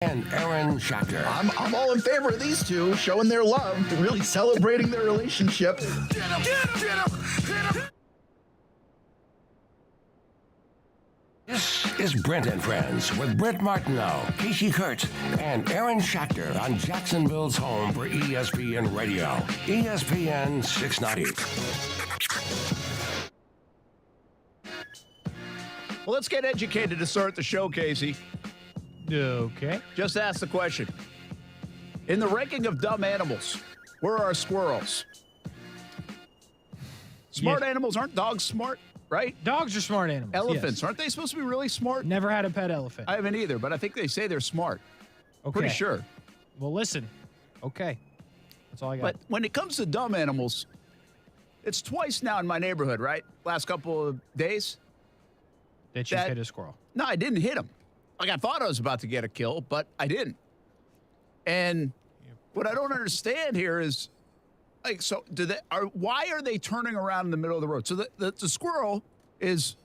and Aaron Schachter. I'm all in favor of these two showing their love, really celebrating their relationship. Get him. This is Brent and Friends with Brent Martineau, Kasey Kuhrts, and Aaron Schachter on Jacksonville's home for ESPN Radio, ESPN690. Well, let's get educated to start the show, Kasey. Okay. Just ask the question. In the ranking of dumb animals, where are squirrels? Smart animals, aren't dogs smart, right? Dogs are smart animals. Elephants, yes. aren't they supposed to be really smart? Never had a pet elephant. I haven't either, but I think they say they're smart. Okay. Pretty sure. Well, listen. Okay. That's all I got. But when it comes to dumb animals, it's twice now in my neighborhood, right? Last couple of days. That you hit a squirrel. No, I didn't hit him. Like, I thought I was about to get a kill, but I didn't. And what I don't understand here is, like, so why are they turning around in the middle of the road? So the squirrel is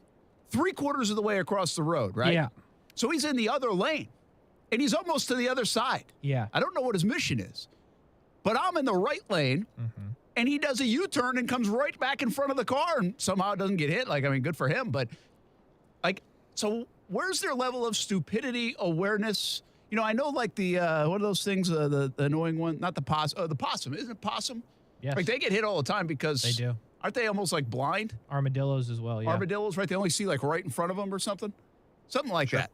3/4 of the way across the road, right? Yeah. So he's in the other lane, and he's almost to the other side. Yeah. I don't know what his mission is, but I'm in the right lane, and he does a U-turn and comes right back in front of the car and somehow doesn't get hit. Like, I mean, good for him, but, like, so where's their level of stupidity, awareness? You know, I know, like, the, what are those things, the annoying one? Not the possum. The possum. Isn't it possum? Yes. Like, they get hit all the time because. They do. Aren't they almost, like, blind? Armadillos as well, yeah. Armadillos, right? They only see, like, right in front of them or something? Something like that.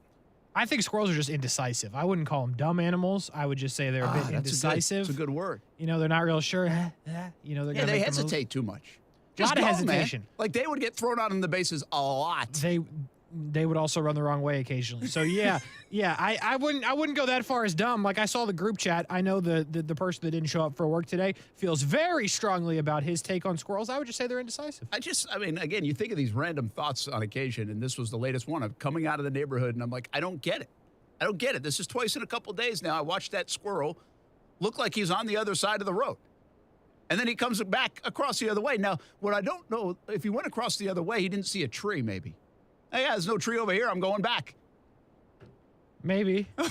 I think squirrels are just indecisive. I wouldn't call them dumb animals. I would just say they're a bit indecisive. That's a good word. You know, they're not real sure. You know, they're Yeah, going to they hesitate too much. A lot of go, hesitation. Man. Like, they would get thrown out on the bases a lot. They would also run the wrong way occasionally. So yeah, I wouldn't go that far as dumb. Like, I saw the group chat. I know the person that didn't show up for work today feels very strongly about his take on squirrels. I would just say they're indecisive. I mean, again, you think of these random thoughts on occasion, and this was the latest one. I'm coming out of the neighborhood, and I'm like, I don't get it. I don't get it. This is twice in a couple days now. I watched that squirrel look like he's on the other side of the road. And then he comes back across the other way. Now, what I don't know, if he went across the other way, he didn't see a tree, maybe. Hey, there's no tree over here. I'm going back. Maybe. Yeah.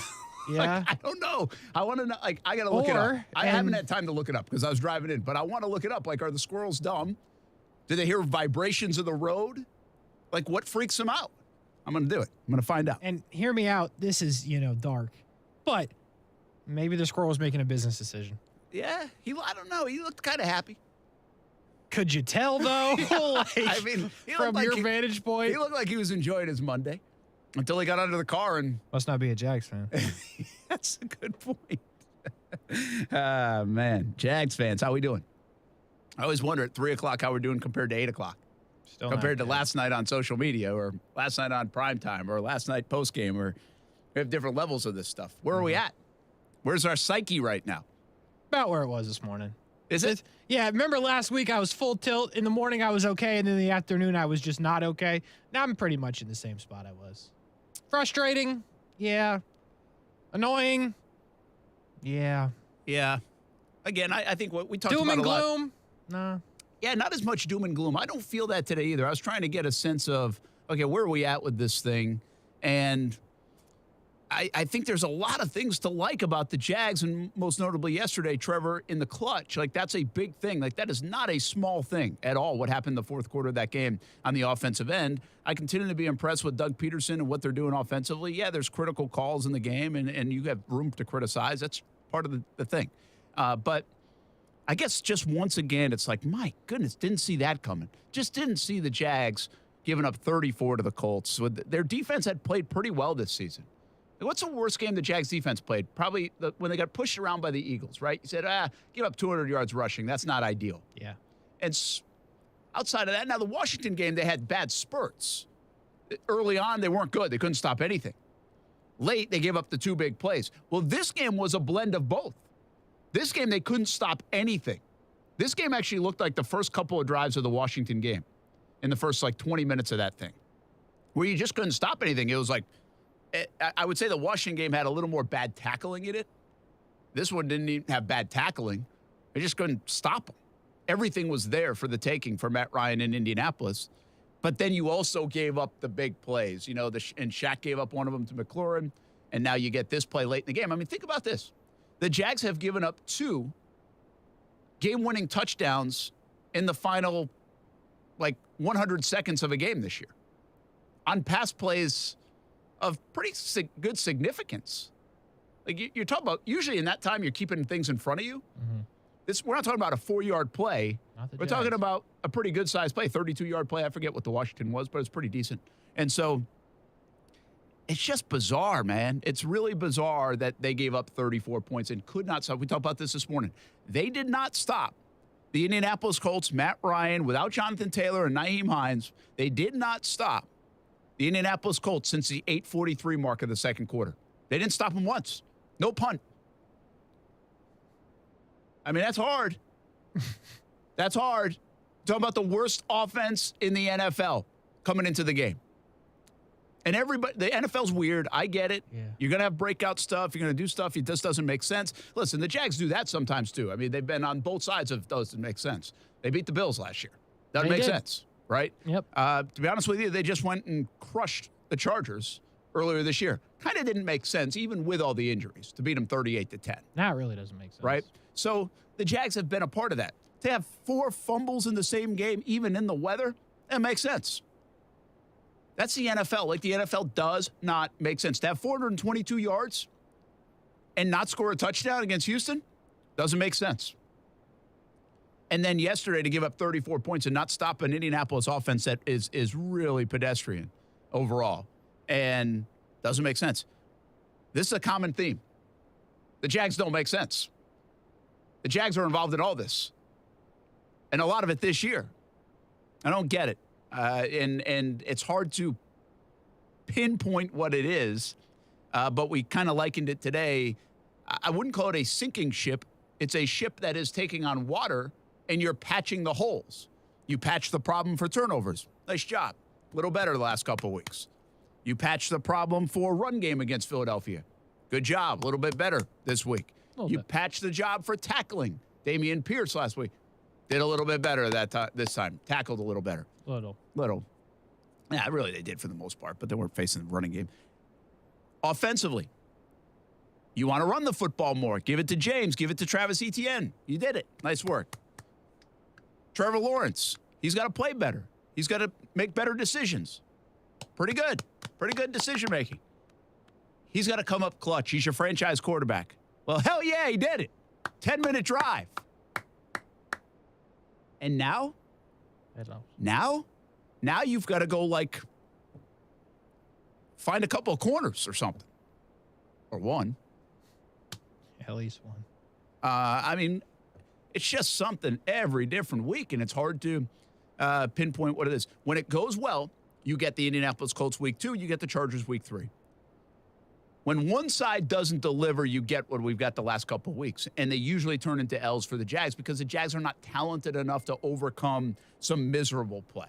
Like, I don't know. I want to know. Like, I got to look it up. I haven't had time to look it up because I was driving in, but I want to look it up. Like, are the squirrels dumb? Do they hear vibrations of the road? Like, what freaks them out? I'm going to do it. I'm going to find out. And hear me out. This is, dark. But maybe the squirrel was making a business decision. Yeah. I don't know. He looked kind of happy. Could you tell, though? Like, I mean, from your vantage point? He looked like he was enjoying his Monday until he got under the car and. Must not be a Jags fan. That's a good point. Man. Jags fans, how we doing? I always wonder at 3 o'clock how we're doing compared to 8 o'clock. Still compared to last night on social media or last night on primetime or last night postgame, or we have different levels of this stuff. Where are we at? Where's our psyche right now? About where it was this morning. Is it? Yeah, remember last week I was full tilt. In the morning I was okay, and then in the afternoon I was just not okay. Now I'm pretty much in the same spot I was. Frustrating? Yeah. Annoying? Yeah. Yeah. Again, I think what we talked about a lot. Doom and gloom? Nah. Yeah, not as much doom and gloom. I don't feel that today either. I was trying to get a sense of, okay, where are we at with this thing? And I think there's a lot of things to like about the Jags, and most notably yesterday, Trevor, in the clutch. Like, that's a big thing. Like, that is not a small thing at all, what happened in the fourth quarter of that game on the offensive end. I continue to be impressed with Doug Peterson and what they're doing offensively. Yeah, there's critical calls in the game, and you have room to criticize. That's part of the thing. But I guess just once again, it's like, my goodness, didn't see that coming. Just didn't see the Jags giving up 34 to the Colts. Their defense had played pretty well this season. What's the worst game the Jags defense played? Probably when they got pushed around by the Eagles, right? You said, give up 200 yards rushing. That's not ideal. Yeah. And outside of that, now the Washington game, they had bad spurts. Early on, they weren't good. They couldn't stop anything. Late, they gave up the 2 big plays. Well, this game was a blend of both. This game, they couldn't stop anything. This game actually looked like the first couple of drives of the Washington game in the first, 20 minutes of that thing, where you just couldn't stop anything. It was like, I would say the Washington game had a little more bad tackling in it. This one didn't even have bad tackling. They just couldn't stop them. Everything was there for the taking for Matt Ryan in Indianapolis. But then you also gave up the big plays. And Shaq gave up one of them to McLaurin. And now you get this play late in the game. I mean, think about this. The Jags have given up 2 game-winning touchdowns in the final, 100 seconds of a game this year on pass plays of pretty good significance. You're talking about, usually in that time, you're keeping things in front of you. Mm-hmm. We're not talking about a 4-yard play. We're talking about a pretty good-sized play, 32-yard play. I forget what the Washington was, but it's pretty decent. And so it's just bizarre, man. It's really bizarre that they gave up 34 points and could not stop. We talked about this morning. They did not stop the Indianapolis Colts, Matt Ryan, without Jonathan Taylor and Nyheim Hines. They did not stop the Indianapolis Colts since the 8:43 mark of the second quarter. They didn't stop them once. No punt. I mean, that's hard. That's hard. Talking about the worst offense in the NFL coming into the game. And everybody, the NFL's weird. I get it. Yeah. You're going to have breakout stuff. You're going to do stuff. It just doesn't make sense. Listen, the Jags do that sometimes too. I mean, they've been on both sides of doesn't make sense. They beat the Bills last year. Doesn't make sense, right? Yep. To be honest with you, they just went and crushed the Chargers earlier this year. Kind of didn't make sense, even with all the injuries, to beat them 38-10. That really doesn't make sense. Right? So the Jags have been a part of that. To have 4 fumbles in the same game, even in the weather, that makes sense. That's the NFL. The NFL does not make sense. To have 422 yards and not score a touchdown against Houston doesn't make sense. And then yesterday to give up 34 points and not stop an Indianapolis offense that is really pedestrian overall and doesn't make sense. This is a common theme. The Jags don't make sense. The Jags are involved in all this. And a lot of it this year. I don't get it. And it's hard to pinpoint what it is, but we kind of likened it today. I wouldn't call it a sinking ship. It's a ship that is taking on water, and you're patching the holes. You patch the problem for turnovers. Nice job. A little better the last couple of weeks. You patch the problem for run game against Philadelphia. Good job. A little bit better this week. You patch the job for tackling. Dameon Pierce last week did a little bit better this time. Tackled a little better. Little. Yeah, really they did for the most part, but they weren't facing the running game. Offensively, you want to run the football more. Give it to James. Give it to Travis Etienne. You did it. Nice work. Trevor Lawrence, he's got to play better. He's got to make better decisions. Pretty good. Pretty good decision-making. He's got to come up clutch. He's your franchise quarterback. Well, hell yeah, he did it. 10-minute drive. And now? Now you've got to go, find a couple of corners or something. Or one. At least one. I mean, it's just something every different week, and it's hard to pinpoint what it is. When it goes well, you get the Indianapolis Colts week 2, you get the Chargers week 3. When one side doesn't deliver, you get what we've got the last couple of weeks, and they usually turn into L's for the Jags because the Jags are not talented enough to overcome some miserable play.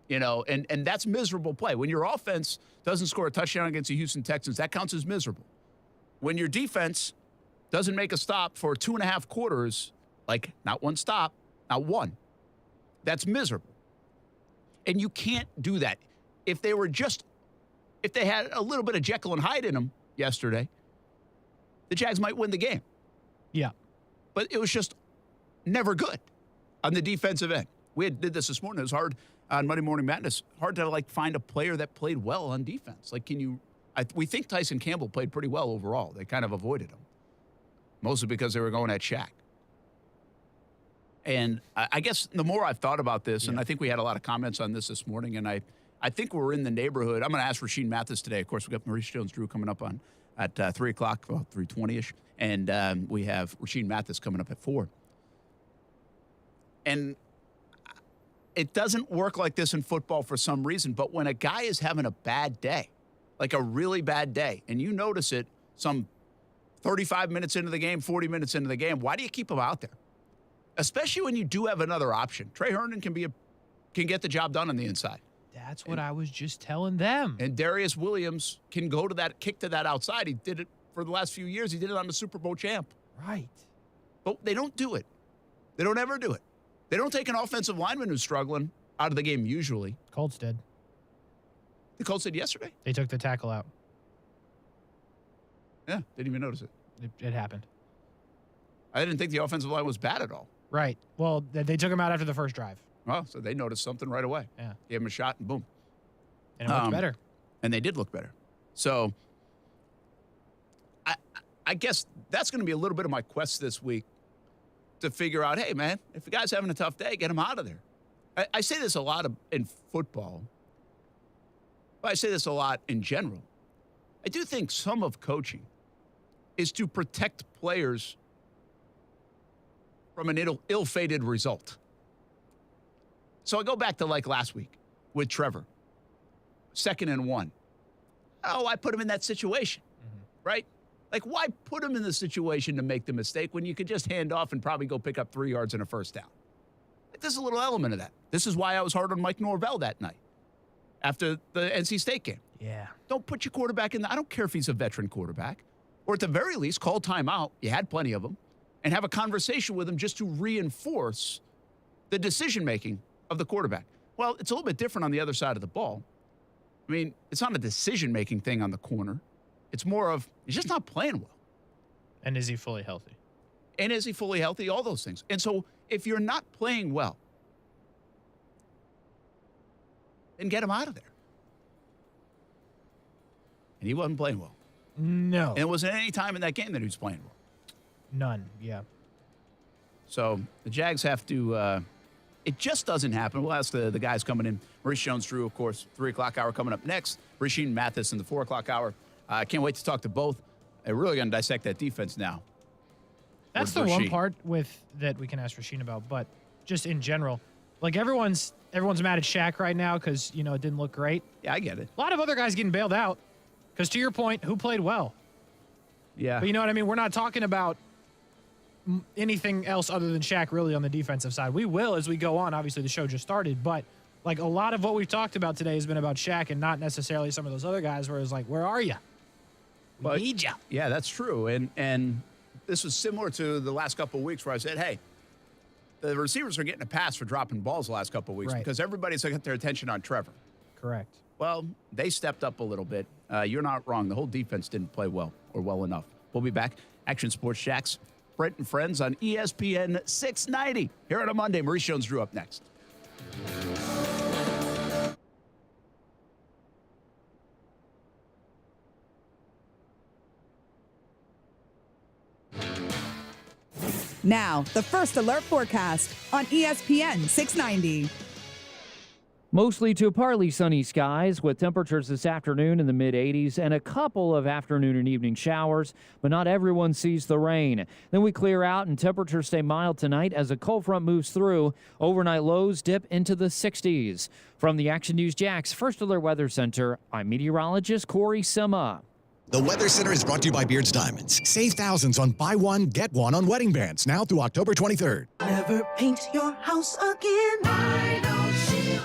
And that's miserable play. When your offense doesn't score a touchdown against the Houston Texans, that counts as miserable. When your defense doesn't make a stop for 2.5 quarters, not one stop, not one, that's miserable. And you can't do that. If they had a little bit of Jekyll and Hyde in them yesterday, the Jags might win the game. Yeah. But it was just never good on the defensive end. We did this morning. It was hard on Monday Morning Madness. Hard to find a player that played well on defense. We think Tyson Campbell played pretty well overall. They kind of avoided him, mostly because they were going at Shaq. And I guess the more I've thought about this, and I think we had a lot of comments on this morning, and I think we're in the neighborhood. I'm going to ask Rasheed Mathis today. Of course, we've got Maurice Jones-Drew coming up at 3 o'clock, well, 3:20-ish. And we have Rasheed Mathis coming up at 4. And it doesn't work like this in football for some reason, but when a guy is having a bad day, a really bad day, and you notice it some 35 minutes into the game, 40 minutes into the game, why do you keep him out there? Especially when you do have another option. Trey Herndon can get the job done on the inside. That's what I was just telling them. And Darius Williams can go to that kick to that outside. He did it for the last few years. He did it on the Super Bowl champ. Right. But they don't do it. They don't ever do it. They don't take an offensive lineman who's struggling out of the game usually. Colts did. The Colts did yesterday. They took the tackle out. Yeah, didn't even notice it. It happened. I didn't think the offensive line was bad at all. Right. Well, they took him out after the first drive. Oh, so they noticed something right away. Yeah. Gave him a shot, and boom. And it looked better. And they did look better. So I guess that's going to be a little bit of my quest this week to figure out, hey, man, if the guy's having a tough day, get him out of there. I say this a lot in football. But I say this a lot in general. I do think some of coaching is to protect players from an ill-fated result. So I go back to like last week with Trevor. 2nd and 1. Oh, I put him in that situation, right? Like, why put him in the situation to make the mistake when you could just hand off and probably go pick up 3 yards and a first down? Like, there's a little element of that. This is why I was hard on Mike Norvell that night after the NC State game. Yeah. Don't put your quarterback in the, I don't care if he's a veteran quarterback. Or at the very least, call timeout. You had plenty of them. And have a conversation with him just to reinforce the decision-making of the quarterback. Well, it's a little bit different on the other side of the ball. I mean, it's not a decision-making thing on the corner. It's more of, he's just not playing well. And is he fully healthy? And is he fully healthy? All those things. And so if you're not playing well, then get him out of there. And he wasn't playing well. No. And it wasn't any time in that game that he was playing well. None, yeah. So the Jags have to, it just doesn't happen. We'll ask the guys coming in. Maurice Jones-Drew, of course, 3 o'clock hour coming up next. Rashean Mathis in the 4 o'clock hour. I can't wait to talk to both. I'm really going to dissect that defense now. That's the one part that we can ask Rashean about, but just in general, like everyone's mad at Shaq right now because, it didn't look great. Yeah, I get it. A lot of other guys getting bailed out because, to your point, who played well? Yeah. But you know what I mean? We're not talking about anything else other than Shaq really on the defensive side. We will as we go on. Obviously, the show just started, but like a lot of what we've talked about today has been about Shaq and not necessarily some of those other guys where it's like, where are you? We need you. Yeah, that's true. And this was similar to the last couple of weeks where I said, hey, the receivers are getting a pass for dropping balls the last couple of weeks because everybody's got their attention on Trevor. Correct. Well, they stepped up a little bit. You're not wrong. The whole defense didn't play well or well enough. We'll be back. Action Sports Shacks, Brent and Friends on ESPN 690. Here on a Monday, Maurice Jones-Drew up next. Now, the First Alert forecast on ESPN 690. Mostly to partly sunny skies with temperatures this afternoon in the mid-80s and a couple of afternoon and evening showers, but not everyone sees the rain. Then we clear out and temperatures stay mild tonight as a cold front moves through. Overnight lows dip into the 60s. From the Action News Jax First Alert Weather Center, I'm meteorologist Corey Sima. The Weather Center is brought to you by Beards Diamonds. Save thousands on buy one, get one on wedding bands now through October 23rd. Never paint your house again.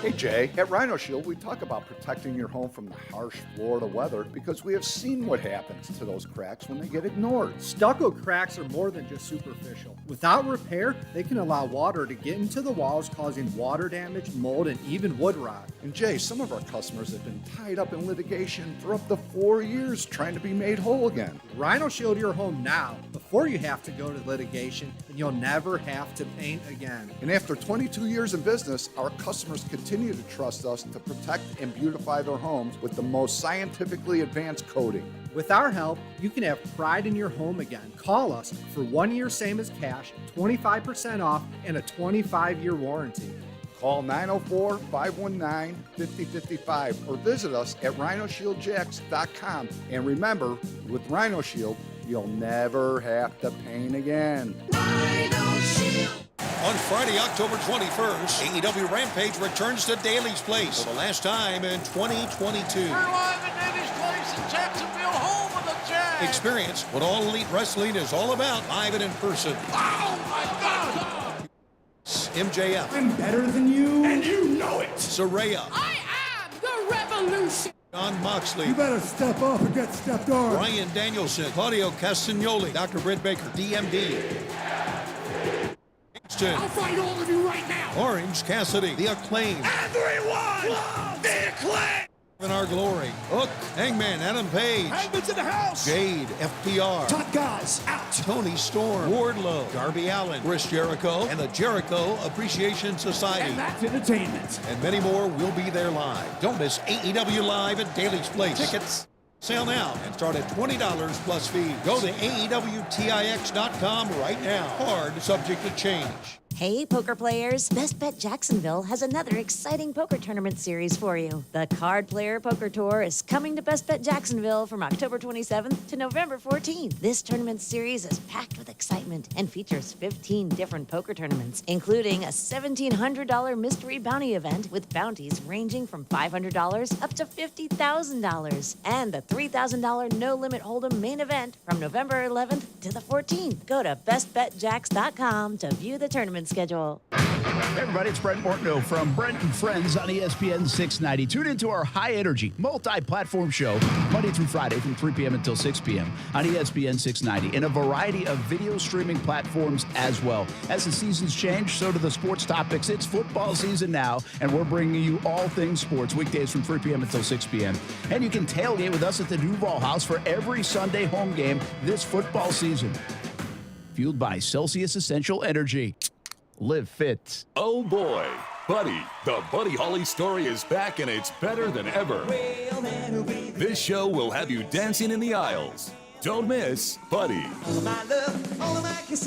Hey Jay, at Rhino Shield we talk about protecting your home from the harsh Florida weather because we have seen what happens to those cracks when they get ignored. Stucco cracks are more than just superficial. Without repair, they can allow water to get into the walls, causing water damage, mold, and even wood rot. And Jay, some of our customers have been tied up in litigation for up to 4 years trying to be made whole again. Rhino Shield your home now before you have to go to litigation, and you'll never have to paint again. And after 22 years in business, our customers continue to trust us to protect and beautify their homes with the most scientifically advanced coating. With our help, you can have pride in your home again. Call us for 1 year same as cash, 25% off, and a 25-year warranty. Call 904-519-5055 or visit us at rhinoshieldjax.com. And remember, with Rhino Shield, you'll never have to paint again. Rhino Shield. On Friday, October 21st, AEW Rampage returns to Daly's Place for the last time in 2022. We're live at Daly's Place in Jacksonville, home of the Jags. Experience what All Elite Wrestling is all about live and in person. Oh, my God! MJF. I'm better than you. And you know it. Saraya. I am the revolution. John Moxley. You better step up and get stepped on. Bryan Danielson. Claudio Castagnoli. Dr. Brent Baker. DMD. I'll fight all of you right now. Orange Cassidy. The Acclaim. Everyone! The Acclaim! In our glory, Hook, Hangman, Adam Page, Hangman's in the house. Jade, FTR, Top guys out. Tony Storm, Wardlow, Darby Allin, Chris Jericho, and the Jericho Appreciation Society. And that's entertainment. And many more will be there live. Don't miss AEW Live at Daly's Place. Tickets sale now and start at $20 plus fee. Go to AEWTIX.com right now. Card subject to change. Hey, poker players. Best Bet Jacksonville has another exciting poker tournament series for you. The Card Player Poker Tour is coming to Best Bet Jacksonville from October 27th to November 14th. This tournament series is packed with excitement and features 15 different poker tournaments, including a $1,700 mystery bounty event with bounties ranging from $500 up to $50,000, and the $3,000 no-limit hold'em main event from November 11th to the 14th. Go to bestbetjacks.com to view the tournament schedule. Hey everybody, it's Brent Martineau from Brent and Friends on ESPN 690. Tune into our high-energy, multi-platform show Monday through Friday from 3 p.m. until 6 p.m. on ESPN 690 and a variety of video streaming platforms as well. As the seasons change, so do the sports topics. It's football season now, and we're bringing you all things sports weekdays from 3 p.m. until 6 p.m. And you can tailgate with us at the Duval House for every Sunday home game this football season. Fueled by Celsius Essential Energy. Live fit. Oh boy, Buddy. The Buddy Holly story is back and it's better than ever. This show will have you dancing in the aisles. Don't miss Buddy.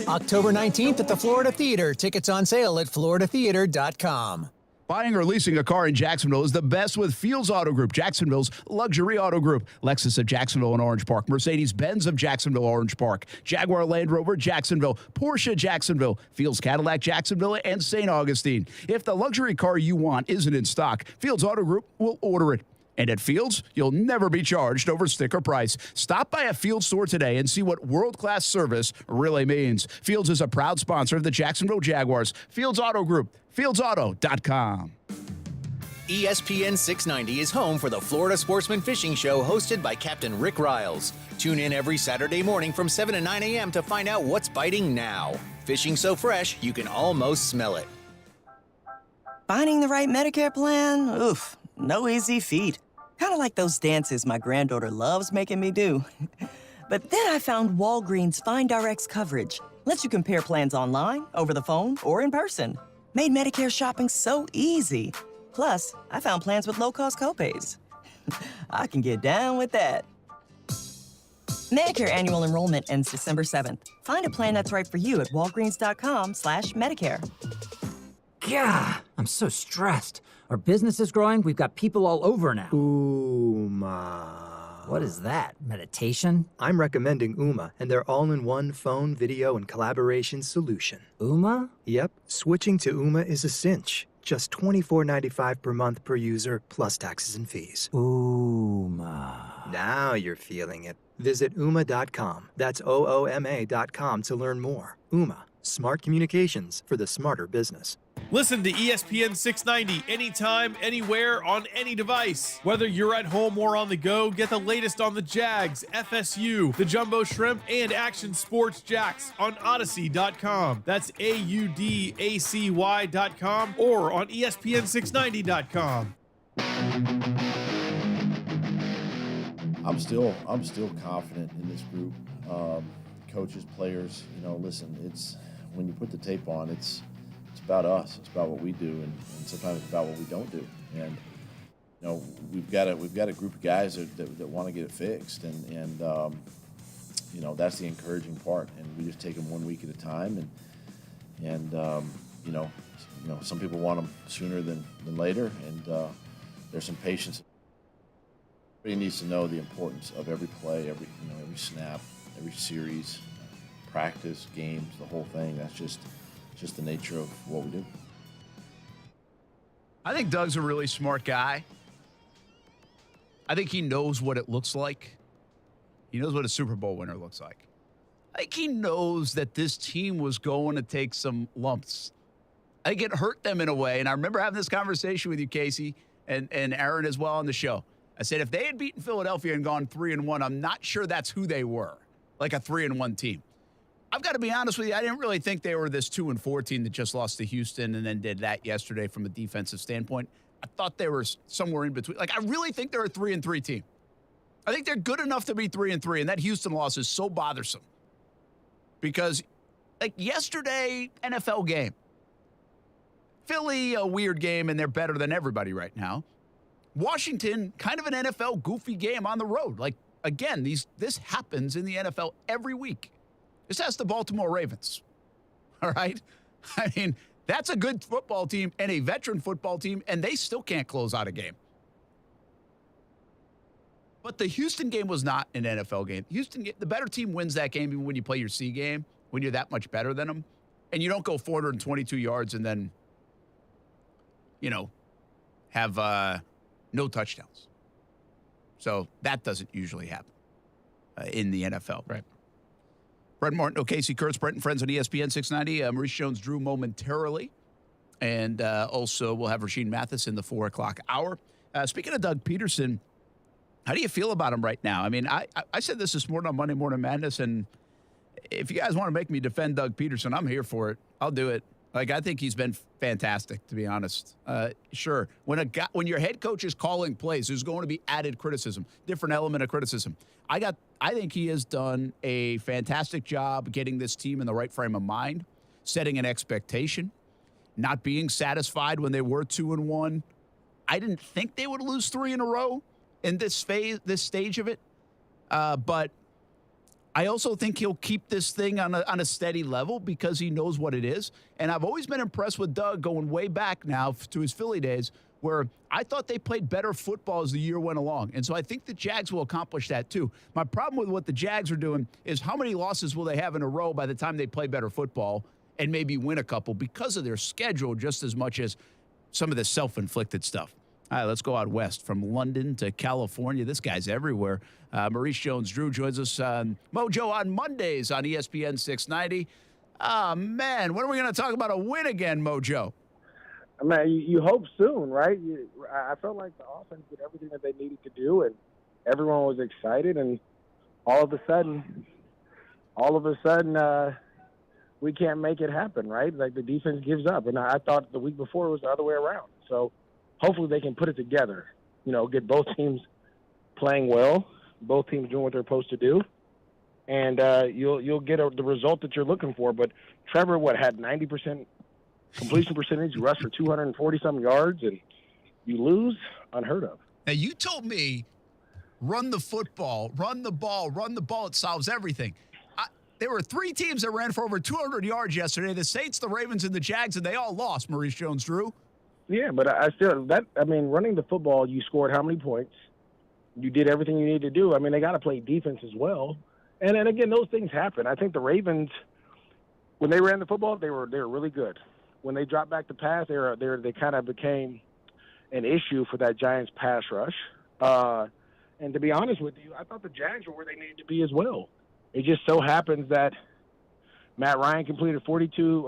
October 19th at the Florida Theater. Tickets on sale at floridatheater.com. Buying or leasing a car in Jacksonville is the best with Fields Auto Group, Jacksonville's luxury auto group. Lexus of Jacksonville and Orange Park, Mercedes-Benz of Jacksonville, Orange Park, Jaguar Land Rover, Jacksonville, Porsche, Jacksonville, Fields Cadillac, Jacksonville, and St. Augustine. If the luxury car you want isn't in stock, Fields Auto Group will order it. And at Fields, you'll never be charged over sticker price. Stop by a Fields store today and see what world-class service really means. Fields is a proud sponsor of the Jacksonville Jaguars. Fields Auto Group, fieldsauto.com. ESPN 690 is home for the Florida Sportsman Fishing Show hosted by Captain Rick Riles. Tune in every Saturday morning from 7 to 9 a.m. to find out what's biting now. Fishing so fresh, you can almost smell it. Finding the right Medicare plan? Oof, no easy feat. Kind of like those dances my granddaughter loves making me do. But then I found Walgreens FindRx coverage. Lets you compare plans online, over the phone, or in person. Made Medicare shopping so easy. Plus, I found plans with low-cost copays. I can get down with that. Medicare annual enrollment ends December 7th. Find a plan that's right for you at walgreens.com/Medicare. God, I'm so stressed. Our business is growing. We've got people all over now. Ooma. What is that? Meditation? I'm recommending Ooma and their all-in-one phone, video, and collaboration solution. Ooma? Yep. Switching to Ooma is a cinch. Just $24.95 per month per user, plus taxes and fees. Ooma. Now you're feeling it. Visit Ooma.com. That's OOMA.com to learn more. Ooma. Smart communications for the smarter business. Listen to ESPN 690 anytime, anywhere, on any device. Whether you're at home or on the go, get the latest on the Jags, FSU, the Jumbo Shrimp, and Action Sports Jacks on Odyssey.com. That's AUDACY.com or on ESPN690.com. I'm still confident in this group. Coaches, players, listen, it's when you put the tape on, it's about us. It's about what we do, and sometimes it's about what we don't do. And we've got a group of guys that want to get it fixed, and that's the encouraging part. And we just take them 1 week at a time, and some people want them sooner than later, and there's some patience. Everybody needs to know the importance of every play, every snap, every series, practice, games, the whole thing. That's just the nature of what we do. I think Doug's a really smart guy. I think he knows what it looks like. He knows what a Super Bowl winner looks like. I think he knows that this team was going to take some lumps. I think it hurt them in a way. And I remember having this conversation with you, Kasey, and Aaron as well on the show. I said, if they had beaten Philadelphia and gone 3-1, I'm not sure that's who they were, like a 3-1 team. I've got to be honest with you. I didn't really think they were this 2-4 team that just lost to Houston and then did that yesterday from a defensive standpoint. I thought they were somewhere in between. Like, I really think they're a 3-3 team. I think they're good enough to be 3-3, and that Houston loss is so bothersome. Because, like, yesterday, NFL game. Philly, a weird game, and they're better than everybody right now. Washington, kind of an NFL goofy game on the road. Like, again, this happens in the NFL every week. This has the Baltimore Ravens. All right? I mean, that's a good football team and a veteran football team, and they still can't close out a game. But the Houston game was not an NFL game. The better team wins that game even when you play your C game, when you're that much better than them, and you don't go 422 yards and then, have no touchdowns. So that doesn't usually happen in the NFL. Right. Brent, Martineau, Kasey, Kuhrts, Brent and friends on ESPN 690. Maurice Jones-Drew momentarily. And also we'll have Rasheed Mathis in the 4 o'clock hour. Speaking of Doug Peterson, how do you feel about him right now? I mean, I said this morning on Monday Morning Madness, and if you guys want to make me defend Doug Peterson, I'm here for it. I'll do it. Like, I think he's been fantastic, to be honest. Sure, when your head coach is calling plays, there's going to be added criticism, different element of criticism. I think he has done a fantastic job getting this team in the right frame of mind, setting an expectation, not being satisfied when they were 2-1. I didn't think they would lose 3 in a row in this stage of it, but I also think he'll keep this thing on a steady level because he knows what it is. And I've always been impressed with Doug going way back now to his Philly days, where I thought they played better football as the year went along. And so I think the Jags will accomplish that too. My problem with what the Jags are doing is how many losses will they have in a row by the time they play better football and maybe win a couple because of their schedule just as much as some of the self-inflicted stuff. All right, let's go out west from London to California. This guy's everywhere. Maurice Jones-Drew joins us on MOJO on Mondays on ESPN 690. Oh, man, when are we going to talk about a win again, MOJO? I mean, you hope soon, right? I felt like the offense did everything that they needed to do, and everyone was excited, and all of a sudden, we can't make it happen, right? Like, the defense gives up, and I thought the week before it was the other way around. So hopefully they can put it together, get both teams playing well, both teams doing what they're supposed to do, and you'll get the result that you're looking for. But Trevor, had 90% completion percentage, you rush for 240-something yards, and you lose? Unheard of. Now, you told me run the football, run the ball, it solves everything. There were 3 teams that ran for over 200 yards yesterday, the Saints, the Ravens, and the Jags, and they all lost, Maurice Jones-Drew. Yeah, but running the football, you scored how many points? You did everything you needed to do. I mean, they got to play defense as well. And then again, those things happen. I think the Ravens, when they ran the football, they were really good. When they dropped back to pass, they kind of became an issue for that Giants pass rush. And to be honest with you, I thought the Jags were where they needed to be as well. It just so happens that Matt Ryan completed 42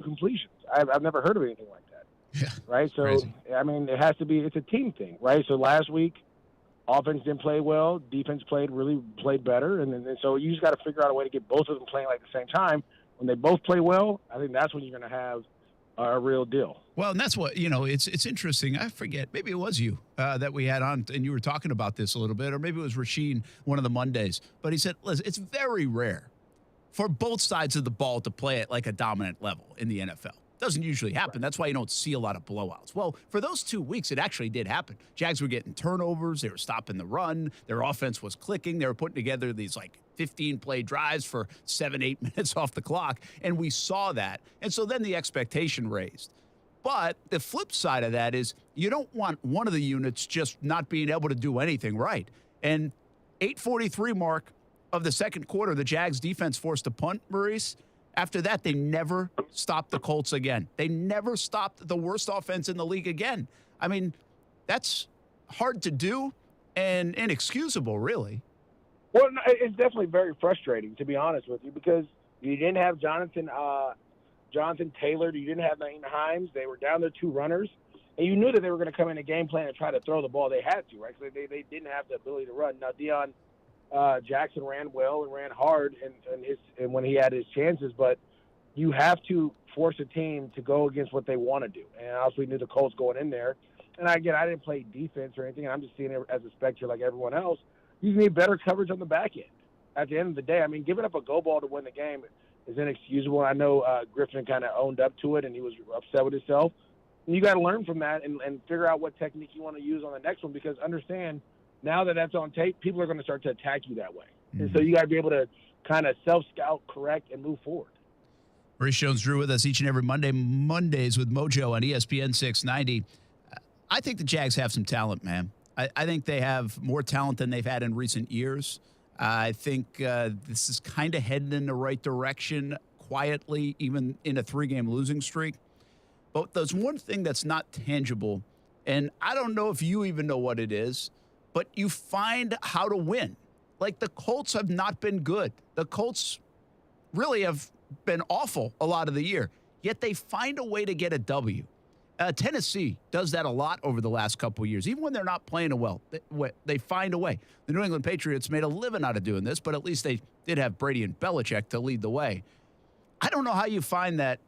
completions. I've never heard of anything like that. Yeah, right? So, crazy. I mean, it's a team thing, right? So last week, offense didn't play well. Defense played better. And so you just got to figure out a way to get both of them playing like at the same time. When they both play well, I think that's when you're going to have a real deal. Well, and that's what, it's interesting. I forget. Maybe it was you that we had on, and you were talking about this a little bit, or maybe it was Rasheed one of the Mondays. But he said, listen, it's very rare for both sides of the ball to play at like a dominant level in the NFL. Doesn't usually happen. That's why you don't see a lot of blowouts. Well, for those 2 weeks, it actually did happen. Jags were getting turnovers. They were stopping the run. Their offense was clicking. They were putting together these 15-play drives for 7-8 minutes off the clock, and we saw that. And so then the expectation raised. But the flip side of that is you don't want one of the units just not being able to do anything right. And 8:43 mark of the second quarter, the Jags defense forced a punt, Maurice. After that, they never stopped the Colts again. They never stopped the worst offense in the league again. I mean, that's hard to do and inexcusable, really. Well, it's definitely very frustrating, to be honest with you, because you didn't have Jonathan Taylor. You didn't have Naeem Hines. They were down their 2 runners. And you knew that they were going to come in a game plan and try to throw the ball. They had to, right? So they didn't have the ability to run. Now, Deion Jackson ran well and ran hard and when he had his chances, but you have to force a team to go against what they want to do. And I also knew the Colts going in there and I didn't play defense or anything. I'm just seeing it as a spectator like everyone else. You need better coverage on the back end. At the end of the day, I mean, giving up a go ball to win the game is inexcusable. I know Griffin kind of owned up to it, and he was upset with himself. And you got to learn from that and figure out what technique you want to use on the next one, because understand, now that that's on tape, people are going to start to attack you that way. Mm-hmm. And so you got to be able to kind of self-scout, correct, and move forward. Maurice Jones-Drew with us each and every Mondays with MOJO on ESPN 690. I think the Jags have some talent, man. I think they have more talent than they've had in recent years. I think this is kind of heading in the right direction quietly, even in a 3-game losing streak. But there's one thing that's not tangible, and I don't know if you even know what it is, but you find how to win. Like, the Colts have not been good. The Colts really have been awful a lot of the year, yet they find a way to get a W. Tennessee does that a lot over the last couple of years. Even when they're not playing well, they find a way. The New England Patriots made a living out of doing this, but at least they did have Brady and Belichick to lead the way. I don't know how you find that,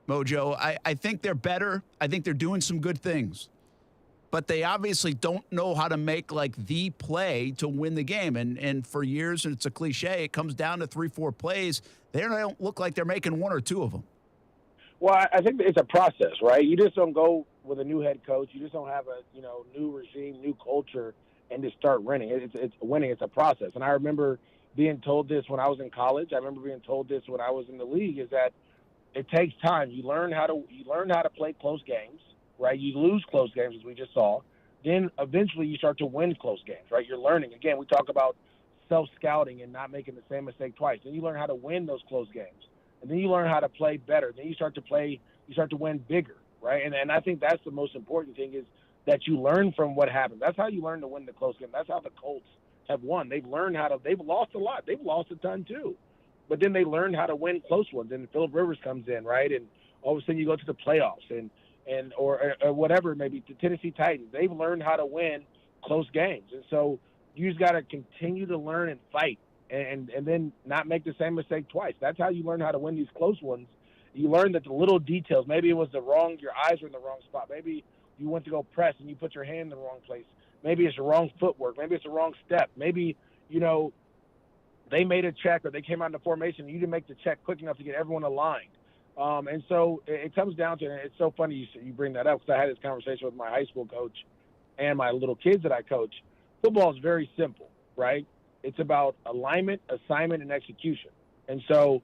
MOJO. I think they're better. I think they're doing some good things. But they obviously don't know how to make, like, the play to win the game. And for years, and it's a cliche, it comes down to 3-4 plays. They don't look like they're making 1 or 2 of them. Well, I think it's a process, right? You just don't go with a new head coach. You just don't have a new regime, new culture, and just start winning. It's winning. It's a process. And I remember being told this when I was in college. I remember being told this when I was in the league, is that it takes time. You learn how to play close games, right? You lose close games, as we just saw. Then eventually you start to win close games, right? You're learning. Again, we talk about self-scouting and not making the same mistake twice. Then you learn how to win those close games. And then you learn how to play better. Then you start to win bigger, right? And I think that's the most important thing, is that you learn from what happened. That's how you learn to win the close game. That's how the Colts have won. They've learned they've lost a lot. They've lost a ton too. But then they learned how to win close ones. And Phillip Rivers comes in, right? And all of a sudden you go to the playoffs or whatever, maybe the Tennessee Titans. They've learned how to win close games. And so you just got to continue to learn and fight. And then not make the same mistake twice. That's how you learn how to win these close ones. You learn that the little details, maybe it was your eyes were in the wrong spot. Maybe you went to go press and you put your hand in the wrong place. Maybe it's the wrong footwork. Maybe it's the wrong step. Maybe, they made a check or they came out in the formation and you didn't make the check quick enough to get everyone aligned. And so it comes down to, and it's so funny you bring that up, because I had this conversation with my high school coach and my little kids that I coach. Football is very simple, right? It's about alignment, assignment, and execution. And so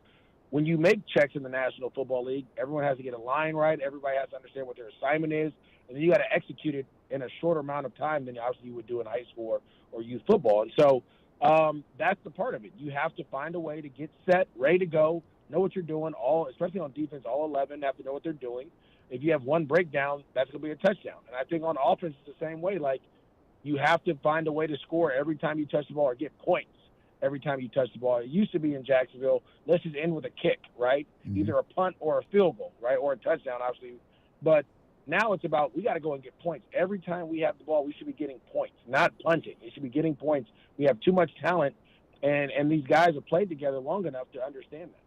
when you make checks in the National Football League, everyone has to get a line right. Everybody has to understand what their assignment is. And then you got to execute it in a shorter amount of time than obviously you would do in high school or youth football. And so that's the part of it. You have to find a way to get set, ready to go, know what you're doing, especially on defense, all 11 have to know what they're doing. If you have one breakdown, that's going to be a touchdown. And I think on offense it's the same way. Like, you have to find a way to score every time you touch the ball or get points every time you touch the ball. It used to be in Jacksonville, let's just end with a kick, right? Mm-hmm. Either a punt or a field goal, right? Or a touchdown, obviously. But now it's about, we got to go and get points. Every time we have the ball, we should be getting points, not punting. We should be getting points. We have too much talent, and these guys have played together long enough to understand that.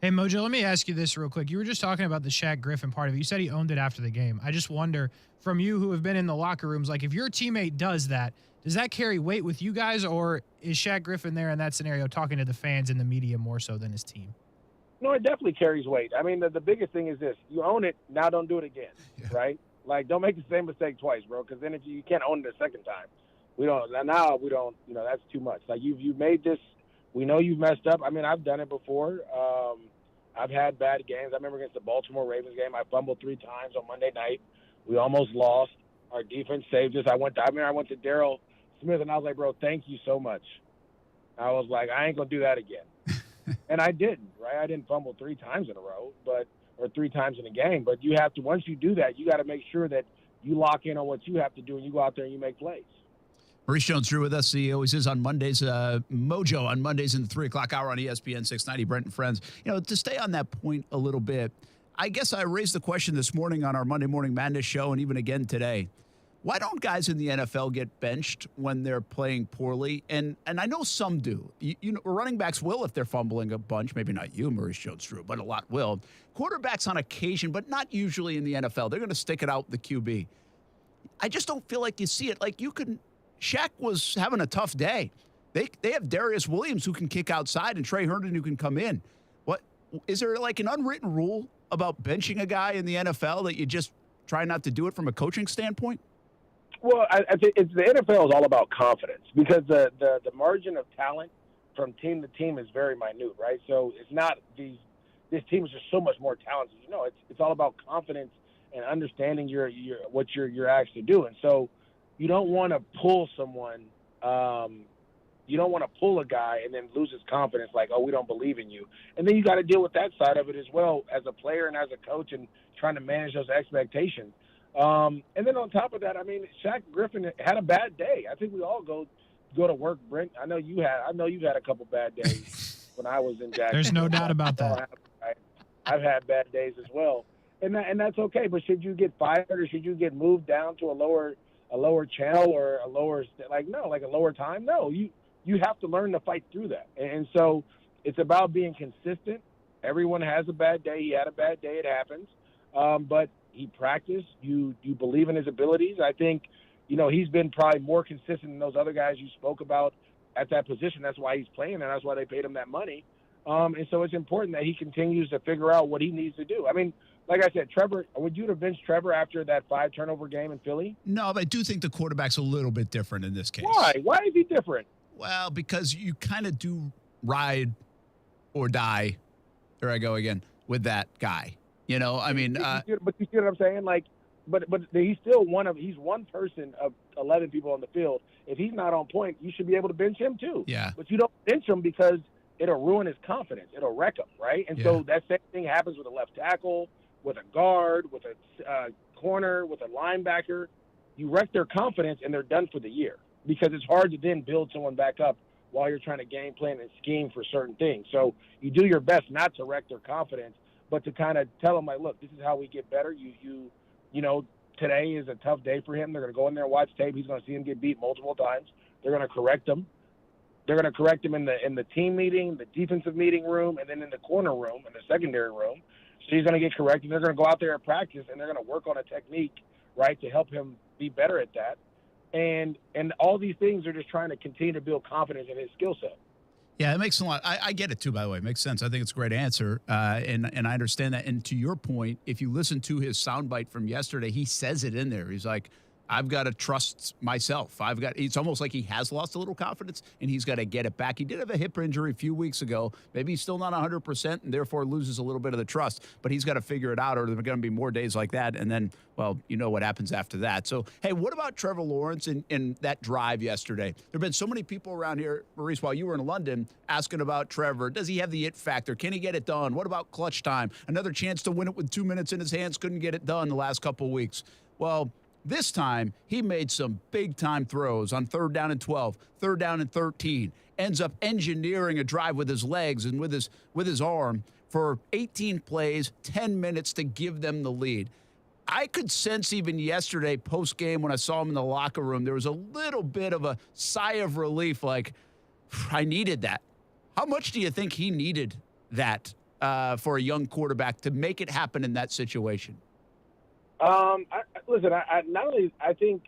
Hey, MOJO, let me ask you this real quick. You were just talking about the Shaq Griffin part of it. You said he owned it after the game. I just wonder, from you who have been in the locker rooms, like, if your teammate does that, does that carry weight with you guys, or is Shaq Griffin there in that scenario talking to the fans and the media more so than his team? No, it definitely carries weight. I mean, the biggest thing is this. You own it, now don't do it again, right? Like, don't make the same mistake twice, bro, because then if you can't own it a second time. That's too much. Like, you've made this. We know you've messed up. I mean, I've done it before. I've had bad games. I remember against the Baltimore Ravens game, I fumbled 3 times on Monday night. We almost lost. Our defense saved us. I went to Daryl Smith, and I was like, bro, thank you so much. I was like, I ain't going to do that again. And I didn't, right? I didn't fumble 3 times in a row, or 3 times in a game. But you have to, once you do that, you got to make sure that you lock in on what you have to do, and you go out there and you make plays. Maurice Jones-Drew with us. He always is on Mondays. MOJO on Mondays in the 3 o'clock hour on ESPN 690. Brent and Friends. To stay on that point a little bit, I guess I raised the question this morning on our Monday Morning Madness show, and even again today. Why don't guys in the NFL get benched when they're playing poorly? And I know some do. Running backs will if they're fumbling a bunch. Maybe not you, Maurice Jones-Drew, but a lot will. Quarterbacks on occasion, but not usually in the NFL. They're going to stick it out with the QB. I just don't feel like you see it. Like Shaq was having a tough day. They have Darius Williams who can kick outside and Trey Herndon who can come in. What is there like an unwritten rule about benching a guy in the NFL that you just try not to do it from a coaching standpoint? Well, I think the NFL is all about confidence because the margin of talent from team to team is very minute, right? So it's not this team is just so much more talented. It's all about confidence and understanding what you're actually doing. So you don't want to pull someone. You don't want to pull a guy and then lose his confidence, like, oh, we don't believe in you. And then you got to deal with that side of it as well as a player and as a coach and trying to manage those expectations. And then on top of that, I mean, Shaq Griffin had a bad day. I think we all go to work, Brent. I know you've had a couple bad days when I was in Jags. There's no doubt about that. I've had bad days as well, and that's okay. But should you get fired or should you get moved down to a lower channel or a lower time? No, you have to learn to fight through that. And so it's about being consistent. Everyone has a bad day. He had a bad day. It happens. But he practiced. You believe in his abilities. I think, he's been probably more consistent than those other guys you spoke about at that position. That's why he's playing, and that's why they paid him that money. And so it's important that he continues to figure out what he needs to do. I mean, like I said, Trevor, would you have benched Trevor after that 5-turnover game in Philly? No, but I do think the quarterback's a little bit different in this case. Why? Why is he different? Well, because you kind of do ride or die, there I go again, with that guy. I mean. But you see what I'm saying? Like, but he's still he's one person of 11 people on the field. If he's not on point, you should be able to bench him too. Yeah. But you don't bench him because it'll ruin his confidence. It'll wreck him, right? And so that same thing happens with a left tackle, with a guard, with a corner, with a linebacker. You wreck their confidence and they're done for the year because it's hard to then build someone back up while you're trying to game plan and scheme for certain things. So you do your best not to wreck their confidence, but to kind of tell them, like, look, this is how we get better. Today is a tough day for him. They're going to go in there and watch tape. He's going to see him get beat multiple times. They're going to correct him. They're going to correct him in the team meeting, the defensive meeting room, and then in the corner room, in the secondary room. So he's going to get corrected. They're going to go out there and practice, and they're going to work on a technique, right, to help him be better at that. And all these things are just trying to continue to build confidence in his skill set. Yeah, it makes a lot. I get it too, by the way. It makes sense. I think it's a great answer. And I understand that. And to your point, if you listen to his soundbite from yesterday, he says it in there. He's like, I've got to trust myself. It's almost like he has lost a little confidence and he's got to get it back. He did have a hip injury a few weeks ago. Maybe he's still not 100% and therefore loses a little bit of the trust, but he's got to figure it out or there are going to be more days like that. And then, well, you know what happens after that. So, hey, what about Trevor Lawrence in that drive yesterday? There have been so many people around here, Maurice, while you were in London, asking about Trevor. Does he have the it factor? Can he get it done? What about clutch time? Another chance to win it with 2 minutes in his hands. Couldn't get it done the last couple of weeks. Well, this time, he made some big-time throws on 3rd down and 12, 3rd down and 13, ends up engineering a drive with his legs and with his arm for 18 plays, 10 minutes to give them the lead. I could sense even yesterday post-game when I saw him in the locker room, there was a little bit of a sigh of relief, like, I needed that. How much do you think he needed that for a young quarterback to make it happen in that situation? I think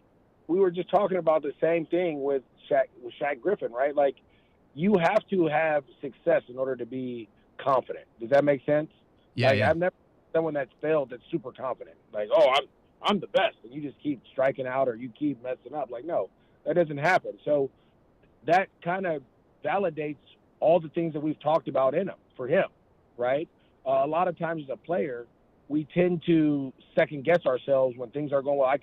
we were just talking about the same thing with Shaq Griffin, right? Like, you have to have success in order to be confident. Does that make sense? Yeah. I've never seen someone that's failed that's super confident. Like, oh, I'm the best, and you just keep striking out or you keep messing up. Like, no, that doesn't happen. So that kind of validates all the things that we've talked about for him, right? A lot of times as a player, we tend to second guess ourselves when things are going well. I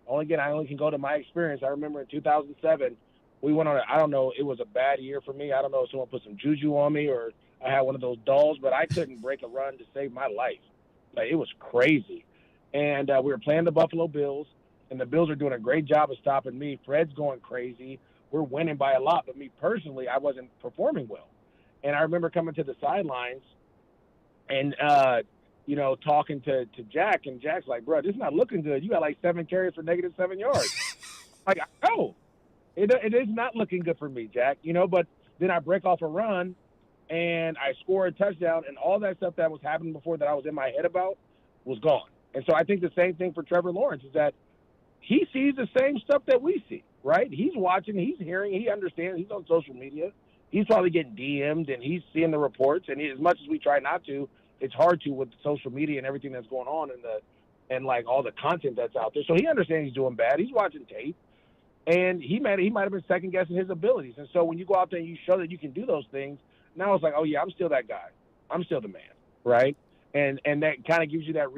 only can go to my experience. I remember in 2007, we went on I don't know, it was a bad year for me. I don't know if someone put some juju on me or I had one of those dolls, but I couldn't break a run to save my life. Like, it was crazy. And we were playing the Buffalo Bills, and the Bills are doing a great job of stopping me. Fred's going crazy. We're winning by a lot, but me personally, I wasn't performing well. And I remember coming to the sidelines and, talking to Jack, and Jack's like, bro, this is not looking good. You got like 7 carries for -7 yards. Like, no, it is not looking good for me, Jack, but then I break off a run and I score a touchdown, and all that stuff that was happening before that I was in my head about was gone. And so I think the same thing for Trevor Lawrence is that he sees the same stuff that we see, right? He's watching, he's hearing, he understands. He's on social media. He's probably getting DM'd, and he's seeing the reports. And as much as we try not to, it's hard to with social media and everything that's going on and like all the content that's out there. So he understands he's doing bad. He's watching tape, and he might have been second guessing his abilities. And so when you go out there and you show that you can do those things, now it's like, oh yeah, I'm still that guy. I'm still the man, right? And that kind of gives you that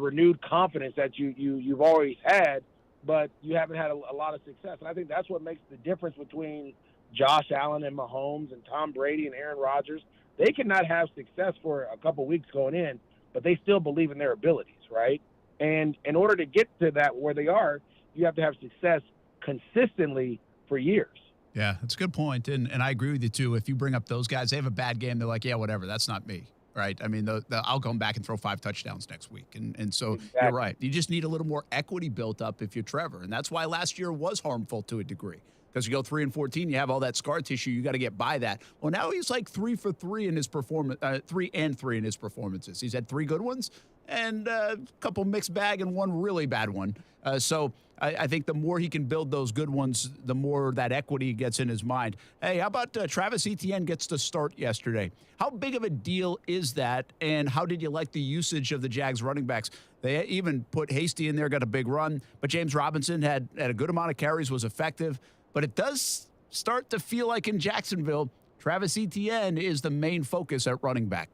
renewed confidence that you've always had, but you haven't had a lot of success. And I think that's what makes the difference between Josh Allen and Mahomes and Tom Brady and Aaron Rodgers. They cannot have success for a couple weeks going in, but they still believe in their abilities, right? And in order to get to that where they are, you have to have success consistently for years. Yeah, that's a good point. And I agree with you, too. If you bring up those guys, they have a bad game, they're like, yeah, whatever, that's not me, right? I mean, I'll come back and throw 5 touchdowns next week. And so Exactly. You're right. You just need a little more equity built up if you're Trevor. And that's why last year was harmful to a degree. Because you go 3-14, you have all that scar tissue. You got to get by that. Well, now he's like 3 for 3 in his performance, 3 and 3 in his performances. He's had 3 good ones and a couple mixed bag and 1 really bad one. So I think the more he can build those good ones, the more that equity gets in his mind. Hey, how about Travis Etienne gets to start yesterday? How big of a deal is that? And how did you like the usage of the Jags running backs? They even put Hasty in there, got a big run, but James Robinson had a good amount of carries, was effective. But it does start to feel like in Jacksonville, Travis Etienne is the main focus at running back.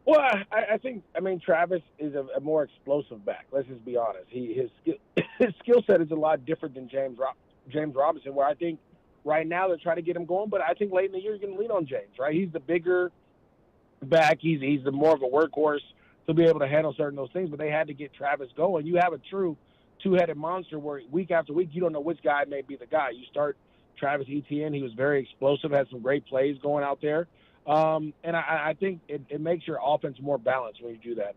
Well, I think Travis is a more explosive back. Let's just be honest. His skill set is a lot different than James Robinson, where I think right now they're trying to get him going, but I think late in the year you're going to lean on James, right? He's the bigger back. He's the more of a workhorse to be able to handle certain those things, but they had to get Travis going. You have a true two-headed monster where week after week you don't know which guy may be the guy. You start Travis Etienne. He was very explosive, had some great plays going out there. And I think it makes your offense more balanced when you do that.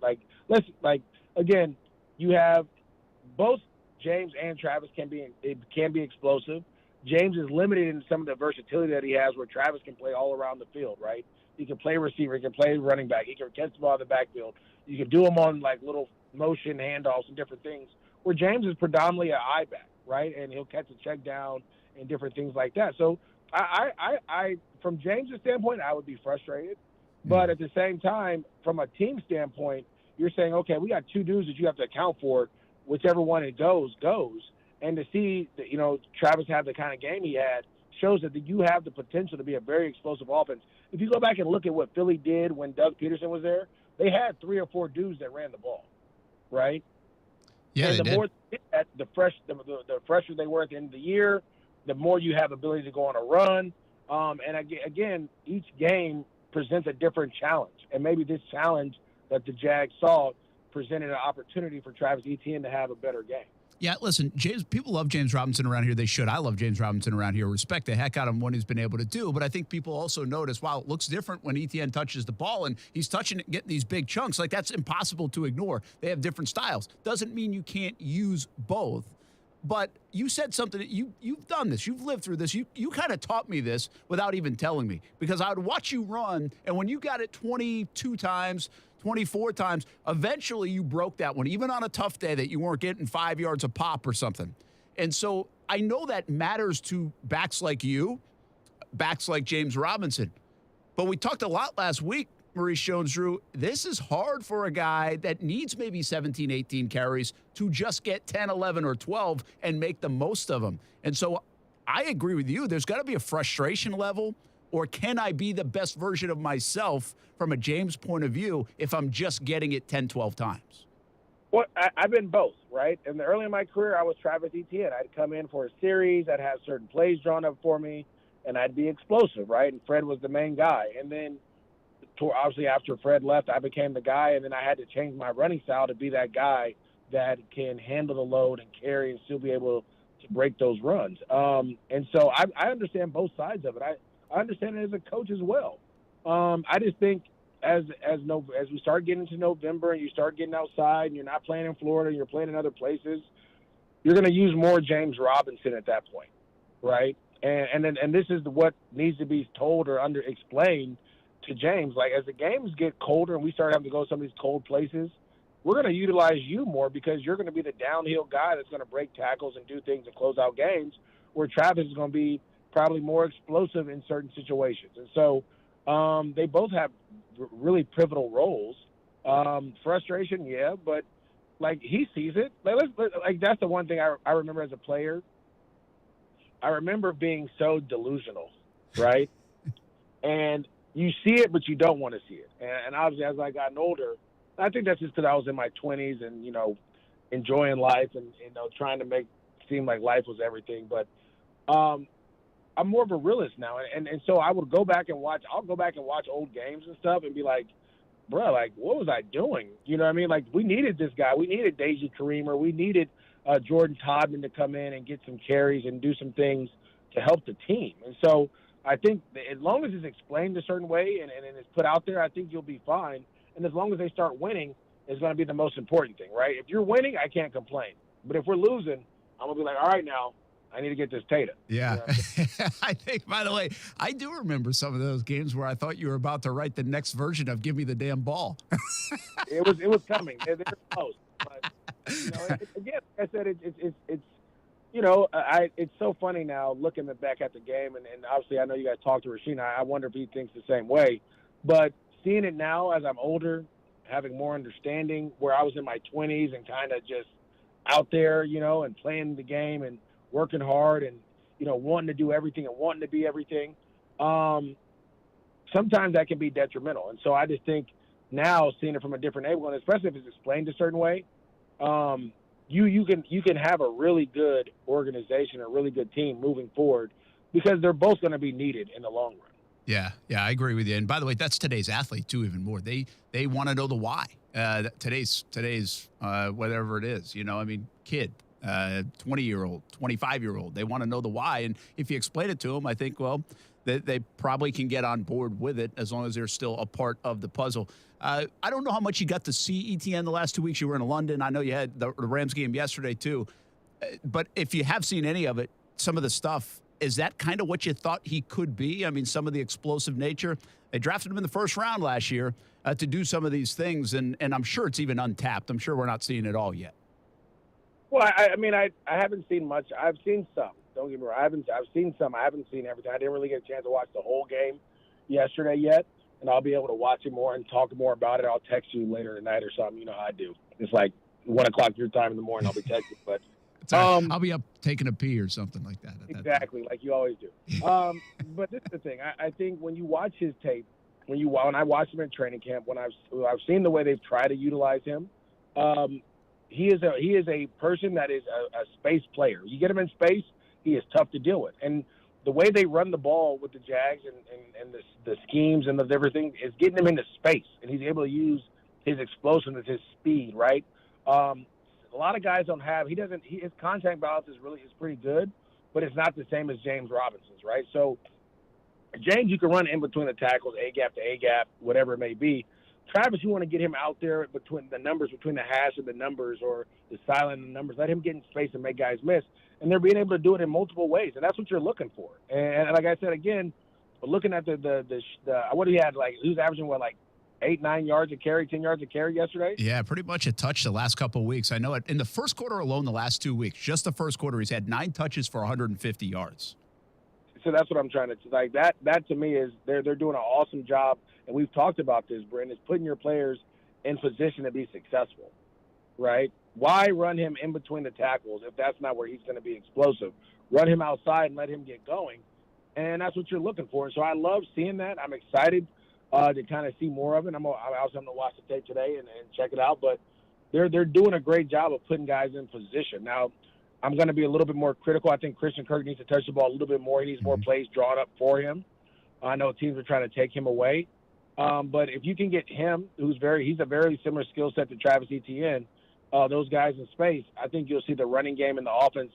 Again, you have both James and Travis can be explosive. James is limited in some of the versatility that he has where Travis can play all around the field, right? He can play receiver. He can play running back. He can catch the ball in the backfield. You can do him on like little motion handoffs and different things, where James is predominantly an eye back, right? And he'll catch a check down and different things like that. So I from James' standpoint, I would be frustrated. But at the same time, from a team standpoint, you're saying, okay, we got 2 dudes that you have to account for. Whichever one it goes. And to see, Travis have the kind of game he had shows that you have the potential to be a very explosive offense. If you go back and look at what Philly did when Doug Peterson was there, they had 3 or 4 dudes that ran the ball, right? Yeah, and the more they did that, the fresher they were at the end of the year, the more you have ability to go on a run. And again, each game presents a different challenge. And maybe this challenge that the Jags saw presented an opportunity for Travis Etienne to have a better game. Yeah, listen, people love James Robinson around here. They should. I love James Robinson around here. Respect the heck out of him what he's been able to do. But I think people also notice, wow, it looks different when Etienne touches the ball, and he's touching it, getting these big chunks. Like, that's impossible to ignore. They have different styles. Doesn't mean you can't use both. But you said something that you've done this. You've lived through this. You kind of taught me this without even telling me, because I would watch you run, and when you got it 22 times, 24 times, eventually you broke that one, even on a tough day that you weren't getting 5 yards a pop or something. And so I know that matters to backs like you, backs like James Robinson. But we talked a lot last week, Maurice Jones-Drew. This is hard for a guy that needs maybe 17, 18 carries to just get 10, 11, or 12 and make the most of them. And so I agree with you. There's got to be a frustration level. Or can I be the best version of myself from a James point of view if I'm just getting it 10, 12 times? Well, I've been both, right? In the early in my career, I was Travis Etienne. I'd come in for a series. I'd have certain plays drawn up for me, and I'd be explosive, right? And Fred was the main guy. And then, obviously, after Fred left, I became the guy, and then I had to change my running style to be that guy that can handle the load and carry and still be able to break those runs. And so I understand both sides of it. I understand it as a coach as well. I just think as we start getting into November and you start getting outside and you're not playing in Florida and you're playing in other places, you're going to use more James Robinson at that point, right? And this is what needs to be told or explained to James. Like, as the games get colder and we start having to go to some of these cold places, we're going to utilize you more because you're going to be the downhill guy that's going to break tackles and do things and close out games, where Travis is going to be probably more explosive in certain situations. And so they both have really pivotal roles. Frustration, yeah, but like he sees it. Like that's the one thing I remember as a player. I remember being so delusional, right? And you see it, but you don't want to see it. And obviously, as I gotten older, I think that's just because I was in my 20s and, enjoying life and, trying to make it seem like life was everything. But I'm more of a realist now. And so I would go back and watch. I'll go back and watch old games and stuff and be like, bro, like, what was I doing? You know what I mean? Like, we needed this guy. We needed Deji Kareem, we needed Jordan Todman to come in and get some carries and do some things to help the team. And so I think that as long as it's explained a certain way and it's put out there, I think you'll be fine. And as long as they start winning, it's going to be the most important thing, right? If you're winning, I can't complain. But if we're losing, I'm going to be like, all right, now, I need to get this Tata. Yeah. I think, by the way, I do remember some of those games where I thought you were about to write the next version of Give Me the Damn Ball. It was coming. They're close. But, again, like I said, it's so funny now looking back at the game. And obviously, I know you guys talked to Rasheen. I wonder if he thinks the same way. But seeing it now as I'm older, having more understanding, where I was in my 20s and kind of just out there, and playing the game and working hard and, wanting to do everything and wanting to be everything, sometimes that can be detrimental. And so I just think now seeing it from a different angle, and especially if it's explained a certain way, you can have a really good organization, a really good team moving forward because they're both going to be needed in the long run. Yeah, I agree with you. And by the way, that's today's athlete too, even more. They want to know the why. Today's whatever it is, kid, 20-year-old, 25-year-old, they want to know the why. And if you explain it to them, I think, well, they probably can get on board with it as long as they're still a part of the puzzle. I don't know how much you got to see ETN the last 2 weeks. You were in London. I know you had the Rams game yesterday too. But if you have seen any of it, some of the stuff, is that kind of what you thought he could be? I mean, some of the explosive nature. They drafted him in the first round last year to do some of these things, and I'm sure it's even untapped. I'm sure we're not seeing it all yet. Well, I haven't seen much. I've seen some. Don't get me wrong. I've seen some. I haven't seen everything. I didn't really get a chance to watch the whole game yesterday yet, and I'll be able to watch it more and talk more about it. I'll text you later tonight or something. You know how I do. It's like 1 o'clock your time in the morning. I'll be texting, but. I'll be up taking a pee or something like that. Exactly, like you always do. But this is the thing. I think when you watch his tape, when I watched him in training camp, when I've seen the way they've tried to utilize him, he is a person that is a space player. You get him in space, he is tough to deal with. And the way they run the ball with the Jags and the schemes and the everything is getting him into space, and he's able to use his explosiveness, his speed, right? A lot of guys don't have. His contact balance is pretty good, but it's not the same as James Robinson's, right? So James, you can run in between the tackles, A gap to A gap, whatever it may be. Travis, you want to get him out there between the numbers, between the hash and the numbers, or the silent and the numbers. Let him get in space and make guys miss, and they're being able to do it in multiple ways, and that's what you're looking for. And like I said again, looking at the what he had, like he was averaging 8-9 yards a carry, 10 yards a carry yesterday. Yeah, pretty much a touch the last couple of weeks. I know it in the first quarter alone, the last 2 weeks, just the first quarter, he's had 9 touches for 150 yards. So that's what I'm trying to like. That to me is they're doing an awesome job, and we've talked about this, Brent, is putting your players in position to be successful, right? Why run him in between the tackles if that's not where he's going to be explosive? Run him outside and let him get going, and that's what you're looking for. And so I love seeing that. I'm excited to kind of see more of it. I'm also going to watch the tape today and check it out. But they're doing a great job of putting guys in position. Now, I'm going to be a little bit more critical. I think Christian Kirk needs to touch the ball a little bit more. He needs more plays drawn up for him. I know teams are trying to take him away. But if you can get him, he's a very similar skill set to Travis Etienne, those guys in space, I think you'll see the running game and the offense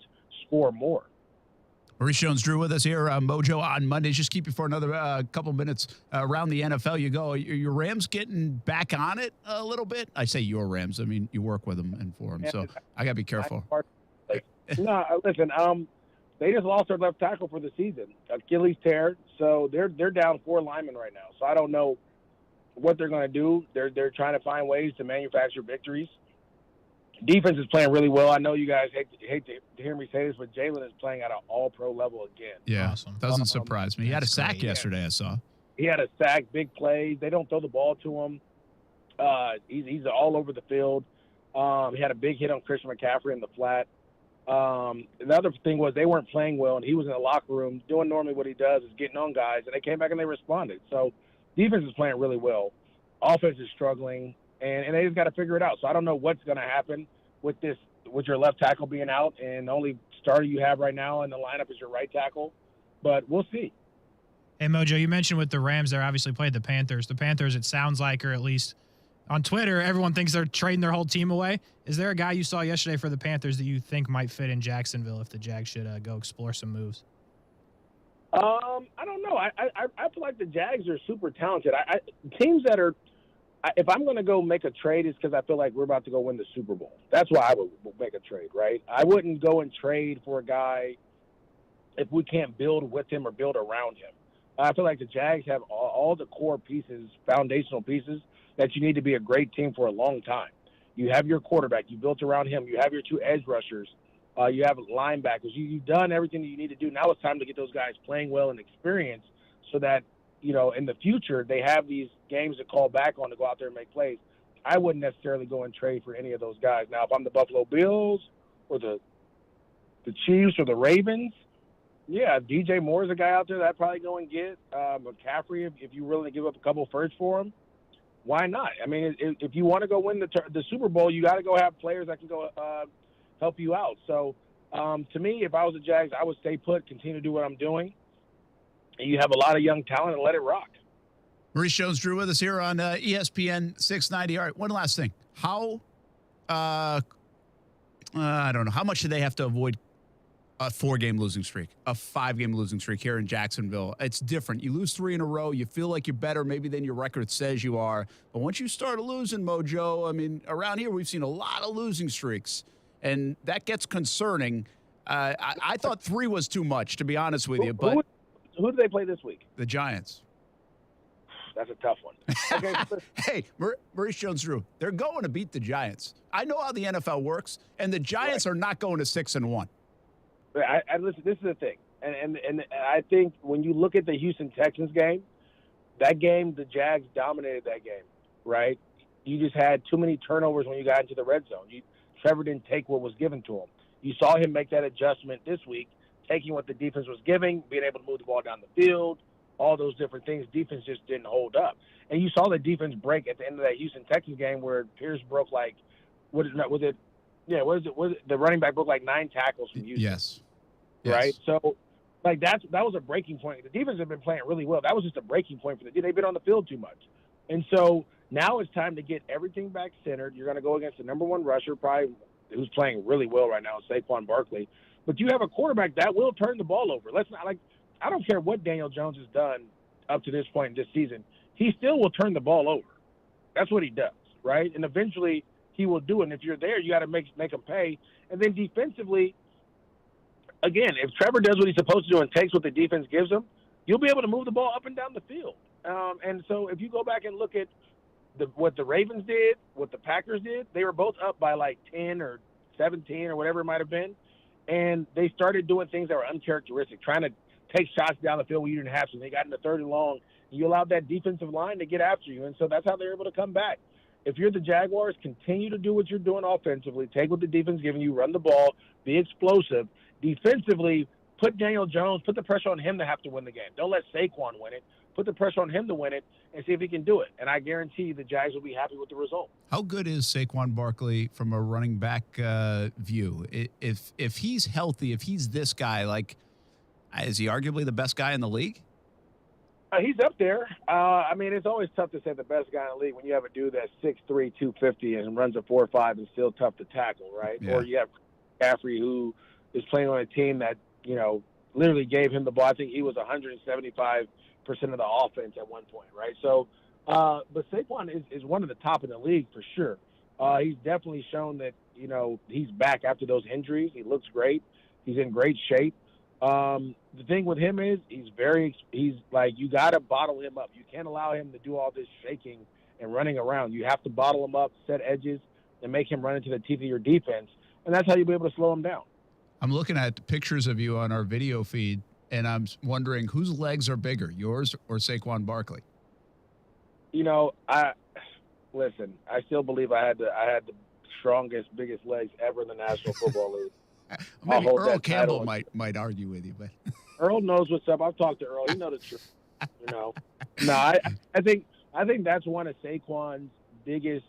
score more. Maurice Jones-Drew with us here on MOJO on Mondays. Just keep you for another couple minutes around the NFL. You go. Your Rams getting back on it a little bit? I say your Rams. I mean, you work with them and for them, so I got to be careful. No, listen, they just lost their left tackle for the season, Achilles tear. So they're down 4 linemen right now. So I don't know what they're going to do. They're trying to find ways to manufacture victories. Defense is playing really well. I know you guys hate to hear me say this, but Jalen is playing at an all-pro level again. Yeah, doesn't surprise me. He had a sack yesterday, I saw. He had a sack, big plays. They don't throw the ball to him. He's all over the field. He had a big hit on Christian McCaffrey in the flat. The other thing was they weren't playing well, and he was in the locker room doing normally what he does is getting on guys, and they came back and they responded. So defense is playing really well. Offense is struggling, and they just got to figure it out. So I don't know what's going to happen with your left tackle being out, and the only starter you have right now in the lineup is your right tackle. But we'll see. Hey, Mojo, you mentioned with the Rams, they're obviously played the Panthers. The Panthers, it sounds like, or at least on Twitter, everyone thinks they're trading their whole team away. Is there a guy you saw yesterday for the Panthers that you think might fit in Jacksonville if the Jags should go explore some moves? I don't know. I feel like the Jags are super talented. Teams that are – if I'm going to go make a trade, it's because I feel like we're about to go win the Super Bowl. That's why I would make a trade, right? I wouldn't go and trade for a guy if we can't build with him or build around him. I feel like the Jags have all the core pieces, foundational pieces, that you need to be a great team for a long time. You have your quarterback. You built around him. You have your two edge rushers. You have linebackers. You've done everything that you need to do. Now it's time to get those guys playing well and experience so that, in the future they have these games to call back on to go out there and make plays. I wouldn't necessarily go and trade for any of those guys. Now, if I'm the Buffalo Bills or the Chiefs or the Ravens, yeah, DJ Moore is a guy out there that I'd probably go and get. McCaffrey, if you're willing to give up a couple firsts for him, why not? I mean, if you want to go win the Super Bowl, you got to go have players that can go help you out. So, to me, if I was the Jags, I would stay put, continue to do what I'm doing. And you have a lot of young talent and let it rock. Maurice Jones-Drew with us here on ESPN 690. All right, one last thing. How, I don't know, how much do they have to avoid a 4-game losing streak, a 5-game losing streak here in Jacksonville? It's different. You lose 3 in a row. You feel like you're better maybe than your record says you are. But once you start losing, Mojo, I mean, around here we've seen a lot of losing streaks, and that gets concerning. I thought 3 was too much, to be honest with you. But who do they play this week? The Giants. That's a tough one. Okay. Hey, Maurice Jones-Drew, they're going to beat the Giants. I know how the NFL works, and the Giants are not going to 6-1. Listen, this is the thing, and I think when you look at the Houston Texans game, that game, the Jags dominated that game, right? You just had too many turnovers when you got into the red zone. Trevor didn't take what was given to him. You saw him make that adjustment this week, taking what the defense was giving, being able to move the ball down the field, all those different things. Defense just didn't hold up. And you saw the defense break at the end of that Houston Texans game where Pierce broke the running back broke like 9 tackles from Houston. Yes. Right? So, that was a breaking point. The defense have been playing really well. That was just a breaking point for the defense. They've been on the field too much. And so now it's time to get everything back centered. You're going to go against the number 1 rusher, probably, who's playing really well right now, Saquon Barkley. But you have a quarterback that will turn the ball over. I don't care what Daniel Jones has done up to this point in this season. He still will turn the ball over. That's what he does, right? And eventually he will do it. And if you're there, you got to make him pay. And then defensively, again, if Trevor does what he's supposed to do and takes what the defense gives him, you'll be able to move the ball up and down the field. And so if you go back and look at what the Ravens did, what the Packers did, they were both up by like 10 or 17 or whatever it might have been. And they started doing things that were uncharacteristic, trying to take shots down the field when you didn't have to. They got into 3rd and long, and you allowed that defensive line to get after you. And so that's how they were able to come back. If you're the Jaguars, continue to do what you're doing offensively. Take what the defense is giving you, run the ball, be explosive. Defensively, put Daniel Jones, put the pressure on him to have to win the game. Don't let Saquon win it. Put the pressure on him to win it and see if he can do it. And I guarantee the Jags will be happy with the result. How good is Saquon Barkley from a running back view? If he's healthy, if he's this guy, is he arguably the best guy in the league? He's up there. I mean, it's always tough to say the best guy in the league when you have a dude that's 6'3", 250 and runs a 4.5 and still tough to tackle, right? Yeah. Or you have McCaffrey, who is playing on a team that, literally gave him the ball. I think he was 175% of the offense at one point, right? So, but Saquon is one of the top in the league for sure. He's definitely shown that, he's back after those injuries. He looks great. He's in great shape. The thing with him is he's like, you got to bottle him up. You can't allow him to do all this shaking and running around. You have to bottle him up, set edges, and make him run into the teeth of your defense. And that's how you'll be able to slow him down. I'm looking at pictures of you on our video feed, and I'm wondering whose legs are bigger, yours or Saquon Barkley? You know, I still believe I had the strongest, biggest legs ever in the National Football League. Maybe Earl Campbell might argue with you, but Earl knows what's up. I've talked to Earl. He knows the truth. You know, no, I think that's one of Saquon's biggest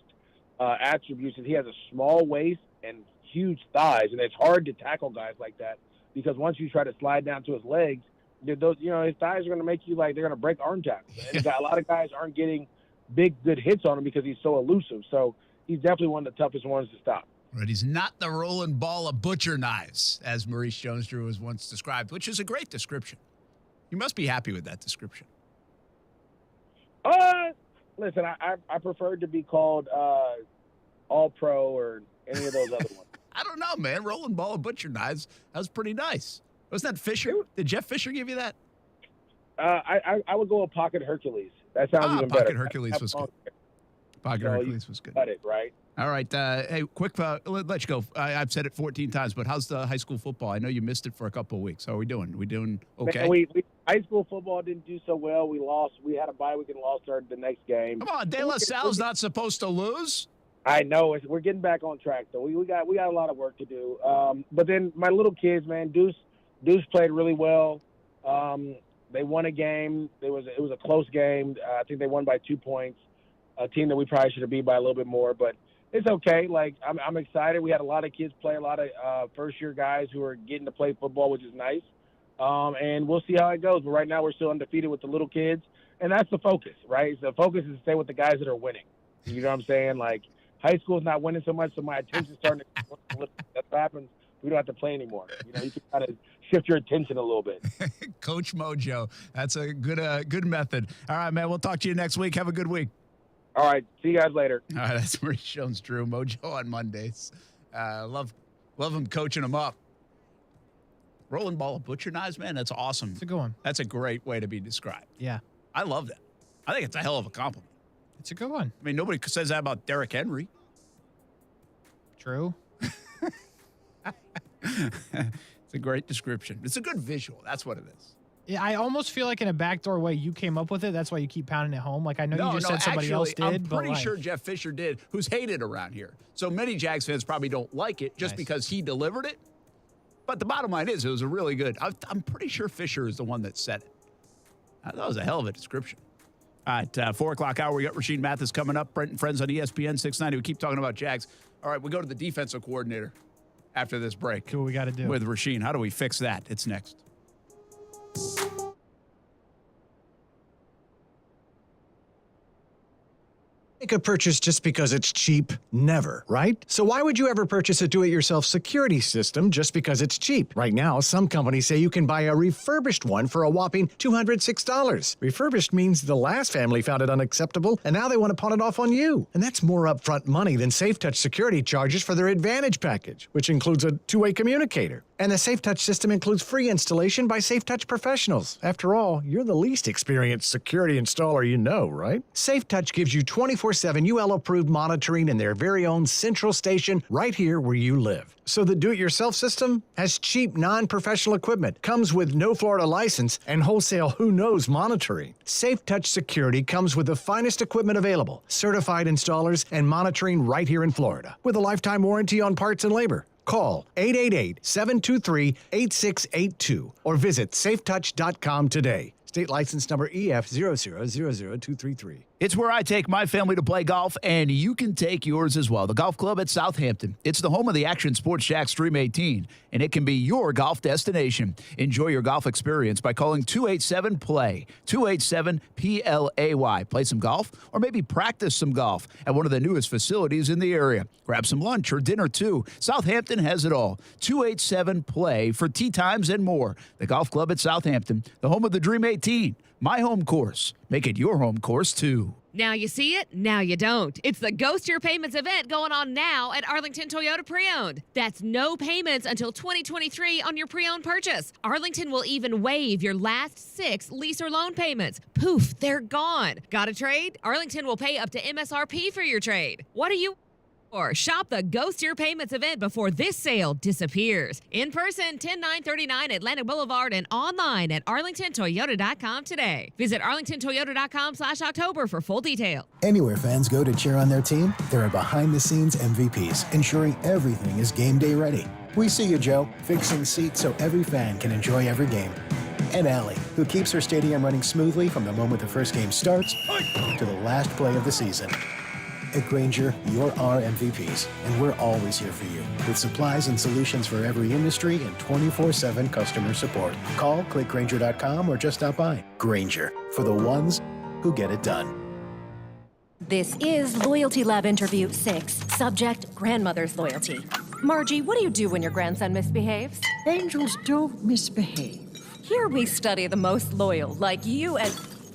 attributes. Is he has a small waist and huge thighs, and it's hard to tackle guys like that because once you try to slide down to his legs, those, you know, his thighs are going to make you like they're going to break arm tackles. And a lot of guys aren't getting big, good hits on him because he's so elusive. So he's definitely one of the toughest ones to stop. Right, he's not the rolling ball of butcher knives, as Maurice Jones-Drew was once described, which is a great description. You must be happy with that description. Listen, I preferred to be called All-Pro or any of those other ones. I don't know, man. Rolling ball of butcher knives, that was pretty nice. Wasn't that Fisher? Did Jeff Fisher give you that? I would go with Pocket Hercules. That sounds even better. Pocket Hercules was good. Pocket Hercules was good. Got it, right? All right. Hey, quick, let you go. I've said it 14 times, but how's the high school football? I know you missed it for a couple of weeks. How are we doing? We doing okay? Man, we high school football didn't do so well. We lost. We had a bye week and lost the next game. Come on, De La Salle's not supposed to lose. I know. We're getting back on track, though. We got a lot of work to do. But then my little kids, man, Deuce played really well. They won a game. It was a close game. I think they won by 2 points. A team that we probably should have beat by a little bit more, but it's okay. Like I'm excited. We had a lot of kids play, a lot of first-year guys who are getting to play football, which is nice. And we'll see how it goes. But right now we're still undefeated with the little kids, and that's the focus, right? The focus is to stay with the guys that are winning. You know what I'm saying? Like high school's not winning so much, so my attention's starting to. That's what happens. We don't have to play anymore. You know, you can kind of shift your attention a little bit. Coach Mojo, that's a good method. All right, man. We'll talk to you next week. Have a good week. All right. See you guys later. All right. That's Maurice Jones-Drew, Mojo on Mondays. Love him coaching them up. Rolling ball of butcher knives, man. That's awesome. It's a good one. That's a great way to be described. Yeah. I love that. I think it's a hell of a compliment. It's a good one. I mean, nobody says that about Derrick Henry. True. It's a great description. It's a good visual. That's what it is. Yeah, I almost feel like in a backdoor way you came up with it. That's why you keep pounding it home. Like I know you just said somebody else did. I'm but pretty like, sure Jeff Fisher did, who's hated around here. So many Jags fans probably don't like it just because he delivered it. But the bottom line is it was a really good. I'm pretty sure Fisher is the one that said it. That was a hell of a description. All right, 4 o'clock hour, we got Rasheed Mathis coming up. Brent and Friends on ESPN 690. We keep talking about Jags. All right, we go to the defensive coordinator after this break. See what we got to do. With Rasheed. How do we fix that? It's next. Make a purchase just because it's cheap? Never, right? So why would you ever purchase a do-it-yourself security system just because it's cheap? Right now, some companies say you can buy a refurbished one for a whopping $206. Refurbished means the last family found it unacceptable, and now they want to pawn it off on you. And that's more upfront money than SafeTouch security charges for their Advantage package, which includes a two-way communicator. And the SafeTouch system includes free installation by SafeTouch professionals. After all, you're the least experienced security installer you know, right? SafeTouch gives you 24/7 UL-approved monitoring in their very own central station right here where you live. So the do-it-yourself system has cheap, non-professional equipment, comes with no Florida license, and wholesale who-knows monitoring. SafeTouch Security comes with the finest equipment available, certified installers, and monitoring right here in Florida, with a lifetime warranty on parts and labor. Call 888-723-8682 or visit safetouch.com today. State license number EF0000233. It's where I take my family to play golf, and you can take yours as well. The Golf Club at Southampton. It's the home of the Action Sports Jax Stream 18, and it can be your golf destination. Enjoy your golf experience by calling 287-PLAY, 287-PLAY. Play some golf or maybe practice some golf at one of the newest facilities in the area. Grab some lunch or dinner, too. Southampton has it all. 287-PLAY for tee times and more. The Golf Club at Southampton, the home of the Dream 18. My home course. Make it your home course, too. Now you see it, now you don't. It's the Ghost Your Payments event going on now at Arlington Toyota Pre-Owned. That's no payments until 2023 on your pre-owned purchase. Arlington will even waive your last 6 lease or loan payments. Poof, they're gone. Got a trade? Arlington will pay up to MSRP for your trade. What are you or shop the Ghost Your Payments event before this sale disappears. In person, 10939 Atlantic Boulevard and online at arlingtontoyota.com today. Visit arlingtontoyota.com/October for full detail. Anywhere fans go to cheer on their team, there are behind-the-scenes MVPs ensuring everything is game day ready. We see you, Joe, fixing seats so every fan can enjoy every game. And Allie, who keeps her stadium running smoothly from the moment the first game starts to the last play of the season. At Grainger, you're our MVPs, and we're always here for you with supplies and solutions for every industry and 24/7 customer support. Call, click Grainger.com, or just stop by. Grainger, for the ones who get it done. This is Loyalty Lab Interview 6. Subject, grandmother's loyalty. Margie, what do you do when your grandson misbehaves? Angels don't misbehave. Here we study the most loyal, like you and...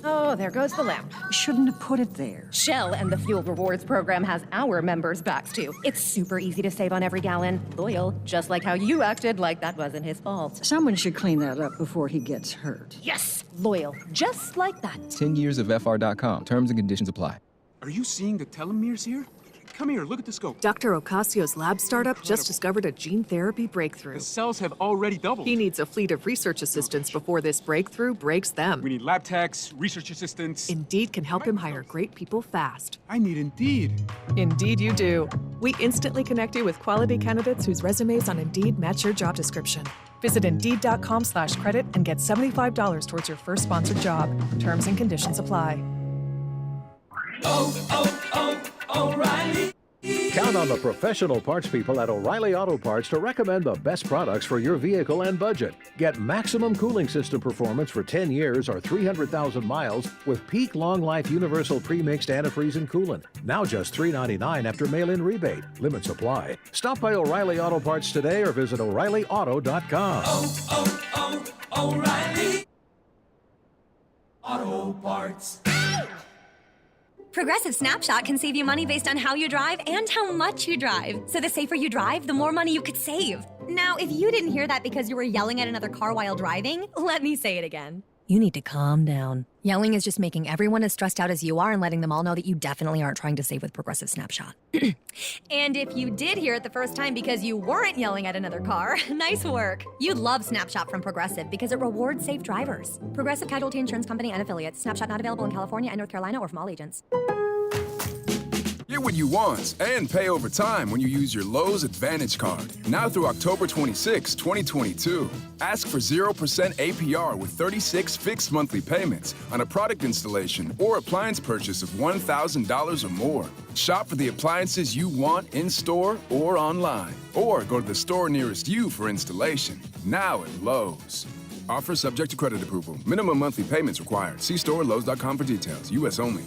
Oh, there goes the lamp. Shouldn't have put it there. Shell and the Fuel Rewards program has our members' backs too. It's super easy to save on every gallon. Loyal, just like how you acted like that wasn't his fault. Someone should clean that up before he gets hurt. Yes, loyal, just like that. 10 years of FR.com. Terms and conditions apply. Are you seeing the telomeres here? Come here, look at the scope. Dr. Ocasio's lab startup just discovered a gene therapy breakthrough. The cells have already doubled. He needs a fleet of research assistants before this breakthrough breaks them. We need lab techs, research assistants. Indeed can help him hire great people fast. I need Indeed. Indeed you do. We instantly connect you with quality candidates whose resumes on Indeed match your job description. Visit Indeed.com/credit and get $75 towards your first sponsored job. Terms and conditions apply. O'Reilly. Count on the professional parts people at O'Reilly Auto Parts to recommend the best products for your vehicle and budget. Get maximum cooling system performance for 10 years or 300,000 miles with peak long life universal pre-mixed antifreeze and coolant. Now just $3.99 after mail-in rebate. Limits apply. Stop by O'Reilly Auto Parts today or visit O'ReillyAuto.com. O'Reilly Auto Parts. Progressive Snapshot can save you money based on how you drive and how much you drive. So the safer you drive, the more money you could save. Now, if you didn't hear that because you were yelling at another car while driving, let me say it again. You need to calm down. Yelling is just making everyone as stressed out as you are and letting them all know that you definitely aren't trying to save with Progressive Snapshot. And if you did hear it the first time because you weren't yelling at another car, nice work. You'd love Snapshot from Progressive because it rewards safe drivers. Progressive Casualty Insurance Company and affiliates. Snapshot not available in California and North Carolina or from all agents. Get what you want and pay over time when you use your Lowe's Advantage Card. Now through October 26, 2022. Ask for 0% APR with 36 fixed monthly payments on a product installation or appliance purchase of $1,000 or more. Shop for the appliances you want in-store or online. Or go to the store nearest you for installation. Now at Lowe's. Offer subject to credit approval. Minimum monthly payments required. See store or Lowe's.com for details. U.S. only.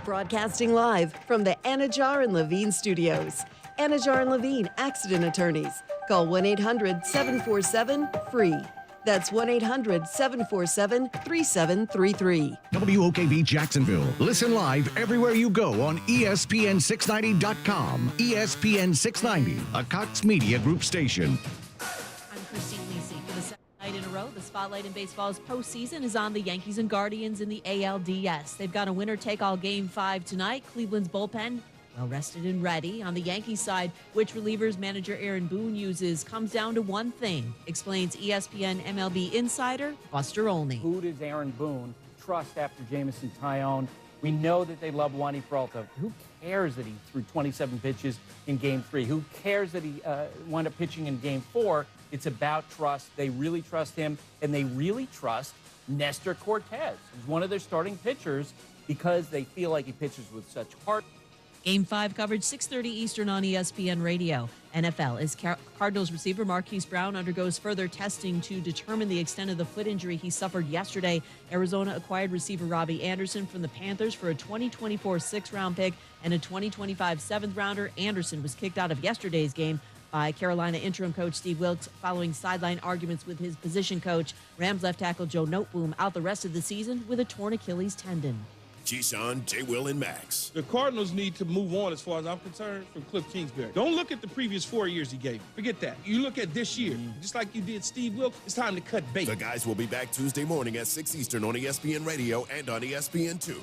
Broadcasting live from the Anajar and Levine studios. Anajar and Levine Accident Attorneys. Call 1-800-747-FREE. That's 1-800-747-3733. WOKV Jacksonville. Listen live everywhere you go on ESPN690.com. ESPN690, a Cox Media Group station. Night in a row, the spotlight in baseball's postseason is on the Yankees and Guardians in the ALDS. They've got a winner-take-all Game 5 tonight. Cleveland's bullpen, well rested and ready. On the Yankees side, which relievers manager Aaron Boone uses comes down to one thing, explains ESPN MLB insider Buster Olney. Who does Aaron Boone trust after Jamison Tyone? We know that they love Wandy Peralta. Who cares that he threw 27 pitches in Game 3? Who cares that he wound up pitching in Game 4? It's about trust. They really trust him, and they really trust Nestor Cortez, who's one of their starting pitchers, because they feel like he pitches with such heart. Game 5 coverage 6:30 Eastern on ESPN Radio. NFL as Cardinals receiver Marquise Brown undergoes further testing to determine the extent of the foot injury he suffered yesterday. Arizona acquired receiver Robbie Anderson from the Panthers for a 2024 6th-round pick and a 2025 7th-rounder. Anderson was kicked out of yesterday's game by Carolina interim coach Steve Wilkes following sideline arguments with his position coach. Rams left tackle Joe Noteboom out the rest of the season with a torn Achilles tendon. Keyshawn, J. Will, and Max. The Cardinals need to move on, as far as I'm concerned, from Cliff Kingsbury. Don't look at the previous 4 years he gave. Forget that. You look at this year, just like you did Steve Wilkes, it's time to cut bait. The guys will be back Tuesday morning at 6 Eastern on ESPN Radio and on ESPN2.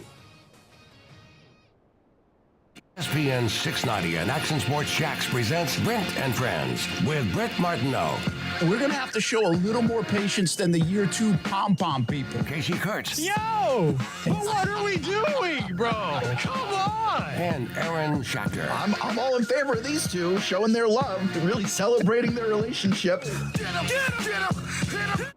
ESPN690 and Action Sports Jax presents Brent and Friends with Brent Martineau. We're going to have to show a little more patience than the year 2 pom-pom people. Kasey Kuhrts. Yo! But what are we doing, bro? Come on! And Aaron Schachter. I'm all in favor of these two showing their love, really celebrating their relationship. Get him! Get him! Get him! Get him!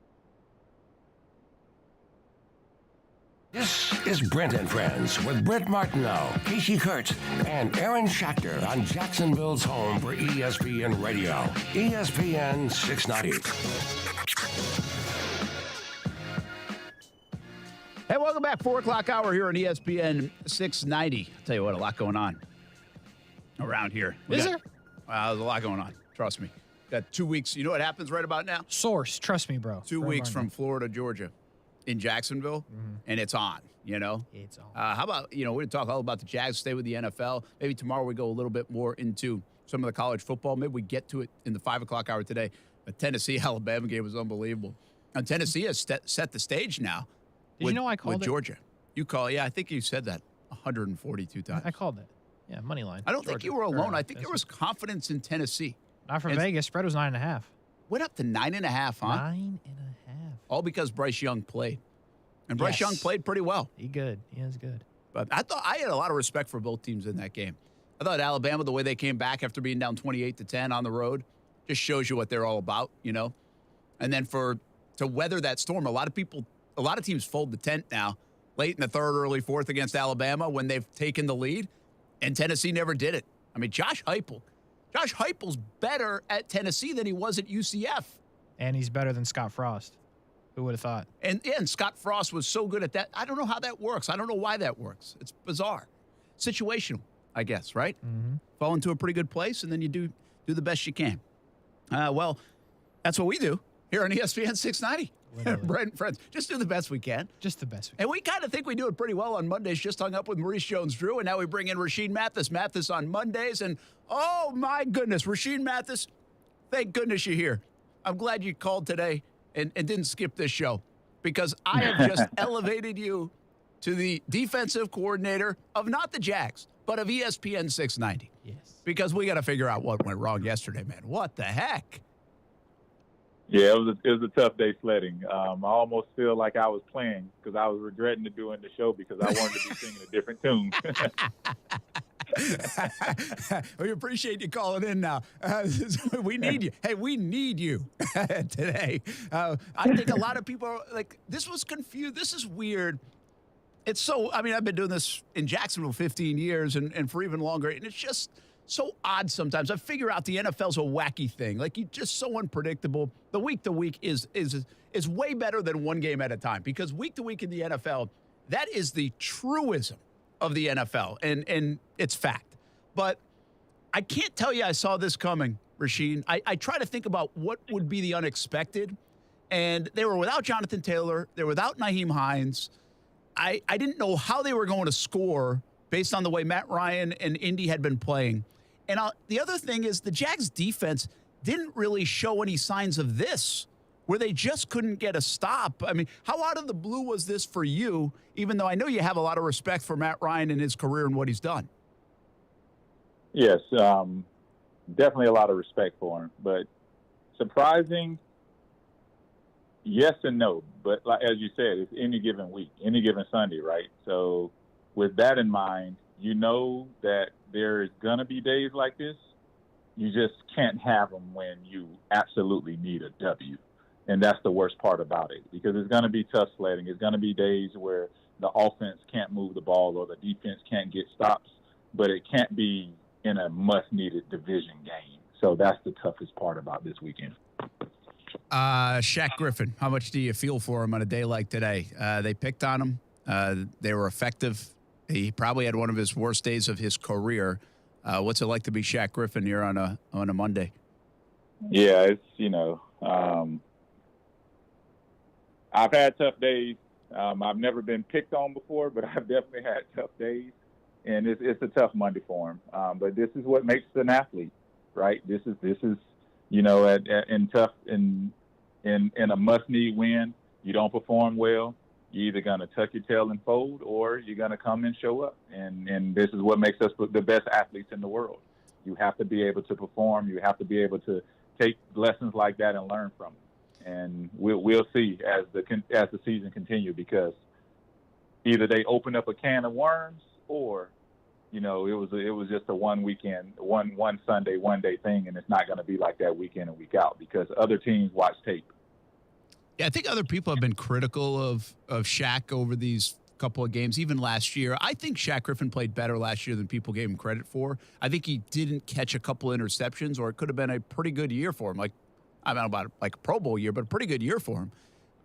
This is Brent and Friends with Brent Martineau, Kasey Kuhrts, and Aaron Schachter on Jacksonville's home for ESPN Radio, ESPN 690. Hey, welcome back. 4 o'clock hour here on ESPN 690. I'll tell you what, a lot going on around here. Is there? There's a lot going on. Trust me. Got 2 weeks. You know what happens right about now? Source. Trust me, bro. 2 weeks from Florida, Georgia. In Jacksonville, and it's on, you know? It's on. How about, we're going to talk all about the Jags, stay with the NFL. Maybe tomorrow we go a little bit more into some of the college football. Maybe we get to it in the 5 o'clock hour today. The Tennessee-Alabama game was unbelievable. And Tennessee has set the stage now. Did you know I called with it? Georgia. You call, yeah, I think you said that 142 times. I called it. Yeah, money line. I don't think you were alone. I think there was confidence in Tennessee. Not from Vegas. Spread was 9.5. Went up to 9.5, huh? 9.5. All because Bryce Young played. And Bryce Young played pretty well. He good. He is good. But I had a lot of respect for both teams in that game. I thought Alabama, the way they came back after being down 28-10 on the road, just shows you what they're all about, you know? And then to weather that storm, a lot of teams fold the tent now, late in the third, early fourth against Alabama when they've taken the lead, and Tennessee never did it. I mean, Josh Heupel's better at Tennessee than he was at UCF. And he's better than Scott Frost. Who would have thought? And Scott Frost was so good at that. I don't know how that works. I don't know why that works. It's bizarre. Situational, I guess, right? Mm-hmm. Fall into a pretty good place, and then you do the best you can. Well, that's what we do here on ESPN 690. Brent and Friends. Just do the best we can. Just the best we can. And we kind of think we do it pretty well on Mondays. Just hung up with Maurice Jones-Drew, and now we bring in Rasheed Mathis. Mathis on Mondays. And, oh, my goodness, Rasheed Mathis, thank goodness you're here. I'm glad you called today. And didn't skip this show, because I have just elevated you to the defensive coordinator of not the Jags, but of ESPN 690. Yes. Because we got to figure out what went wrong yesterday, man. What the heck? Yeah, it was a tough day sledding. I almost feel like I was playing because I was regretting doing the show because I wanted to be singing a different tune. We appreciate you calling in now. We need you. Hey, we need you today. I think a lot of people are like, this was confused. This is weird. It's so, I've been doing this in Jacksonville 15 years and for even longer, and it's just so odd sometimes. I figure out the NFL's a wacky thing. Like, you just so unpredictable. The week to week is way better than one game at a time, because week to week in the NFL, that is the truism of the NFL, and it's fact. But I can't tell you I saw this coming, Rasheed. I try to think about what would be the unexpected, and they were without Jonathan Taylor. They were without Nyheim Hines. I didn't know how they were going to score based on the way Matt Ryan and Indy had been playing. And the other thing is the Jags defense didn't really show any signs of this, where they just couldn't get a stop. I mean, how out of the blue was this for you, even though I know you have a lot of respect for Matt Ryan and his career and what he's done? Yes, definitely a lot of respect for him. But surprising, yes and no. But like, as you said, it's any given week, any given Sunday, right? So with that in mind, you know that there's going to be days like this. You just can't have them when you absolutely need a W. And that's the worst part about it, because it's going to be tough sledding. It's going to be days where the offense can't move the ball or the defense can't get stops, but it can't be in a much-needed division game. So that's the toughest part about this weekend. Shaq Griffin, how much do you feel for him on a day like today? They picked on him. They were effective. He probably had one of his worst days of his career. What's it like to be Shaq Griffin here on a Monday? Yeah, it's, I've had tough days I've never been picked on before, but I've definitely had tough days, and it's a tough Monday for him. But this is what makes an athlete, right? This is in a must-need win. You don't perform well, you're either going to tuck your tail and fold, or you're going to come and show up. And this is what makes us the best athletes in the world. You have to be able to perform. You have to be able to take lessons like that and learn from them. And we'll see as the season continues, because either they open up a can of worms, or it was just a one weekend, one Sunday, one day thing, and it's not going to be like that week in and week out, because other teams watch tape. Yeah, I think other people have been critical of Shaq over these couple of games, even last year. I think Shaq Griffin played better last year than people gave him credit for. I think he didn't catch a couple interceptions, or it could have been a pretty good year for him. I don't know about like a Pro Bowl year, but a pretty good year for him.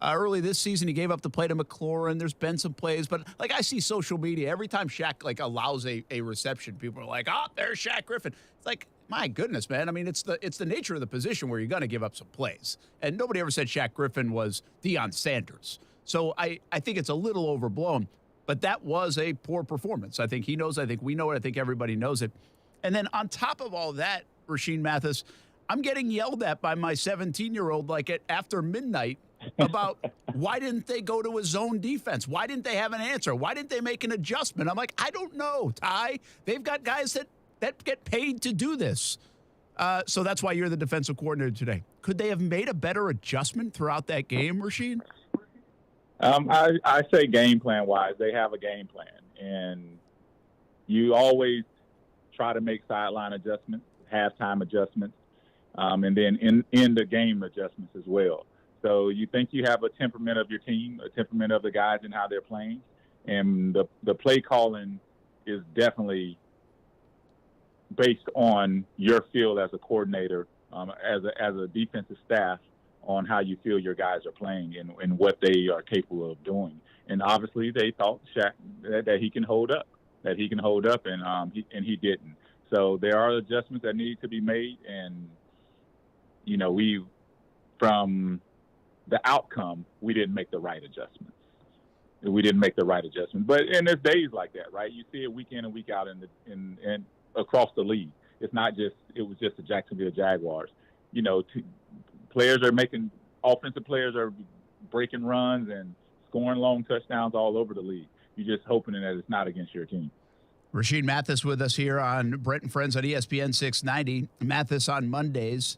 Early this season, he gave up the play to McLaurin. There's been some plays, but I see social media every time Shaq allows a reception, people are like, "Oh, there's Shaq Griffin." It's like, my goodness, man. I mean, it's the nature of the position where you're going to give up some plays, and nobody ever said Shaq Griffin was Deion Sanders. So I think it's a little overblown, but that was a poor performance. I think he knows. I think we know it. I think everybody knows it. And then on top of all that, Rashean Mathis, I'm getting yelled at by my 17-year-old after midnight about why didn't they go to a zone defense? Why didn't they have an answer? Why didn't they make an adjustment? I'm like, I don't know, Ty. They've got guys that get paid to do this. So that's why you're the defensive coordinator today. Could they have made a better adjustment throughout that game, Rashean? I say game plan wise, they have a game plan, and you always try to make sideline adjustments, halftime adjustments, and then in the game adjustments as well. So you think you have a temperament of your team, a temperament of the guys and how they're playing, and the play calling is definitely based on your feel as a coordinator, as a defensive staff, on how you feel your guys are playing and what they are capable of doing. And obviously they thought Shaq that he can hold up, and he didn't. So there are adjustments that need to be made, and from the outcome, we didn't make the right adjustments. But and there's days like that, right? You see it week in and week out in across the league. It was just the Jacksonville Jaguars. Offensive players are breaking runs and scoring long touchdowns all over the league. You're just hoping that it's not against your team. Rashean Mathis with us here on Brent and Friends on ESPN690. Mathis on Mondays.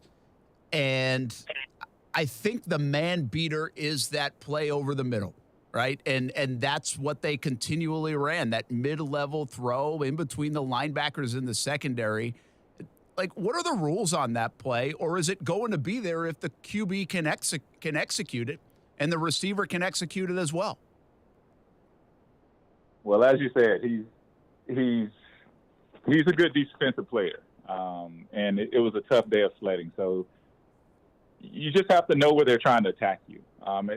And I think the man beater is that play over the middle, right? And that's what they continually ran, that mid-level throw in between the linebackers in the secondary. What are the rules on that play, or is it going to be there if the QB can execute it and the receiver can execute it as well? Well, as you said, he's a good defensive player, and it was a tough day of sledding. So you just have to know where they're trying to attack you.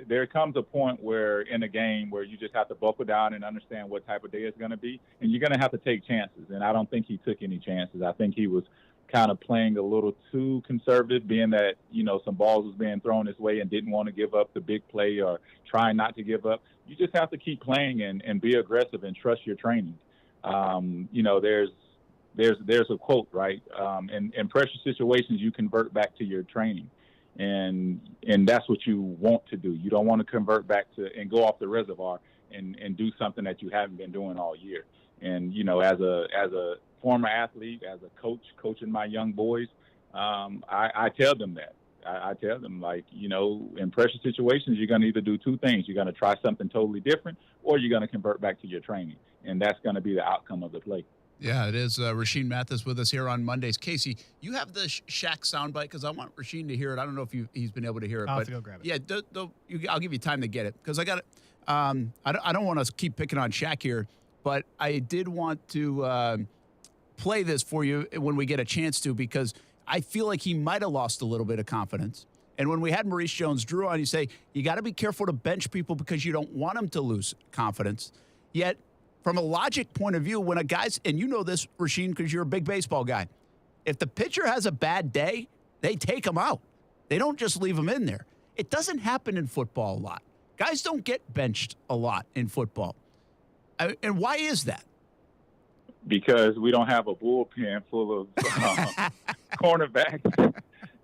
There comes a point where in a game where you just have to buckle down and understand what type of day it's going to be, and you're going to have to take chances. And I don't think he took any chances. I think he was kind of playing a little too conservative, being that, some balls was being thrown his way and didn't want to give up the big play or trying not to give up. You just have to keep playing and be aggressive and trust your training. There's a quote, right? In pressure situations, you convert back to your training. And that's what you want to do. You don't want to convert back to and go off the reservoir and do something that you haven't been doing all year. And, as a former athlete, as a coach, coaching my young boys, I tell them that. I tell them, in pressure situations, you're going to either do two things. You're going to try something totally different, or you're going to convert back to your training. And that's going to be the outcome of the play. Yeah, it is. Rashean Mathis with us here on Mondays. Kasey, you have the Shaq soundbite because I want Rashean to hear it. I don't know if he's been able to hear it. I'll have to go grab it. Yeah, I'll give you time to get it because I got it. I don't want to keep picking on Shaq here, but I did want to play this for you when we get a chance to, because I feel like he might have lost a little bit of confidence. And when we had Maurice Jones-Drew on, you say, you got to be careful to bench people because you don't want them to lose confidence. Yet, from a logic point of view, when a guy's, and you know this, Rashean, because you're a big baseball guy, if the pitcher has a bad day, they take him out. They don't just leave him in there. It doesn't happen in football a lot. Guys don't get benched a lot in football. And why is that? Because we don't have a bullpen full of cornerbacks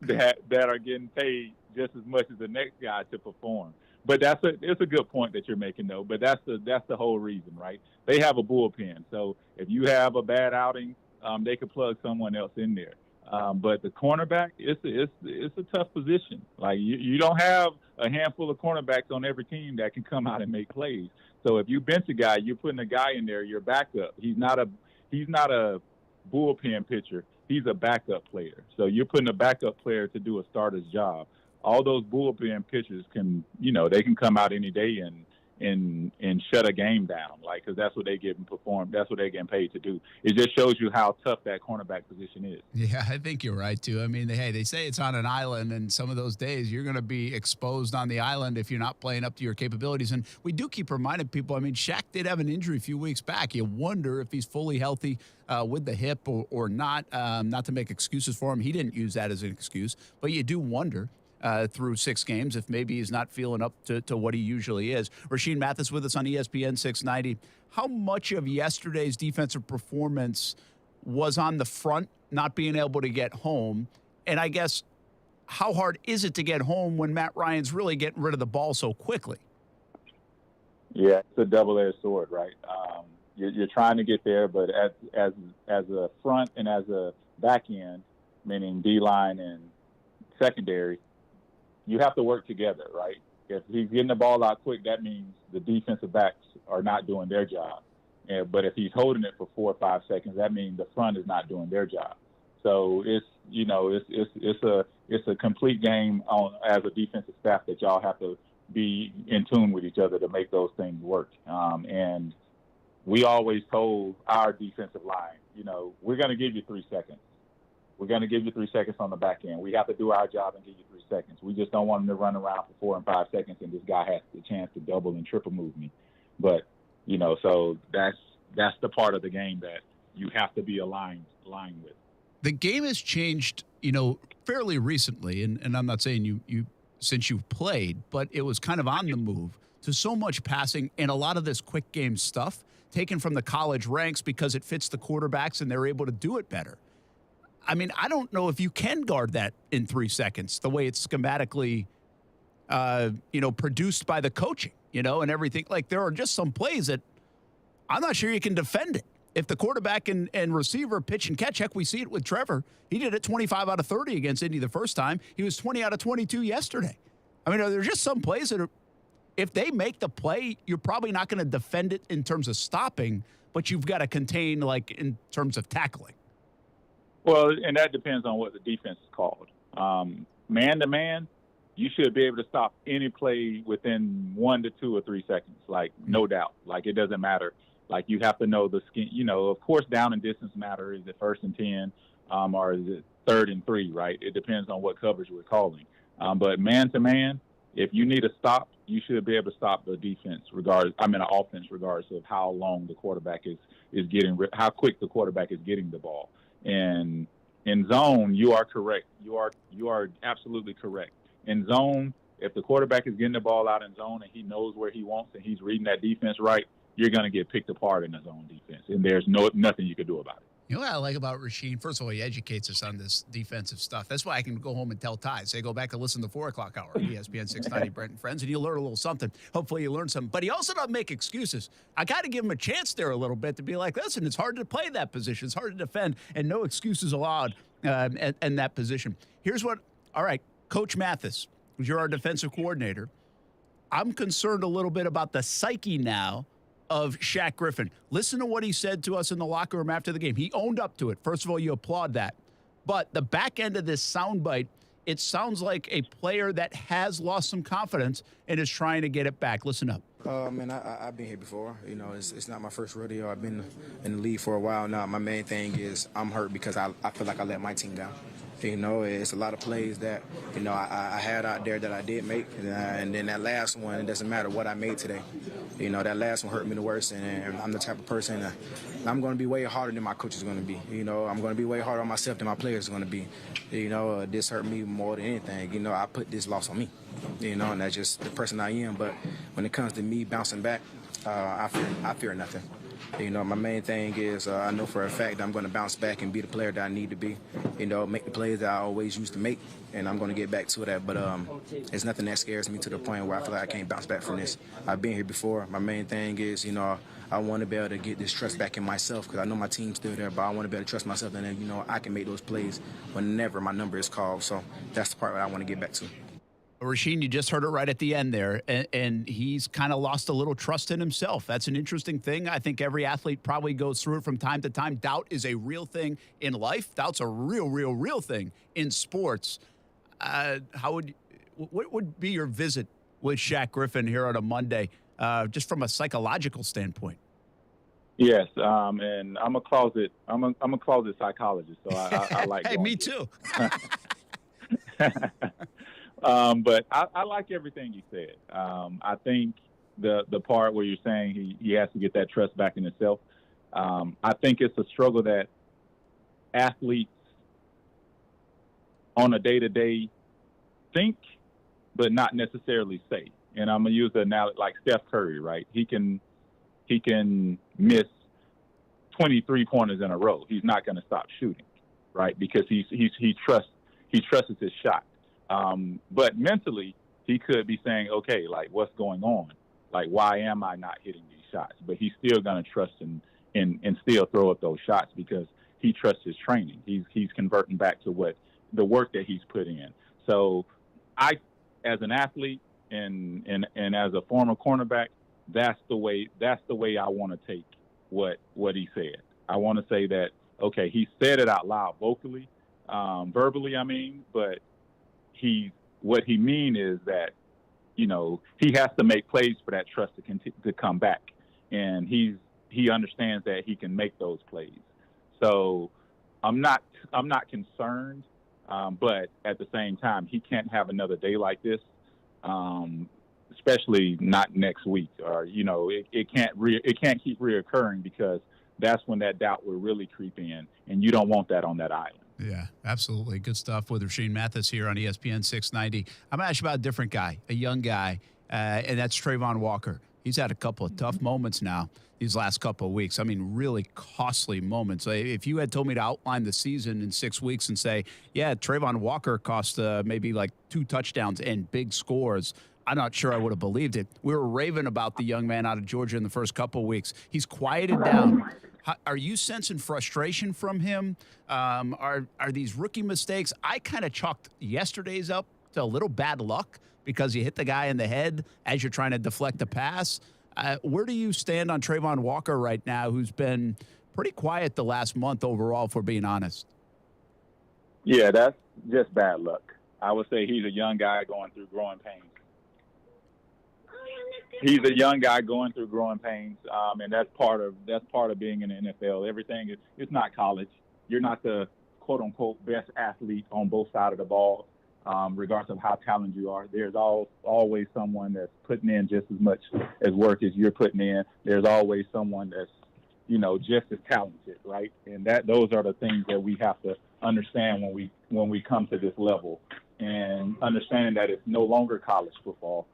that are getting paid just as much as the next guy to perform. But it's a good point that you're making, though. But that's the whole reason, right? They have a bullpen, so if you have a bad outing, they could plug someone else in there. But the cornerback, it's a tough position. Like you don't have a handful of cornerbacks on every team that can come out and make plays. So if you bench a guy, you're putting a guy in there, your backup. He's not a bullpen pitcher. He's a backup player. So you're putting a backup player to do a starter's job. All those bullpen pitchers can, they can come out any day and shut a game down, because that's what they get and perform. That's what they're getting paid to do. It just shows you how tough that cornerback position is. Yeah, I think you're right, too. I mean, they say it's on an island, and some of those days you're going to be exposed on the island if you're not playing up to your capabilities. And we do keep reminding people, I mean, Shaq did have an injury a few weeks back. You wonder if he's fully healthy with the hip or not. Not to make excuses for him. He didn't use that as an excuse, but you do wonder. Through 6 games, if maybe he's not feeling up to what he usually is. Rasheed Mathis with us on ESPN 690. How much of yesterday's defensive performance was on the front, not being able to get home? And I guess, how hard is it to get home when Matt Ryan's really getting rid of the ball so quickly? Yeah, it's a double-edged sword, right? You're trying to get there, but as a front and as a back end, meaning D-line and secondary, you have to work together, right? If he's getting the ball out quick, that means the defensive backs are not doing their job. But if he's holding it for 4 or 5 seconds, that means the front is not doing their job. So it's a complete game as a defensive staff that y'all have to be in tune with each other to make those things work. And we always told our defensive line, we're going to give you 3 seconds. We're going to give you 3 seconds on the back end. We have to do our job and give you 3 seconds. We just don't want him to run around for 4 and 5 seconds and this guy has the chance to double and triple move me. But, so that's the part of the game that you have to be aligned with. The game has changed, fairly recently, and I'm not saying you since you've played, but it was kind of on the move to so much passing and a lot of this quick game stuff taken from the college ranks because it fits the quarterbacks and they're able to do it better. I mean, I don't know if you can guard that in 3 seconds, the way it's schematically, produced by the coaching, and everything. Like, there are just some plays that I'm not sure you can defend it. If the quarterback and receiver pitch and catch, heck, we see it with Trevor. He did it 25 out of 30 against Indy the first time. He was 20 out of 22 yesterday. I mean, there's just some plays that if they make the play, you're probably not going to defend it in terms of stopping, but you've got to contain, in terms of tackling. Well, and that depends on what the defense is called. Man-to-man, you should be able to stop any play within 1 to 2 or 3 seconds, no doubt. It doesn't matter. You have to know the scheme. Of course, down and distance matter. Is it 1st and 10 or is it 3rd and 3, right? It depends on what coverage we're calling. But man-to-man, if you need a stop, you should be able to stop the defense, an offense, regardless of how long the quarterback is getting, how quick the quarterback is getting the ball. And in zone, you are correct. You are absolutely correct. In zone, if the quarterback is getting the ball out in zone and he knows where he wants and he's reading that defense right, you're going to get picked apart in the zone defense, and there's nothing you can do about it. You know what I like about Rasheed? First of all, he educates us on this defensive stuff. That's why I can go home and tell Ty. Say, go back and listen to the 4 o'clock hour, ESPN 690, Brent and Friends, and you'll learn a little something. Hopefully you learn something. But he also doesn't make excuses. I got to give him a chance there a little bit to be like, listen, it's hard to play that position. It's hard to defend, and no excuses allowed in that position. All right, Coach Mathis, you're our defensive coordinator. I'm concerned a little bit about the psyche now of Shaq Griffin. Listen to what he said to us in the locker room after the game. He owned up to it. First of all, you applaud that. But the back end of this soundbite, it sounds like a player that has lost some confidence and is trying to get it back. Listen up. I've been here before. It's not my first rodeo. I've been in the league for a while now. My main thing is I'm hurt because I feel like I let my team down. You know, it's a lot of plays that, you know, I had out there that I did make. And then that last one, it doesn't matter what I made today. You know, that last one hurt me the worst. And I'm the type of person that I'm going to be way harder than my coach is going to be. You know, I'm going to be way harder on myself than my players are going to be. You know, this hurt me more than anything. You know, I put this loss on me. You know, and that's just the person I am. But when it comes to me bouncing back, I fear nothing. You know, my main thing is I know for a fact that I'm going to bounce back and be the player that I need to be. You know, make the plays that I always used to make, and I'm going to get back to that. But it's nothing that scares me to the point where I feel like I can't bounce back from this. I've been here before. My main thing is, you know, I want to be able to get this trust back in myself because I know my team's still there, but I want to be able to trust myself and then, you know, I can make those plays whenever my number is called. So that's the part that I want to get back to. Rasheem, you just heard it right at the end there, and he's kind of lost a little trust in himself. That's an interesting thing. I think every athlete probably goes through it from time to time. Doubt is a real thing in life. Doubt's a real thing in sports. What would be your visit with Shaq Griffin here on a Monday, just from a psychological standpoint? Yes, and I'm a closet psychologist, so I like. Hey, me too. But I like everything you said. I think the part where you're saying he has to get that trust back in himself, I think it's a struggle that athletes on a day-to-day think, but not necessarily say. And I'm going to use the analogy like Steph Curry, right? He can miss 23 pointers in a row. He's not going to stop shooting, right? Because he trusts his shot. But mentally, he could be saying, okay, like, what's going on? Like, why am I not hitting these shots? But he's still going to trust and still throw up those shots because he trusts his training. He's converting back to the work that he's put in. So I, as an athlete and as a former cornerback, that's the way I want to take what he said. I want to say that, okay, he said it out loud verbally, but what he mean is that, you know, he has to make plays for that trust to come back, and he understands that he can make those plays. So I'm not concerned, but at the same time, he can't have another day like this, especially not next week. Or, you know, it can't keep reoccurring because that's when that doubt will really creep in, and you don't want that on that island. Yeah, absolutely. Good stuff with Rasheem Mathis here on ESPN 690. I'm going to ask you about a different guy, a young guy, and that's Trayvon Walker. He's had a couple of tough moments now these last couple of weeks. I mean, really costly moments. If you had told me to outline the season in 6 weeks and say, yeah, Trayvon Walker cost maybe like 2 touchdowns and big scores, I'm not sure I would have believed it. We were raving about the young man out of Georgia in the first couple of weeks. He's quieted down. Are you sensing frustration from him? Are these rookie mistakes? I kind of chalked yesterday's up to a little bad luck because you hit the guy in the head as you're trying to deflect a pass. Where do you stand on Trayvon Walker right now, who's been pretty quiet the last month overall, if we're being honest? Yeah, that's just bad luck. I would say he's a young guy going through growing pains. He's a young guy going through growing pains, and that's part of being in the NFL. Everything it's not college. You're not the quote unquote best athlete on both sides of the ball, regardless of how talented you are. There's always someone that's putting in just as much as work as you're putting in. There's always someone that's, you know, just as talented, right? And those are the things that we have to understand when we come to this level, and understanding that it's no longer college football.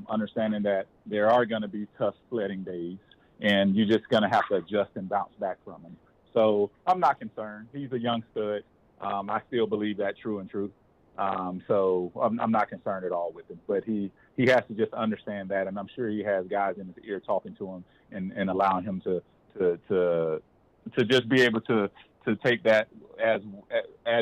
Understanding that there are going to be tough sledding days, and you're just going to have to adjust and bounce back from them. So I'm not concerned. He's a young stud. I still believe that true and true. So I'm not concerned at all with him. But he has to just understand that, and I'm sure he has guys in his ear talking to him and allowing him to just be able to take that as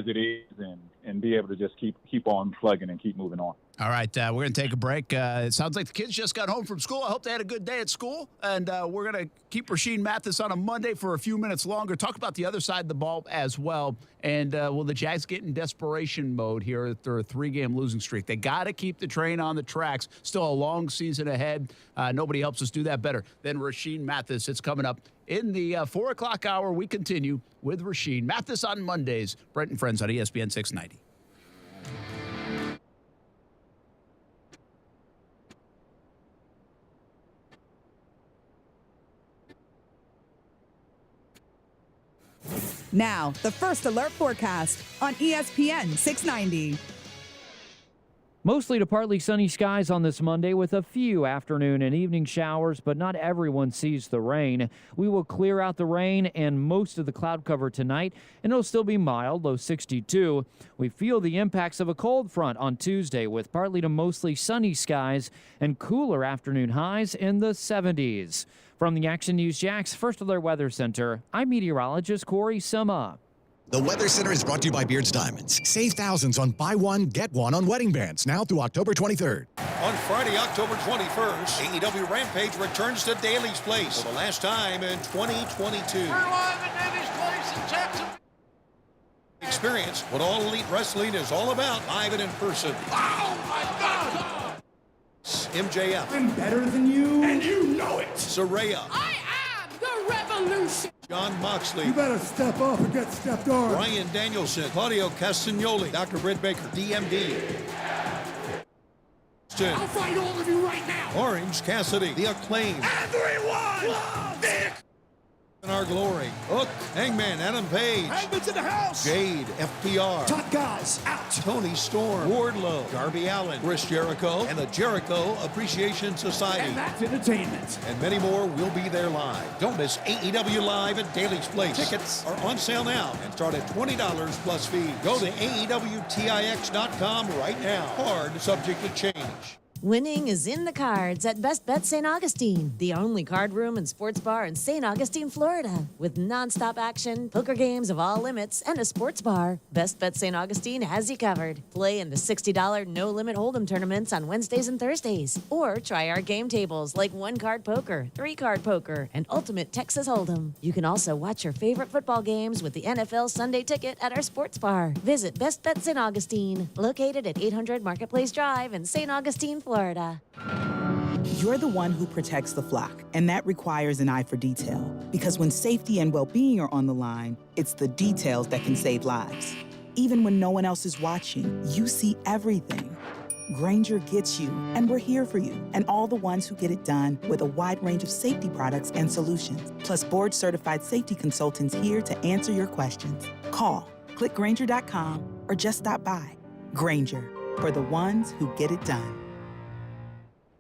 it is and be able to just keep on plugging and keep moving on. All right, we're going to take a break. It sounds like the kids just got home from school. I hope they had a good day at school. And we're going to keep Rasheed Mathis on a Monday for a few minutes longer. Talk about the other side of the ball as well. And will the Jags get in desperation mode here after a 3-game losing streak? They got to keep the train on the tracks. Still a long season ahead. Nobody helps us do that better than Rasheed Mathis. It's coming up in the 4 o'clock hour. We continue with Rasheed Mathis on Mondays. Brent and Friends on ESPN 690. Now, the First Alert forecast on ESPN 690. Mostly to partly sunny skies on this Monday with a few afternoon and evening showers, but not everyone sees the rain. We will clear out the rain and most of the cloud cover tonight, and it'll still be mild, low 62. We feel the impacts of a cold front on Tuesday with partly to mostly sunny skies and cooler afternoon highs in the 70s. From the Action News Jax First Alert Weather Center, I'm meteorologist Corey Summa. The Weather Center is brought to you by Beards Diamonds. Save thousands on buy one, get one on wedding bands now through October 23rd. On Friday, October 21st, AEW Rampage returns to Daly's Place for the last time in 2022. We're live at Daly's Place in Jackson. Experience what All Elite Wrestling is all about live and in person. Oh, my God! MJF. I'm better than you. And you know it. Saraya. I am the revolution. John Moxley. You better step up or get stepped on. Bryan Danielson. Claudio Castagnoli. Dr. Brent Baker. DMD. I'll fight all of you right now. Orange Cassidy. The Acclaimed. Everyone! Vic! In our glory. Hook. Hangman. Adam Page. Hangman's in the house. Jade. FTR. Top guys out. Tony Storm. Wardlow. Darby Allin. Chris Jericho. And the Jericho Appreciation Society. And that's entertainment. And many more will be there live. Don't miss AEW Live at Daly's Place. Tickets are on sale now and start at $20 plus fees. Go to AEWTIX.com right now. Card subject to change. Winning is in the cards at Best Bet St. Augustine, the only card room and sports bar in St. Augustine, Florida. With nonstop action, poker games of all limits, and a sports bar, Best Bet St. Augustine has you covered. Play in the $60 no-limit hold'em tournaments on Wednesdays and Thursdays. Or try our game tables like 1-card poker, 3-card poker, and Ultimate Texas Hold'em. You can also watch your favorite football games with the NFL Sunday Ticket at our sports bar. Visit Best Bet St. Augustine, located at 800 Marketplace Drive in St. Augustine, Florida. You're the one who protects the flock, and that requires an eye for detail. Because when safety and well-being are on the line, it's the details that can save lives. Even when no one else is watching, you see everything. Grainger gets you, and we're here for you, and all the ones who get it done with a wide range of safety products and solutions, plus board-certified safety consultants here to answer your questions. Call, click Grainger.com, or just stop by. Grainger, for the ones who get it done.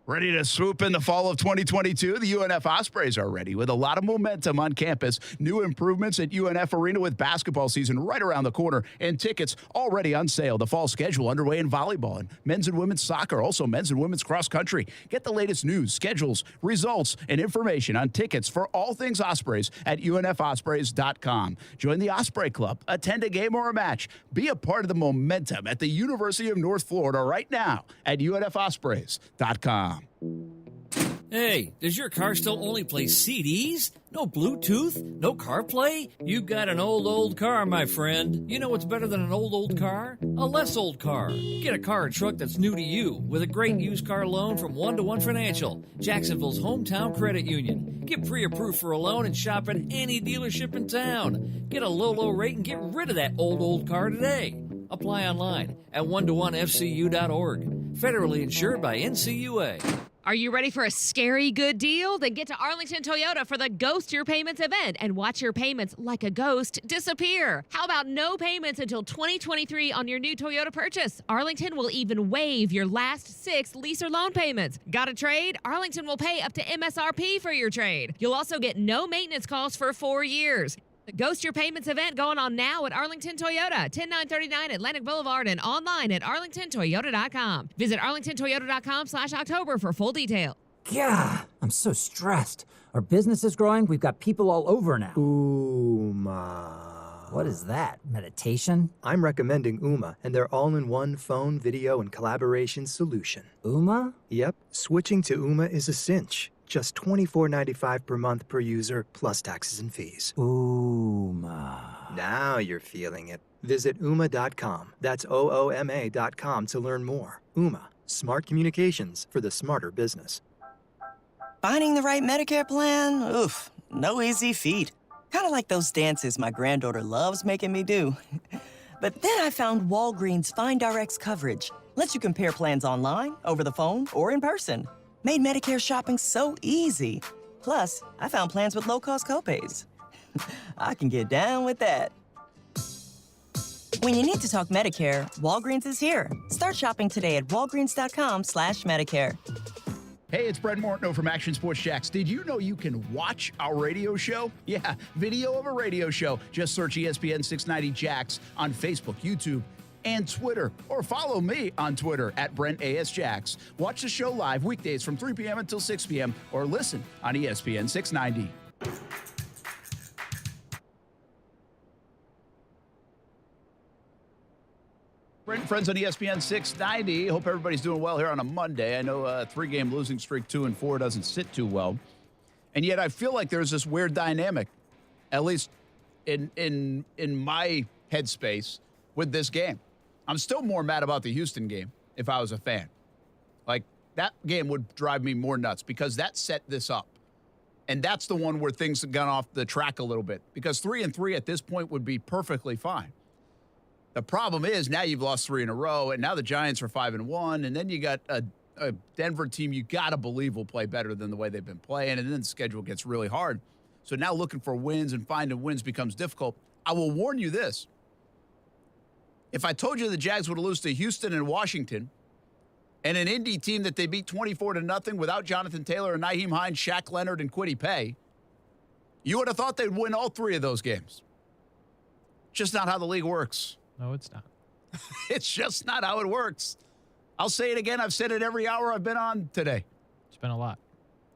Ready to swoop in the fall of 2022? The UNF Ospreys are ready with a lot of momentum on campus. New improvements at UNF Arena with basketball season right around the corner and tickets already on sale. The fall schedule underway in volleyball and men's and women's soccer, also men's and women's cross country. Get the latest news, schedules, results, and information on tickets for all things Ospreys at UNFOspreys.com. Join the Osprey Club, attend a game or a match. Be a part of the momentum at the University of North Florida right now at UNFOspreys.com. Hey, does your car still only play CDs? No Bluetooth? No CarPlay? You've got an old car, my friend. You know what's better than an old car? A less old car. Get a car or truck that's new to you with a great used car loan from 1-to-1 Financial, Jacksonville's hometown credit union. Get pre-approved for a loan and shop at any dealership in town. Get a low rate and get rid of that old car today. Apply online at 1to1fcu.org. Federally insured by NCUA. Are you ready for a scary good deal? Then get to Arlington Toyota for the Ghost Your Payments event and watch your payments like a ghost disappear. How about no payments until 2023 on your new Toyota purchase? Arlington will even waive your last 6 lease or loan payments. Got a trade? Arlington will pay up to MSRP for your trade. You'll also get no maintenance costs for 4 years. The Ghost Your Payments event going on now at Arlington Toyota, 10939 Atlantic Boulevard, and online at arlingtontoyota.com. Visit arlingtontoyota.com/October for full detail. Yeah, I'm so stressed. Our business is growing. We've got people all over now. Ooh, ma. What is that? Meditation? I'm recommending Ooma and their all-in-one phone, video, and collaboration solution. Ooma? Yep. Switching to Ooma is a cinch. Just $24.95 per month per user, plus taxes and fees. Ooma. Now you're feeling it. Visit Ooma.com. That's OOMA.com to learn more. Ooma. Smart communications for the smarter business. Finding the right Medicare plan? Oof, no easy feat. Kind of like those dances my granddaughter loves making me do. But then I found Walgreens Find Rx coverage. Lets you compare plans online, over the phone, or in person. Made Medicare shopping so easy. Plus, I found plans with low-cost copays. I can get down with that. When you need to talk Medicare, Walgreens is here. Start shopping today at walgreens.com/Medicare. Hey, it's Brent Martineau from Action Sports Jax. Did you know you can watch our radio show? Yeah, video of a radio show. Just search ESPN690 Jax on Facebook, YouTube, and Twitter. Or follow me on Twitter at BrentASJax. Watch the show live weekdays from 3 p.m. until 6 p.m. or listen on ESPN690. Brent, friends on ESPN 690. Hope everybody's doing well here on a Monday. I know a 3-game losing streak, 2-4, doesn't sit too well. And yet I feel like there's this weird dynamic, at least in my headspace, with this game. I'm still more mad about the Houston game if I was a fan. Like, that game would drive me more nuts because that set this up. And that's the one where things have gone off the track a little bit because 3-3 at this point would be perfectly fine. The problem is now you've lost 3 in a row, and now the Giants are 5-1, and then you got a Denver team you got to believe will play better than the way they've been playing, and then the schedule gets really hard. So now looking for wins and finding wins becomes difficult. I will warn you this. If I told you the Jags would lose to Houston and Washington and an Indy team that they beat 24-0 without Jonathan Taylor and Nyheim Hines, Shaq Leonard, and Kwity Paye, you would have thought they'd win all 3 of those games. Just not how the league works. No, it's not. It's just not how it works. I'll say it again. I've said it every hour I've been on today. It's been a lot.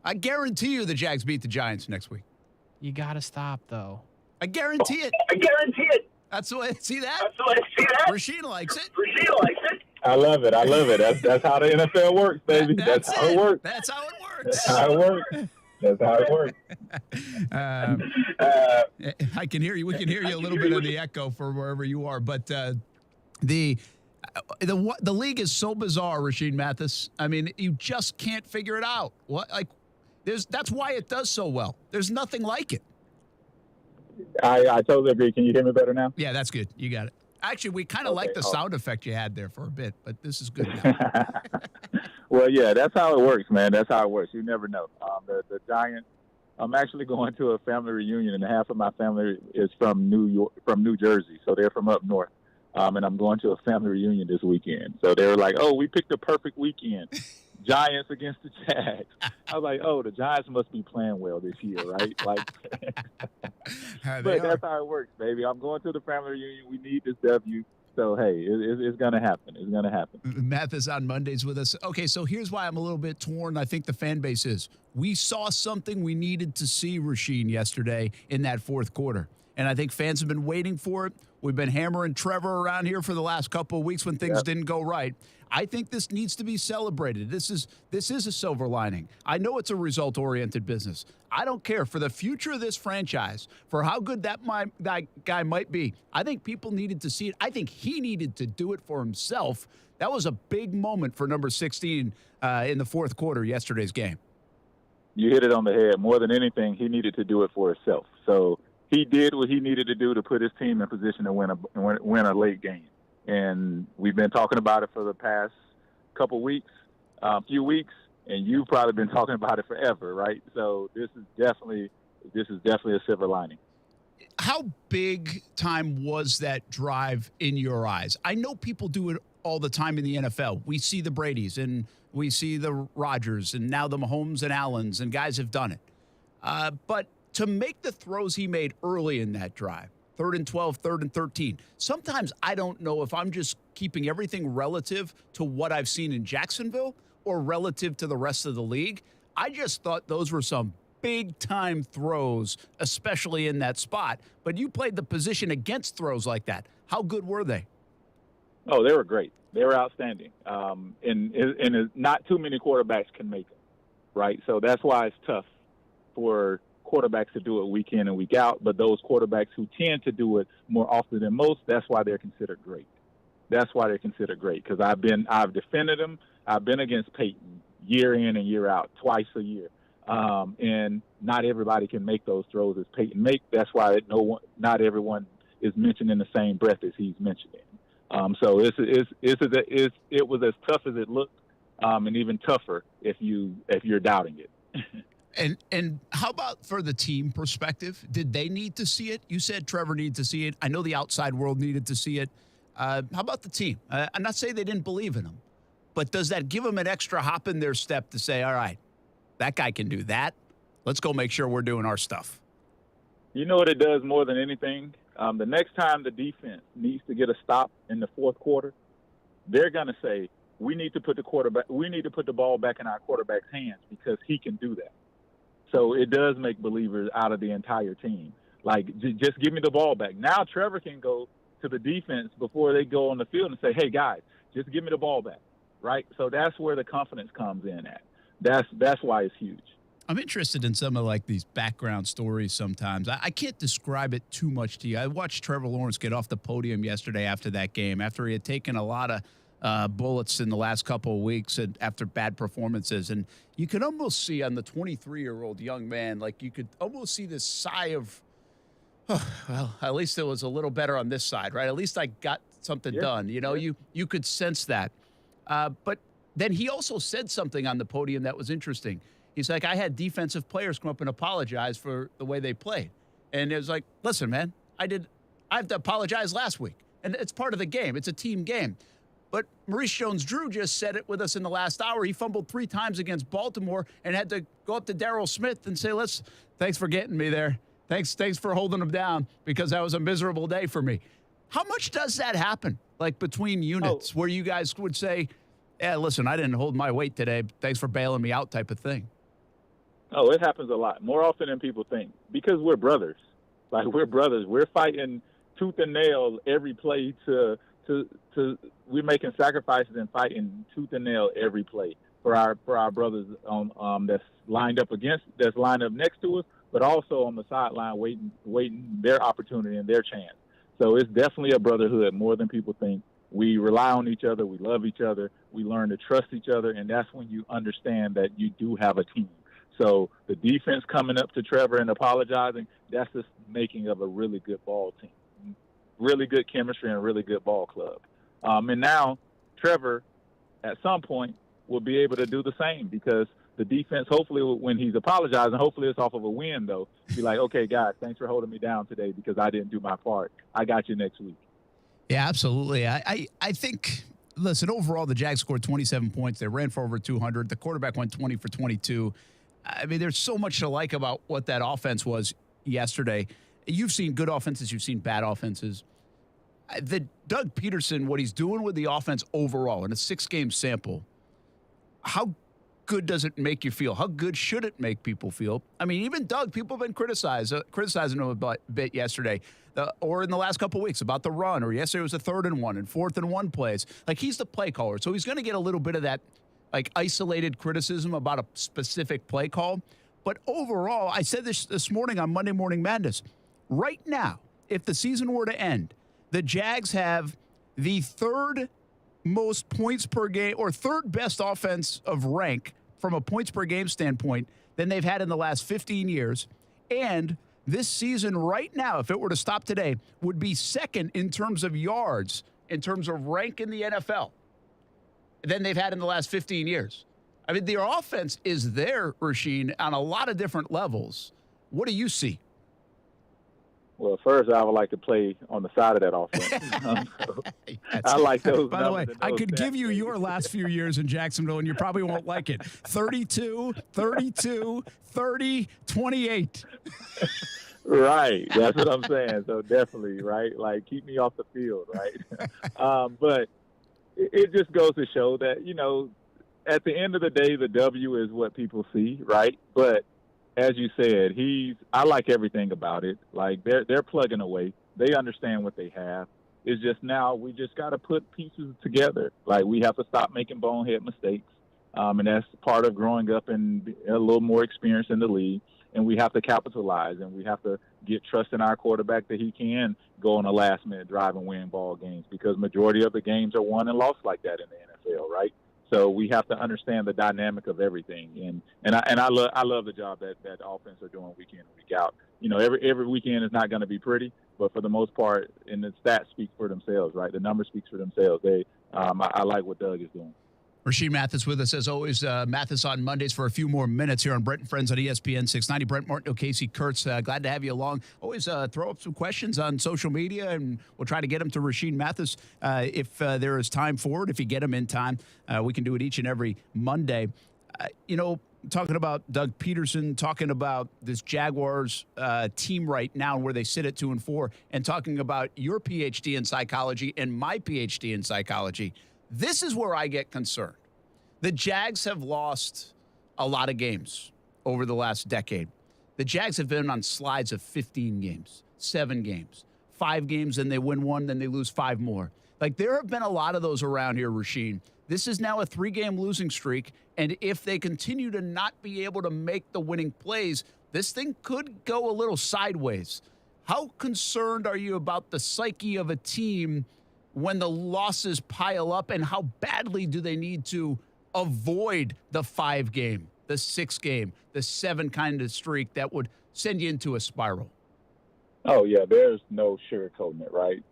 I guarantee you the Jags beat the Giants next week. You got to stop, though. I guarantee it. I guarantee it. That's the way. See that? That's the way. See that? Rasheen likes it. Rasheen likes it. I love it. I love it. That's how the NFL works, baby. That's how it works. That's how it works. That's how it works. That's how it works. I can hear you. We can hear you a little bit of the echo for wherever you are. But the league is so bizarre, Rasheen Mathis. I mean, you just can't figure it out. That's why it does so well. There's nothing like it. I totally agree. Can you hear me better now? Yeah, that's good. You got it. Actually, we kind of like the sound effect you had there for a bit, but this is good now. Well, yeah, that's how it works, man. That's how it works. You never know. The Giants. I'm actually going to a family reunion, and half of my family is from New Jersey, so they're from up north. And I'm going to a family reunion this weekend. So they were like, "Oh, we picked the perfect weekend. Giants against the Jags." I was like, "Oh, the Giants must be playing well this year, right?" But that's how it works, baby. I'm going to the family reunion. We need this W. So, hey, it's going to happen. It's going to happen. Mathis on Mondays with us. Okay, so here's why I'm a little bit torn. I think the fan base is. We saw something we needed to see, Rasheen, yesterday in that fourth quarter. And I think fans have been waiting for it. We've been hammering Trevor around here for the last couple of weeks when things didn't go right. I think this needs to be celebrated. This is a silver lining. I know it's a result-oriented business. I don't care for the future of this franchise, for how good that guy might be. I think people needed to see it. I think he needed to do it for himself. That was a big moment for number 16 in the fourth quarter, yesterday's game. You hit it on the head. More than anything, he needed to do it for himself. So he did what he needed to do to put his team in position to win a late game. And we've been talking about it for the past few weeks, and you've probably been talking about it forever, right? So this is definitely a silver lining. How big time was that drive in your eyes? I know people do it all the time in the NFL. We see the Bradys and we see the Rodgers and now the Mahomes and Allens, and guys have done it. But to make the throws he made early in that drive, 3rd and 12, 3rd and 13. Sometimes I don't know if I'm just keeping everything relative to what I've seen in Jacksonville or relative to the rest of the league. I just thought those were some big-time throws, especially in that spot. But you played the position against throws like that. How good were they? Oh, they were great. They were outstanding. And not too many quarterbacks can make them, right? So that's why it's tough for quarterbacks to do it week in and week out. But those quarterbacks who tend to do it more often than most, that's why they're considered great. That's why they're considered great, because I've defended them. I've been against Peyton year in and year out, twice a year. And not everybody can make those throws as Peyton make. That's why not everyone is mentioned in the same breath as he's mentioning. So it was as tough as it looked, and even tougher if you're doubting it. And how about for the team perspective? Did they need to see it? You said Trevor needed to see it. I know the outside world needed to see it. How about the team? I'm not saying they didn't believe in him, but does that give them an extra hop in their step to say, all right, that guy can do that. Let's go make sure we're doing our stuff. You know what it does more than anything? The next time the defense needs to get a stop in the fourth quarter, they're going to say, we need to put the ball back in our quarterback's hands because he can do that. So it does make believers out of the entire team. Like, just give me the ball back. Now Trevor can go to the defense before they go on the field and say, hey, guys, just give me the ball back, right? So that's where the confidence comes in at. That's why it's huge. I'm interested in some of like these background stories sometimes. I can't describe it too much to you. I watched Trevor Lawrence get off the podium yesterday after that game, after he had taken a lot of bullets in the last couple of weeks and after bad performances. And you could almost see on the 23-year-old young man, like you could almost see this sigh of, oh, well, at least it was a little better on this side, right? At least I got something done. You know, you could sense that. But then he also said something on the podium that was interesting. He's like, I had defensive players come up and apologize for the way they played. And it was like, listen, man, I have to apologize last week. And it's part of the game. It's a team game. But Maurice Jones-Drew just said it with us in the last hour. He fumbled 3 times against Baltimore and had to go up to Darryl Smith and say, thanks for getting me there. Thanks for holding him down because that was a miserable day for me. How much does that happen, like between units, where you guys would say, yeah, listen, I didn't hold my weight today. Thanks for bailing me out type of thing? Oh, it happens a lot, more often than people think, because we're brothers. Like, we're brothers. We're fighting tooth and nail every play we're making sacrifices and fighting tooth and nail every play for our brothers that's lined up next to us, but also on the sideline waiting their opportunity and their chance. So it's definitely a brotherhood more than people think. We rely on each other. We love each other. We learn to trust each other, and that's when you understand that you do have a team. So the defense coming up to Trevor and apologizing, that's the making of a really good ball team, really good chemistry and a really good ball club. And now Trevor, at some point, will be able to do the same because the defense, hopefully when he's apologizing, hopefully it's off of a win, though, be like, okay, guys, thanks for holding me down today because I didn't do my part. I got you next week. Yeah, absolutely. I think, listen, overall, the Jags scored 27 points. They ran for over 200. The quarterback went 20 for 22. I mean, there's so much to like about what that offense was yesterday. You've seen good offenses. You've seen bad offenses. The Doug Peterson, what he's doing with the offense overall in a 6-game sample, how good does it make you feel? How good should it make people feel? I mean, even Doug, people have been criticizing him a bit yesterday or in the last couple of weeks about the run, or yesterday was a 3rd and 1 and 4th and 1 plays. Like, he's the play caller, so he's going to get a little bit of that like isolated criticism about a specific play call. But overall, I said this morning on Monday Morning Madness, right now, if the season were to end, the Jags have the 3rd most points per game or 3rd best offense of rank from a points per game standpoint than they've had in the last 15 years. And this season right now, if it were to stop today, would be 2nd in terms of yards, in terms of rank in the NFL than they've had in the last 15 years. I mean, their offense is there, Rasheed, on a lot of different levels. What do you see? Well, first, I would like to play on the side of that offense. I like those. By the way, I could give you your last few years in Jacksonville, and you probably won't like it. 32, 32, 30, 28. Right. That's what I'm saying. So definitely, right? Like, keep me off the field, right? But it just goes to show that, you know, at the end of the day, the W is what people see, right? But as you said, I like everything about it. Like they're plugging away. They understand what they have. It's just now we just got to put pieces together. Like we have to stop making bonehead mistakes. And that's part of growing up and a little more experience in the league. And we have to capitalize, and we have to get trust in our quarterback that he can go on a last-minute drive and win ball games, because majority of the games are won and lost like that in the NFL, right? So we have to understand the dynamic of everything. And I love the job that offense are doing week in and week out. You know, every weekend is not going to be pretty, but for the most part, and the stats speak for themselves, right? The numbers speak for themselves. I like what Doug is doing. Rasheed Mathis with us, as always. Mathis on Mondays for a few more minutes here on Brent and Friends on ESPN690. Brent, Martineau, Kasey, Kuhrts, glad to have you along. Always throw up some questions on social media, and we'll try to get them to Rasheed Mathis if there is time for it. If you get them in time, we can do it each and every Monday. Talking about Doug Peterson, talking about this Jaguars team right now, where they sit at 2-4, and talking about your PhD in psychology and my PhD in psychology. This is where I get concerned. The Jags have lost a lot of games over the last decade. The Jags have been on slides of 15 games, 7 games, 5 games, and they win 1, then they lose 5 more. Like, there have been a lot of those around here, Rasheed. This is now a 3-game losing streak, and if they continue to not be able to make the winning plays, this thing could go a little sideways. How concerned are you about the psyche of a team when the losses pile up, and how badly do they need to avoid the 5-game, the 6-game, the 7 kind of streak that would send you into a spiral? Oh, yeah, there's no sugarcoating it, right?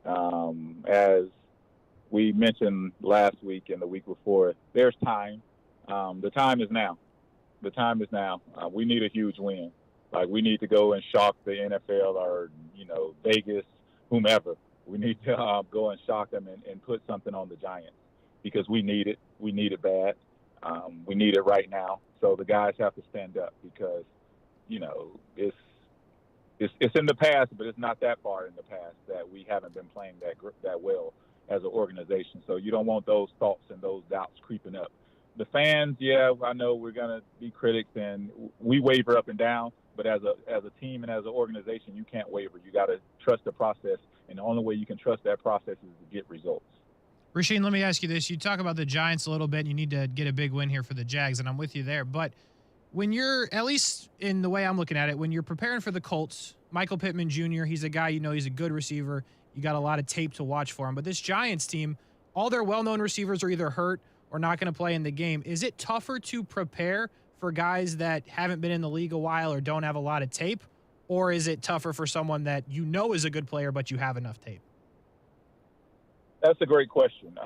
As we mentioned last week and the week before, there's time. The time is now. The time is now. We need a huge win. Like, we need to go and shock the NFL or, Vegas, whomever. We need to go and shock them and put something on the Giants, because we need it. We need it bad. We need it right now. So the guys have to stand up, because, it's in the past, but it's not that far in the past that we haven't been playing that well as an organization. So you don't want those thoughts and those doubts creeping up. The fans, yeah, I know we're going to be critics, and we waver up and down. But as a team and as an organization, you can't waver. You got to trust the process, and the only way you can trust that process is to get results. Rasheed, let me ask you this. You talk about the Giants a little bit, and you need to get a big win here for the Jags, and I'm with you there. But when you're, at least in the way I'm looking at it, when you're preparing for the Colts, Michael Pittman Jr., he's a guy, he's a good receiver. You got a lot of tape to watch for him. But this Giants team, all their well-known receivers are either hurt or not going to play in the game. Is it tougher to prepare for guys that haven't been in the league a while or don't have a lot of tape? Or is it tougher for someone that is a good player, but you have enough tape? That's a great question.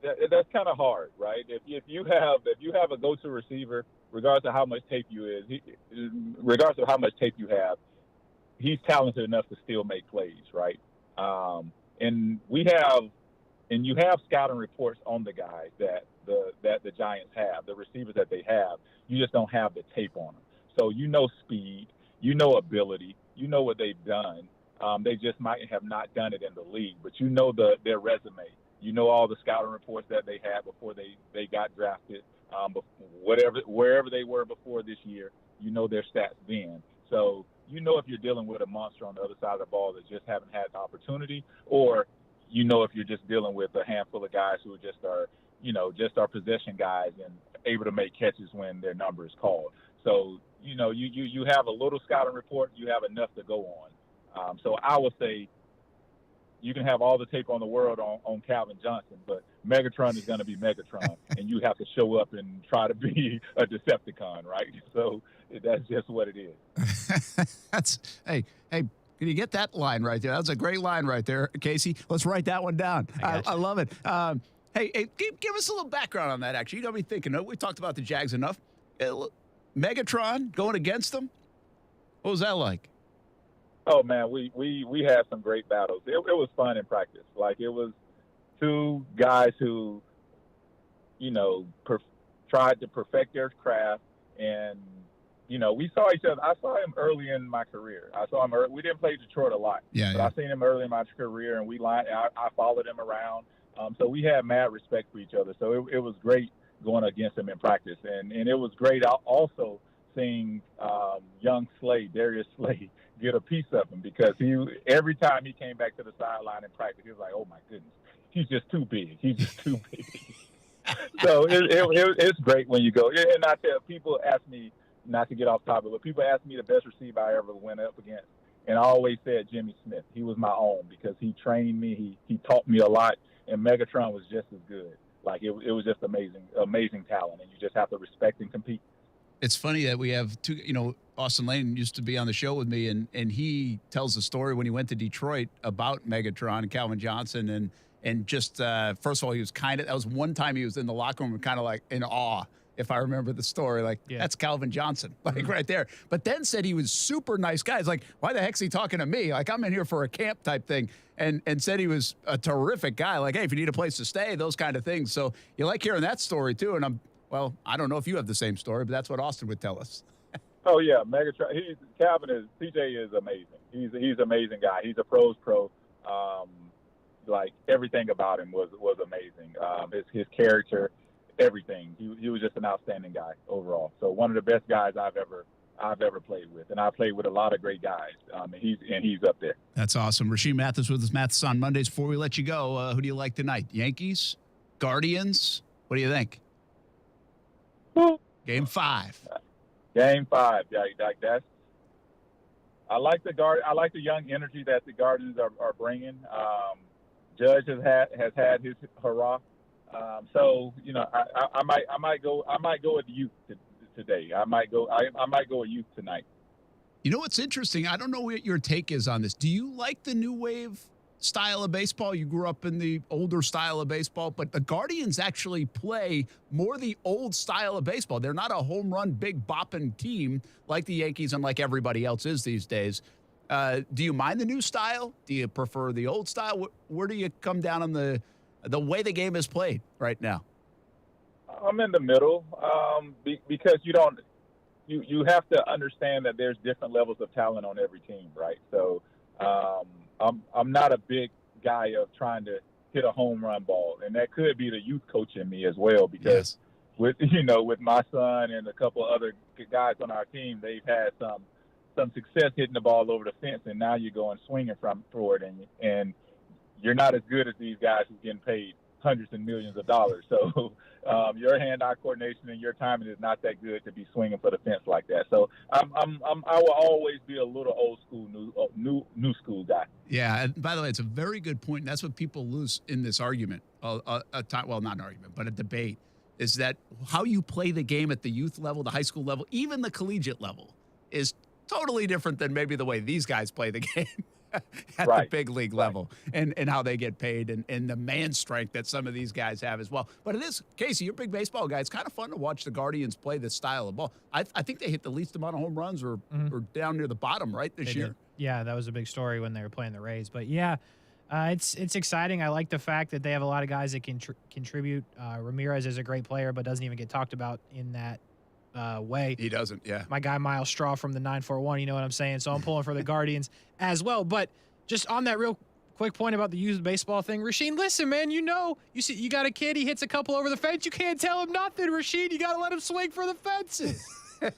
That's kind of hard, right? If you have a go-to receiver, regardless of how much tape you have, he's talented enough to still make plays, right? And you have scouting reports on the guys that the Giants have, the receivers that they have. You just don't have the tape on them. So speed, ability, what they've done. They just might have not done it in the league, but their resume. All the scouting reports that they had before they got drafted, wherever they were before this year. Their stats then. So if you're dealing with a monster on the other side of the ball that just haven't had the opportunity, or if you're just dealing with a handful of guys who just are possession guys and able to make catches when their number is called. So you have a little scouting report, you have enough to go on. So I would say you can have all the tape on the world on Calvin Johnson, but Megatron is going to be Megatron, and you have to show up and try to be a Decepticon, right? So that's just what it is. Hey, can you get that line right there? That's a great line right there, Kasey. Let's write that one down. I love it. Hey, give us a little background on that, actually. You got me thinking. We talked about the Jags enough. Megatron going against them? What was that like? Oh, man, we had some great battles. It was fun in practice. Like, it was two guys who, tried to perfect their craft. And, we saw each other. I saw him early in my career. I saw him early. We didn't play Detroit a lot. But I seen him early in my career, and I followed him around. So we had mad respect for each other. So it was great going against him in practice. And it was great also seeing young Darius Slay, get a piece of him, because every time he came back to the sideline in practice, he was like, oh, my goodness, he's just too big. He's just too big. So it's great when you go. And I tell people, ask me, not to get off topic, but people ask me the best receiver I ever went up against. And I always said Jimmy Smith. He was my own because he trained me. He taught me a lot. And Megatron was just as good. Like, it was just amazing talent. And you just have to respect and compete. It's funny that we have two, Austin Lane used to be on the show with me, and he tells the story when he went to Detroit about Megatron and Calvin Johnson. And just, first of all, that was one time he was in the locker room kind of like in awe, if I remember the story. Like, that's Calvin Johnson, like right there. But then said he was super nice guy. It's like, why the heck's he talking to me? Like, I'm in here for a camp type thing. And said he was a terrific guy. Like, hey, if you need a place to stay, those kind of things. So you like hearing that story, too. And I don't know if you have the same story, but that's what Austin would tell us. Oh, yeah, Megatron. TJ is amazing. He's an amazing guy. He's a pro's pro. Like, everything about him was amazing. His character, everything. He was just an outstanding guy overall. So one of the best guys I've ever played with, and I played with a lot of great guys. And he's up there. That's awesome. Rasheed Mathis with us. Mathis on Mondays. Before we let you go, who do you like tonight? Yankees, Guardians. What do you think? Game 5. Game 5. Yeah, like that's. I like the young energy that the Guardians are bringing. Judge has had his hurrah. So I might go with youth today. I might go with youth tonight. You know what's interesting? I don't know what your take is on this. Do you like the new wave style of baseball? You grew up in the older style of baseball, but the Guardians actually play more the old style of baseball. They're not a home run, big bopping team like the Yankees and like everybody else is these days. Do you mind the new style? Do you prefer the old style? Where do you come down on the way the game is played right now? I'm in the middle because you have to understand that there's different levels of talent on every team, right? So I'm not a big guy of trying to hit a home run ball, and that could be the youth coach in me as well, because with my son and a couple of other guys on our team, they've had some success hitting the ball over the fence, and now you're going swinging for it, and you're not as good as these guys who's getting paid hundreds and millions of dollars. So your hand-eye coordination and your timing is not that good to be swinging for the fence like that. So I will always be a little old school, new school guy. Yeah, and by the way, it's a very good point. And that's what people lose in this argument. Well, not an argument, but a debate, is that how you play the game at the youth level, the high school level, even the collegiate level, is totally different than maybe the way these guys play the game at the big league level, and how they get paid, and the man strength that some of these guys have as well. But it is, Kasey, you're a big baseball guy. It's kind of fun to watch the Guardians play this style of ball. I think they hit the least amount of home runs or down near the bottom, right, this year? Yeah, that was a big story when they were playing the Rays. But yeah, it's exciting. I like the fact that they have a lot of guys that can contribute. Ramirez is a great player, but doesn't even get talked about in that way. He doesn't, yeah. My guy Miles Straw from the 941, you know what I'm saying? So I'm pulling for the Guardians as well. But just on that real quick point about the youth baseball thing, Rasheed, listen, man, you see, you got a kid, he hits a couple over the fence, you can't tell him nothing, Rasheed. You got to let him swing for the fences.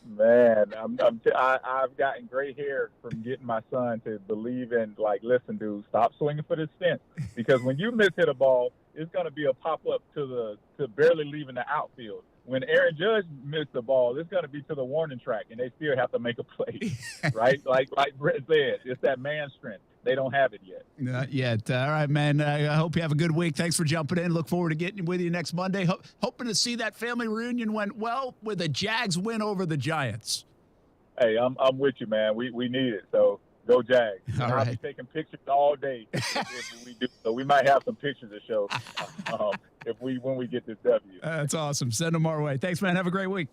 Man, I've gotten gray hair from getting my son to believe in, like, listen, dude, stop swinging for this fence, because when you miss hit a ball, it's going to be a pop up to barely leaving the outfield. When Aaron Judge missed the ball, it's going to be to the warning track, and they still have to make a play, right? Like Brent said, it's that man strength. They don't have it yet. Not yet. All right, man. I hope you have a good week. Thanks for jumping in. Look forward to getting with you next Monday. Hoping to see that family reunion went well with a Jags win over the Giants. Hey, I'm with you, man. We need it. So go Jags. I'll be taking pictures all day if we do. So we might have some pictures to show when we get this W. That's awesome. Send them our way. Thanks, man. Have a great week.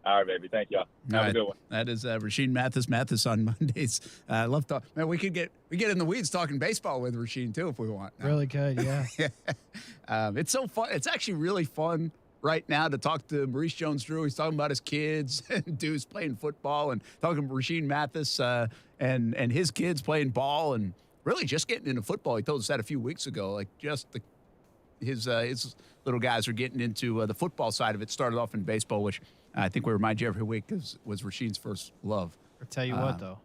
All right, baby. Thank y'all. Have a good one. That is Rasheed Mathis on Mondays. I love talk. Man, we get in the weeds talking baseball with Rasheed too if we want. Really good, yeah. It's so fun. It's actually really fun right now to talk to Maurice Jones-Drew. He's talking about his kids and Deuce playing football, and talking to Rasheed Mathis and his kids playing ball, and really just getting into football. He told us that a few weeks ago. Like, just his little guys are getting into the football side of it. Started off in baseball, which I think we remind you every week was Rasheed's first love. I'll tell you what, though.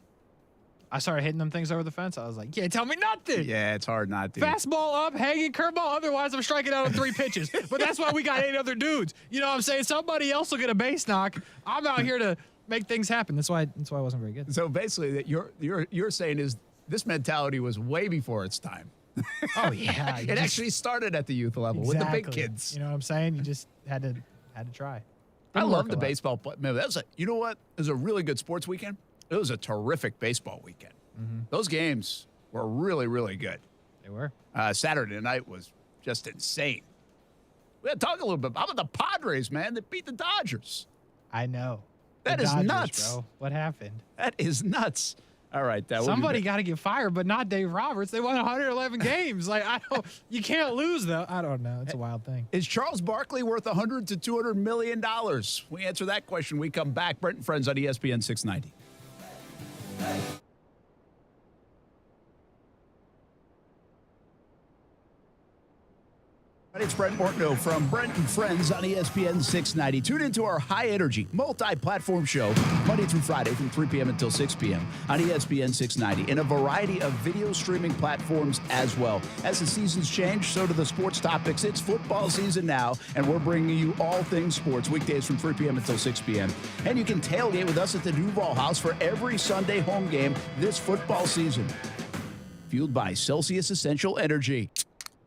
I started hitting them things over the fence. I was like, yeah, tell me nothing. Yeah, it's hard not to. Fastball up, hanging curveball. Otherwise, I'm striking out on 3 pitches. But that's why we got 8 other dudes. You know what I'm saying? Somebody else will get a base knock. I'm out here to make things happen. That's why I wasn't very good. So basically, that you're saying is this mentality was way before its time. Oh yeah, it actually started at the youth level with the big kids. You know what I'm saying? You just had to try. I love the baseball. Man, you know what? It was a really good sports weekend. It was a terrific baseball weekend. Mm-hmm. Those games were really, really good. They were. Saturday night was just insane. We had to talk a little bit about the Padres, man, that beat the Dodgers. I know. That is Dodgers, nuts. Bro. What happened? That is nuts. All right. Somebody got to get fired, but not Dave Roberts. They won 111 games. Like, you can't lose, though. I don't know. It's a wild thing. Is Charles Barkley worth $100 to $200 million? We answer that question. We come back. Brent and Friends on ESPN 690. It's Brent Martineau from Brent and Friends on ESPN 690. Tune into our high-energy, multi-platform show Monday through Friday from 3 p.m. until 6 p.m. on ESPN 690 and a variety of video streaming platforms as well. As the seasons change, so do the sports topics. It's football season now, and we're bringing you all things sports weekdays from 3 p.m. until 6 p.m. And you can tailgate with us at the Duval House for every Sunday home game this football season. Fueled by Celsius Essential Energy.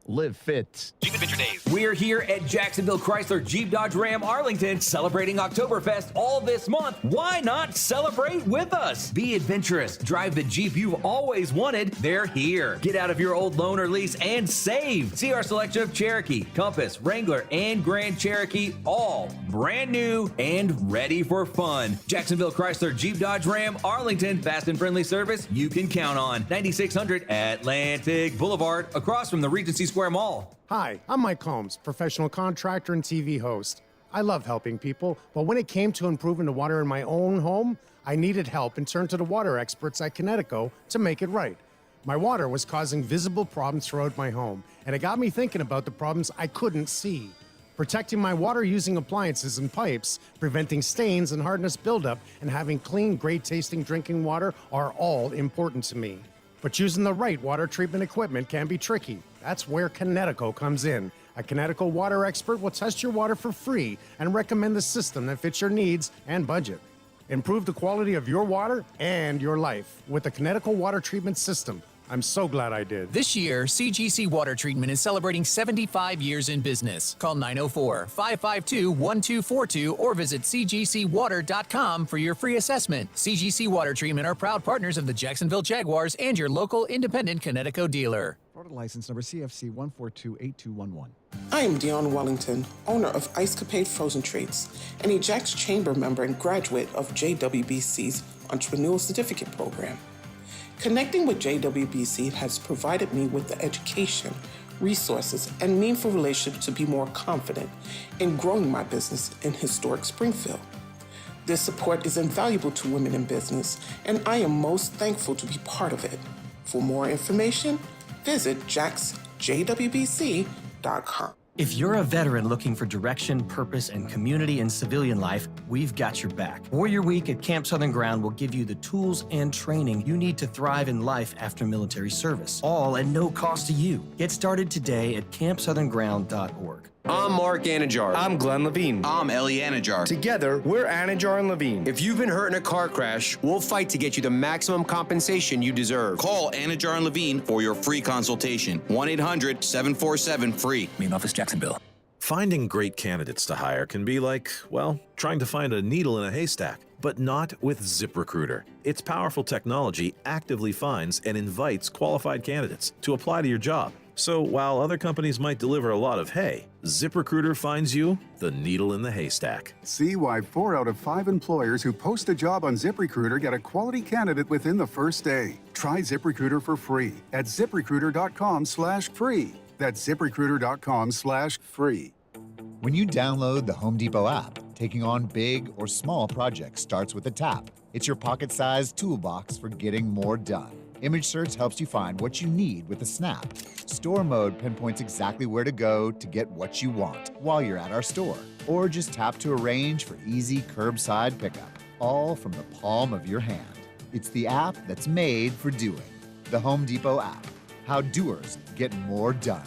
Live fit. Jeep Adventure Days. We're here at Jacksonville Chrysler Jeep Dodge Ram Arlington celebrating Oktoberfest all this month. Why not celebrate with us? Be adventurous. Drive the Jeep you've always wanted. They're here. Get out of your old loan or lease and save. See our selection of Cherokee, Compass, Wrangler, and Grand Cherokee, all brand new and ready for fun. Jacksonville Chrysler Jeep Dodge Ram Arlington. Fast and friendly service you can count on. 9600 Atlantic Boulevard, across from the Regency Square Mall. Hi, I'm Mike Combs, professional contractor and TV host. I love helping people, but when it came to improving the water in my own home, I needed help and turned to the water experts at Connecticut to make it right. My water was causing visible problems throughout my home, and it got me thinking about the problems I couldn't see. Protecting my water using appliances and pipes, preventing stains and hardness buildup, and having clean, great-tasting drinking water are all important to me. But choosing the right water treatment equipment can be tricky. That's where Connecticut comes in. A Connecticut water expert will test your water for free and recommend the system that fits your needs and budget. Improve the quality of your water and your life with the Connecticut water treatment system. I'm so glad I did. This year, CGC Water Treatment is celebrating 75 years in business. Call 904-552-1242 or visit cgcwater.com for your free assessment. CGC Water Treatment are proud partners of the Jacksonville Jaguars and your local independent Connecticut dealer. Florida license number CFC 1428211. I am Dion Wellington, owner of Ice Capade Frozen Treats, and a Jax Chamber member and graduate of JWBC's Entrepreneurial Certificate Program. Connecting with JWBC has provided me with the education, resources, and meaningful relationships to be more confident in growing my business in historic Springfield. This support is invaluable to women in business, and I am most thankful to be part of it. For more information, visit jaxjwbc.com. If you're a veteran looking for direction, purpose, and community in civilian life, we've got your back. Warrior Week at Camp Southern Ground will give you the tools and training you need to thrive in life after military service, all at no cost to you. Get started today at campsouthernground.org. I'm Mark Anajar. I'm Glenn Levine. I'm Ellie Anajar. Together, we're Anajar and Levine. If you've been hurt in a car crash, we'll fight to get you the maximum compensation you deserve. Call Anajar and Levine for your free consultation. 1-800-747-FREE. Main office, Jacksonville. Finding great candidates to hire can be like, well, trying to find a needle in a haystack. But not with ZipRecruiter. Its powerful technology actively finds and invites qualified candidates to apply to your job. So while other companies might deliver a lot of hay, ZipRecruiter finds you the needle in the haystack. See why 4 out of 5 employers who post a job on ZipRecruiter get a quality candidate within the first day. Try ZipRecruiter for free at ZipRecruiter.com/free. That's ZipRecruiter.com/free. When you download the Home Depot app, taking on big or small projects starts with a tap. It's your pocket-sized toolbox for getting more done. Image search helps you find what you need with a snap. Store mode pinpoints exactly where to go to get what you want while you're at our store. Or just tap to arrange for easy curbside pickup, all from the palm of your hand. It's the app that's made for doing. The Home Depot app. How doers get more done.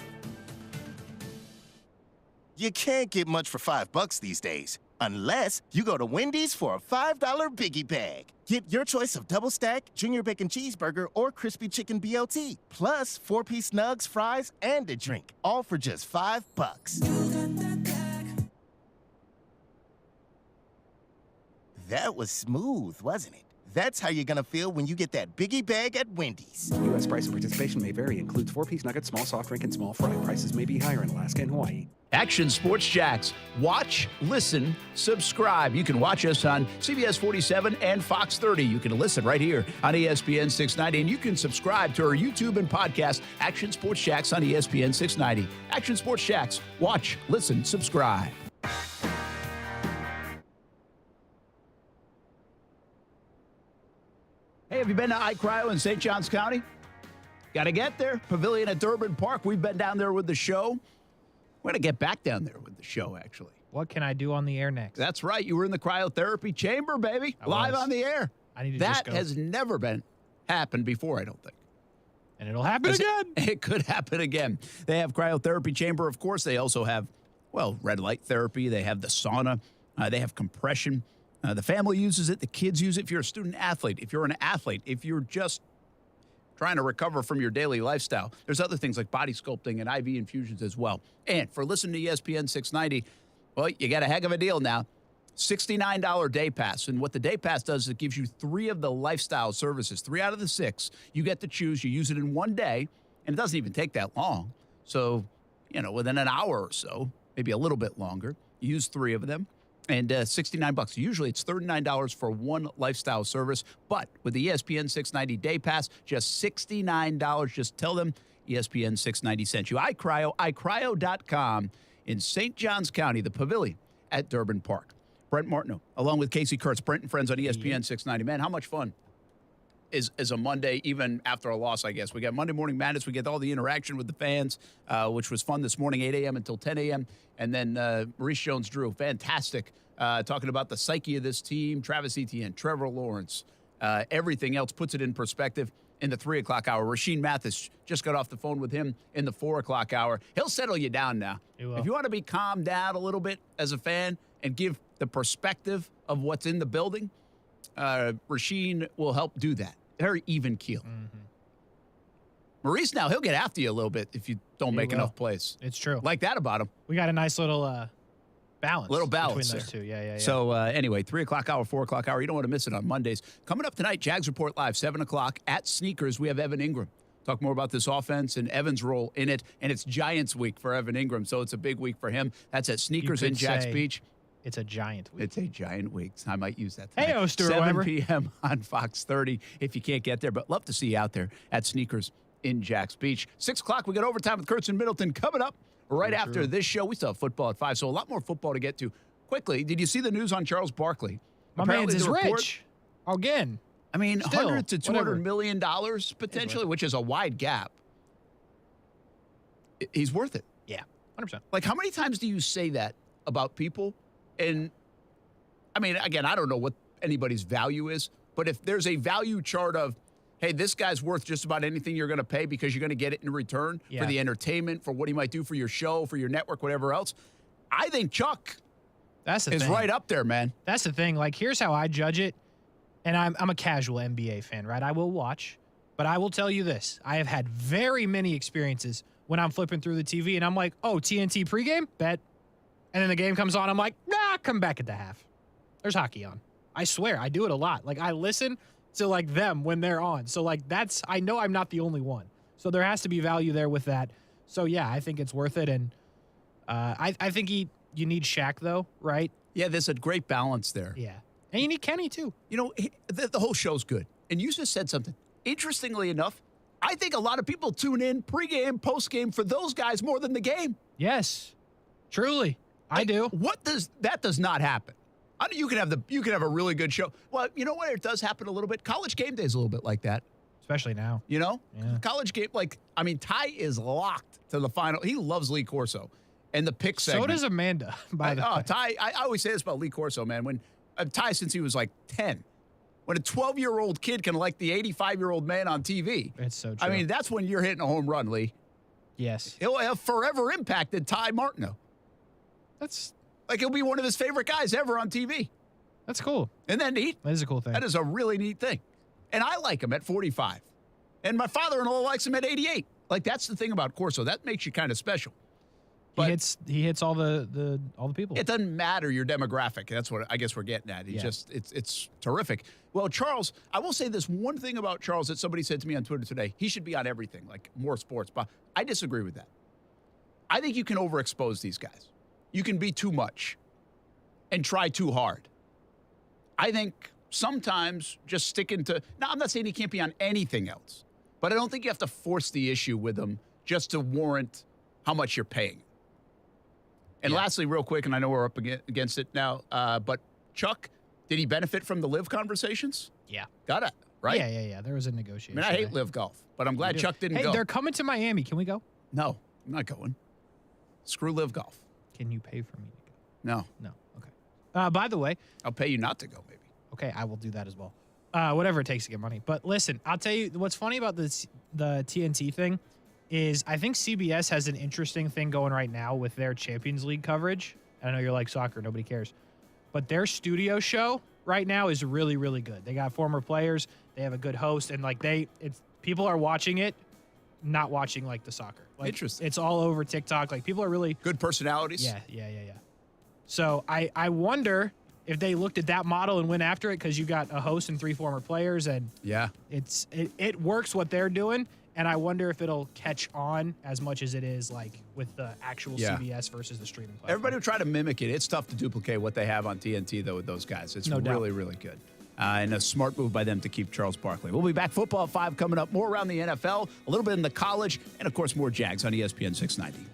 You can't get much for $5 these days, unless you go to Wendy's for a $5 Biggie Bag. Get your choice of double stack, junior bacon cheeseburger, or crispy chicken BLT, plus 4-piece nugs, fries, and a drink, all for just $5. That was smooth, wasn't it? That's how you're gonna feel when you get that Biggie Bag at Wendy's. U.S. price and participation may vary. Includes 4-piece nuggets, small soft drink, and small fry. Prices may be higher in Alaska and Hawaii. Action Sports Jacks. Watch, listen, subscribe. You can watch us on CBS 47 and Fox 30. You can listen right here on ESPN 690. And you can subscribe to our YouTube and podcast, Action Sports Jacks on ESPN 690. Action Sports Jacks. Watch, listen, subscribe. Hey, have you been to iCryo in St. Johns County? Got to get there. Pavilion at Durbin Park. We've been down there with the show. We're going to get back down there with the show, actually. What can I do on the air next? That's right. You were in the cryotherapy chamber, baby. Live on the air. I need to that just go. has never happened before, I don't think. And it'll happen again. It could happen again. They have cryotherapy chamber, of course. They also have, red light therapy. They have the sauna. They have compression. The family uses it. The kids use it. If you're a student athlete, if you're an athlete, if you're just trying to recover from your daily lifestyle, there's other things like body sculpting and IV infusions as well. And for listening to ESPN 690, you got a heck of a deal now. $69 day pass. And what the day pass does is it gives you 3 of the lifestyle services, 3 out of the 6. You get to choose. You use it in one day, and it doesn't even take that long. So, within an hour or so, maybe a little bit longer, you use 3 of them. And $69. Usually it's $39 for one lifestyle service. But with the ESPN 690 Day Pass, just $69. Just tell them ESPN 690 sent you. iCryo.com in St. Johns County, the Pavilion at Durbin Park. Brent Martineau, along with Kasey Kuhrts, Brent and Friends on ESPN 690. Man, how much fun is a Monday, even after a loss, I guess. We got Monday Morning Madness. We get all the interaction with the fans, which was fun this morning, 8 a.m. until 10 a.m. And then Maurice Jones-Drew, fantastic, talking about the psyche of this team, Travis Etienne, Trevor Lawrence, everything else, puts it in perspective in the 3 o'clock hour. Rashean Mathis, just got off the phone with him in the 4 o'clock hour. He'll settle you down now. If you want to be calmed down a little bit as a fan and give the perspective of what's in the building, Rashean will help do that. Very even keel. Mm-hmm. Maurice, now, he'll get after you a little bit if you don't make enough plays. It's true. Like that about him. We got a nice little balance. Little balance between those two. Yeah. So, anyway, 3 o'clock hour, 4 o'clock hour. You don't want to miss it on Mondays. Coming up tonight, Jags Report Live, 7 o'clock at Sneakers. We have Evan Ingram. Talk more about this offense and Evan's role in it. And it's Giants week for Evan Ingram, so it's a big week for him. That's at Sneakers in Jax Beach. It's a giant week. It's a giant week. I might use that tonight. Hey, Stuart 7 Weber. p.m. on Fox 30 if you can't get there. But love to see you out there at Sneakers in Jax Beach. 6 o'clock, we got overtime with Kuhrts and Middleton coming up right after this show. We still have football at 5, so a lot more football to get to. Quickly, did you see the news on Charles Barkley? My man's is rich. Again. I mean, Still, $100 to $200 million potentially, which is a wide gap. He's worth it. Yeah, 100%. Like, how many times do you say that about people? And, I mean, again, I don't know what anybody's value is, but if there's a value chart of, hey, this guy's worth just about anything you're going to pay because you're going to get it in return for the entertainment, for what he might do for your show, for your network, whatever else, I think Chuck is right up there, man. That's the thing. Like, here's how I judge it. And I'm a casual NBA fan, right? I will watch. But I will tell you this. I have had very many experiences when I'm flipping through the TV and I'm like, oh, TNT pregame? Bet. And then the game comes on. I'm like, nah, come back at the half. There's hockey on. I swear, I do it a lot. Like, I listen to, like, them when they're on. So, like, I know I'm not the only one. So there has to be value there with that. So, yeah, I think it's worth it. And I think you need Shaq, though, right? Yeah, there's a great balance there. Yeah. And you need Kenny, too. You know, the whole show's good. And you just said something. Interestingly enough, I think a lot of people tune in pregame, postgame for those guys more than the game. Yes. Truly. I do. That does not happen. I mean, you can have a really good show. Well, you know what? It does happen a little bit. College Game Day is a little bit like that. especially now. You know, Yeah. college game, Ty is locked to the final. He loves Lee Corso. And the pick segment. So does Amanda, by the way. Ty, I always say this about Lee Corso, man. When Ty, since he was like 10, when a 12-year-old kid can like the 85-year-old man on TV. It's so true. I mean, that's when you're hitting a home run, Lee. Yes. He'll have forever impacted Ty Martineau. That's like he'll be one of his favorite guys ever on TV. That's cool. Isn't that neat? That is a cool thing. That is a really neat thing. And I like him at 45. And my father-in-law likes him at 88. Like, that's the thing about Corso. That makes you kind of special. But he hits all the people. It doesn't matter your demographic. That's what I guess we're getting at. It's terrific. Well, Charles, I will say this one thing about Charles that somebody said to me on Twitter today. He should be on everything, like more sports. But I disagree with that. I think you can overexpose these guys. You can be too much and try too hard. I think sometimes just sticking to. Now, I'm not saying he can't be on anything else, but I don't think you have to force the issue with him just to warrant how much you're paying. And lastly, real quick, and I know we're up against it now, but Chuck, did he benefit from the live conversations? Yeah. Got it, right? Yeah. There was a negotiation. I mean, I hate live golf, but I'm glad Chuck didn't go. Hey, they're coming to Miami. Can we go? No, I'm not going. Screw live golf. Can you pay for me to go? No. Okay. By the way. I'll pay you not to go, maybe. Okay, I will do that as well. Whatever it takes to get money. But listen, I'll tell you what's funny about the TNT thing is I think CBS has an interesting thing going right now with their Champions League coverage. I know you're like soccer, nobody cares. But their studio show right now is really, really good. They got former players, they have a good host, and people are watching it, not watching like the soccer. Like, interesting. It's all over TikTok. Like people are really good personalities. Yeah. So I wonder if they looked at that model and went after it because you got a host and 3 former players, and it works what they're doing. And I wonder if it'll catch on as much as it is like with the actual CBS versus the streaming platform. Everybody will try to mimic it. It's tough to duplicate what they have on TNT, though, with those guys. It's really, really good. And a smart move by them to keep Charles Barkley. We'll be back. Football at 5 coming up. More around the NFL, a little bit in the college, and, of course, more Jags on ESPN 690.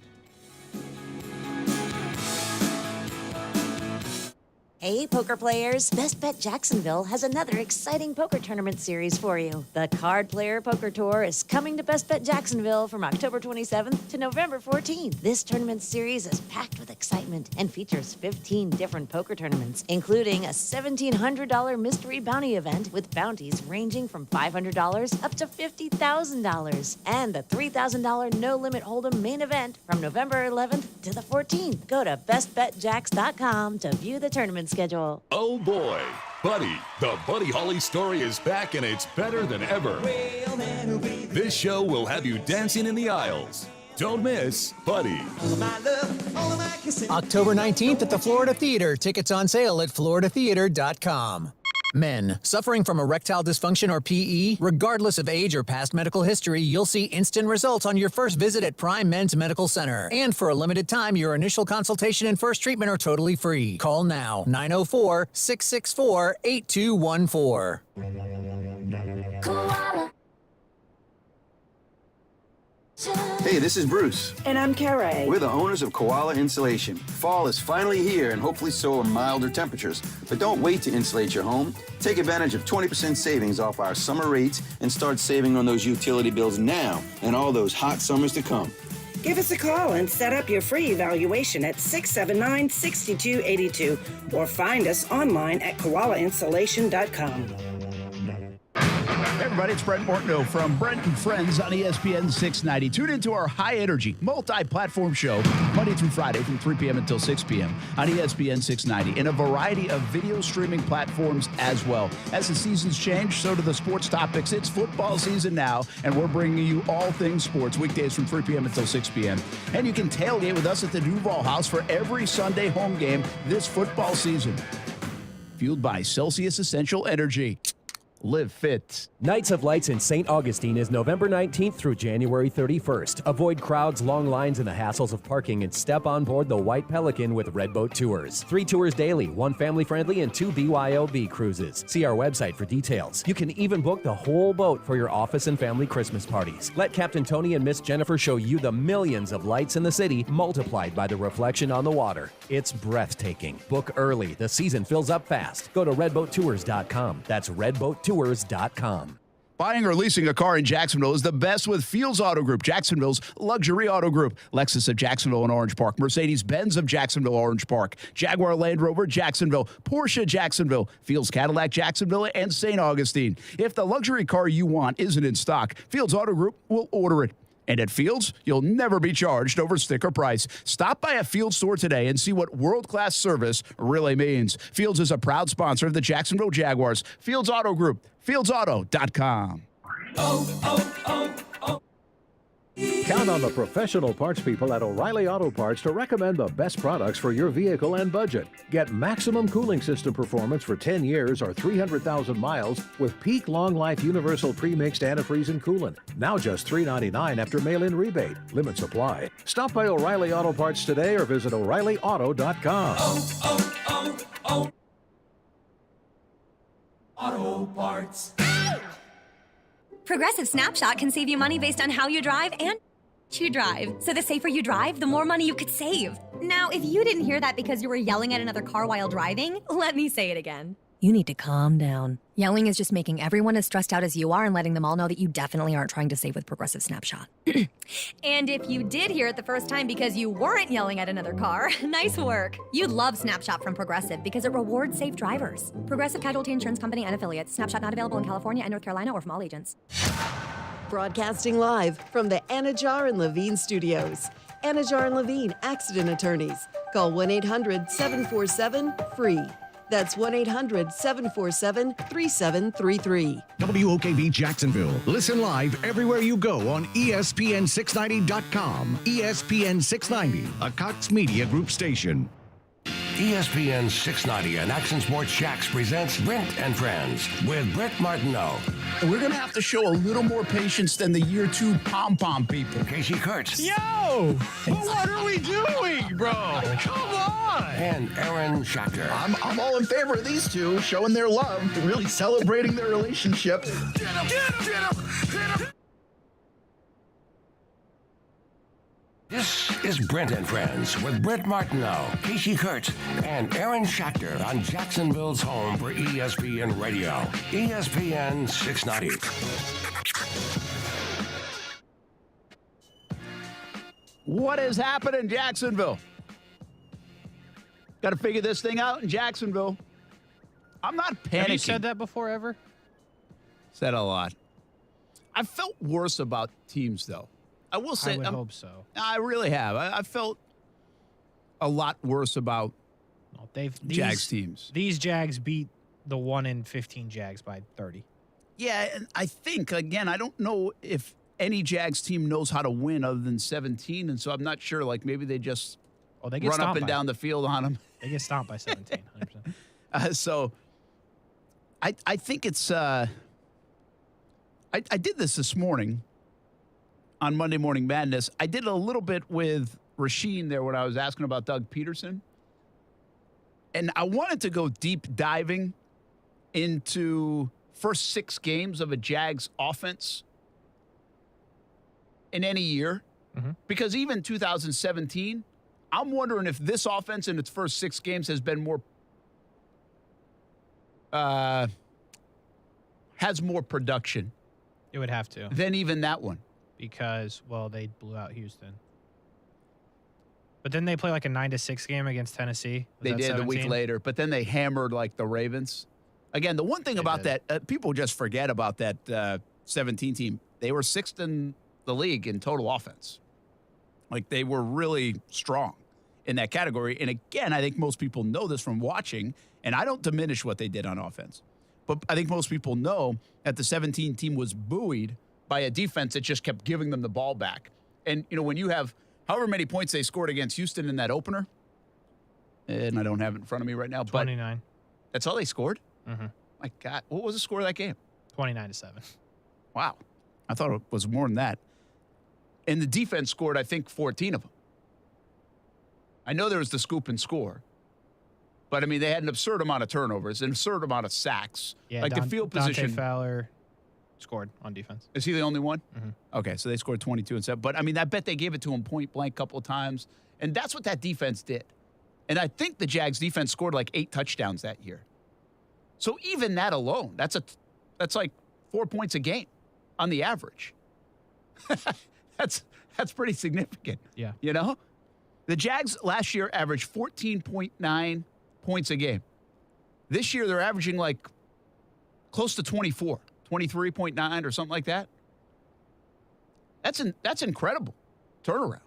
Hey, poker players. Best Bet Jacksonville has another exciting poker tournament series for you. The Card Player Poker Tour is coming to Best Bet Jacksonville from October 27th to November 14th. This tournament series is packed with excitement and features 15 different poker tournaments, including a $1,700 mystery bounty event with bounties ranging from $500 up to $50,000, and the $3,000 no-limit hold'em main event from November 11th to the 14th. Go to bestbetjacks.com to view the tournament schedule. Oh boy, Buddy, the Buddy Holly story is back and it's better than ever. This show will have you dancing in the aisles. Don't miss Buddy. October 19th at the Florida Theater. Tickets on sale at floridatheater.com. Men suffering from erectile dysfunction or PE, regardless of age or past medical history, you'll see instant results on your first visit at Prime Men's Medical Center. And for a limited time, your initial consultation and first treatment are totally free. Call now, 904-664-8214. Hey, this is Bruce. And I'm Carrie. We're the owners of Koala Insulation. Fall is finally here, and hopefully so are milder temperatures. But don't wait to insulate your home. Take advantage of 20% savings off our summer rates and start saving on those utility bills now and all those hot summers to come. Give us a call and set up your free evaluation at 679-6282 or find us online at koalainsulation.com. Hey everybody, it's Brent Martineau from Brent and Friends on ESPN 690. Tune into our high-energy, multi-platform show Monday through Friday from 3 p.m. until 6 p.m. on ESPN 690 in a variety of video streaming platforms as well. As the seasons change, so do the sports topics. It's football season now, and we're bringing you all things sports weekdays from 3 p.m. until 6 p.m. And you can tailgate with us at the Duval House for every Sunday home game this football season. Fueled by Celsius Essential Energy. Live fit. Nights of Lights in St. Augustine is November 19th through January 31st. Avoid crowds, long lines, and the hassles of parking and step on board the White Pelican with Red Boat Tours. 3 tours daily, 1 family-friendly, and 2 BYOB cruises. See our website for details. You can even book the whole boat for your office and family Christmas parties. Let Captain Tony and Miss Jennifer show you the millions of lights in the city multiplied by the reflection on the water. It's breathtaking. Book early. The season fills up fast. Go to redboattours.com. That's redboattours.com. Buying or leasing a car in Jacksonville is the best with Fields Auto Group, Jacksonville's luxury auto group. Lexus of Jacksonville and Orange Park, Mercedes-Benz of Jacksonville, Orange Park, Jaguar Land Rover, Jacksonville, Porsche, Jacksonville, Fields Cadillac, Jacksonville, and St. Augustine. If the luxury car you want isn't in stock, Fields Auto Group will order it. And at Fields, you'll never be charged over sticker price. Stop by a Fields store today and see what world-class service really means. Fields is a proud sponsor of the Jacksonville Jaguars. Fields Auto Group, fieldsauto.com. Count on the professional parts people at O'Reilly Auto Parts to recommend the best products for your vehicle and budget. Get maximum cooling system performance for 10 years or 300,000 miles with peak long life universal pre-mixed antifreeze and coolant. Now just $3.99 after mail-in rebate. Limit supply. Stop by O'Reilly Auto Parts today or visit O'ReillyAuto.com. Auto Parts. Progressive Snapshot can save you money based on how you drive and you drive. So the safer you drive, the more money you could save. Now, if you didn't hear that because you were yelling at another car while driving, let me say it again. You need to calm down. Yelling is just making everyone as stressed out as you are and letting them all know that you definitely aren't trying to save with Progressive Snapshot. And if you did hear it the first time because you weren't yelling at another car, nice work. You'd love Snapshot from Progressive because it rewards safe drivers. Progressive Casualty Insurance Company and Affiliates. Snapshot not available in California and North Carolina or from all agents. Broadcasting live from the Anajar and Levine studios. Anajar and Levine Accident Attorneys. Call 1-800-747-FREE. That's 1-800-747-3733. WOKV Jacksonville. Listen live everywhere you go on ESPN690.com. ESPN690, a Cox Media Group station. ESPN690 and Action Sports Shacks presents Brent and Friends with Brent Martineau. We're going to have to show a little more patience than the year 2 pom-pom people. Kasey Kuhrts. Yo! What are we doing, bro? Come on! And Aaron Schachter. I'm all in favor of these two showing their love, really celebrating their relationship. Get him! Get him! Get him! Get him! This is Brent and Friends with Brent Martineau, Kasey Kuhrts, and Aaron Schachter on Jacksonville's home for ESPN Radio, ESPN 690. What has happened in Jacksonville? Got to figure this thing out in Jacksonville. I'm not panicking. Have you said that before ever? Said a lot. I felt worse about teams, though. I will say, I would hope so. I really have. I felt a lot worse about Jags teams. These Jags beat the 1-15 Jags by 30. Yeah, and I think, again, I don't know if any Jags team knows how to win other than 17, and so I'm not sure. Like, maybe they just run up and down the field on them. They get stomped by 17, 100%. So I think it's I did this morning on Monday Morning Madness. I did a little bit with Rasheen there when I was asking about Doug Peterson. And I wanted to go deep diving into first 6 games of a Jags offense in any year. Mm-hmm. Because even 2017, I'm wondering if this offense in its first 6 games has been more has more production. It would have to. Than even that one. Because, well, they blew out Houston. But then they play like a 9-6 game against Tennessee. They did 17? The week later, but then they hammered like the Ravens. Again, the one thing about that, people just forget about that 17 team. They were 6th in the league in total offense. Like, they were really strong in that category. And again, I think most people know this from watching, and I don't diminish what they did on offense. But I think most people know that the 17 team was buoyed by a defense that just kept giving them the ball back. And, you know, when you have however many points they scored against Houston in that opener, and I don't have it in front of me right now, 29. But that's all they scored? Mm-hmm. My God, what was the score of that game? 29-7. Wow. I thought it was more than that. And the defense scored, I think, 14 of them. I know there was the scoop and score, but, I mean, they had an absurd amount of turnovers, an absurd amount of sacks. Yeah, like the field position. Dante Fowler scored on defense. Is he the only one? Mm-hmm. Okay, so they scored 22 and 7. But, I mean, I bet they gave it to him point blank a couple of times. And that's what that defense did. And I think the Jags defense scored like 8 touchdowns that year. So even that alone, that's like 4 points a game on the average. That's pretty significant. Yeah. You know? The Jags last year averaged 14.9 points a game. This year they're averaging like close to 24, 23.9 or something like that. That's incredible turnaround.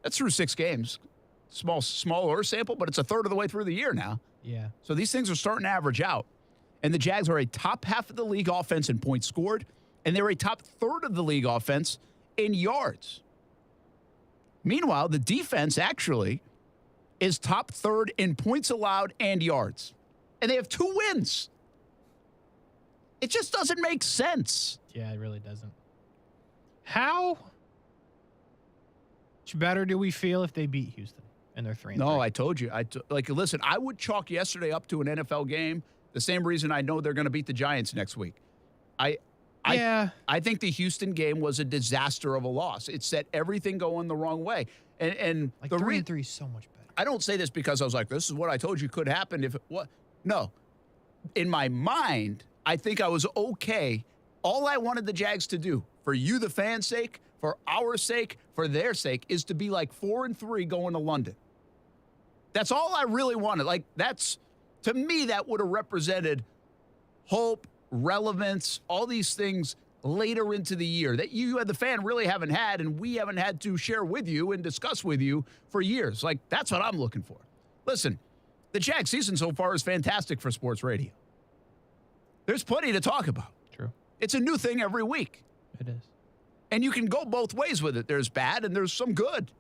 That's through 6 games. Smaller sample, but it's a third of the way through the year now. Yeah. So these things are starting to average out. And the Jags are a top half of the league offense in points scored, and they're a top third of the league offense in yards. Meanwhile, the defense actually is top third in points allowed and yards. And they have 2 wins. It just doesn't make sense. Yeah, it really doesn't. How much better do we feel if they beat Houston and they're 3-3? No, I told you. Listen, I would chalk yesterday up to an NFL game. The same reason I know they're going to beat the Giants next week. I think the Houston game was a disaster of a loss. It set everything going the wrong way. And like the 3-3 is so much better. I don't say this because I was like, this is what I told you could happen if it what? No. In my mind, I think I was okay. All I wanted the Jags to do, for you, the fans' sake, for our sake, for their sake, is to be like 4-3 going to London. That's all I really wanted. Like, to me, that would have represented hope, relevance, all these things later into the year that you, the fan, really haven't had, and we haven't had to share with you and discuss with you for years. Like, that's what I'm looking for. Listen, the Jags season so far is fantastic for sports radio. There's plenty to talk about. True. It's a new thing every week. It is. And you can go both ways with it. There's bad and there's some good.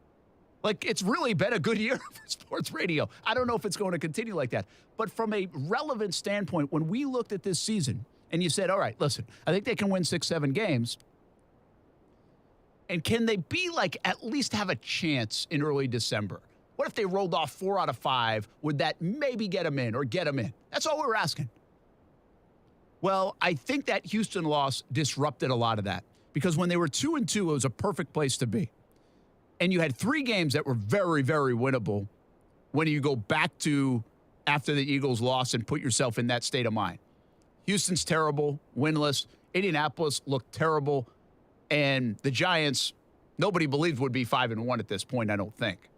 Like, it's really been a good year for sports radio. I don't know if it's going to continue like that. But from a relevant standpoint, when we looked at this season and you said, all right, listen, I think they can win 6-7 games. And can they be like, at least have a chance in early December? What if they rolled off 4 out of 5? Would that maybe get them in or get them in? That's all we were asking. Well, I think that Houston loss disrupted a lot of that. Because when they were 2-2, it was a perfect place to be. And you had 3 games that were very, very winnable when you go back to after the Eagles lost and put yourself in that state of mind. Houston's terrible, winless. Indianapolis looked terrible. And the Giants, nobody believed would be 5-1 at this point, I don't think.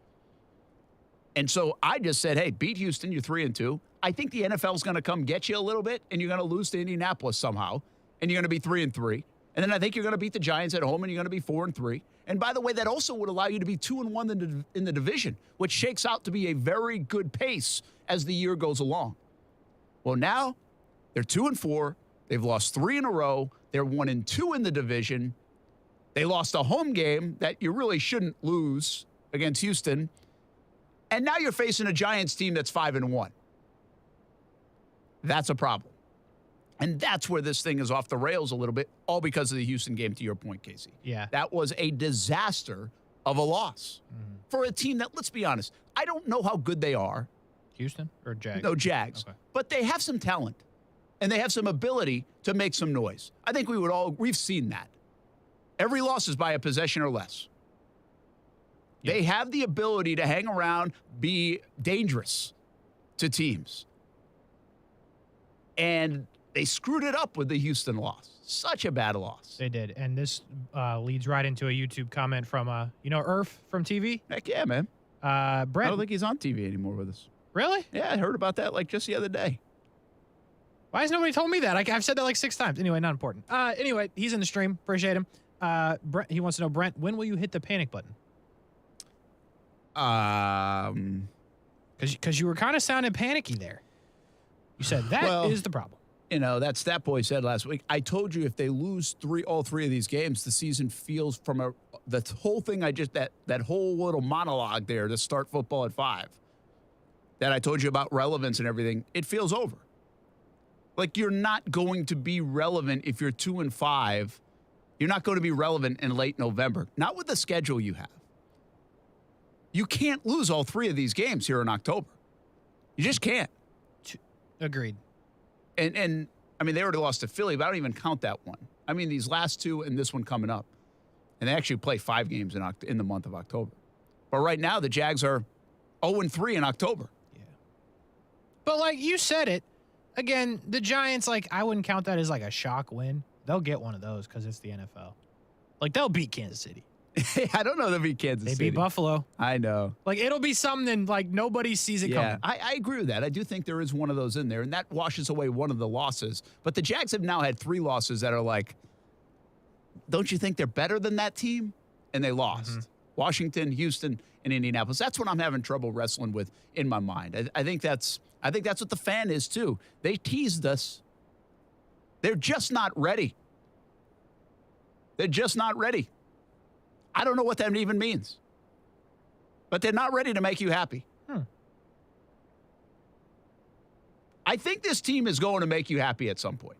And so I just said, hey, beat Houston, you're 3-2. I think the NFL is going to come get you a little bit, and you're going to lose to Indianapolis somehow, and you're going to be 3-3. And then I think you're going to beat the Giants at home, and you're going to be 4-3. And by the way, that also would allow you to be 2-1 in the division, which shakes out to be a very good pace as the year goes along. Well, now they're 2-4. They've lost 3 in a row. They're 1-2 in the division. They lost a home game that you really shouldn't lose against Houston. And now you're facing a Giants team that's 5-1. That's a problem. And that's where this thing is off the rails a little bit, all because of the Houston game, to your point, Kasey. Yeah. That was a disaster of a loss for a team that, let's be honest, I don't know how good they are. Houston or Jags? No, Jags. Okay. But they have some talent, and they have some ability to make some noise. I think we've seen that. Every loss is by a possession or less. Yeah. They have the ability to hang around, be dangerous to teams. And they screwed it up with the Houston loss. Such a bad loss. They did. And this leads right into a YouTube comment from, Irf from TV? Heck yeah, man. Brent. I don't think he's on TV anymore with us. Really? Yeah, I heard about that just the other day. Why has nobody told me that? I've said that like 6 times. Anyway, not important. Anyway, he's in the stream. Appreciate him. Brent, he wants to know, Brent, when will you hit the panic button? Because you were kind of sounding panicky there. You said that is the problem. You know, that stat boy said last week, I told you if they lose all 3 of these games, the season feels from the whole thing that whole little monologue there to start football at 5 that I told you about relevance and everything, it feels over. Like, you're not going to be relevant if you're 2-5. You're not going to be relevant in late November. Not with the schedule you have. You can't lose all 3 of these games here in October. You just can't. Agreed. And I mean, they already lost to Philly, but I don't even count that one. I mean, these last 2 and this one coming up. And they actually play 5 games in the month of October. But right now, the Jags are 0-3 in October. Yeah. But like you said it, again, the Giants, I wouldn't count that as like a shock win. they'll get one of those because it's the NFL. Like, they'll beat Kansas City. I don't know they'll beat Kansas City. They beat Buffalo. I know. Like, it'll be something like nobody sees it coming. I agree with that. I do think there is one of those in there, and that washes away one of the losses. But the Jags have now had 3 losses that are like, don't you think they're better than that team? And they lost. Mm-hmm. Washington, Houston, and Indianapolis. That's what I'm having trouble wrestling with in my mind. I think that's what the fan is too. They teased us. They're just not ready. They're just not ready. I don't know what that even means. But they're not ready to make you happy. I think this team is going to make you happy at some point.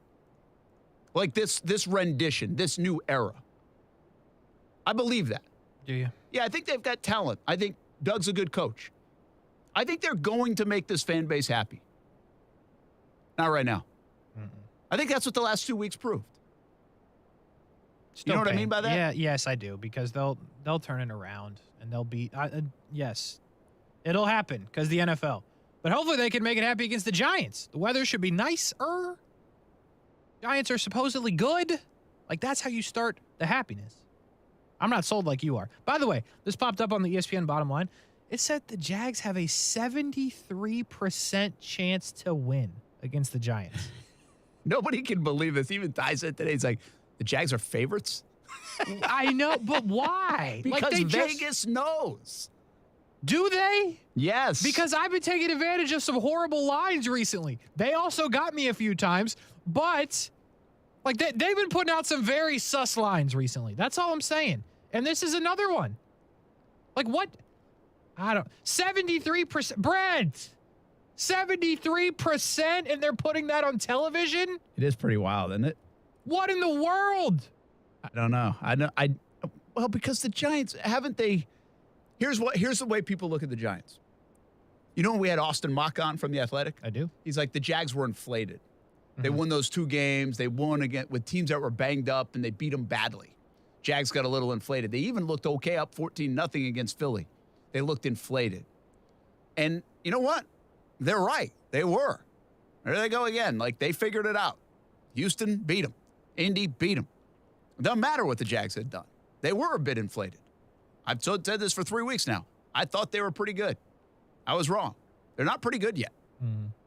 Like this rendition, this new era. I believe that. Do you? Yeah, I think they've got talent. I think Doug's a good coach. I think they're going to make this fan base happy. Not right now. I think that's what the last 2 weeks proved. Still you know what I mean by that? Yeah, yes, I do, because they'll turn it around and they'll beat. Yes, it'll happen because the NFL. But hopefully they can make it happy against the Giants. The weather should be nicer. Giants are supposedly good. Like, that's how you start the happiness. I'm not sold like you are. By the way, this popped up on the ESPN bottom line. It said the Jags have a 73% chance to win against the Giants. Nobody can believe this. Even Ty said today, he's like, the Jags are favorites? I know, but why? Because Vegas knows. Do they? Yes. Because I've been taking advantage of some horrible lines recently. They also got me a few times, but like they've been putting out some very sus lines recently. That's all I'm saying. And this is another one. Like what? 73%. Brent! 73%, and they're putting that on television? It is pretty wild, isn't it? What in the world? I don't know. Well, because the Giants, haven't they? Here's the way people look at the Giants. You know when we had Austin Mock on from The Athletic? I do. He's like, the Jags were inflated. They won those 2 games. They won again with teams that were banged up, and they beat them badly. Jags got a little inflated. They even looked okay up 14-0 against Philly. They looked inflated. And you know what? They're right. They were. There they go again. Like, they figured it out. Houston beat them. Indy beat them. It doesn't matter what the Jags had done. They were a bit inflated. I've said this for 3 weeks now. I thought they were pretty good. I was wrong. They're not pretty good yet.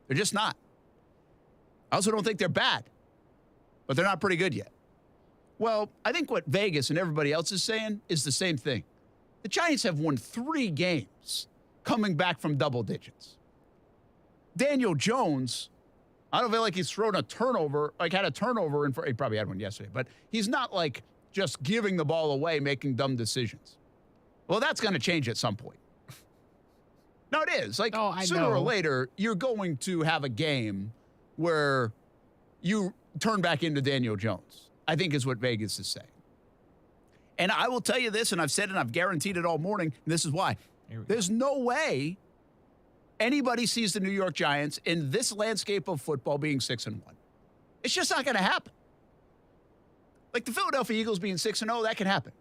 They're just not. I also don't think they're bad, but they're not pretty good yet. Well, I think what Vegas and everybody else is saying is the same thing. The Giants have won 3 games coming back from double digits. Daniel Jones, I don't feel like he's thrown a turnover, like had a turnover. He probably had one yesterday, but he's not like just giving the ball away, making dumb decisions. Well, that's going to change at some point. No, it is. Like, sooner or later, you're going to have a game where you turn back into Daniel Jones, I think is what Vegas is saying. And I will tell you this, and I've said it, and I've guaranteed it all morning, and this is why. There's no way anybody sees the New York Giants in this landscape of football being 6-1. It's just not going to happen. Like the Philadelphia Eagles being 6-0, that can happen.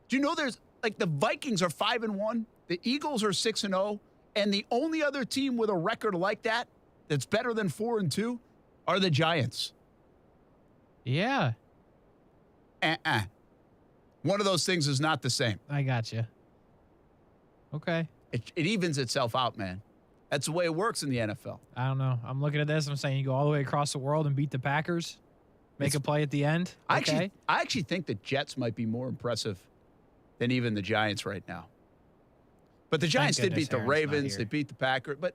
Do you know there's, like, the Vikings are 5-1, the Eagles are 6-0, and the only other team with a record like that that's better than 4-2 are the Giants. Yeah. One of those things is not the same. I got you. Okay. It evens itself out, man. That's the way it works in the NFL. I don't know. I'm looking at this. I'm saying you go all the way across the world and beat the Packers, make a play at the end. Okay. I actually think the Jets might be more impressive than even the Giants right now. But the Giants did beat the Ravens. They beat the Packers. But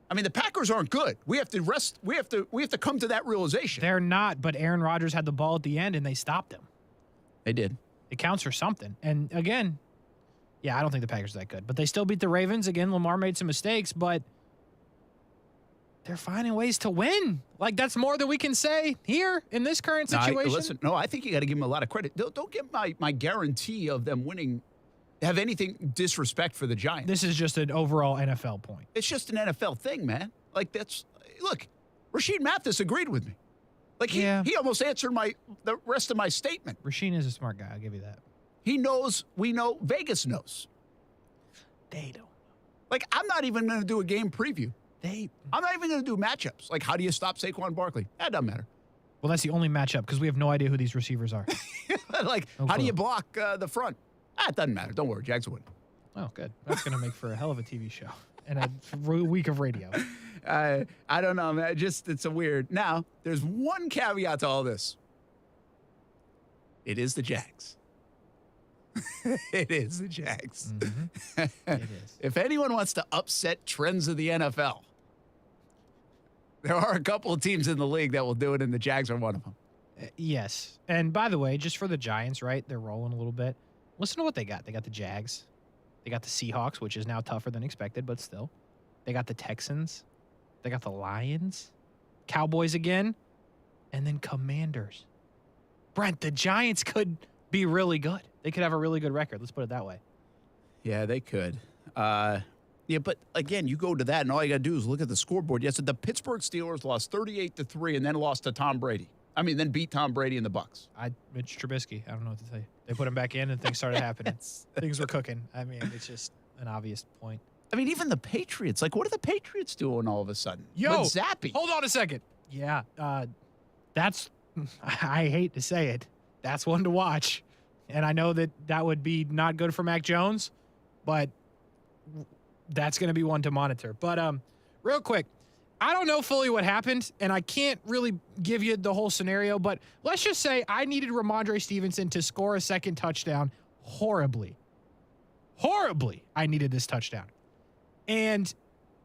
I mean, the Packers aren't good. We have to rest. We have to come to that realization. They're not. But Aaron Rodgers had the ball at the end, and they stopped him. They did. It counts for something. And again, yeah, I don't think the Packers are that good. But they still beat the Ravens. Again, Lamar made some mistakes, but they're finding ways to win. Like, that's more than we can say here in this current situation. I think you got to give them a lot of credit. Don't give my guarantee of them winning have anything disrespect for the Giants. This is just an overall NFL point. It's just an NFL thing, man. Like, look, Rasheed Mathis agreed with me. Like, he almost answered the rest of my statement. Rasheed is a smart guy. I'll give you that. He knows. We know. Vegas knows. They don't. Like, I'm not even going to do a game preview. I'm not even going to do matchups. Like, how do you stop Saquon Barkley? That doesn't matter. Well, that's the only matchup because we have no idea who these receivers are. Like, No how do clue. you block the front? It doesn't matter. Don't worry. Jags win. Oh, good. That's going to make for a hell of a TV show and a week of radio. I don't know, man. It's a weird. Now, there's one caveat to all this. It is the Jags. It is the Jags. Mm-hmm. It is. If anyone wants to upset trends of the NFL, there are a couple of teams in the league that will do it, and the Jags are one of them. Yes. And by the way, just for the Giants, right? They're rolling a little bit. Listen to what they got. They got the Jags. They got the Seahawks, which is now tougher than expected, but still. They got the Texans. They got the Lions. Cowboys again. And then Commanders. Brent, the Giants could be really good. They could have a really good record. Let's put it that way. Yeah, they could. Yeah, but again, you go to that, and all you got to do is look at the scoreboard. Yes, the Pittsburgh Steelers lost 38-3 and then lost to Tom Brady. Then beat Tom Brady and the Bucs. Mitch Trubisky. I don't know what to tell you. They put him back in, and things started happening. Things were cooking. It's just an obvious point. Even the Patriots. Like, what are the Patriots doing all of a sudden? Yo, With Zappy. Hold on a second. Yeah, that's, I hate to say it, that's one to watch. And I know that would be not good for Mac Jones, but that's going to be one to monitor. But real quick, I don't know fully what happened, and I can't really give you the whole scenario, but let's just say I needed Ramondre Stevenson to score a second touchdown horribly. Horribly, I needed this touchdown. And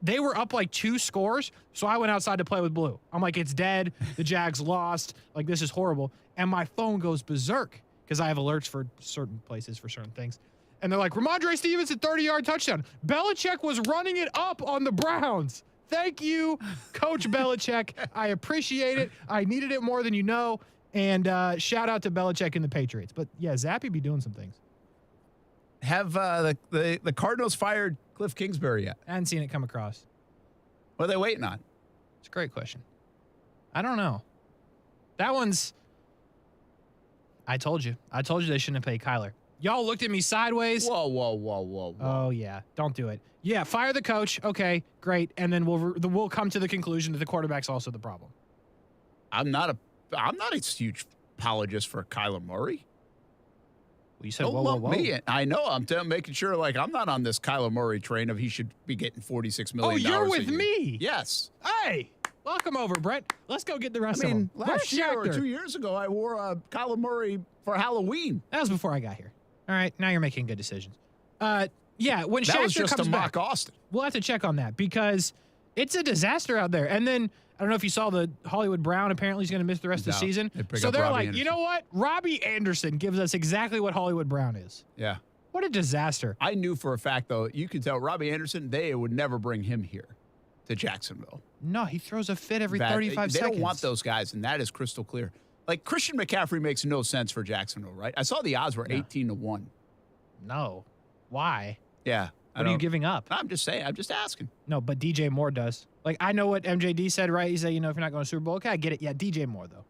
they were up like 2 scores, so I went outside to play with Blue. I'm like, it's dead. The Jags lost. Like, this is horrible. And my phone goes berserk because I have alerts for certain places for certain things. And they're like, Ramondre Stevenson, 30-yard touchdown. Belichick was running it up on the Browns. Thank you, Coach Belichick. I appreciate it. I needed it more than you know. And shout out to Belichick and the Patriots. But, yeah, Zappy be doing some things. Have the Cardinals fired Cliff Kingsbury yet? I hadn't seen it come across. What are they waiting on? It's a great question. I don't know. That one's... I told you they shouldn't have paid Kyler. Y'all looked at me sideways. Whoa. Oh, yeah. Don't do it. Yeah, fire the coach. Okay, great. And then we'll come to the conclusion that the quarterback's also the problem. I'm not a huge apologist for Kyler Murray. Well, you said, Don't whoa. lump me in. I know. I'm making sure, like, I'm not on this Kyler Murray train of he should be getting $46 million. Oh, you're with me? Yes. Hey, welcome over, Brent. Let's go get the rest of them. Last year or 2 years ago, I wore a Kyler Murray for Halloween. That was before I got here. All right, now you're making good decisions. Yeah, when that Shachter was just comes a mock back, Austin. We'll have to check on that because it's a disaster out there. And then I don't know if you saw the Hollywood Brown. Apparently, he's going to miss the rest of the season. So they're like, you know what? Robbie Anderson gives us exactly what Hollywood Brown is. Yeah. What a disaster. I knew for a fact, though, you could tell Robbie Anderson, they would never bring him here to Jacksonville. No, he throws a fit every 35 seconds. They don't want those guys, and that is crystal clear. Like, Christian McCaffrey makes no sense for Jacksonville, right? I saw the odds were 18-1. No. Why? Yeah. What are you giving up? I'm just saying. I'm just asking. No, but DJ Moore does. Like, I know what MJD said, right? He said, if you're not going to Super Bowl, okay, I get it. Yeah, DJ Moore, though.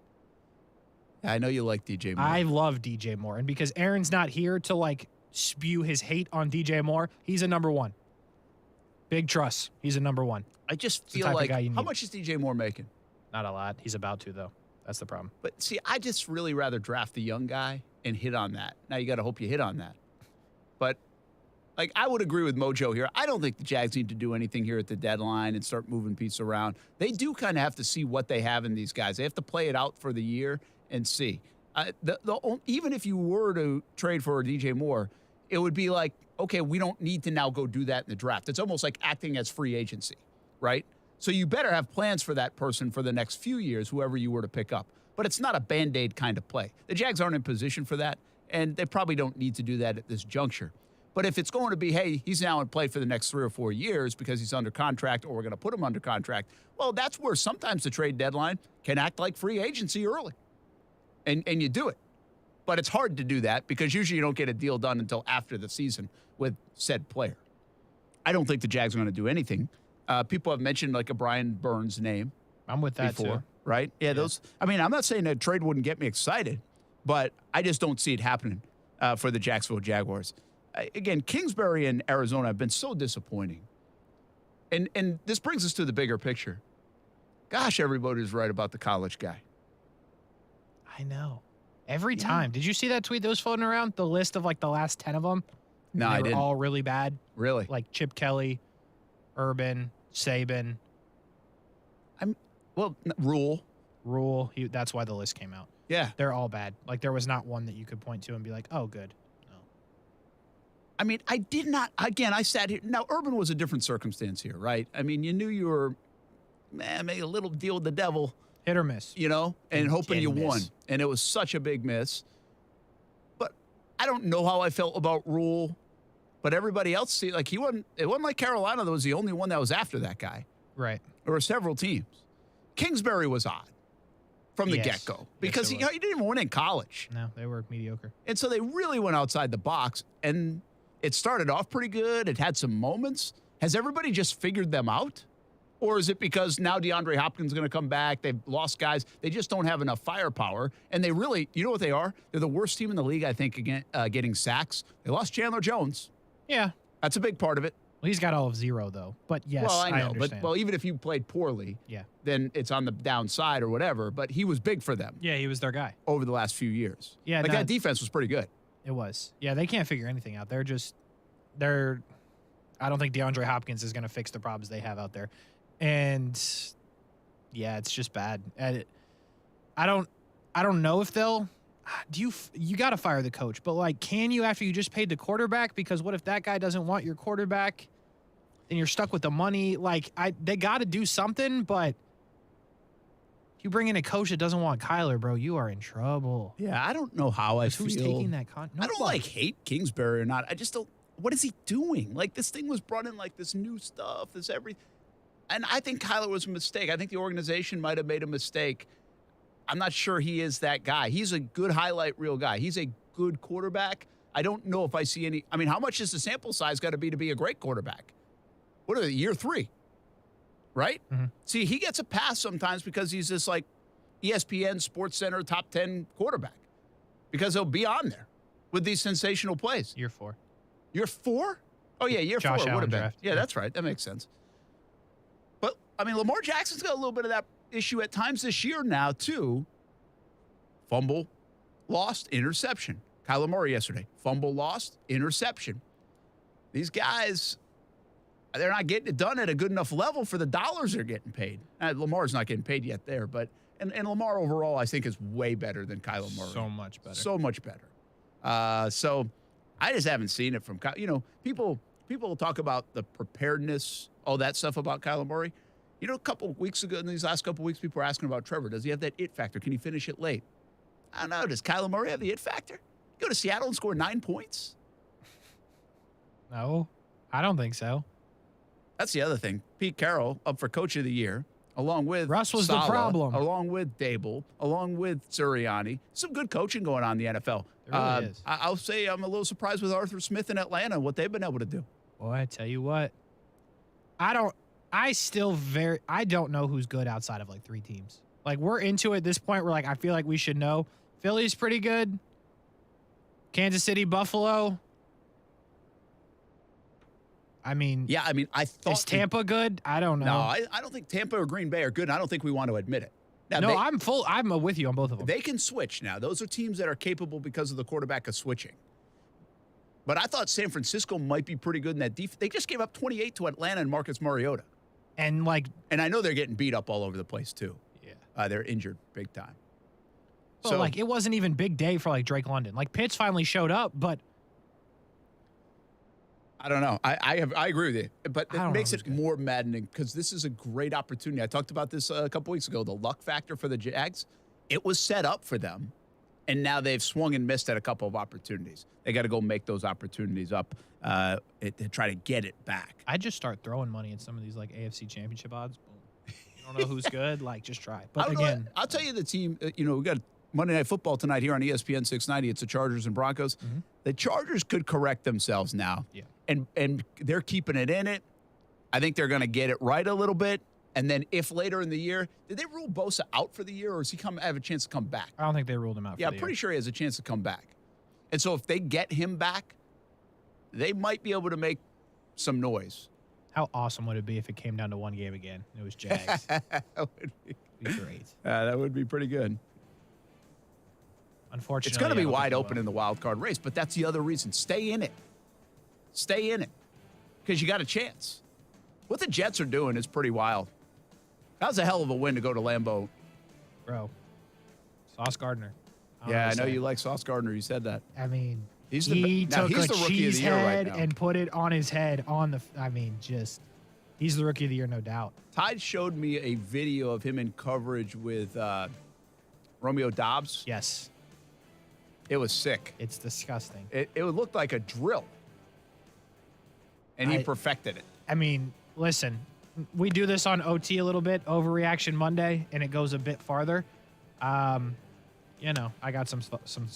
Yeah, I know you like DJ Moore. I love DJ Moore. And because Aaron's not here to, like, spew his hate on DJ Moore, he's a number one. Big trust. He's a number one. I just feel like, how much is DJ Moore making? Not a lot. He's about to, though. That's the problem. But, see, I just really rather draft the young guy and hit on that. Now, you got to hope you hit on that. But, like, I would agree with Mojo here. I don't think the Jags need to do anything here at the deadline and start moving pieces around. They do kind of have to see what they have in these guys. They have to play it out for the year and see. Even if you were to trade for DJ Moore, it would be like, okay, we don't need to now go do that in the draft. It's almost like acting as free agency, right? So you better have plans for that person for the next few years, whoever you were to pick up. But it's not a Band-Aid kind of play. The Jags aren't in position for that, and they probably don't need to do that at this juncture. But if it's going to be, hey, he's now in play for the next 3 or 4 years because he's under contract or we're going to put him under contract, well, that's where sometimes the trade deadline can act like free agency early. And you do it. But it's hard to do that because usually you don't get a deal done until after the season with said player. I don't think the Jags are going to do anything. People have mentioned like a Brian Burns name. I'm with that before, too. Right? Yeah, those. I mean, I'm not saying that trade wouldn't get me excited, but I just don't see it happening for the Jacksonville Jaguars. Again, Kingsbury and Arizona have been so disappointing. And this brings us to the bigger picture. Gosh, everybody's right about the college guy. I know. Every time. Did you see that tweet that was floating around? The list of like the last 10 of them? No, I They were didn't. all really bad. Really? Like Chip Kelly, Urban, Saban. Rule. That's why the list came out. Yeah. They're all bad. Like there was not one that you could point to and be like, oh, good. I mean, I did not. Again, I sat here. Now, Urban was a different circumstance here, right? I mean, you knew you were, made a little deal with the devil. Hit or miss. And hoping you won. And it was such a big miss. But I don't know how I felt about Rule. But everybody else, it wasn't like Carolina that was the only one that was after that guy. Right. There were several teams. Kingsbury was odd from the get-go because he didn't even win in college. No, they were mediocre. And so they really went outside the box, and it started off pretty good. It had some moments. Has everybody just figured them out? Or is it because now DeAndre Hopkins is going to come back? They've lost guys. They just don't have enough firepower. And they really, you know what they are? They're the worst team in the league, I think, again, getting sacks. They lost Chandler Jones. Yeah. That's a big part of it. Well, he's got all of 0, though. But yes, well, I know. understand. But even if you played poorly, then it's on the downside or whatever. But he was big for them. Yeah, he was their guy. Over the last few years. Yeah. That defense was pretty good. It was. Yeah, they can't figure anything out. I don't think DeAndre Hopkins is going to fix the problems they have out there. And yeah, it's just bad. I don't know if they'll you got to fire the coach, but like, can you after you just paid the quarterback? Because what if that guy doesn't want your quarterback? Then you're stuck with the money. Like they got to do something, but if you bring in a coach that doesn't want Kyler, bro, you are in trouble. Yeah, I don't know how I feel. Who's taking that I don't hate Kingsbury or not. I just don't. What is he doing? Like this thing was brought in like this new stuff, this everything. And I think Kyler was a mistake. I think the organization might have made a mistake. I'm not sure he is that guy. He's a good highlight reel guy. He's a good quarterback. I don't know if I see any. I mean, how much is the sample size got to be a great quarterback? What are they, year 3? Right? Mm-hmm. See, he gets a pass sometimes because he's this like ESPN Sports Center top 10 quarterback because he'll be on there with these sensational plays. Year 4. Year 4? Oh, yeah, year 4 would have been. Draft. Yeah, that's right. That makes sense. But, I mean, Lamar Jackson's got a little bit of that issue at times this year now, too. Fumble, lost, interception. Kyler Murray yesterday. Fumble, lost, interception. These guys, they're not getting it done at a good enough level for the dollars they're getting paid. Lamar's not getting paid yet there, but and Lamar overall, I think, is way better than Kyler Murray. So much better. So much better. So I just haven't seen it from people talk about the preparedness, all that stuff about Kyler Murray. You know, a couple of weeks ago, in these last couple of weeks, people were asking about Trevor. Does he have that it factor? Can he finish it late? I don't know. Does Kyler Murray have the it factor? Go to Seattle and score 9 points? No, I don't think so. That's the other thing. Pete Carroll up for Coach of the Year, along with Russ was Saleh, the problem. along with Dable, along with Sirianni. Some good coaching going on in the NFL. There really is. I'll say I'm a little surprised with Arthur Smith in Atlanta and what they've been able to do. Boy, I tell you what, I don't know who's good outside of like 3 teams. Like we're into it at this point where like I feel like we should know. Philly's pretty good. Kansas City, Buffalo. I mean, I thought is Tampa good? I don't know. No, I don't think Tampa or Green Bay are good. And I don't think we want to admit it. Now, no, I'm with you on both of them. They can switch now. Those are teams that are capable because of the quarterback of switching. But I thought San Francisco might be pretty good in that defense. They just gave up 28 to Atlanta and Marcus Mariota. And I know they're getting beat up all over the place too. Yeah. They're injured big time. But like it wasn't even big day for like Drake London. Like Pitts finally showed up, but I don't know. I agree with you, but it makes it more maddening because this is a great opportunity. I talked about this a couple weeks ago. The luck factor for the Jags, it was set up for them, and now they've swung and missed at a couple of opportunities. They got to go make those opportunities up to try to get it back. I just start throwing money at some of these like AFC Championship odds. Boom. You don't know who's good, like just try. But again, I'll tell you the team. We got Monday Night Football tonight here on ESPN690. It's the Chargers and Broncos. Mm-hmm. The Chargers could correct themselves now. Yeah. And they're keeping it in it. I think they're going to get it right a little bit. And then if later in the year, did they rule Bosa out for the year, or does he have a chance to come back? I don't think they ruled him out. Yeah, I'm pretty sure he has a chance to come back. And so if they get him back, they might be able to make some noise. How awesome would it be if it came down to one game again? It was Jags. That would be great. That would be pretty good. Unfortunately, It's going to be I don't wide think it open will. in the wild card race, but that's the other reason. Stay in it. Stay in it because you got a chance. What the Jets are doing is pretty wild. That was a hell of a win to go to Lambeau. Bro, Sauce Gardner. Yeah, I know you like Sauce Gardner. You said that. I mean, He's he the took a rookie of the cheese year right head now. and put it on his head on the. He's the rookie of the year, no doubt. Tide showed me a video of him in coverage with Romeo Dobbs. Yes. It was sick. It's disgusting. It looked like a drill. And he perfected it. I mean, listen, we do this on OT a little bit, Overreaction Monday, and it goes a bit farther. I got some thoughts on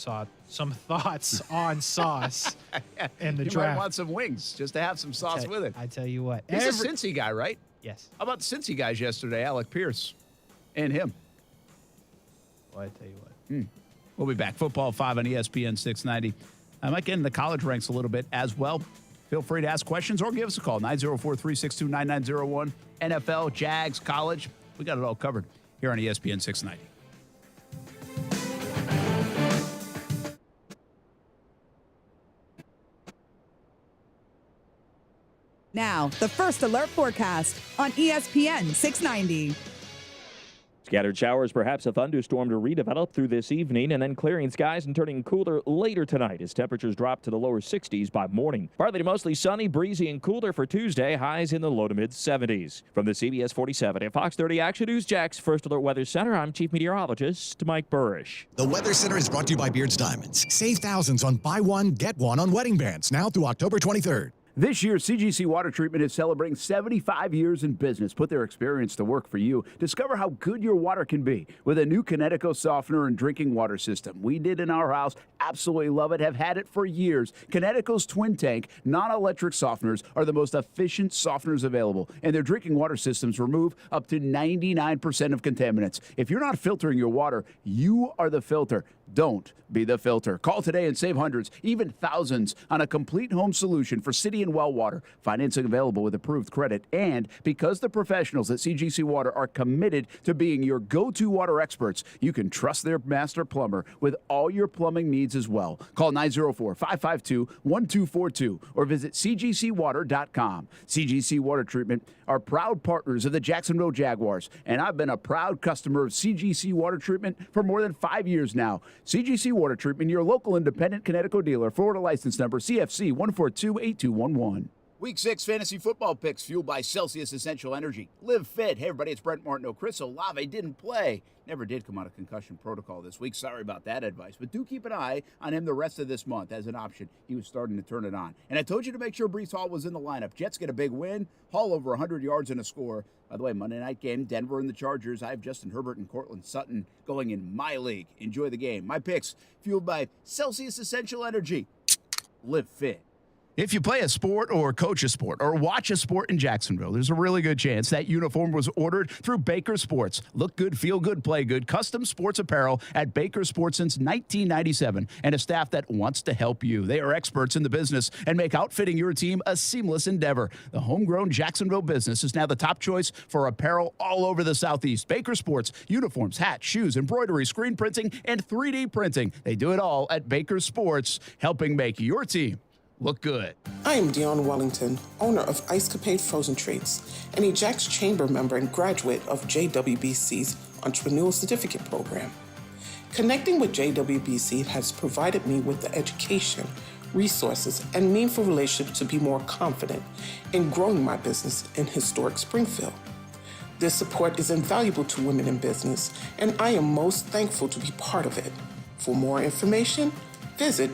Sauce in the you draft. might want some wings just to have some sauce with it. I tell you what. He's a Cincy guy, right? Yes. How about the Cincy guys yesterday, Alec Pierce and him? Well, I tell you what. We'll be back. Football 5 on ESPN 690. I might get in the college ranks a little bit as well. Feel free to ask questions or give us a call, 904-362-9901. NFL, Jags, college. We got it all covered here on ESPN 690. Now, the First Alert forecast on ESPN 690. Scattered showers, perhaps a thunderstorm to redevelop through this evening, and then clearing skies and turning cooler later tonight as temperatures drop to the lower 60s by morning. Partly to mostly sunny, breezy, and cooler for Tuesday, highs in the low to mid 70s. From the CBS 47 and Fox 30 Action News Jax First Alert Weather Center, I'm Chief Meteorologist Mike Burrish. The Weather Center is brought to you by Beards Diamonds. Save thousands on buy one, get one on wedding bands now through October 23rd. This year, CGC Water Treatment is celebrating 75 years in business. Put their experience to work for you. Discover how good your water can be with a new Connecticut softener and drinking water system. We did in our house. Absolutely love it. Have had it for years. Connecticut's twin tank non-electric softeners are the most efficient softeners available, and their drinking water systems remove up to 99% of contaminants. If you're not filtering your water, you are the filter. Don't be the filter. Call today and save hundreds, even thousands, on a complete home solution for city and well water. Financing available with approved credit. And because the professionals at CGC Water are committed to being your go-to water experts, you can trust their master plumber with all your plumbing needs as well. Call 904-552-1242 or visit cgcwater.com. CGC Water Treatment are proud partners of the Jacksonville Jaguars, and I've been a proud customer of CGC Water Treatment for more than 5 years now. CGC Water Treatment, your local independent Connecticut dealer. Florida license number CFC 1428211. Week 6 fantasy football picks fueled by Celsius Essential Energy. Live fit. Hey, everybody, it's Brent Martineau. Chris Olave didn't play. Never did come out of concussion protocol this week. Sorry about that advice. But do keep an eye on him the rest of this month as an option. He was starting to turn it on. And I told you to make sure Breece Hall was in the lineup. Jets get a big win. Hall over 100 yards and a score. By the way, Monday night game, Denver and the Chargers. I have Justin Herbert and Cortland Sutton going in my league. Enjoy the game. My picks fueled by Celsius Essential Energy. Live fit. If you play a sport or coach a sport or watch a sport in Jacksonville, there's a really good chance that uniform was ordered through Baker Sports. Look good, feel good, play good. Custom sports apparel at Baker Sports since 1997 and a staff that wants to help you. They are experts in the business and make outfitting your team a seamless endeavor. The homegrown Jacksonville business is now the top choice for apparel all over the Southeast. Baker Sports, uniforms, hats, shoes, embroidery, screen printing, and 3D printing. They do it all at Baker Sports, helping make your team look good. I am Dion Wellington, owner of Ice Capade Frozen Treats, and a Jax Chamber member and graduate of JWBC's Entrepreneurial Certificate Program. Connecting with JWBC has provided me with the education, resources, and meaningful relationships to be more confident in growing my business in historic Springfield. This support is invaluable to women in business, and I am most thankful to be part of it. For more information, visit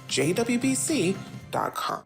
JWBC.com.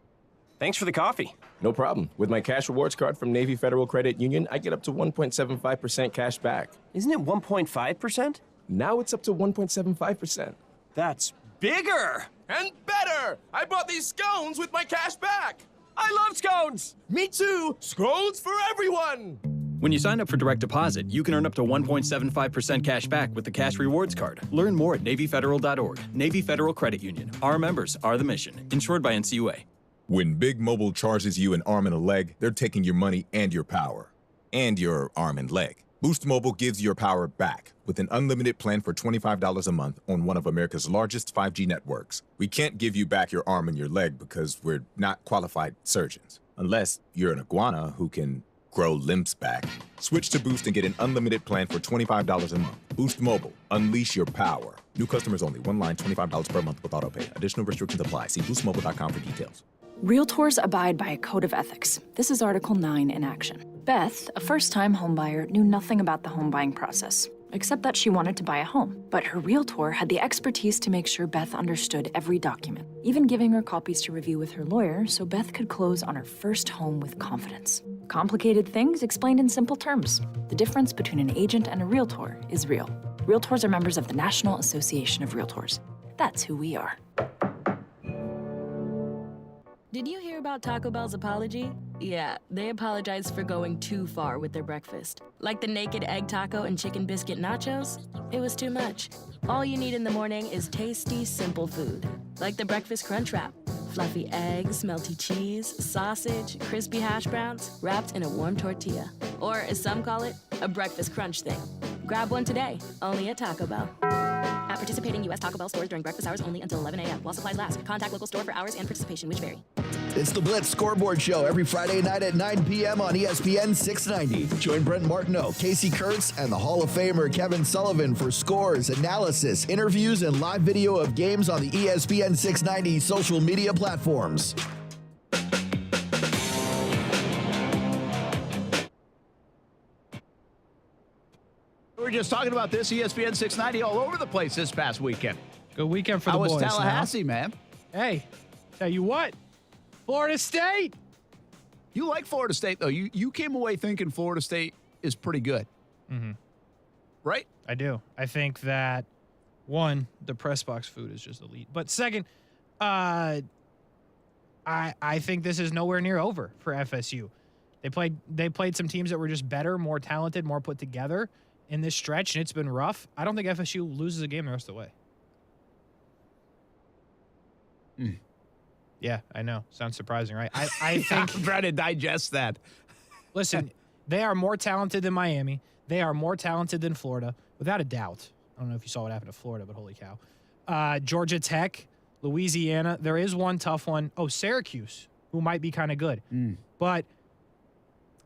Thanks for the coffee. No problem. With my cash rewards card from Navy Federal Credit Union, I get up to 1.75% cash back. Isn't it 1.5%? Now it's up to 1.75%. That's bigger and better. I bought these scones with my cash back. I love scones. Me too. Scones for everyone. When you sign up for direct deposit, you can earn up to 1.75% cash back with the Cash Rewards Card. Learn more at NavyFederal.org. Navy Federal Credit Union. Our members are the mission. Insured by NCUA. When Big Mobile charges you an arm and a leg, they're taking your money and your power. And your arm and leg. Boost Mobile gives your power back with an unlimited plan for $25 a month on one of America's largest 5G networks. We can't give you back your arm and your leg because we're not qualified surgeons. Unless you're an iguana who can grow limbs back. Switch to Boost and get an unlimited plan for $25 a month. Boost Mobile. Unleash your power. New customers only. One line, $25 per month with autopay. Additional restrictions apply. See boostmobile.com for details. Realtors abide by a code of ethics. This is Article 9 in action. Beth, a first-time homebuyer, knew nothing about the home buying process, except that she wanted to buy a home. But her realtor had the expertise to make sure Beth understood every document, even giving her copies to review with her lawyer so Beth could close on her first home with confidence. Complicated things explained in simple terms. The difference between an agent and a realtor is real. Realtors are members of the National Association of Realtors. That's who we are. Did you hear about Taco Bell's apology? Yeah, they apologized for going too far with their breakfast. Like the naked egg taco and chicken biscuit nachos? It was too much. All you need in the morning is tasty, simple food. Like the breakfast crunch wrap. Fluffy eggs, melty cheese, sausage, crispy hash browns, wrapped in a warm tortilla. Or, as some call it, a breakfast crunch thing. Grab one today, only at Taco Bell. At participating U.S. Taco Bell stores during breakfast hours only until 11 a.m. while supplies last. Contact local store for hours and participation, which vary. It's the Blitz Scoreboard Show every Friday night at 9 p.m. on ESPN690. Join Brent Martineau, Kasey Kuhrts, and the Hall of Famer Kevin Sullivan for scores, analysis, interviews, and live video of games on the ESPN690 social media platforms. We were just talking about this ESPN 690 all over the place this past weekend. Good weekend for the boys. How was Tallahassee, man? Hey, tell you what, Florida State. You like Florida State, though. You came away thinking Florida State is pretty good. Mm-hmm. Right? I do. I think that, one, the press box food is just elite. But second, I think this is nowhere near over for FSU. They played some teams that were just better, more talented, more put together in this stretch, and it's been rough. I don't think FSU loses a game the rest of the way. Yeah, I know. Sounds surprising, right? I think I'm trying to digest that. Listen, they are more talented than Miami. They are more talented than Florida, without a doubt. I don't know if you saw what happened to Florida, but holy cow. Georgia Tech, Louisiana. There is one tough one. Oh, Syracuse, who might be kind of good. But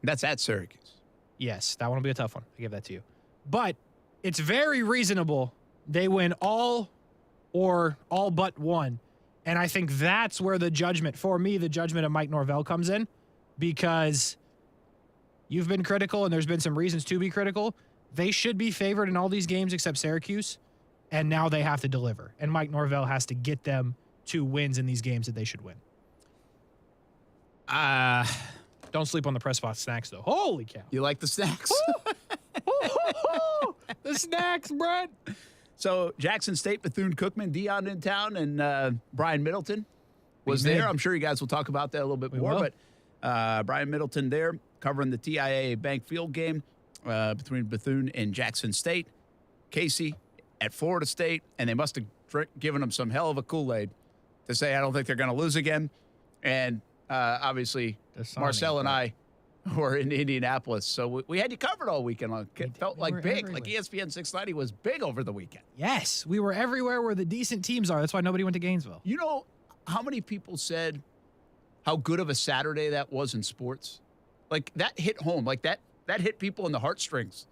that's at Syracuse. Yes, that one will be a tough one. I give that to you. But it's very reasonable they win all or all but one. And I think that's where the judgment, for me, the judgment of Mike Norvell comes in, because you've been critical and there's been some reasons to be critical. They should be favored in all these games except Syracuse, and now they have to deliver. And Mike Norvell has to get them 2 wins in these games that they should win. Don't sleep on the press box snacks, though. Holy cow. You like the snacks? The snacks, Brent. So Jackson State, Bethune-Cookman, Dion in town, and Brian Middleton was there. I'm sure you guys will talk about that a little bit more. But Brian Middleton there covering the TIAA Bank Field game between Bethune and Jackson State. Kasey at Florida State, and they must have given them some hell of a Kool-Aid to say, I don't think they're going to lose again. And obviously, Marcel and I were in Indianapolis, so we had you covered all weekend. It felt like big, everywhere. like ESPN 690 was big over the weekend. Yes, we were everywhere where the decent teams are. That's why nobody went to Gainesville. You know how many people said how good of a Saturday that was in sports? Like, that hit home. Like, that hit people in the heartstrings.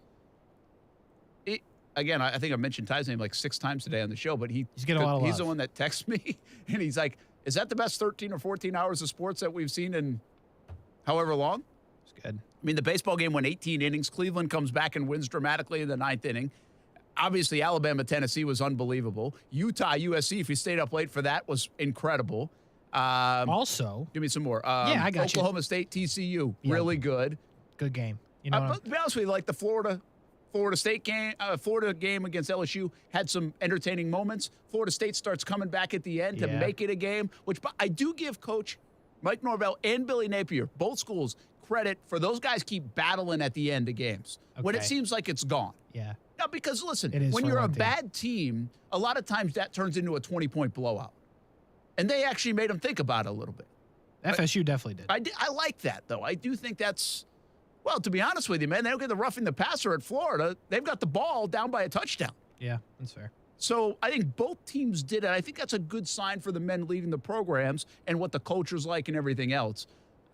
Again, I think I mentioned Ty's name like 6 times today on the show, but he's getting a lot of love. He's the one that texts me, and he's like, is that the best 13 or 14 hours of sports that we've seen in however long? It's good. I mean, the baseball game went 18 innings. Cleveland comes back and wins dramatically in the 9th inning. Obviously, Alabama-Tennessee was unbelievable. Utah-USC, if you stayed up late for that, was incredible. Also, give me some more. I got Oklahoma State-TCU, really good. Good game. You know, to be honest with you, like the Florida State game, Florida game against LSU had some entertaining moments. Florida State starts coming back at the end to make it a game, which I do give Coach Mike Norvell and Billy Napier, both schools, credit for those guys keep battling at the end of games when it seems like it's gone. Yeah. Now, because listen, when you're a bad team, a lot of times that turns into a 20-point blowout. And they actually made them think about it a little bit. FSU definitely did. I like that, though. I do think that's Well, to be honest with you, man, they don't get the roughing the passer at Florida. They've got the ball down by a touchdown. Yeah, that's fair. So I think both teams did it. I think that's a good sign for the men leading the programs and what the culture's like and everything else.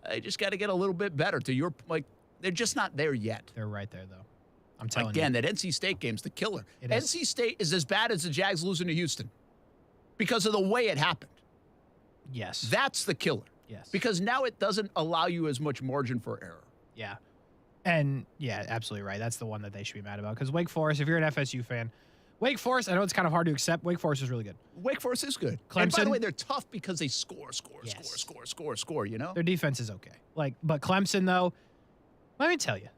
They just got to get a little bit better. To your like, they're just not there yet. They're right there, though. I'm telling you. Again, that NC State game's the killer. NC State is as bad as the Jags losing to Houston because of the way it happened. Yes. That's the killer. Yes. Because now it doesn't allow you as much margin for error. Yeah. And, yeah, absolutely right. That's the one that they should be mad about. Because Wake Forest, if you're an FSU fan, Wake Forest, I know it's kind of hard to accept. Wake Forest is really good. Wake Forest is good. Clemson, and by the way, they're tough because they score, you know? Their defense is okay. But Clemson, though, let me tell you.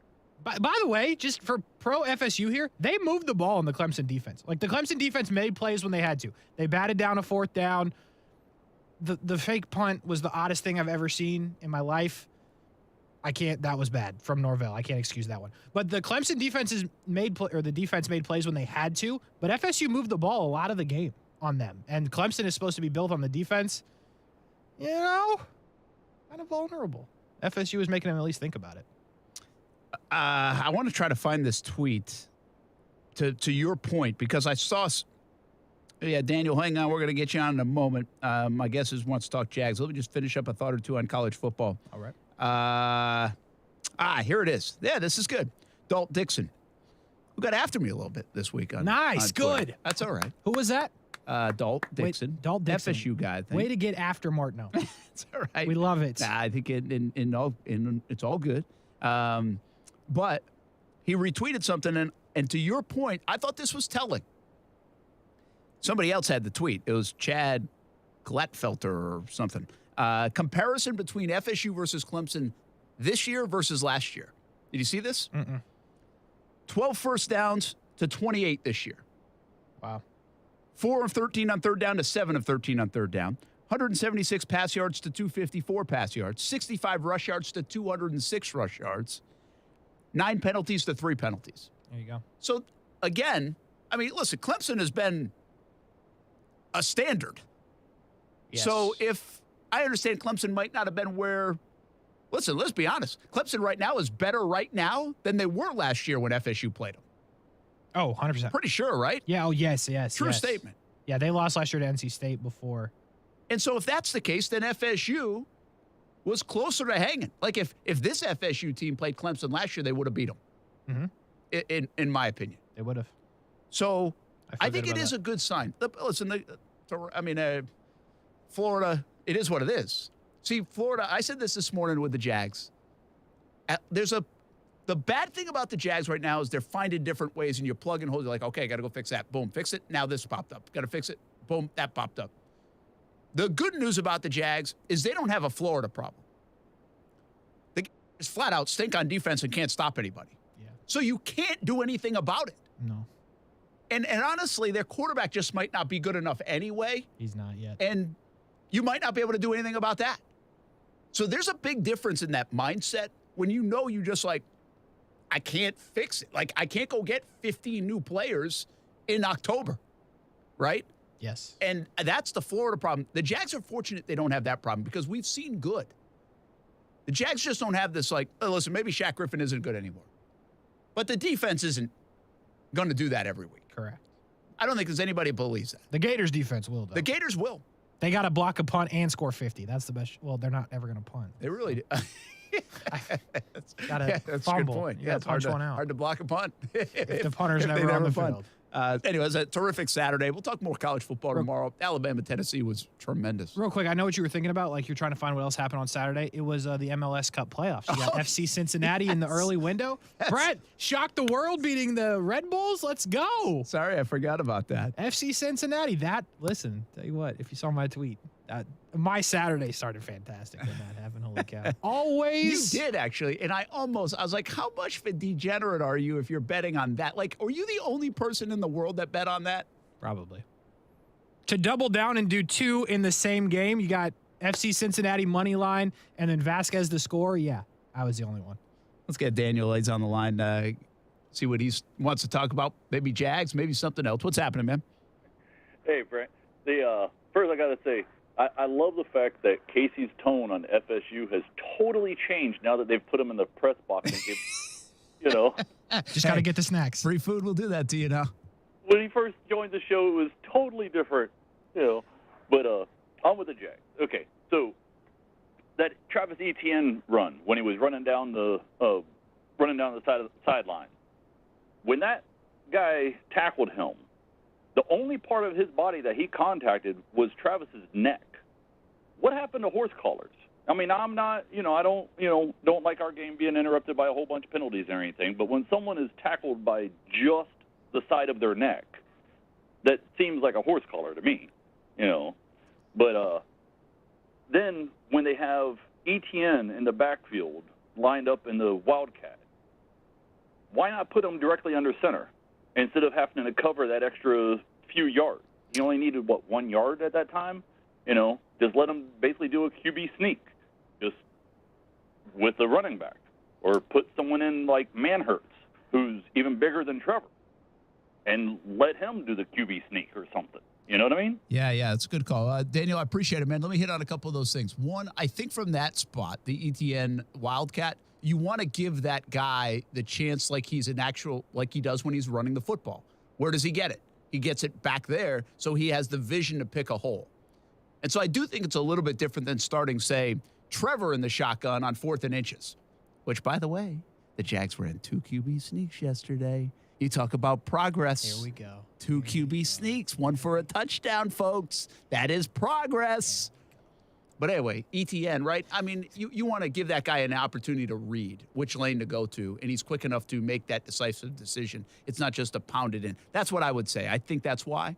By the way, just for pro FSU here, they moved the ball in the Clemson defense. Like, the Clemson defense made plays when they had to. They batted down a fourth down. The fake punt was the oddest thing I've ever seen in my life. That was bad from Norvell. I can't excuse that one. But the Clemson defense defense made plays when they had to, but FSU moved the ball a lot of the game on them. And Clemson is supposed to be built on the defense, kind of vulnerable. FSU is making them at least think about it. I want to try to find this tweet to your point because I saw. Yeah, Daniel, hang on. We're going to get you on in a moment. My guess is wants to talk Jags. Let me just finish up a thought or two on college football. All right. Here it is. Yeah, this is good. Dalt Dixon, who got after me a little bit this week. Nice, good. That's all right. Who was that? Dalt Dixon. Dalt Dixon. FSU guy, I think. Way to get after Martineau. It's all right. We love it. Nah, I think it's all good. But he retweeted something, and to your point, I thought this was telling. Somebody else had the tweet. It was Chad Glatfelter or something. Comparison between FSU versus Clemson this year versus last year. Did you see this? 12 first downs to 28 this year. Wow. 4 of 13 on third down to 7 of 13 on third down. 176 pass yards to 254 pass yards. 65 rush yards to 206 rush yards. 9 penalties to 3 penalties. There you go. So, again, I mean, listen, Clemson has been a standard. Yes. So if I understand Clemson might not have been where, listen, let's be honest. Clemson right now is better right now than they were last year when FSU played them. Oh, 100%. Pretty sure, right? Yeah. Oh, yes. True statement. Yeah, they lost last year to NC State before. And so if that's the case, then FSU was closer to hanging. Like if this FSU team played Clemson last year, they would have beat them. In my opinion. They would have. So I think it is a good sign. Listen, Florida, it is what it is. See, Florida, I said this morning with the Jags. The bad thing about the Jags right now is they're finding different ways, and you're plugging holes. You're like, okay, I got to go fix that. Boom, fix it. Now this popped up. Got to fix it. Boom, that popped up. The good news about the Jags is they don't have a Florida problem. They just flat out stink on defense and can't stop anybody. Yeah. So you can't do anything about it. No. And honestly, their quarterback just might not be good enough anyway. He's not yet. And you might not be able to do anything about that. So there's a big difference in that mindset when you know you just like, I can't fix it. Like, I can't go get 15 new players in October, right? Yes. And that's the Florida problem. The Jags are fortunate they don't have that problem because we've seen good. The Jags just don't have this like, oh, listen, maybe Shaq Griffin isn't good anymore. But the defense isn't going to do that every week. Correct. I don't think there's anybody who believes that. The Gators defense will, though. The Gators will. They got to block a punt and score 50. That's the best. Well, they're not ever going to punt. They really do. That's that's fumble. a good point. Yeah, it's hard one out. Hard to block a punt. If the punter's never on the field. Anyways, a terrific Saturday. We'll talk more college football tomorrow. Alabama, Tennessee was tremendous. Real quick, I know what you were thinking about. Like you're trying to find what else happened on Saturday. It was the MLS Cup playoffs. You got FC Cincinnati in the early window. Brent shocked the world beating the Red Bulls. Let's go. Sorry, I forgot about that. FC Cincinnati. Listen, tell you what, if you saw my tweet, my Saturday started fantastic when that happened. Holy cow. Always. You did, actually. And I was like, how much of a degenerate are you if you're betting on that? Like, are you the only person in the world that bet on that? Probably. To double down and do 2 in the same game, you got FC Cincinnati money line and then Vasquez the score. Yeah, I was the only one. Let's get Daniel Hayes on the line, see what he wants to talk about. Maybe Jags, maybe something else. What's happening, man? Hey, Brent. First I got to say, I love the fact that Kasey's tone on FSU has totally changed now that they've put him in the press box and give, Just got to get the snacks. Free food will do that to you now. When he first joined the show, it was totally different, But I'm with the Jags. Okay, so that Travis Etienne run when he was running down the sideline, when that guy tackled him, the only part of his body that he contacted was Travis's neck. What happened to horse collars? I mean, I'm not, I don't like our game being interrupted by a whole bunch of penalties or anything, but when someone is tackled by just the side of their neck, that seems like a horse collar to me, But then when they have Etienne in the backfield lined up in the Wildcat, why not put him directly under center instead of having to cover that extra few yards? You only needed, 1 yard at that time? Just let him basically do a QB sneak just with the running back. Or put someone in like Manhurts, who's even bigger than Trevor, and let him do the QB sneak or something. You know what I mean? Yeah, it's a good call. Daniel, I appreciate it, man. Let me hit on a couple of those things. One, I think from that spot, the ETN Wildcat, you want to give that guy the chance like he does when he's running the football. Where does he get it? He gets it back there, so he has the vision to pick a hole. And so I do think it's a little bit different than starting, say, Trevor in the shotgun on 4th and inches, which, by the way, the Jags ran 2 QB sneaks yesterday. You talk about progress. Here we go. 2 QB sneaks, 1 for a touchdown, folks. That is progress. But anyway, ETN, right? I mean, you want to give that guy an opportunity to read which lane to go to, and he's quick enough to make that decisive decision. It's not just to pound it in. That's what I would say. I think that's why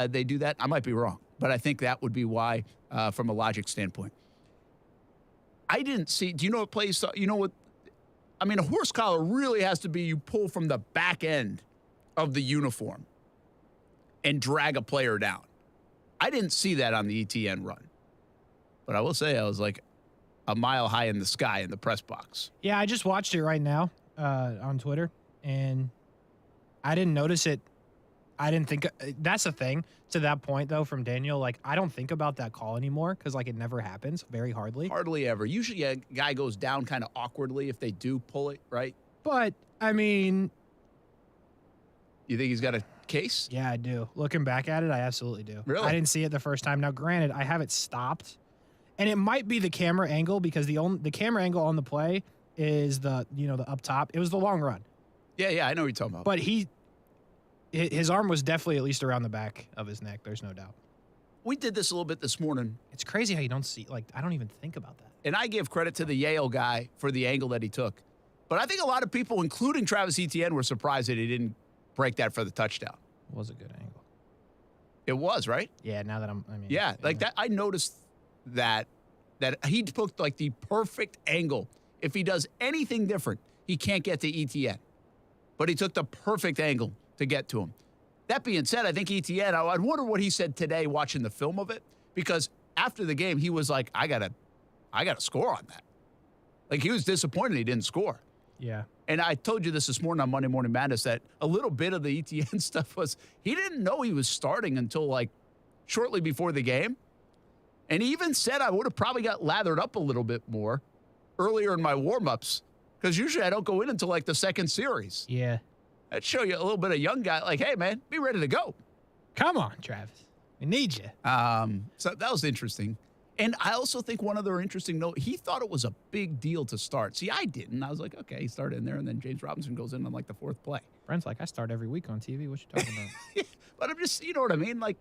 they do that. I might be wrong, but I think that would be why from a logic standpoint. I didn't see – do you know what plays – you know what – I mean, a horse collar really has to be you pull from the back end of the uniform and drag a player down. I didn't see that on the ETN run. But I will say I was like a mile high in the sky in the press box. Yeah, I just watched it right now on Twitter, and I didn't notice it. I didn't think – that's the thing to that point, though, from Daniel. Like, I don't think about that call anymore because, like, it never happens very hardly. Hardly ever. Usually a guy goes down kind of awkwardly if they do pull it, right? But, I mean – You think he's got a case? Yeah, I do. Looking back at it, I absolutely do. Really? I didn't see it the first time. Now, granted, I have it stopped. And it might be the camera angle because the camera angle on the play is the up top. It was the long run. Yeah, I know what you're talking about. But his arm was definitely at least around the back of his neck. There's no doubt. We did this a little bit this morning. It's crazy how you don't see, like, I don't even think about that. And I give credit to the Yale guy for the angle that he took. But I think a lot of people, including Travis Etienne, were surprised that he didn't break that for the touchdown. It was a good angle. It was, right? Yeah, now that that. I noticed that he took like the perfect angle. If he does anything different, he can't get to Etienne. But he took the perfect angle to get to him. That being said, I think Etienne, I wonder what he said today watching the film of it, because after the game, he was like, I gotta score on that. Like, he was disappointed he didn't score. Yeah. And I told you this morning on Monday Morning Madness that a little bit of the Etienne stuff was he didn't know he was starting until like shortly before the game. And he even said I would have probably got lathered up a little bit more earlier in my warm-ups because usually I don't go in until like the second series. Yeah. That'd show you a little bit of young guy like, hey, man, be ready to go. Come on, Travis. We need you. So that was interesting. And I also think one other interesting note, he thought it was a big deal to start. See, I didn't. I was like, okay, he started in there, and then James Robinson goes in on like the 4th play. Brent's like, I start every week on TV. What you talking about? But I'm just, you know what I mean? Like,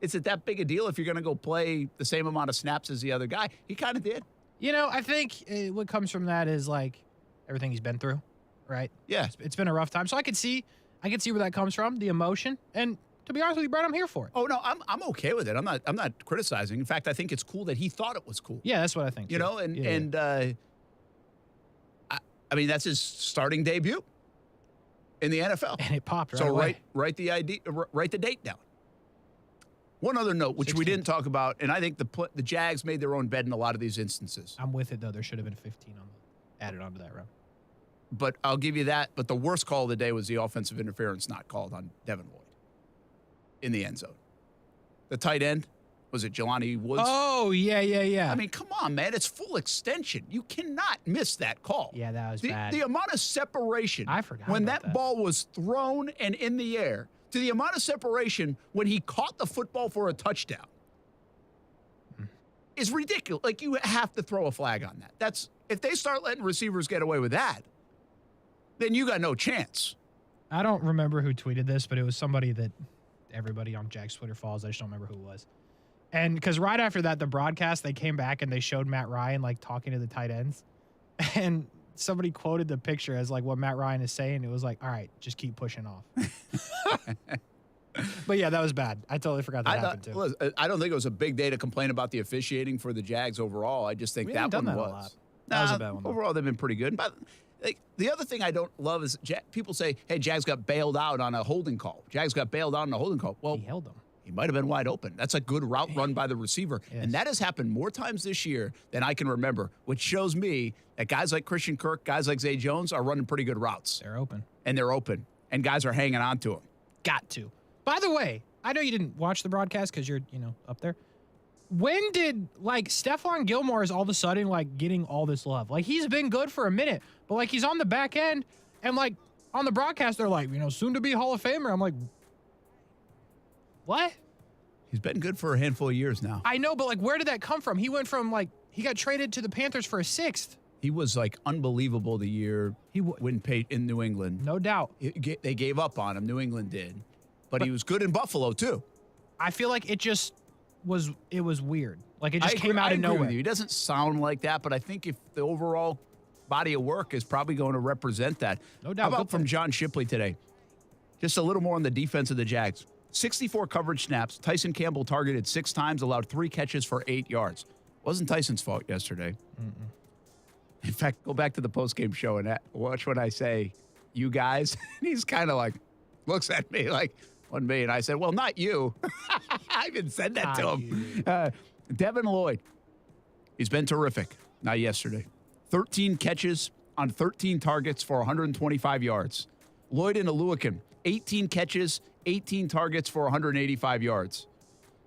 is it that big a deal if you're going to go play the same amount of snaps as the other guy? He kind of did. You know, I think what comes from that is like everything he's been through, right? Yeah. It's been a rough time. So I could see where that comes from, the emotion. And to be honest with you, Brent, I'm here for it. Oh, no, I'm okay with it. I'm not criticizing. In fact, I think it's cool that he thought it was cool. Yeah, that's what I think. You know, I mean, that's his starting debut in the NFL. And it popped right so away. write the date down. One other note, which 16th. we didn't talk about, and I think the Jags made their own bed in a lot of these instances. I'm with it, though. There should have been 15 added onto that round. But I'll give you that. But the worst call of the day was the offensive interference not called on Devin Lloyd in the end zone. The tight end, Was it Jelani Woods? Oh, yeah. I mean, come on, man. It's full extension. You cannot miss that call. Yeah, that was bad. The amount of separation I forgot when about that ball was thrown and in the air to the amount of separation when he caught the football for a touchdown is ridiculous. Like, you have to throw a flag on that. If they start letting receivers get away with that, then you got no chance. I don't remember who tweeted this, but it was somebody that everybody on Jags Twitter follows. I just don't remember who it was. And because right after that, the broadcast, they came back and they showed Matt Ryan, like, talking to the tight ends. And somebody quoted the picture as, like, what Matt Ryan is saying. It was like, all right, just keep pushing off. But, yeah, that was bad. I totally forgot that happened, too. Listen, I don't think it was a big day to complain about the officiating for the Jags overall. I just think that one was. A lot. That was a bad one, though. Overall, they've been pretty good. But the other thing I don't love is people say, hey, Jags got bailed out on a holding call. Jags got bailed out on a holding call. Well, he held them. He might have been wide open. That's a good route run by the receiver. Yes. And that has happened more times this year than I can remember, which shows me that guys like Christian Kirk, guys like Zay Jones are running pretty good routes. They're open. And they're open. And guys are hanging on to them. Got to. By the way, I know you didn't watch the broadcast because you're, up there. When did, Stephon Gilmore is all of a sudden, getting all this love? Like, he's been good for a minute, but, he's on the back end, and, on the broadcast, they're like, soon to be Hall of Famer. I'm like, what? He's been good for a handful of years now. I know, but, where did that come from? He went from, he got traded to the Panthers for a sixth. He was, unbelievable the year when in New England. No doubt. They gave up on him. New England did. But he was good in Buffalo, too. I feel like it was weird. It just came out of nowhere. With you. He doesn't sound like that, but I think if the overall body of work is probably going to represent that. No doubt. How about from John Shipley today? Just a little more on the defense of the Jags. 64 coverage snaps. Tyson Campbell targeted 6 times, allowed 3 catches for 8 yards. Wasn't Tyson's fault yesterday. In fact, go back to the postgame show and watch what I say, you guys. And he's kind of looks at me like, on me, and I said, well, not you. I even said that to him. Devin Lloyd, he's been terrific. Not yesterday. 13 catches on 13 targets for 125 yards. Lloyd and Aluakin, 18 catches, 18 targets for 185 yards.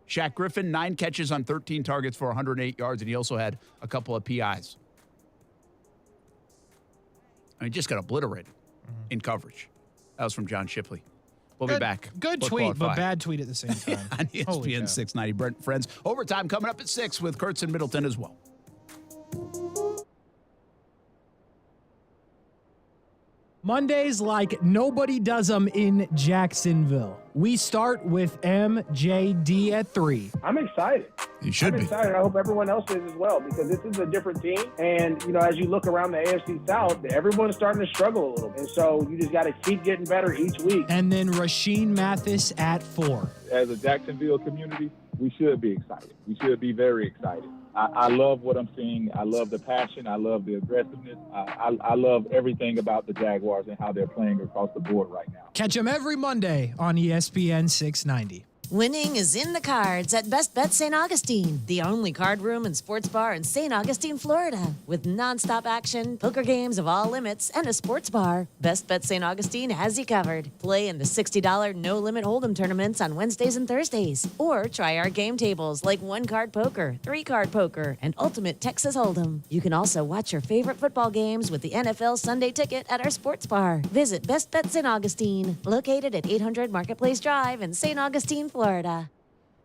Shaq Griffin, 9 catches on 13 targets for 108 yards, and he also had a couple of PIs. I mean, just got obliterated in coverage. That was from John Shipley. We'll be back. Good tweet, but bad tweet at the same time. On ESPN 690. Brent, friends. Overtime coming up at 6 with Kuhrts and Middleton as well. Mondays like nobody does them in Jacksonville. We start with MJD at 3. I'm excited. You should be. I'm excited. I hope everyone else is as well, because this is a different team. And, as you look around the AFC South, everyone's starting to struggle a little. And so you just got to keep getting better each week. And then Rashean Mathis at 4. As a Jacksonville community, we should be excited. We should be very excited. I love what I'm seeing. I love the passion. I love the aggressiveness. I love everything about the Jaguars and how they're playing across the board right now. Catch them every Monday on ESPN 690. Winning is in the cards at Best Bet St. Augustine, the only card room and sports bar in St. Augustine, Florida. With nonstop action, poker games of all limits, and a sports bar, Best Bet St. Augustine has you covered. Play in the $60 no-limit hold'em tournaments on Wednesdays and Thursdays. Or try our game tables like 1-card poker, 3-card poker, and Ultimate Texas Hold'em. You can also watch your favorite football games with the NFL Sunday Ticket at our sports bar. Visit Best Bet St. Augustine, located at 800 Marketplace Drive in St. Augustine, Florida.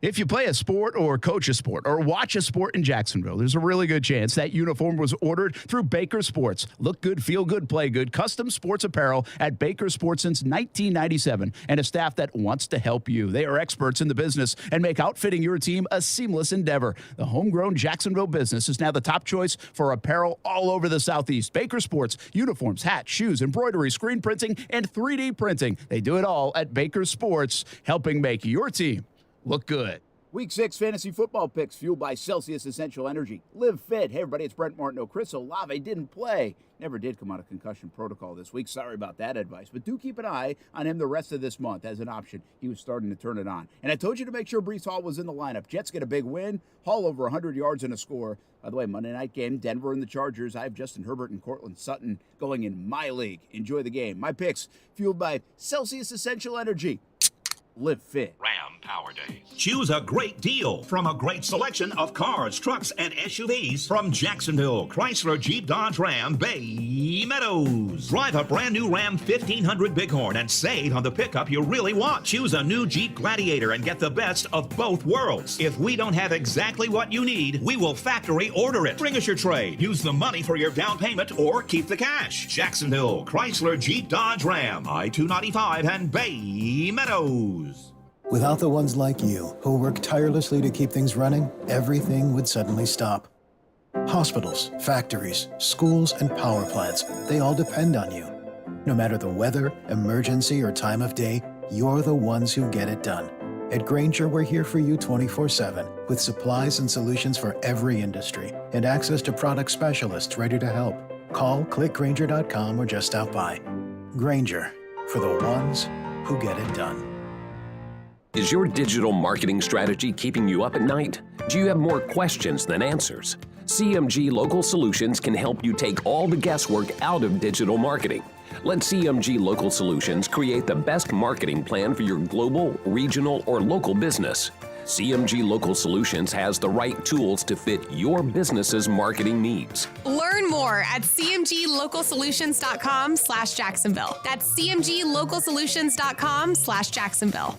If you play a sport or coach a sport or watch a sport in Jacksonville, there's a really good chance that uniform was ordered through Baker Sports. Look good, feel good, play good. Custom sports apparel at Baker Sports since 1997, and a staff that wants to help you. They are experts in the business and make outfitting your team a seamless endeavor. The homegrown Jacksonville business is now the top choice for apparel all over the Southeast. Baker Sports, uniforms, hats, shoes, embroidery, screen printing, and 3D printing. They do it all at Baker Sports, helping make your team look good. Week 6 fantasy football picks fueled by Celsius Essential Energy. Live fit. Hey, everybody, it's Brent Martineau. Chris Olave didn't play. Never did come out of concussion protocol this week. Sorry about that advice. But do keep an eye on him the rest of this month as an option. He was starting to turn it on. And I told you to make sure Breece Hall was in the lineup. Jets get a big win. Hall over 100 yards and a score. By the way, Monday night game, Denver and the Chargers. I have Justin Herbert and Cortland Sutton going in my league. Enjoy the game. My picks fueled by Celsius Essential Energy. Live fit. Ram Power Days. Choose a great deal from a great selection of cars, trucks, and SUVs from Jacksonville, Chrysler, Jeep, Dodge, Ram, Bay Meadows. Drive a brand new Ram 1500 Bighorn and save on the pickup you really want. Choose a new Jeep Gladiator and get the best of both worlds. If we don't have exactly what you need, we will factory order it. Bring us your trade. Use the money for your down payment or keep the cash. Jacksonville, Chrysler, Jeep, Dodge, Ram, I-295 and Bay Meadows. Without the ones like you, who work tirelessly to keep things running, everything would suddenly stop. Hospitals, factories, schools, and power plants, they all depend on you. No matter the weather, emergency, or time of day, you're the ones who get it done. At Grainger, we're here for you 24/7, with supplies and solutions for every industry, and access to product specialists ready to help. Call, click Grainger.com, or just stop by. Grainger, for the ones who get it done. Is your digital marketing strategy keeping you up at night? Do you have more questions than answers? CMG Local Solutions can help you take all the guesswork out of digital marketing. Let CMG Local Solutions create the best marketing plan for your global, regional, or local business. CMG Local Solutions has the right tools to fit your business's marketing needs. Learn more at cmglocalsolutions.com/Jacksonville. That's cmglocalsolutions.com/Jacksonville.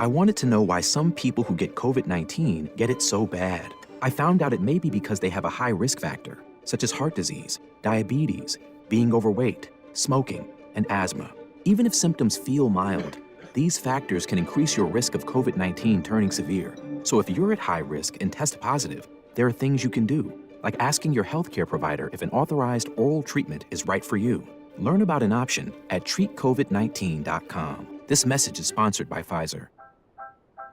I wanted to know why some people who get COVID-19 get it so bad. I found out it may be because they have a high risk factor, such as heart disease, diabetes, being overweight, smoking, and asthma. Even if symptoms feel mild, these factors can increase your risk of COVID-19 turning severe. So if you're at high risk and test positive, there are things you can do, like asking your healthcare provider if an authorized oral treatment is right for you. Learn about an option at treatcovid19.com. This message is sponsored by Pfizer.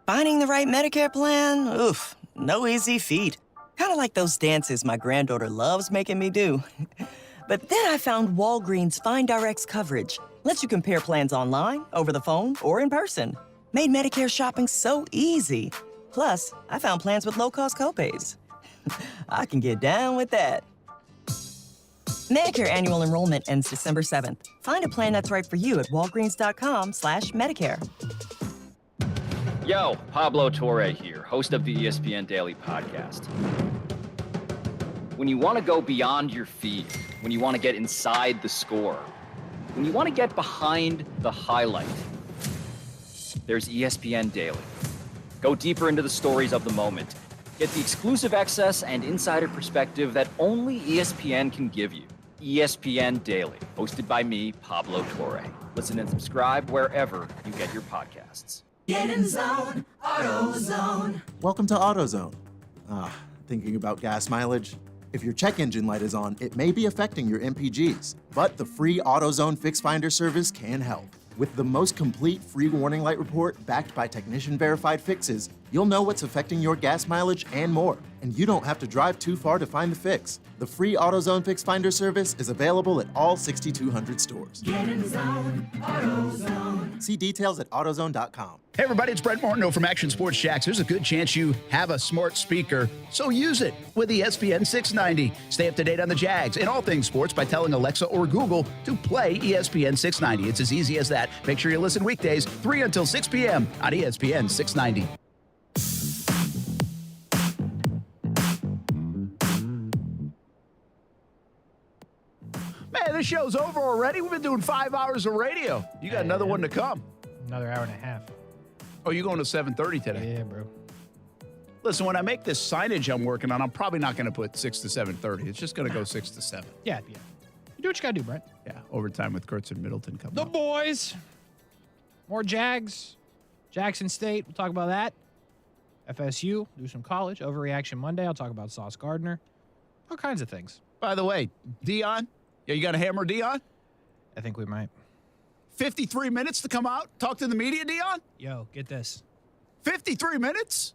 Finding the right Medicare plan? Oof, no easy feat. Kind of like those dances my granddaughter loves making me do. But then I found Walgreens Find Direct's coverage. Lets you compare plans online, over the phone, or in person. Made Medicare shopping so easy. Plus, I found plans with low-cost copays. I can get down with that. Medicare annual enrollment ends December 7th. Find a plan that's right for you at walgreens.com/Medicare. Yo, Pablo Torre here, host of the ESPN Daily Podcast. When you want to go beyond your feed, when you want to get inside the score, when you want to get behind the highlight, there's ESPN Daily. Go deeper into the stories of the moment. Get the exclusive access and insider perspective that only ESPN can give you. ESPN Daily, hosted by me, Pablo Torre. Listen and subscribe wherever you get your podcasts. Get in zone, AutoZone. Welcome to AutoZone. Thinking about gas mileage? If your check engine light is on, it may be affecting your MPGs, but the free AutoZone Fix Finder service can help. With the most complete free warning light report backed by technician-verified fixes, you'll know what's affecting your gas mileage and more, and you don't have to drive too far to find the fix. The free AutoZone Fix Finder service is available at all 6,200 stores. Get in zone, AutoZone. See details at AutoZone.com. Hey everybody, it's Brent Martineau from Action Sports Jacks. There's a good chance you have a smart speaker, so use it with ESPN690. Stay up to date on the Jags and all things sports by telling Alexa or Google to play ESPN690. It's as easy as that. Make sure you listen weekdays 3 until 6 p.m. on ESPN690. Man, this show's over already. We've been doing 5 hours of radio. You got another one to come. Another hour and a half. Oh, you're going to 7:30 today? Yeah, bro. Listen, when I make this signage I'm working on, I'm probably not going to put 6 to 7:30. It's just going to go 6 to 7. Yeah. You do what you got to do, Brent. Yeah, overtime with Kuhrts and Middleton coming up. The boys. More Jags. Jackson State. We'll talk about that. FSU. Do some college. Overreaction Monday. I'll talk about Sauce Gardner. All kinds of things. By the way, Dion. Yeah, you got to hammer Dion? I think we might. 53 minutes to come out, talk to the media, Dion? Yo, get this. 53 minutes?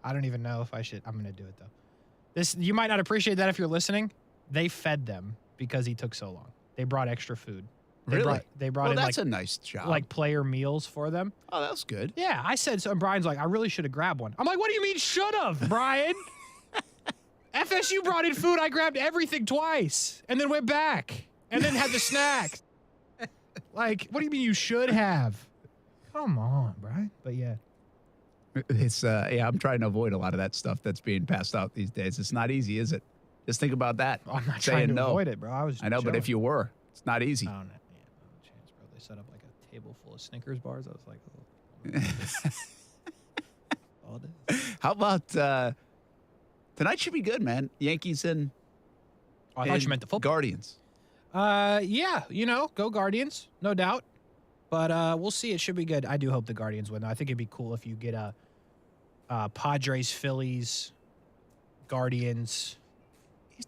I don't even know if I should. I'm going to do it, though. This, you might not appreciate that if you're listening. They fed them because he took so long. They brought extra food. They brought in that's like, a nice job. Like player meals for them. Oh, that's good. Yeah, I said so. And Brian's like, I really should have grabbed one. I'm like, what do you mean should have, Brian? FSU brought in food. I grabbed everything twice and then went back and then had the snacks. Like, what do you mean you should have? Come on, Brian. But yeah. It's I'm trying to avoid a lot of that stuff that's being passed out these days. It's not easy, is it? Just think about that. I'm not Saying trying to no. avoid it, bro. I know, but if you were, it's not easy. I don't know. Yeah, no chance, bro. They set up like a table full of Snickers bars. I was like, oh. All day. How about tonight? Should be good, man. Yankees and I thought you meant the football. Guardians. Yeah, go Guardians, no doubt. But we'll see. It should be good. I do hope the Guardians win. I think it'd be cool if you get a Padres, Phillies, Guardians.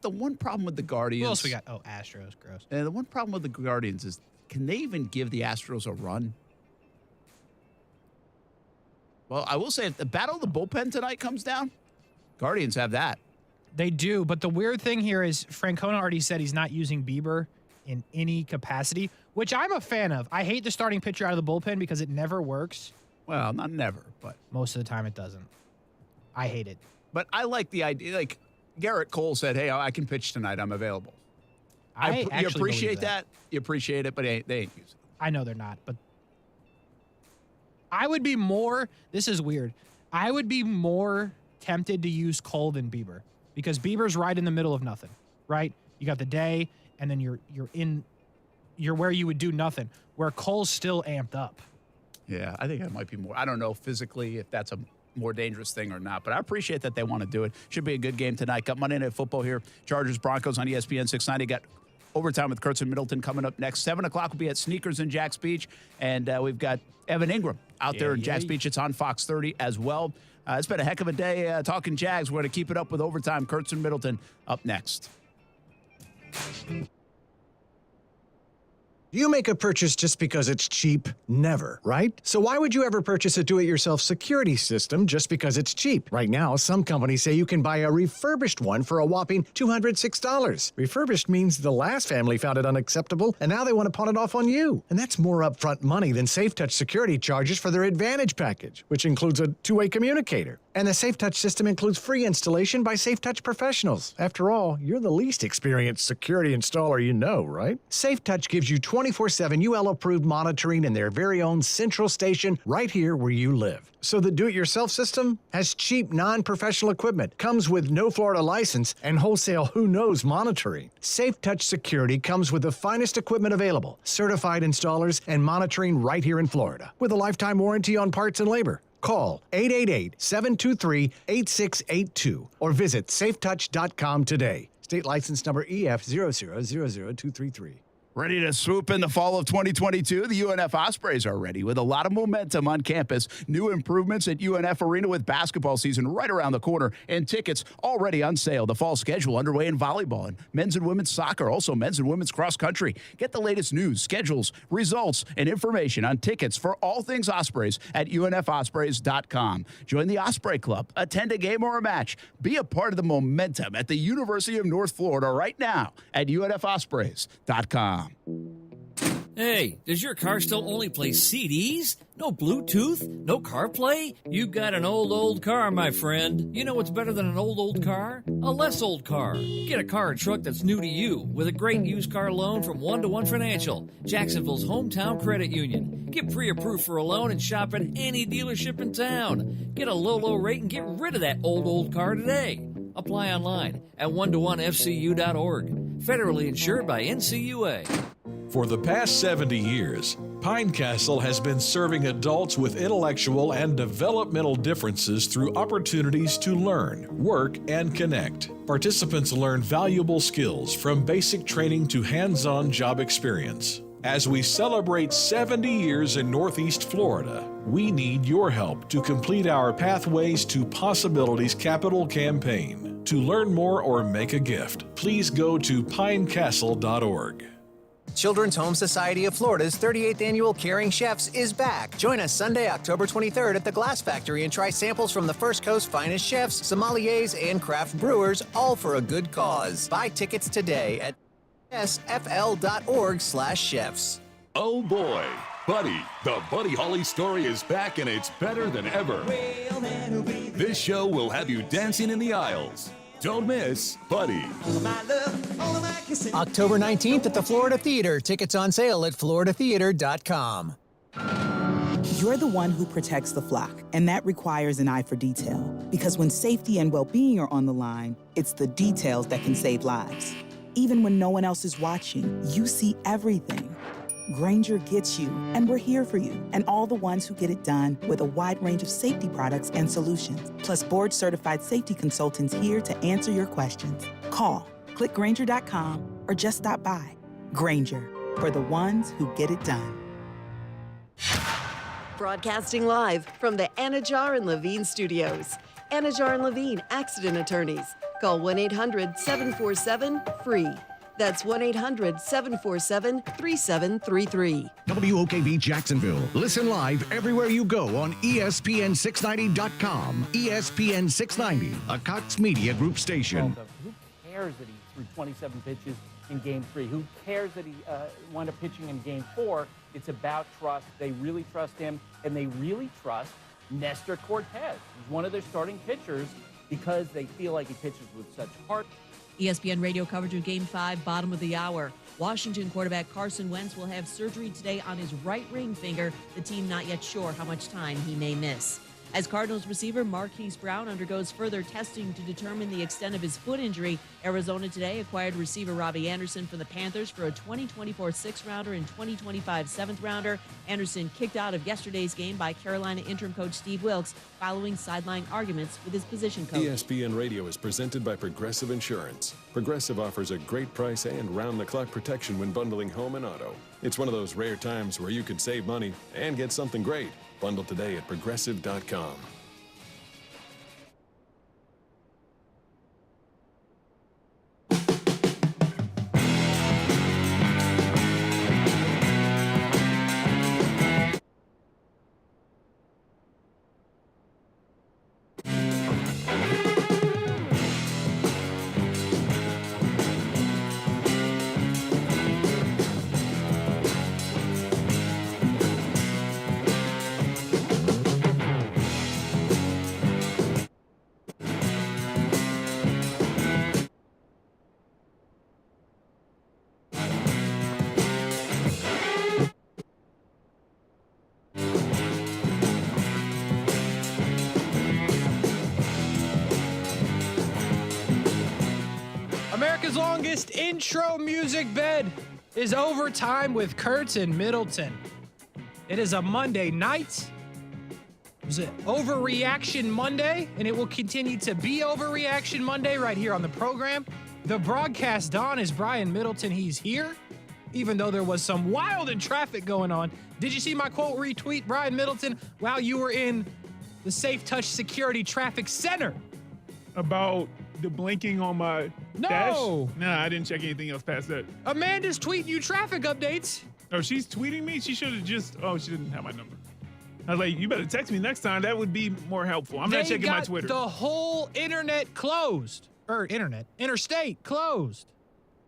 The one problem with the Guardians. Who else we got? Oh, Astros. Gross. The one problem with the Guardians is, can they even give the Astros a run? Well, I will say, if the battle of the bullpen tonight comes down, Guardians have that. They do, but the weird thing here is Francona already said he's not using Bieber in any capacity, which I'm a fan of. I hate the starting pitcher out of the bullpen because it never works. Well, not never, but most of the time it doesn't. I hate it. But I like the idea. Like Garrett Cole said, "Hey, I can pitch tonight. I'm available." I you appreciate that. You appreciate it, but they ain't using it. I know they're not, but I would be more. This is weird. I would be more tempted to use Cole than Bieber because Bieber's right in the middle of nothing. Right? You got the day, and then you're where you would do nothing. Where Cole's still amped up. Yeah, I think that might be more. I don't know physically if that's a more dangerous thing or not, but I appreciate that they want to do it. Should be a good game tonight. Got Monday Night Football here. Chargers, Broncos on ESPN690. Got overtime with Kuhrts and Middleton coming up next. 7 o'clock will be at Sneakers in Jax Beach, and we've got Evan Ingram out there in Jax Beach. It's on Fox 30 as well. It's been a heck of a day talking Jags. We're going to keep it up with overtime. Kuhrts and Middleton up next. You make a purchase just because it's cheap? Never, right? So why would you ever purchase a do-it-yourself security system just because it's cheap? Right now, some companies say you can buy a refurbished one for a whopping $206. Refurbished means the last family found it unacceptable, and now they want to pawn it off on you. And that's more upfront money than SafeTouch security charges for their Advantage package, which includes a two-way communicator. And the SafeTouch system includes free installation by SafeTouch professionals. After all, you're the least experienced security installer you know, right? SafeTouch gives you 24/7 UL-approved monitoring in their very own central station right here where you live. So the do-it-yourself system has cheap, non-professional equipment, comes with no Florida license, and wholesale who-knows monitoring. SafeTouch Security comes with the finest equipment available, certified installers, and monitoring right here in Florida, with a lifetime warranty on parts and labor. Call 888-723-8682 or visit safetouch.com today. State license number EF0000233. Ready to swoop in the fall of 2022? The UNF Ospreys are ready with a lot of momentum on campus. New improvements at UNF Arena with basketball season right around the corner and tickets already on sale. The fall schedule underway in volleyball and men's and women's soccer, also men's and women's cross country. Get the latest news, schedules, results, and information on tickets for all things Ospreys at UNFOspreys.com. Join the Osprey Club, attend a game or a match. Be a part of the momentum at the University of North Florida right now at UNFOspreys.com. Hey, does your car still only play CDs? No Bluetooth? No CarPlay? You got an old car, my friend. You know what's better than an old car? A less old car. Get a car or truck that's new to you with a great used car loan from 1-to-1 Financial, Jacksonville's hometown credit union. Get pre-approved for a loan and shop at any dealership in town. Get a low rate and get rid of that old car today. Apply online at 1to1fcu.org. Federally insured by NCUA. For the past 70 years, Pine Castle has been serving adults with intellectual and developmental differences through opportunities to learn, work, and connect. Participants learn valuable skills from basic training to hands-on job experience. As we celebrate 70 years in Northeast Florida, we need your help to complete our Pathways to Possibilities capital campaign. To learn more or make a gift, please go to pinecastle.org. Children's Home Society of Florida's 38th Annual Caring Chefs is back. Join us Sunday, October 23rd at the Glass Factory and try samples from the First Coast finest chefs, sommeliers, and craft brewers, all for a good cause. Buy tickets today at sfl.org/chefs. Oh boy, Buddy, the Buddy Holly story is back and it's better than ever. This show will have you dancing in the aisles. Don't miss Buddy. October 19th at the Florida Theater. Tickets on sale at floridatheater.com. You're the one who protects the flock, and that requires an eye for detail. Because when safety and well-being are on the line, it's the details that can save lives. Even when no one else is watching, you see everything. Grainger gets you, and we're here for you, and all the ones who get it done with a wide range of safety products and solutions, plus board-certified safety consultants here to answer your questions. Call, click Grainger.com, or just stop by. Grainger, for the ones who get it done. Broadcasting live from the Anajar and Levine studios. Anajar and Levine Accident Attorneys. Call 1-800-747-FREE. That's 1-800-747-3733. WOKV Jacksonville. Listen live everywhere you go on ESPN690.com. ESPN690, a Cox Media Group station. Who cares that he threw 27 pitches in Game 3? Who cares that he wound up pitching in Game 4? It's about trust. They really trust him, and they really trust Nestor Cortez, who's one of their starting pitchers, because they feel like he pitches with such heart. ESPN radio coverage of Game 5, bottom of the hour. Washington quarterback Carson Wentz will have surgery today on his right ring finger. The team not yet sure how much time he may miss. As Cardinals receiver Marquise Brown undergoes further testing to determine the extent of his foot injury, Arizona today acquired receiver Robbie Anderson from the Panthers for a 2024 6th-rounder and 2025 7th-rounder. Anderson kicked out of yesterday's game by Carolina interim coach Steve Wilks following sideline arguments with his position coach. ESPN Radio is presented by Progressive Insurance. Progressive offers a great price and round-the-clock protection when bundling home and auto. It's one of those rare times where you could save money and get something great. Bundle today at Progressive.com. America's longest intro music bed is Overtime with Kuhrts and Middleton. It is a Monday night. It was an Overreaction Monday, and it will continue to be Overreaction Monday right here on the program. The broadcast Don is Brian Middleton. He's here, even though there was some wild traffic going on. Did you see my quote retweet, Brian Middleton, while you were in the Safe Touch Security Traffic Center? About the blinking on my dash? Nah, I didn't check anything else past that. Amanda's tweeting you traffic updates. Oh, she's tweeting me? She should have just, she didn't have my number. I was like, you better text me next time. That would be more helpful. I'm not checking my Twitter. The whole internet closed. Interstate closed.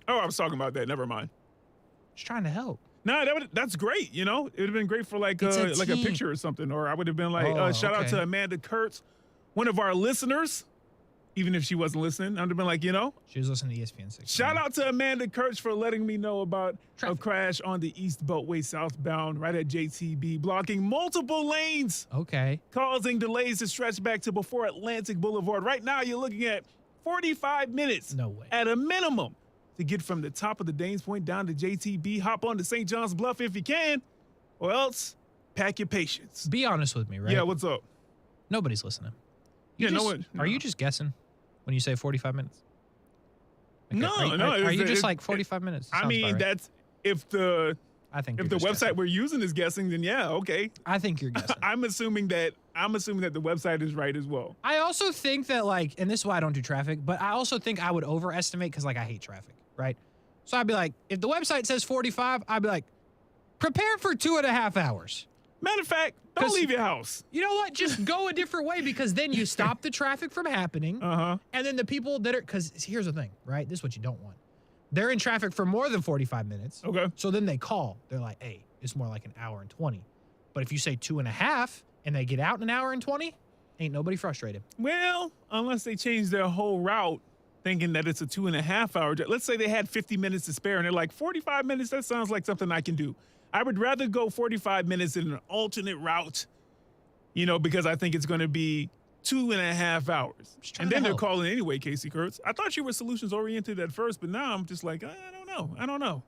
Oh, I was talking about that. Never mind. Just trying to help. No, that's great. You know, it would have been great for like a picture or something. Or I would have been like, shout out to Amanda Kuhrts, one of our listeners. Even if she wasn't listening, I'd have been like, She was listening to ESPN690. Shout out to Amanda Kuhrts for letting me know about a crash on the East Beltway southbound right at JTB, blocking multiple lanes. Okay. Causing delays to stretch back to before Atlantic Boulevard. Right now, you're looking at 45 minutes. No way. At a minimum to get from the top of the Danes Point down to JTB. Hop on to St. John's Bluff if you can, or else pack your patience. Be honest with me, right? Yeah, what's up? Nobody's listening. Are you just guessing when you say 45 minutes? Are you just like 45 minutes? I mean, that's if the website guessing. we're using is guessing, then yeah, okay. I think you're guessing. I'm assuming that the website is right as well. I also think that and this is why I don't do traffic, but I also think I would overestimate because I hate traffic, right? So I'd be like, if the website says 45, I'd be like, prepare for 2.5 hours. Matter of fact, don't leave your house. You know what? Just go a different way because then you stop the traffic from happening. And then the people that are, because here's the thing, right? This is what you don't want. They're in traffic for more than 45 minutes. Okay. So then they call. They're like, hey, it's more like an hour and 20. But if you say 2.5 and they get out in an hour and 20, ain't nobody frustrated. Well, unless they change their whole route thinking that it's a 2.5 hour. Let's say they had 50 minutes to spare and they're like, 45 minutes, that sounds like something I can do. I would rather go 45 minutes in an alternate route, because I think it's going to be 2.5 hours. And then they're calling anyway, Kasey Kuhrts. I thought you were solutions-oriented at first, but now I'm just like, I don't know.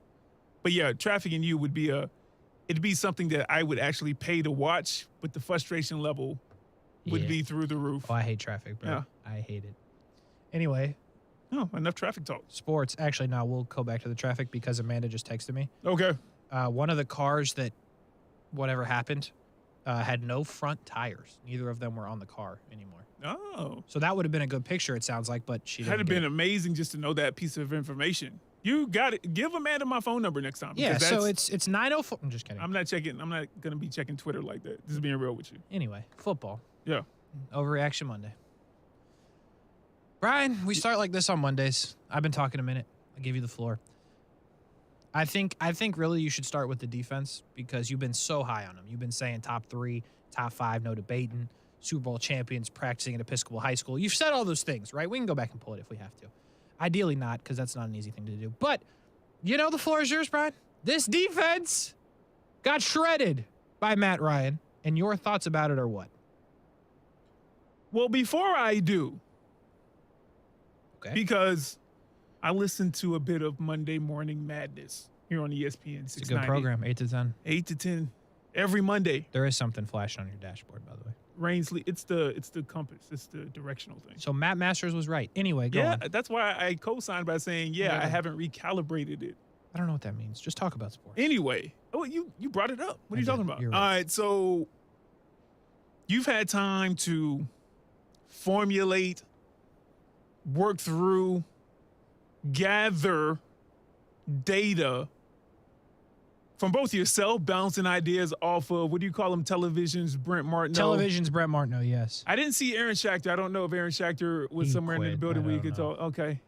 But yeah, Traffic and You would be it'd be something that I would actually pay to watch, but the frustration level would be through the roof. Oh, I hate traffic, bro. Yeah. I hate it. Anyway. Oh, enough traffic talk. Sports. Actually, no, we'll go back to the traffic because Amanda just texted me. Okay. One of the cars that whatever happened had no front tires. Neither of them were on the car anymore. Oh. So that would have been a good picture, it sounds like, but she didn't. Had it been amazing just to know that piece of information. You got it. Give Amanda my phone number next time. Yeah, so it's 904. I'm just kidding. I'm not going to be checking Twitter like that. Just being real with you. Anyway, football. Yeah. Overreaction Monday. Brian, we start like this on Mondays. I've been talking a minute. I'll give you the floor. I think really you should start with the defense because you've been so high on them. You've been saying top 3, top 5, no debating, Super Bowl champions practicing at Episcopal High School. You've said all those things, right? We can go back and pull it if we have to. Ideally not, because that's not an easy thing to do. But, the floor is yours, Brian. This defense got shredded by Matt Ryan, and your thoughts about it are what? Well, before I do, because I listened to a bit of Monday Morning Madness here on ESPN690. It's a good program, 8 to 10. 8 to 10 every Monday. There is something flashing on your dashboard, by the way. Rainsley, it's the compass. It's the directional thing. So Matt Masters was right. Anyway, go on. That's why I co-signed by saying, I haven't recalibrated it. I don't know what that means. Just talk about sports. Anyway, you brought it up. What are you talking about? You're right. All right, so you've had time to formulate, work through, gather data from both yourself, bouncing ideas off of, what do you call them, televisions, Brent Martineau? Television's Brent Martineau, yes. I didn't see Aaron Schachter. I don't know if Aaron Schachter was somewhere in the building where you could talk. Okay.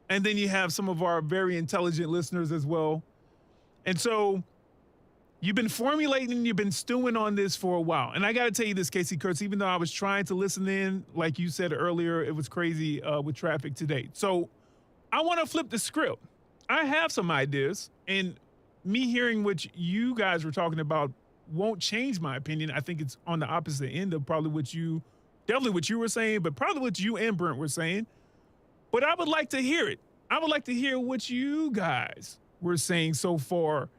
And then you have some of our very intelligent listeners as well. And so you've been formulating, you've been stewing on this for a while. And I got to tell you this, Kasey Kuhrts, even though I was trying to listen in, like you said earlier, it was crazy with traffic today. So I want to flip the script. I have some ideas, and me hearing what you guys were talking about won't change my opinion. I think it's on the opposite end of probably what you were saying, but probably what you and Brent were saying. But I would like to hear it. I would like to hear what you guys were saying so far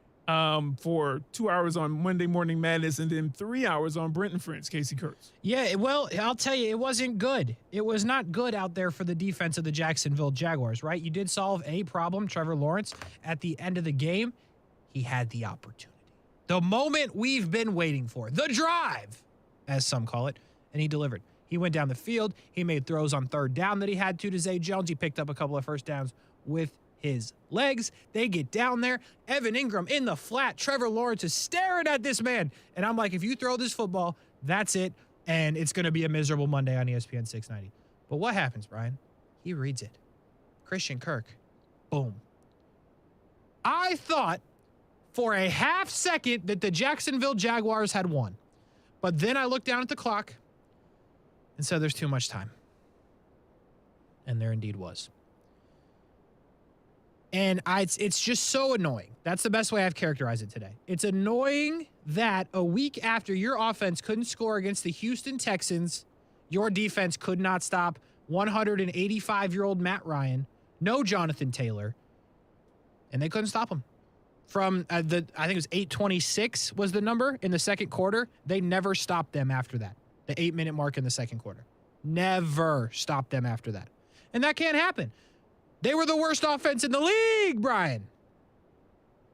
for 2 hours on Monday Morning Madness and then 3 hours on Brent and Friends, Kasey Kuhrts. Yeah, well, I'll tell you, it wasn't good. It was not good out there for the defense of the Jacksonville Jaguars, right? You did solve a problem, Trevor Lawrence, at the end of the game. He had the opportunity. The moment we've been waiting for. The drive, as some call it, and he delivered. He went down the field. He made throws on third down that he had to Zay Jones. He picked up a couple of first downs with his legs. They get down there. Evan Ingram in the flat. Trevor Lawrence is staring at this man. And I'm like, if you throw this football, that's it. And it's going to be a miserable Monday on ESPN690. But what happens, Brian? He reads it. Christian Kirk. Boom. I thought for a half second that the Jacksonville Jaguars had won. But then I looked down at the clock and said there's too much time. And there indeed was. And it's just so annoying. That's the best way I've characterized it today. It's annoying that a week after your offense couldn't score against the Houston Texans, your defense could not stop 185-year-old Matt Ryan, no Jonathan Taylor, and they couldn't stop him. From I think it was 8:26 was the number in the second quarter. They never stopped them after that. The 8-minute mark in the second quarter. Never stopped them after that. And that can't happen. They were the worst offense in the league, Brian.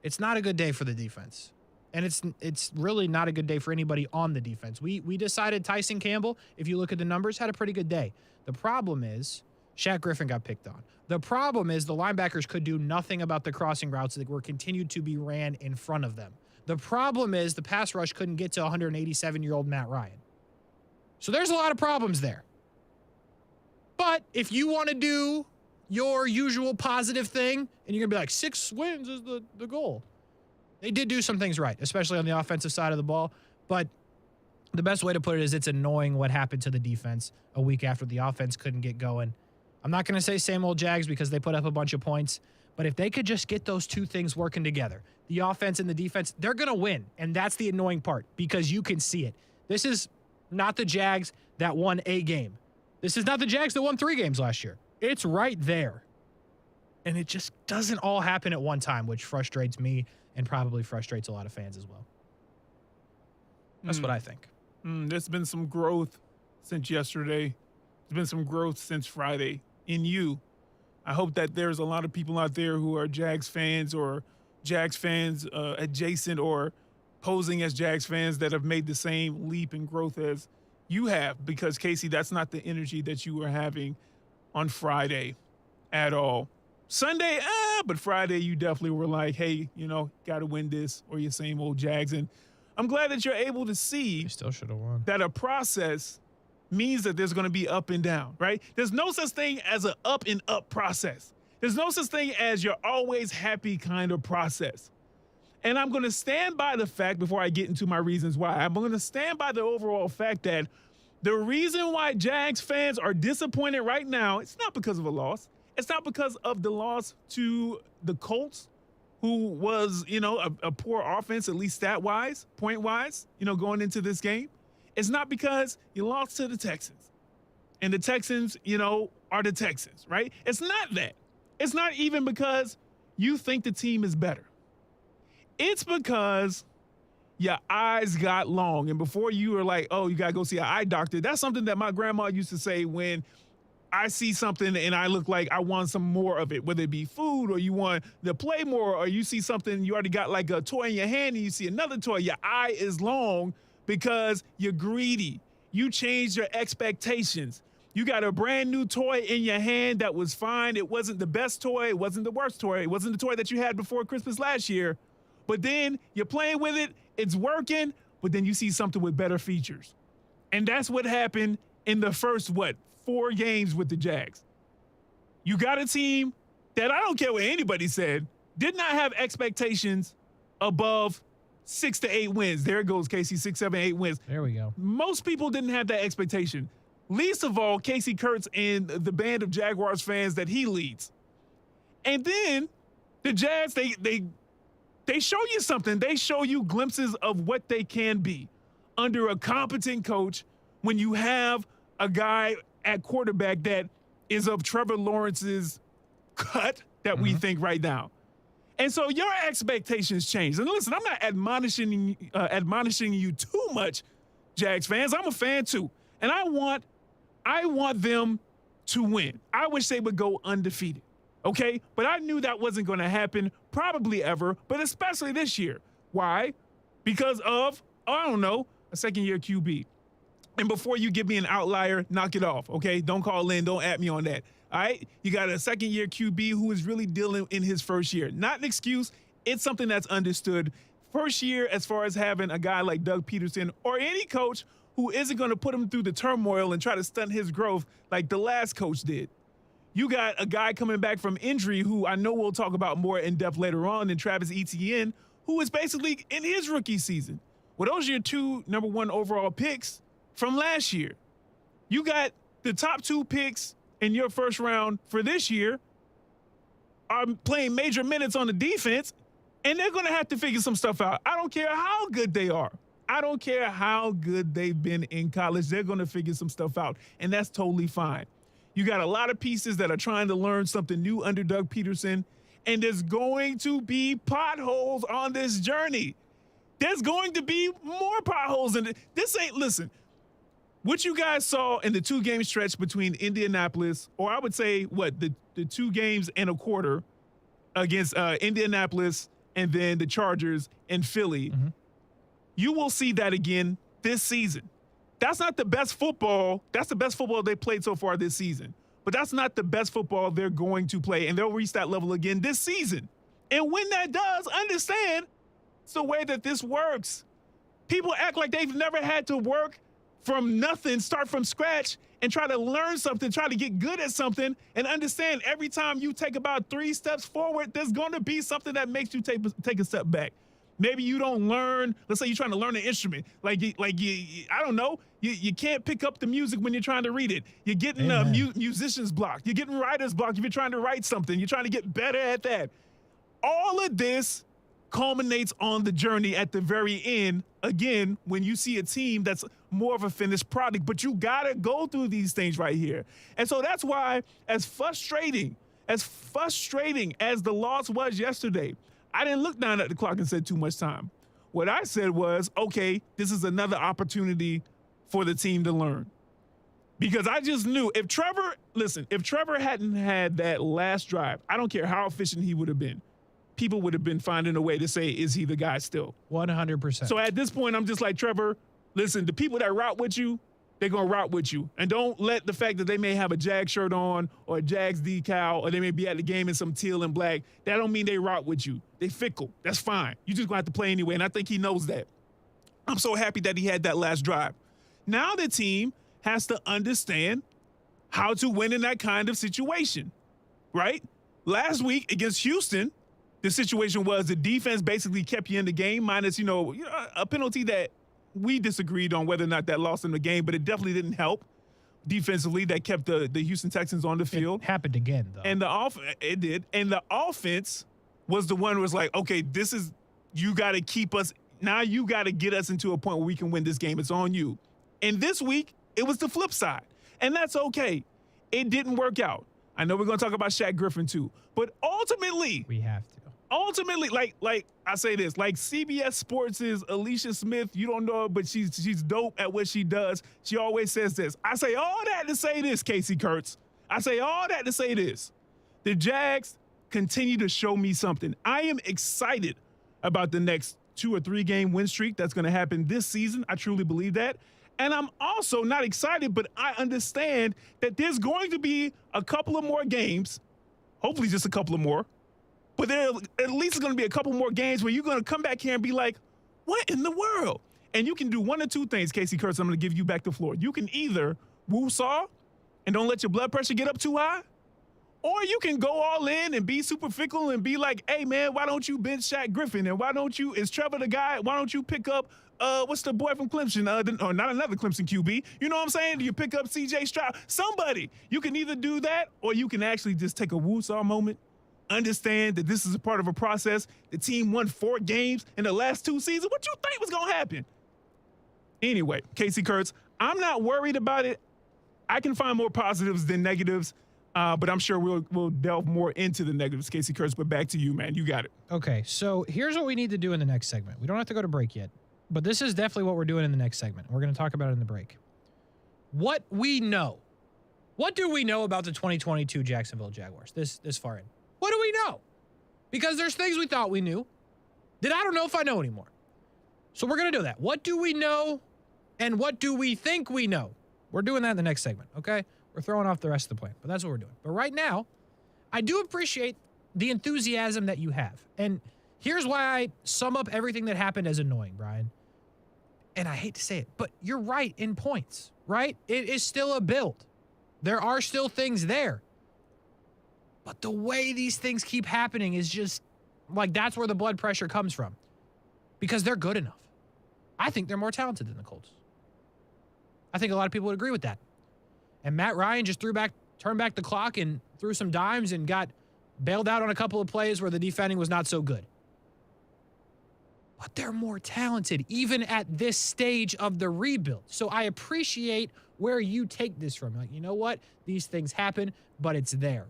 It's not a good day for the defense. And it's really not a good day for anybody on the defense. We decided Tyson Campbell, if you look at the numbers, had a pretty good day. The problem is Shaq Griffin got picked on. The problem is the linebackers could do nothing about the crossing routes that were continued to be ran in front of them. The problem is the pass rush couldn't get to 187-year-old Matt Ryan. So there's a lot of problems there. But if you want to do your usual positive thing, and you're going to be like, 6 wins is the goal. They did do some things right, especially on the offensive side of the ball. But the best way to put it is it's annoying what happened to the defense a week after the offense couldn't get going. I'm not going to say same old Jags because they put up a bunch of points, But if they could just get those two things working together, the offense and the defense, they're going to win. And that's the annoying part because you can see it. This is not the Jags that won a game. This is not the Jags that won 3 games last year. It's right there. And it just doesn't all happen at one time, which frustrates me and probably frustrates a lot of fans as well. That's what I think. There's been some growth since yesterday. There's been some growth since Friday in you. I hope that there's a lot of people out there who are Jags fans or Jags fans adjacent or posing as Jags fans that have made the same leap in growth as you have, because, Kasey, that's not the energy that you were having on Friday at all. Sunday, but Friday you definitely were like, hey, got to win this, or your same old Jags. And I'm glad that you're able to see still should have won. That a process means that there's going to be up and down, right? There's no such thing as an up and up process. There's no such thing as you're always happy kind of process. And I'm going to stand by the fact, before I get into my reasons why, I'm going to stand by the overall fact that the reason why Jags fans are disappointed right now, it's not because of a loss. It's not because of the loss to the Colts, who was, a poor offense, at least stat-wise, point-wise, going into this game. It's not because you lost to the Texans. And the Texans, are the Texans, right? It's not that. It's not even because you think the team is better. It's because your eyes got long. And before you were like, oh, you got to go see an eye doctor. That's something that my grandma used to say when I see something and I look like I want some more of it, whether it be food or you want to play more, or you see something, you already got like a toy in your hand and you see another toy. Your eye is long because you're greedy. You changed your expectations. You got a brand new toy in your hand that was fine. It wasn't the best toy. It wasn't the worst toy. It wasn't the toy that you had before Christmas last year. But then you're playing with it. It's working. But then you see something with better features. And that's what happened in the first, 4 games with the Jags. You got a team that, I don't care what anybody said, did not have expectations above 6 to 8 wins. There it goes, Kasey, 6, 7, 8 wins. There we go. Most people didn't have that expectation. Least of all, Kasey Kuhrts and the band of Jaguars fans that he leads. And then the Jags, they show you something. They show you glimpses of what they can be under a competent coach when you have a guy at quarterback that is of Trevor Lawrence's cut that we think right now. And so your expectations change. And listen, I'm not admonishing you too much, Jags fans. I'm a fan too. And I want them to win. I wish they would go undefeated. Okay? But I knew that wasn't going to happen probably ever, but especially this year. Why? Because of, a second-year QB. And before you give me an outlier, knock it off, okay? Don't call in. Don't at me on that, all right? You got a second-year QB who is really dealing in his first year. Not an excuse. It's something that's understood. First year, as far as having a guy like Doug Peterson or any coach who isn't going to put him through the turmoil and try to stunt his growth like the last coach did. You got a guy coming back from injury who I know we'll talk about more in depth later on than Travis Etienne, who is basically in his rookie season. Well, those are your 2 number 1 overall picks from last year. You got the top 2 picks in your first round for this year are playing major minutes on the defense, and they're going to have to figure some stuff out. I don't care how good they are. I don't care how good they've been in college. They're going to figure some stuff out, and that's totally fine. You got a lot of pieces that are trying to learn something new under Doug Peterson, and there's going to be potholes on this journey. There's going to be more potholes. And listen, what you guys saw in the 2-game stretch between Indianapolis, or I would say, the 2 games and a quarter against Indianapolis and then the Chargers and Philly, you will see that again this season. That's not the best football. That's the best football they played so far this season. But that's not the best football they're going to play, and they'll reach that level again this season. And when that does, understand it's the way that this works. People act like they've never had to work from nothing, start from scratch, and try to learn something, try to get good at something, and understand every time you take about 3 steps forward, there's going to be something that makes you take a step back. Maybe you don't learn. Let's say you're trying to learn an instrument. I don't know. You can't pick up the music when you're trying to read it. You're getting musicians blocked. You're getting writer's block if you're trying to write something. You're trying to get better at that. All of this culminates on the journey at the very end, again, when you see a team that's more of a finished product. But you got to go through these things right here. And so that's why, as frustrating as the loss was yesterday, I didn't look down at the clock and said too much time. What I said was, okay, this is another opportunity for the team to learn. Because I just knew if Trevor hadn't had that last drive, I don't care how efficient he would have been, people would have been finding a way to say, is he the guy still? 100%. So at this point, I'm just like, Trevor, listen, the people that route with you, they're going to route with you. And don't let the fact that they may have a Jags shirt on or a Jags decal or they may be at the game in some teal and black, that don't mean they route with you. They fickle. That's fine. You just going to have to play anyway, and I think he knows that. I'm so happy that he had that last drive. Now the team has to understand how to win in that kind of situation, right? Last week against Houston, the situation was the defense basically kept you in the game, minus, a penalty that we disagreed on whether or not that lost in the game, but it definitely didn't help defensively. That kept the Houston Texans on the field. It happened again, though. And it did. And the offense was the one who was like, okay, you got to keep us. Now you got to get us into a point where we can win this game. It's on you. And this week, it was the flip side. And that's okay. It didn't work out. I know we're going to talk about Shaq Griffin too. But ultimately, we have to. Ultimately, like I say this, like CBS Sports' Alicia Smith, you don't know her, but she's dope at what she does. She always says this. I say all that to say this, Kasey Kuhrts. I say all that to say this. The Jags continue to show me something. I am excited about the next 2 or 3 game win streak that's going to happen this season. I truly believe that. And I'm also not excited, but I understand that there's going to be a couple of more games, hopefully just a couple of more, but there at least is going to be a couple more games where you're going to come back here and be like, what in the world? And you can do one or two things, Kasey Kuhrts. I'm going to give you back the floor. You can either woo-saw and don't let your blood pressure get up too high, or you can go all in and be super fickle and be like, hey, man, why don't you bench Shaq Griffin? And is Trevor the guy? Why don't you pick up, what's the boy from Clemson? Or not another Clemson QB. You know what I'm saying? Do you pick up C.J. Stroud? Somebody. You can either do that, or you can actually just take a woo-saw moment, understand that this is a part of a process. The team won 4 games in the last 2 seasons. What you think was going to happen? Anyway, Kasey Kuhrts, I'm not worried about it. I can find more positives than negatives, but I'm sure we'll delve more into the negatives, Kasey Kuhrts. But back to you, man. You got it. Okay, so here's what we need to do in the next segment. We don't have to go to break yet, but this is definitely what we're doing in the next segment. We're going to talk about it in the break. What we know. What do we know about the 2022 Jacksonville Jaguars this far in? What do we know? Because there's things we thought we knew that I don't know if I know anymore. So we're going to do that. What do we know and what do we think we know? We're doing that in the next segment, okay? We're throwing off the rest of the plan, but that's what we're doing. But right now, I do appreciate the enthusiasm that you have. And here's why I sum up everything that happened as annoying, Brian. And I hate to say it, but you're right in points, right? It is still a build. There are still things there. But the way these things keep happening is just, like, that's where the blood pressure comes from. Because they're good enough. I think they're more talented than the Colts. I think a lot of people would agree with that. And Matt Ryan just turned back the clock and threw some dimes and got bailed out on a couple of plays where the defending was not so good. But they're more talented, even at this stage of the rebuild. So I appreciate where you take this from. Like, you know what? These things happen, but it's there.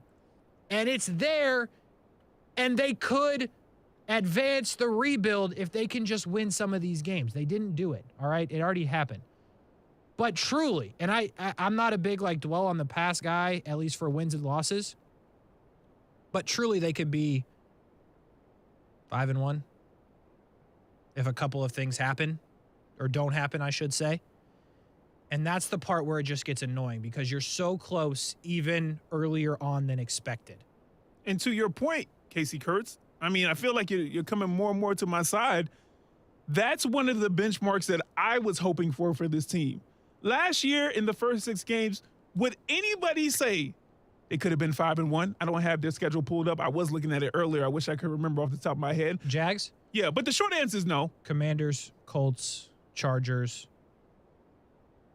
And it's there, and they could advance the rebuild if they can just win some of these games. They didn't do it, all right? It already happened. But truly, and I'm not a big, dwell on the past guy, at least for wins and losses, but truly they could be 5-1 if a couple of things happen, or don't happen, I should say. And that's the part where it just gets annoying because you're so close even earlier on than expected. And to your point, Kasey Kuhrts, I mean, I feel like you're coming more and more to my side. That's one of the benchmarks that I was hoping for this team. Last year in the first 6 games, would anybody say it could have been 5-1? I don't have their schedule pulled up. I was looking at it earlier. I wish I could remember off the top of my head. Jags? Yeah, but the short answer is no. Commanders, Colts, Chargers,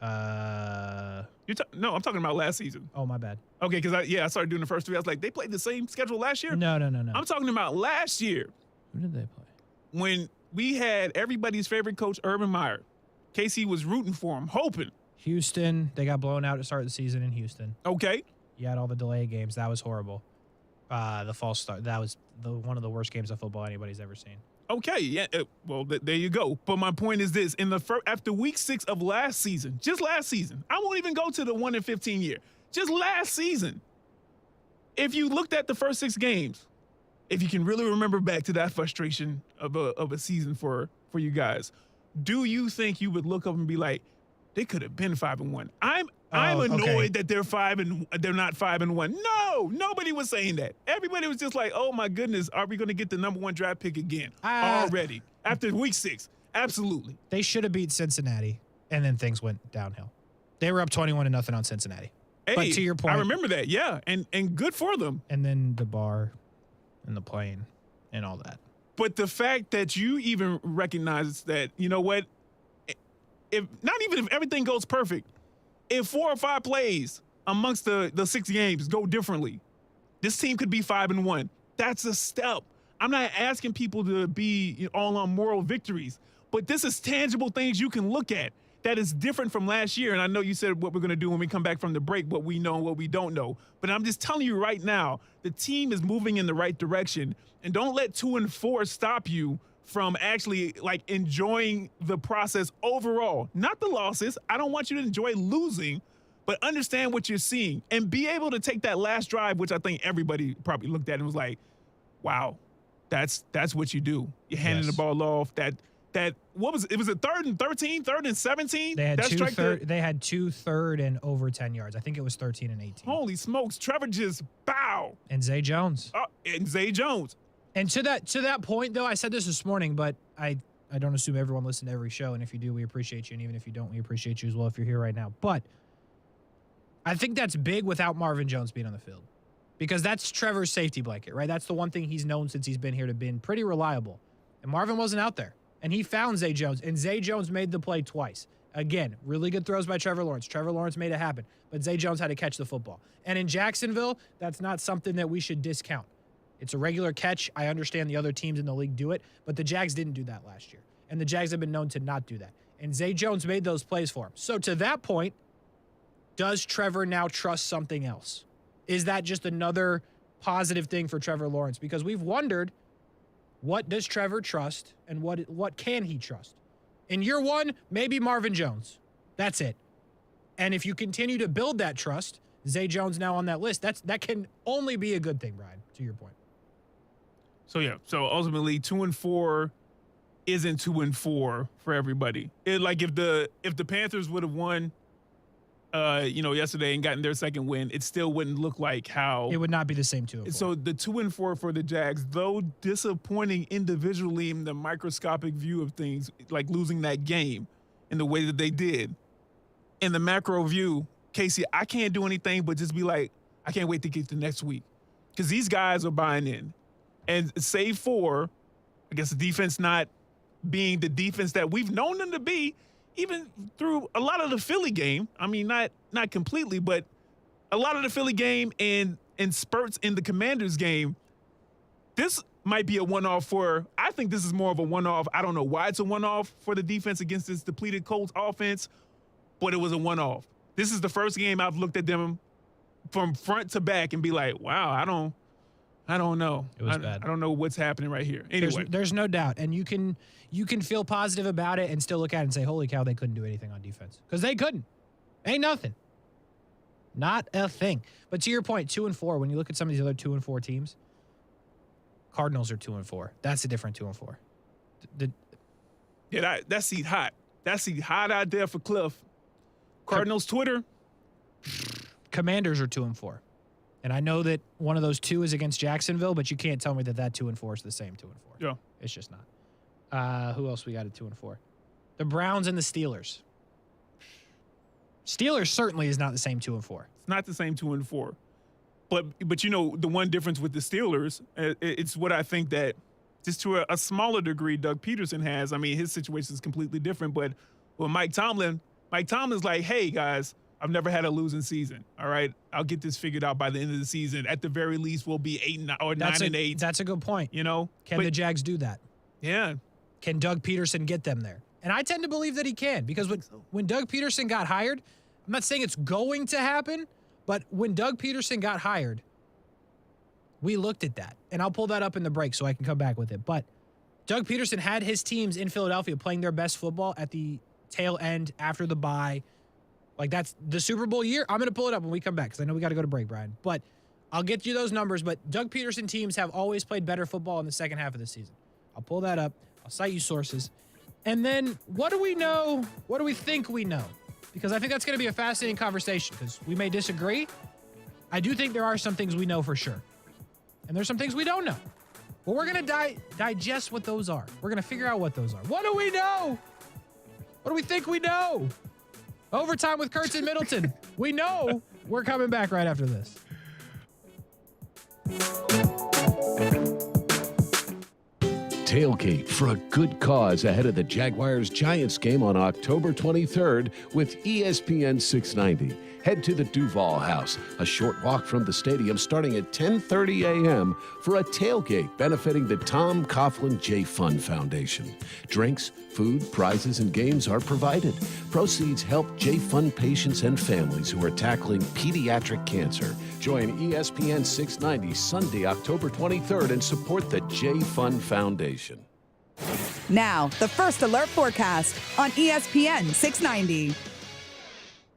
No, I'm talking about last season. Oh, my bad. Okay, because I started doing the first 3. I was like, they played the same schedule last year? No. I'm talking about last year. Who did they play? When we had everybody's favorite coach, Urban Meyer. Kasey was rooting for him, hoping. Houston, they got blown out to start the season in Houston. Okay. You had all the delay games. That was horrible. The false start. That was one of the worst games of football anybody's ever seen. Okay, yeah. Well, there you go. But my point is this: after week 6 of last season, just last season, I won't even go to the 1-15 year. Just last season, if you looked at the first 6 games, if you can really remember back to that frustration of a season for you guys, do you think you would look up and be like, they could have been 5-1? I'm annoyed that they're 5 and they're not 5-1. No, nobody was saying that. Everybody was just like, oh my goodness, are we going to get the number 1 draft pick again already after week 6? Absolutely. They should have beat Cincinnati, and then things went downhill. They were up 21-0 on Cincinnati. Hey, but to your point, I remember that. Yeah, and good for them. And then the bar, and the plane, and all that. But the fact that you even recognize that, you know what, if everything goes perfect, if 4 or 5 plays amongst the 6 games go differently, this team could be 5-1. That's a step. I'm not asking people to be all on moral victories, but this is tangible things you can look at that is different from last year. And I know you said what we're going to do when we come back from the break, what we know and what we don't know. But I'm just telling you right now, the team is moving in the right direction. And don't let 2-4 stop you from actually enjoying the process overall, not the losses. I don't want you to enjoy losing, but understand what you're seeing and be able to take that last drive, which I think everybody probably looked at and was like, wow, that's what you do. You're handing the ball off. What was it? It was a 3rd and 13, 3rd and 17. They had 2 third and over 10 yards. I think it was 13 and 18. Holy smokes. Trevor just bow. And Zay Jones. And to that point, though, I said this morning, but I don't assume everyone listens to every show. And if you do, we appreciate you. And even if you don't, we appreciate you as well if you're here right now. But I think that's big without Marvin Jones being on the field, because that's Trevor's safety blanket, right? That's the one thing he's known since he's been here to be pretty reliable. And Marvin wasn't out there. And he found Zay Jones. And Zay Jones made the play twice. Again, really good throws by Trevor Lawrence. Trevor Lawrence made it happen. But Zay Jones had to catch the football. And in Jacksonville, that's not something that we should discount. It's a regular catch. I understand the other teams in the league do it, but the Jags didn't do that last year. And the Jags have been known to not do that. And Zay Jones made those plays for him. So to that point, does Trevor now trust something else? Is that just another positive thing for Trevor Lawrence? Because we've wondered, what does Trevor trust and what can he trust? In year 1, maybe Marvin Jones. That's it. And if you continue to build that trust, Zay Jones now on that list, that can only be a good thing, Brian, to your point. So ultimately 2-4 isn't 2-4 for everybody. If the Panthers would have won yesterday and gotten their second win, it still wouldn't look like how it would not be the same 2-4. So the 2-4 for the Jags, though disappointing individually in the microscopic view of things, like losing that game in the way that they did, in the macro view, Kasey, I can't do anything but just be like, I can't wait to get to next week, because these guys are buying in. And save for, I guess, the defense not being the defense that we've known them to be, even through a lot of the Philly game. I mean, not completely, but a lot of the Philly game and spurts in the Commanders game. This might be a one-off I think this is more of a one-off. I don't know why it's a one-off for the defense against this depleted Colts offense, but it was a one-off. This is the first game I've looked at them from front to back and be like, wow, I don't know. It was bad. I don't know what's happening right here. Anyway, there's no doubt, and you can feel positive about it and still look at it and say, "Holy cow, they couldn't do anything on defense," because they couldn't. Ain't nothing. Not a thing. But to your point, 2-4. When you look at some of these other 2-4 teams, Cardinals are 2-4. That's a different 2-4. That seat hot. That seat hot out there for Cliff. Cardinals Twitter. Commanders are 2-4. And I know that one of those 2 is against Jacksonville, but you can't tell me that 2-4 is the same 2-4. Yeah. It's just not. Who else we got at 2-4? The Browns and the Steelers. Steelers certainly is not the same 2-4. It's not the same 2-4. But the one difference with the Steelers, it's what I think that just to a smaller degree Doug Peterson has. I mean, his situation is completely different, but with Mike Tomlin, Mike Tomlin's like, hey, guys, I've never had a losing season. All right, I'll get this figured out by the end of the season. At the very least, we'll be 9-8. That's a good point. You know, Can the Jags do that? Yeah. Can Doug Peterson get them there? And I tend to believe that he can, because when Doug Peterson got hired, I'm not saying it's going to happen, but when Doug Peterson got hired, we looked at that. And I'll pull that up in the break so I can come back with it. But Doug Peterson had his teams in Philadelphia playing their best football at the tail end after the bye. Like, that's the Super Bowl year. I'm going to pull it up when we come back because I know we got to go to break, Brian. But I'll get you those numbers. But Doug Peterson teams have always played better football in the second half of the season. I'll pull that up. I'll cite you sources. And then what do we know? What do we think we know? Because I think that's going to be a fascinating conversation because we may disagree. I do think there are some things we know for sure. And there's some things we don't know. But we're going to digest what those are. We're going to figure out what those are. What do we know? What do we think we know? Overtime with Kuhrts and Middleton. We know. We're coming back right after this. Tailgate for a good cause ahead of the Jaguars-Giants game on October 23rd with ESPN 690. Head to the Duval House, a short walk from the stadium starting at 10:30 a.m. for a tailgate benefiting the Tom Coughlin J. Fund Foundation. Drinks, food, prizes, and games are provided. Proceeds help J. Fund patients and families who are tackling pediatric cancer. Join ESPN 690 Sunday, October 23rd and support the J. Fund Foundation. Now, the first alert forecast on ESPN 690.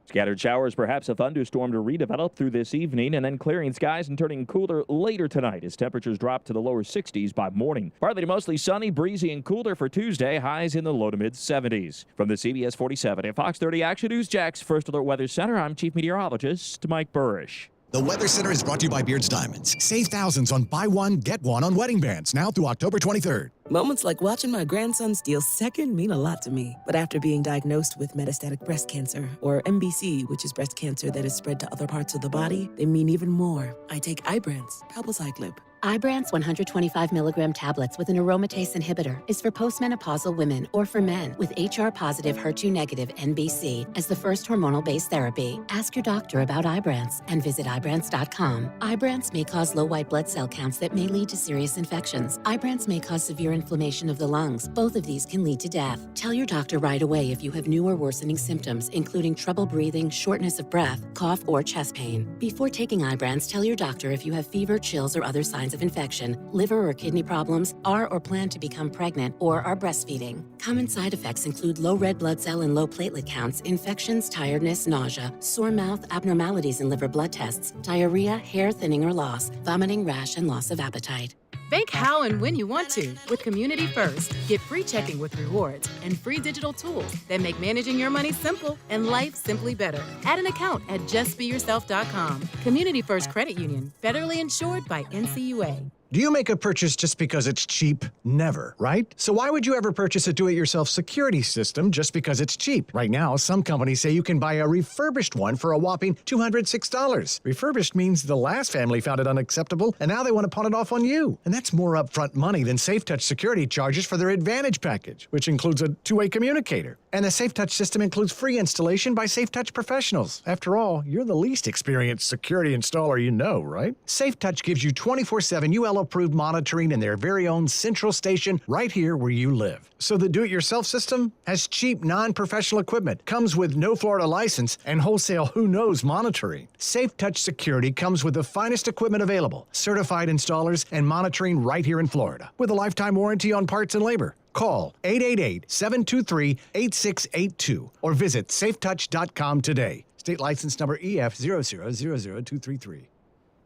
Scattered showers, perhaps a thunderstorm to redevelop through this evening, and then clearing skies and turning cooler later tonight as temperatures drop to the lower 60s by morning. Partly to mostly sunny, breezy, and cooler for Tuesday, highs in the low to mid 70s. From the CBS 47 and Fox 30 Action News Jax First Alert Weather Center, I'm Chief Meteorologist Mike Burrish. The Weather Center is brought to you by Beards Diamonds. Save thousands on buy one, get one on wedding bands now through October 23rd. Moments like watching my grandson steal second mean a lot to me. But after being diagnosed with metastatic breast cancer, or MBC, which is breast cancer that is spread to other parts of the body, they mean even more. I take Ibrance, palbociclib. Ibrance 125 milligram tablets with an aromatase inhibitor is for postmenopausal women or for men with HR-positive, HER2-negative NBC as the first hormonal-based therapy. Ask your doctor about Ibrance and visit Ibrance.com. Ibrance may cause low white blood cell counts that may lead to serious infections. Ibrance may cause severe inflammation of the lungs. Both of these can lead to death. Tell your doctor right away if you have new or worsening symptoms, including trouble breathing, shortness of breath, cough, or chest pain. Before taking Ibrance, tell your doctor if you have fever, chills, or other signs of infection, liver or kidney problems, are or plan to become pregnant, or are breastfeeding. Common side effects include low red blood cell and low platelet counts, infections, tiredness, nausea, sore mouth, abnormalities in liver blood tests, diarrhea, hair thinning or loss, vomiting, rash, and loss of appetite. Bank how and when you want to with Community First. Get free checking with rewards and free digital tools that make managing your money simple and life simply better. Add an account at justbeyourself.com. Community First Credit Union, federally insured by NCUA. Do you make a purchase just because it's cheap? Never, right? So why would you ever purchase a do-it-yourself security system just because it's cheap? Right now, some companies say you can buy a refurbished one for a whopping $206. Refurbished means the last family found it unacceptable, and now they want to pawn it off on you. And that's more upfront money than SafeTouch security charges for their Advantage package, which includes a two-way communicator. And the SafeTouch system includes free installation by SafeTouch professionals. After all, you're the least experienced security installer you know, right? SafeTouch gives you 24/7 UL-approved monitoring in their very own central station right here where you live. So the do-it-yourself system has cheap, non-professional equipment, comes with no Florida license, and wholesale who-knows monitoring. SafeTouch Security comes with the finest equipment available, certified installers, and monitoring right here in Florida, with a lifetime warranty on parts and labor. Call 888-723-8682 or visit safetouch.com today. State license number EF0000233.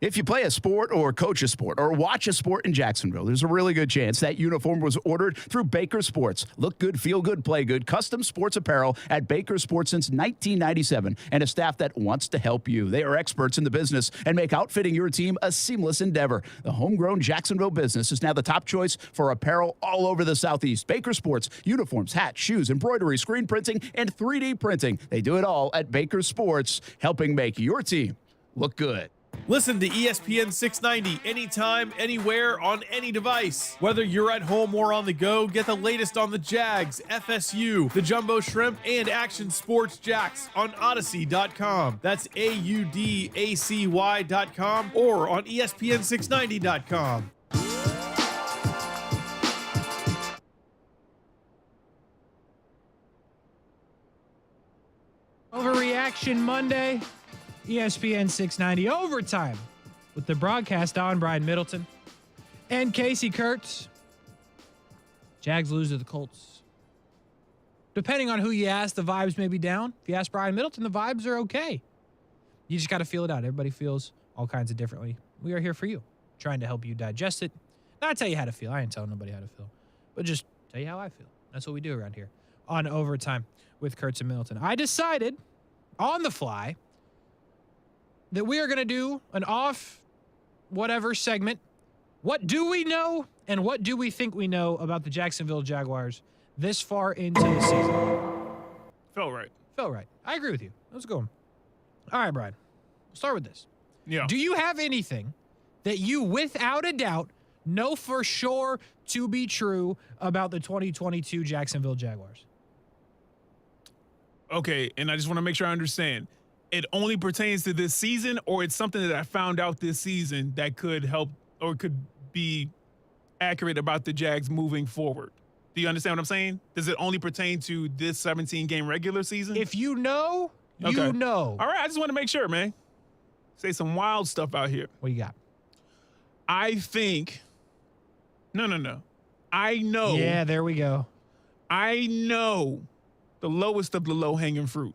If you play a sport or coach a sport or watch a sport in Jacksonville, there's a really good chance that uniform was ordered through Baker Sports. Look good, feel good, play good. Custom sports apparel at Baker Sports since 1997 and a staff that wants to help you. They are experts in the business and make outfitting your team a seamless endeavor. The homegrown Jacksonville business is now the top choice for apparel all over the Southeast. Baker Sports, uniforms, hats, shoes, embroidery, screen printing, and 3D printing. They do it all at Baker Sports, helping make your team look good. Listen to ESPN 690 anytime, anywhere, on any device. Whether you're at home or on the go, get the latest on the Jags, FSU, the Jumbo Shrimp, and Action Sports Jacks on Odyssey.com. That's AUDACY.com or on ESPN690.com. Overreaction Monday. ESPN 690 overtime with the broadcast on Brian Middleton and Kasey Kuhrts. Jags lose to the Colts. Depending on who you ask, the vibes may be down. If you ask Brian Middleton, the vibes are okay. You just got to feel it out. Everybody feels all kinds of differently. We are here for you, trying to help you digest it. Not tell you how to feel. I ain't telling nobody how to feel, but just tell you how I feel. That's what we do around here on Overtime with Kuhrts and Middleton. I decided on the fly that we are going to do an off whatever segment. What do we know and what do we think we know about the Jacksonville Jaguars this far into the season? Felt right. Felt right. I agree with you. Let's go. All right, Brian. We'll start with this. Yeah. Do you have anything that you, without a doubt, know for sure to be true about the 2022 Jacksonville Jaguars? Okay, and I just want to make sure I understand. It only pertains to this season, or it's something that I found out this season that could help or could be accurate about the Jags moving forward? Do you understand what I'm saying? Does it only pertain to this 17-game regular season? If you know, you know. All right, I just want to make sure, man. Say some wild stuff out here. What you got? I think No. I know. Yeah, there we go. I know the lowest of the low-hanging fruit.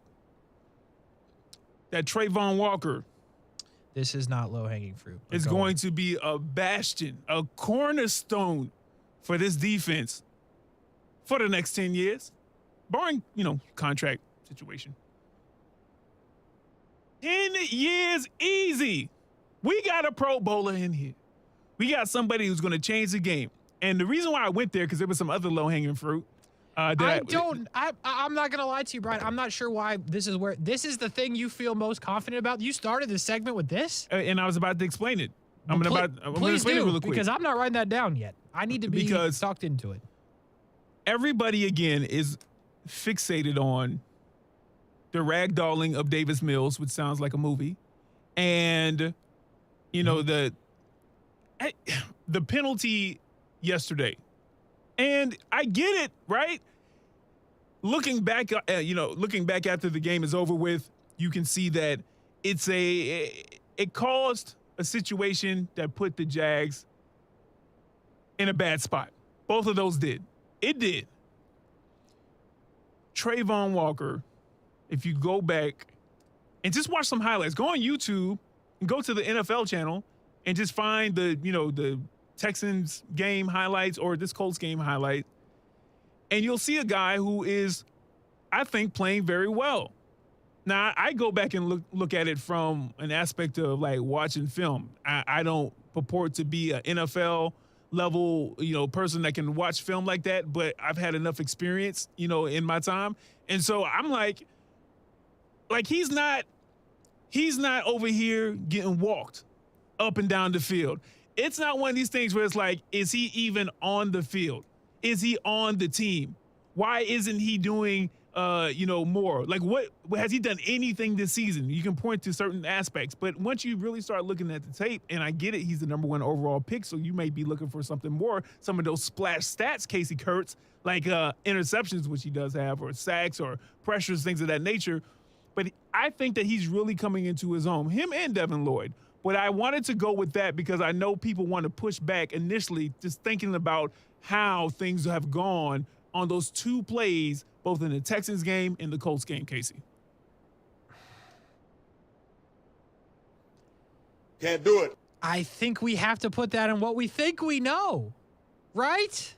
That Trayvon Walker. This is not low-hanging fruit. Is going to be a bastion, a cornerstone for this defense for the next 10 years, barring, contract situation. 10 years easy. We got a Pro Bowler in here. We got somebody who's going to change the game. And the reason why I went there, because there was some other low-hanging fruit. I'm not going to lie to you, Brian. I'm not sure why this is the thing you feel most confident about. You started this segment with this? And I was about to explain it. I'm going to explain it really quick. Because I'm not writing that down yet. I need to be talked into it. Everybody, again, is fixated on the ragdolling of Davis Mills, which sounds like a movie. And, the penalty yesterday. And I get it, right? Looking back after the game is over with, you can see that it caused a situation that put the Jags in a bad spot. Both of those did. It did. Trayvon Walker, if you go back and just watch some highlights, go on YouTube and go to the NFL channel and just find the Texans game highlights or this Colts game highlight, and you'll see a guy who is, I think, playing very well. Now, I go back and look at it from an aspect of like watching film. I don't purport to be an NFL level, person that can watch film like that, but I've had enough experience, in my time. And so I'm like he's not over here getting walked up and down the field. It's not one of these things where it's like, is he even on the field? Is he on the team? Why isn't he doing, more? Like, what has he done anything this season? You can point to certain aspects, but once you really start looking at the tape, and I get it, he's the number 1 overall pick, so you may be looking for something more. Some of those splash stats, Kasey Kuhrts, like interceptions, which he does have, or sacks, or pressures, things of that nature. But I think that he's really coming into his own, him and Devin Lloyd. But I wanted to go with that because I know people want to push back initially, just thinking about how things have gone on those 2 plays, both in the Texans game and the Colts game, Kasey. Can't do it. I think we have to put that in what we think we know, right?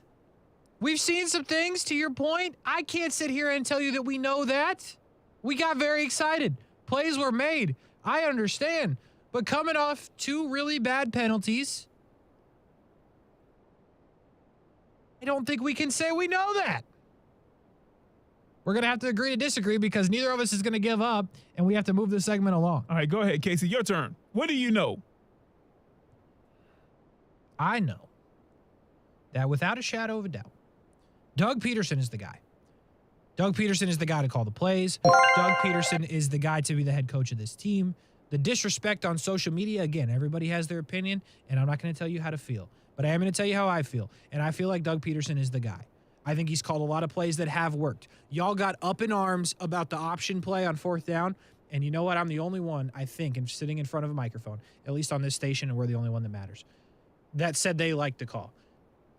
We've seen some things, to your point. I can't sit here and tell you that we know that. We got very excited. Plays were made. I understand. But coming off 2 really bad penalties, I don't think we can say we know that. We're going to have to agree to disagree because neither of us is going to give up, and we have to move this segment along. All right, go ahead, Kasey. Your turn. What do you know? I know that without a shadow of a doubt, Doug Peterson is the guy. Doug Peterson is the guy to call the plays. Doug Peterson is the guy to be the head coach of this team. The disrespect on social media, again, everybody has their opinion, and I'm not going to tell you how to feel. But I am going to tell you how I feel. And I feel like Doug Peterson is the guy. I think he's called a lot of plays that have worked. Y'all got up in arms about the option play on 4th down. And you know what? I'm the only one, I think, and sitting in front of a microphone, at least on this station, and we're the only one that matters, that said they like the call.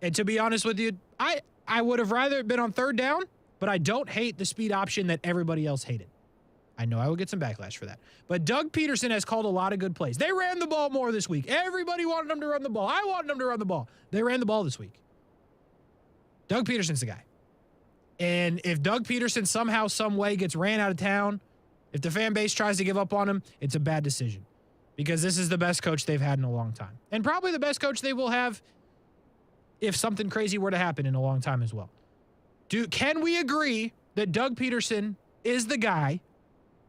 And to be honest with you, I would have rather been on 3rd down, but I don't hate the speed option that everybody else hated. I know I will get some backlash for that. But Doug Peterson has called a lot of good plays. They ran the ball more this week. Everybody wanted them to run the ball. I wanted them to run the ball. They ran the ball this week. Doug Peterson's the guy. And if Doug Peterson somehow, some way gets ran out of town, if the fan base tries to give up on him, it's a bad decision. Because this is the best coach they've had in a long time. And probably the best coach they will have if something crazy were to happen in a long time as well. Can we agree that Doug Peterson is the guy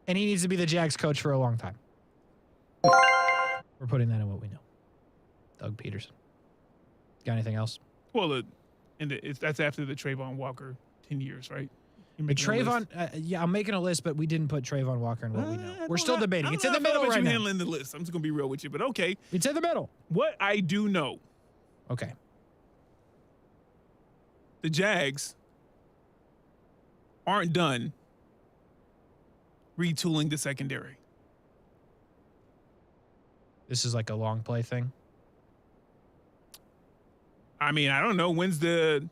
and he needs to be the Jags coach for a long time? We're putting that in what we know. Doug Peterson. Got anything else? Well, that's after the Trayvon Walker 10 years, right? Trayvon, yeah, I'm making a list, but we didn't put Trayvon Walker in what we know. We're still debating. It's in the middle right now. Handling the list. I'm just going to be real with you, but okay. It's in the middle. What I do know. Okay. The Jags aren't done retooling the secondary. This is like a long play thing? I mean, I don't know. When's the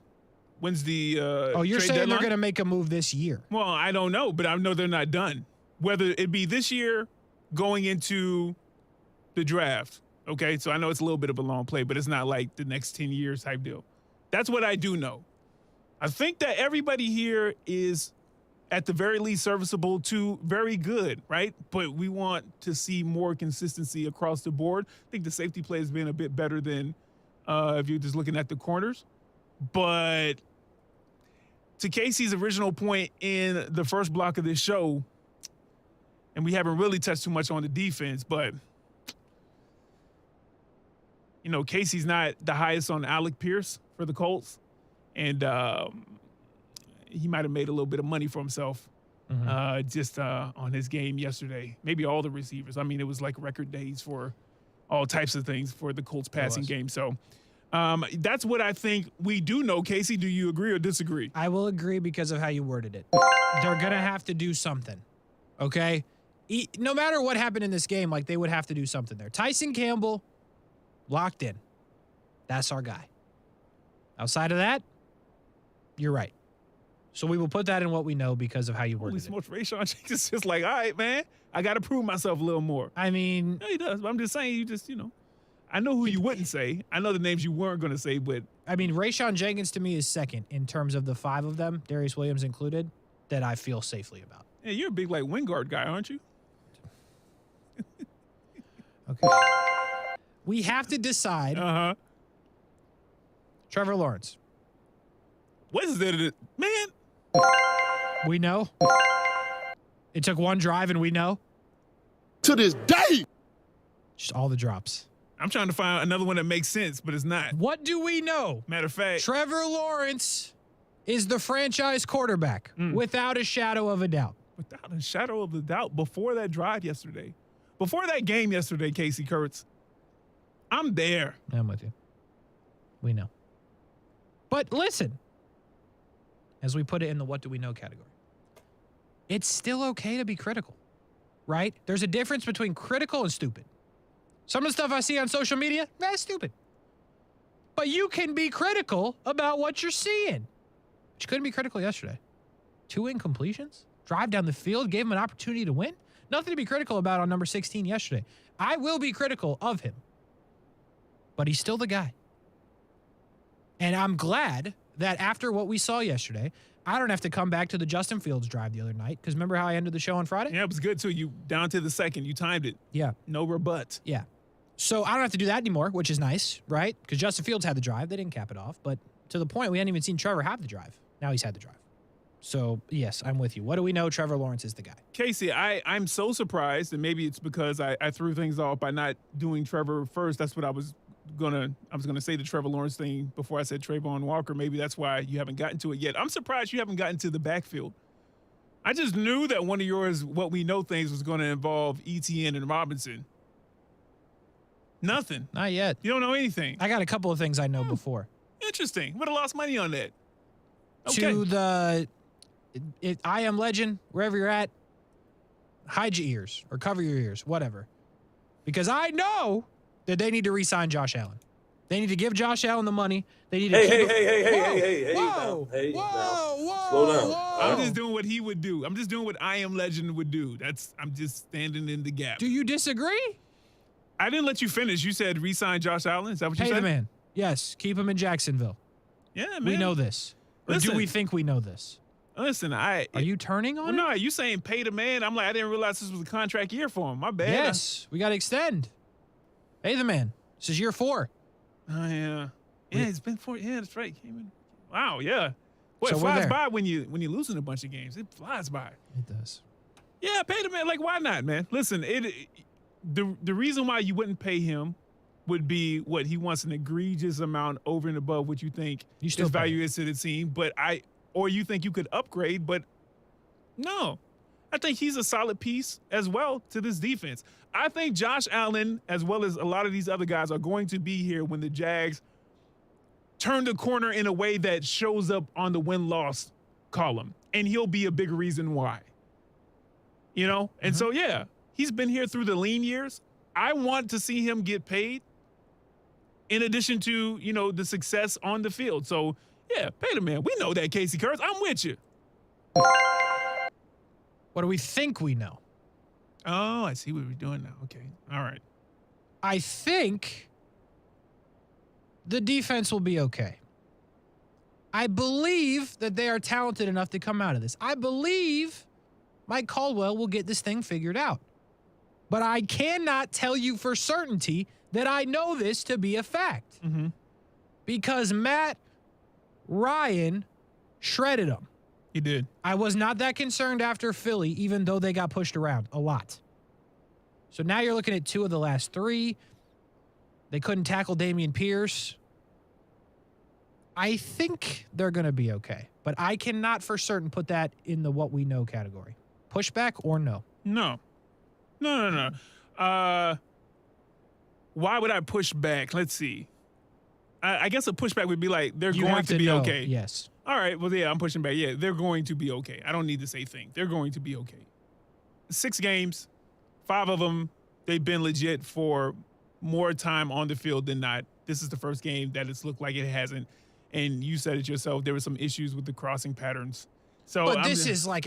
you're saying deadline? They're going to make a move this year? Well, I don't know, but I know they're not done. Whether it be this year going into the draft. Okay, so I know it's a little bit of a long play, but it's not like the next 10 years type deal. That's what I do know. I think that everybody here is at the very least serviceable to very good, right? But we want to see more consistency across the board. I think the safety play has been a bit better than if you're just looking at the corners. But to Kasey's original point in the first block of this show, and we haven't really touched too much on the defense, but, you know, Kasey's not the highest on Alec Pierce for the Colts. And he might have made a little bit of money for himself just on his game yesterday. Maybe all the receivers. I mean, it was like record days for all types of things for the Colts passing game. So that's what I think we do know. Kasey, do you agree or disagree? I will agree because of how you worded it. They're going to have to do something, okay? No matter what happened in this game, like they would have to do something there. Tyson Campbell, locked in. That's our guy. Outside of that, you're right. So we will put that in what we know because of how you worded it. Rayshawn Jenkins is just like, all right, man, I got to prove myself a little more. I mean, yeah, he does. But I'm just saying, I know who you wouldn't say. I know the names you weren't going to say, but I mean, Rayshawn Jenkins to me is second in terms of the 5 of them, Darius Williams included, that I feel safely about. Yeah, you're a big like Wingard guy, aren't you? Okay. We have to decide. Trevor Lawrence. What is that, man? We know. It took one drive and we know. To this day. Just all the drops. I'm trying to find another one that makes sense, but it's not. What do we know? Matter of fact, Trevor Lawrence is the franchise quarterback without a shadow of a doubt. Without a shadow of a doubt. Before that drive yesterday, before that game yesterday, Kasey Kuhrts, I'm there. I'm with you. We know. But listen, as we put it in the what do we know category, it's still okay to be critical, right? There's a difference between critical and stupid. Some of the stuff I see on social media, that's stupid. But you can be critical about what you're seeing. But you couldn't be critical yesterday. 2 incompletions, drive down the field, gave him an opportunity to win. Nothing to be critical about on number 16 yesterday. I will be critical of him, but he's still the guy. And I'm glad that after what we saw yesterday, I don't have to come back to the Justin Fields drive the other night. Because remember how I ended the show on Friday? Yeah, it was good too. You down to the second. You timed it. Yeah. No rebuts. Yeah. So I don't have to do that anymore, which is nice, right? Because Justin Fields had the drive. They didn't cap it off. But to the point, we hadn't even seen Trevor have the drive. Now he's had the drive. So, yes, I'm with you. What do we know? Trevor Lawrence is the guy. Kasey, I'm so surprised, and maybe it's because I threw things off by not doing Trevor first. That's what I was gonna say the Trevor Lawrence thing before I said Trayvon Walker. Maybe that's why you haven't gotten to it yet. I'm surprised you haven't gotten to the backfield. I just knew that one of yours, what we know things, was going to involve ETN and Robinson. Nothing. Not yet. You don't know anything. I got a couple of things I know before. Interesting. Would have lost money on that. Okay. To the I Am Legend, wherever you're at, hide your ears or cover your ears, whatever. Because I know that they need to re-sign Josh Allen. They need to give Josh Allen the money. They need to Hey, whoa, slow down. I'm just doing what he would do. I'm just doing what I Am Legend would do. I'm just standing in the gap. Do you disagree? I didn't let you finish. You said re-sign Josh Allen. Is that what you said? Pay the man. Yes, keep him in Jacksonville. Yeah, man. We know this. Or Listen. do we think we know this? Listen, Are you turning on it? No, you saying pay the man. I'm like, I didn't realize this was a contract year for him. My bad. Yes, we got to extend. Pay the man. This is year 4. Oh, yeah. Yeah, it's been 4. Yeah, that's right. Wow, yeah. Boy, So it we're flies there. by when you're losing a bunch of games. It flies by. It does. Yeah, pay the man. Like, why not, man? Listen, the reason why you wouldn't pay him would be what he wants an egregious amount over and above what you think his value is to the team. Or you think you could upgrade, but no. I think he's a solid piece as well to this defense. I think Josh Allen, as well as a lot of these other guys, are going to be here when the Jags turn the corner in a way that shows up on the win-loss column. And he'll be a big reason why. You know? And so, yeah, he's been here through the lean years. I want to see him get paid in addition to, the success on the field. So, yeah, pay the man. We know that, Kasey Kuhrts. I'm with you. What do we think we know? Oh, I see what we're doing now. Okay. All right. I think the defense will be okay. I believe that they are talented enough to come out of this. I believe Mike Caldwell will get this thing figured out. But I cannot tell you for certainty that I know this to be a fact. Because Matt Ryan shredded him. He did. I was not that concerned after Philly, even though they got pushed around a lot. So now you're looking at 2 of the last 3. They couldn't tackle Dameon Pierce. I think they're going to be okay. But I cannot for certain put that in the what we know category. Pushback or no? No. Why would I push back? Let's see. I guess a pushback would be like, they're going to be okay. Yes. All right. Well, yeah, I'm pushing back. Yeah, they're going to be okay. I don't need to say think. They're going to be okay. 6 games, 5 of them, they've been legit for more time on the field than not. This is the first game that it's looked like it hasn't. And you said it yourself. There were some issues with the crossing patterns. So, But this is like...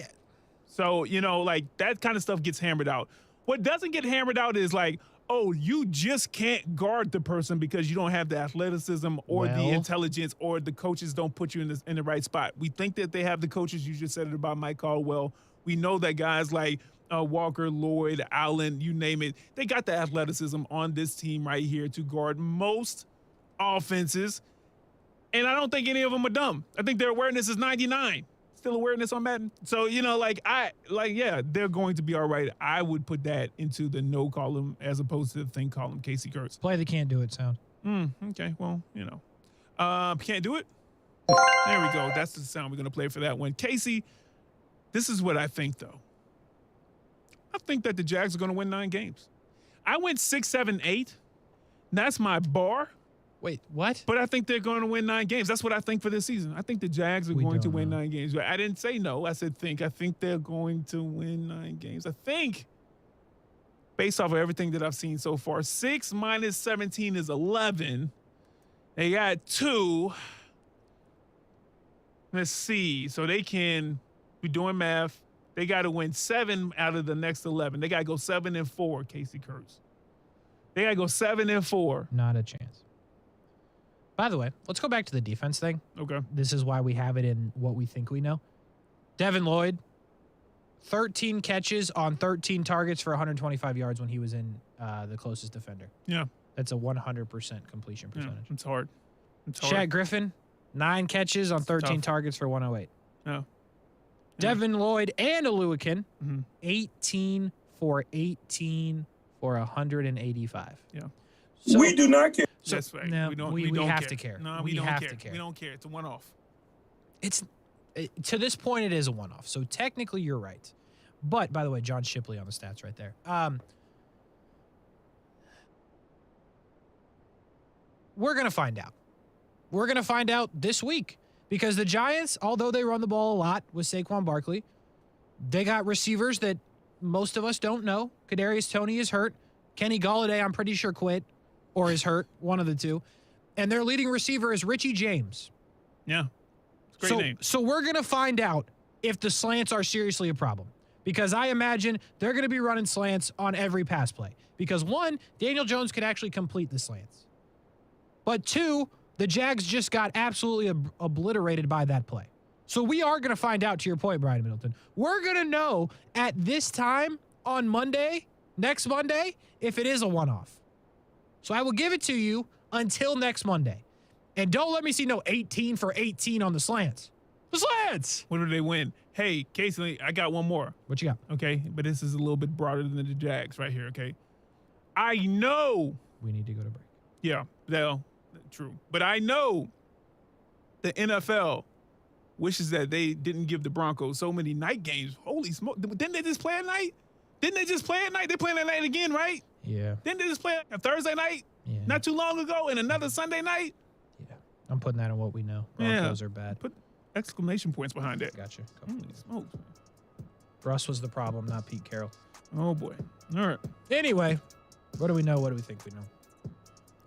So, like that kind of stuff gets hammered out. What doesn't get hammered out is like, oh, you just can't guard the person because you don't have the athleticism or the intelligence, or the coaches don't put you in the right spot. We think that they have the coaches. You just said it about Mike Caldwell. We know that guys like Walker, Lloyd, Allen, you name it, they got the athleticism on this team right here to guard most offenses. And I don't think any of them are dumb. I think their awareness is 99. Still awareness on Madden. So, yeah, they're going to be all right. I would put that into the no column as opposed to the think column, Kasey Kuhrts. Play the can't do it sound. Okay, well, can't do it? There we go. That's the sound we're going to play for that one. Kasey, this is what I think, though. I think that the Jags are going to win 9 games. I went 6, 7, 8. That's my bar. Wait, what? But I think they're going to win 9 games. That's what I think for this season. I think the Jags are going to win 9 games. I didn't say no. I said think. I think they're going to win 9 games. I think, based off of everything that I've seen so far, 6 minus 17 is 11. They got 2. Let's see. So they can be doing math. They got to win 7 out of the next 11. They got to go 7-4, Kasey Kuhrts. They got to go 7-4. Not a chance. By the way, let's go back to the defense thing. Okay. This is why we have it in what we think we know. Devin Lloyd, 13 catches on 13 targets for 125 yards when he was in the closest defender. Yeah. That's a 100% completion percentage. Yeah, it's hard. Shaq Griffin, 9 catches on 13 targets for 108. Yeah. Devin Lloyd and Aluakin, 18 for 18 for 185. Yeah. So, we do not care. So, that's right. No, we don't have care. to care. No, we don't have care. to care. We don't care. It's a one-off. To this point, it is a one-off. So technically, you're right. But by the way, John Shipley on the stats right there. We're gonna find out. We're gonna find out this week because the Giants, although they run the ball a lot with Saquon Barkley, they got receivers that most of us don't know. Kadarius Toney is hurt. Kenny Golladay, I'm pretty sure, quit or is hurt. One of the two. And their leading receiver is Richie James. Yeah. Great name. So we're going to find out if the slants are seriously a problem because I imagine they're going to be running slants on every pass play because, one, Daniel Jones could actually complete the slants. But, two, the Jags just got absolutely obliterated by that play. So we are going to find out, to your point, Brian Middleton. We're going to know at this time on Monday, next Monday, if it is a one-off. So I will give it to you until next Monday. And don't let me see no 18 for 18 on the slants. The slants! When do they win? Hey, Kasey, I got one more. What you got? Okay, but this is a little bit broader than the Jags right here, okay? I know. We need to go to break. Yeah, well, true. But I know the NFL wishes that they didn't give the Broncos so many night games. Holy smoke. Didn't they just play at night? They're playing at night again, right? Yeah. Didn't they just play a Thursday night? Yeah. Not too long ago and another Sunday night? Yeah. I'm putting that on what we know. Broncos are bad. Put exclamation points behind that. Gotcha. Holy smokes. Russ was the problem, not Pete Carroll. Oh, boy. All right. Anyway, what do we know? What do we think we know?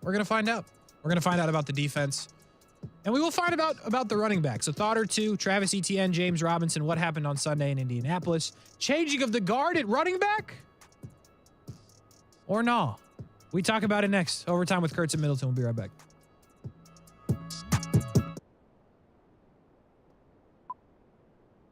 We're going to find out. We're going to find out about the defense. And we will find out about the running backs. A thought or two, Travis Etienne, James Robinson, what happened on Sunday in Indianapolis. Changing of the guard at running back? Or no? We talk about it next. Overtime with Kuhrts and Middleton. We'll be right back.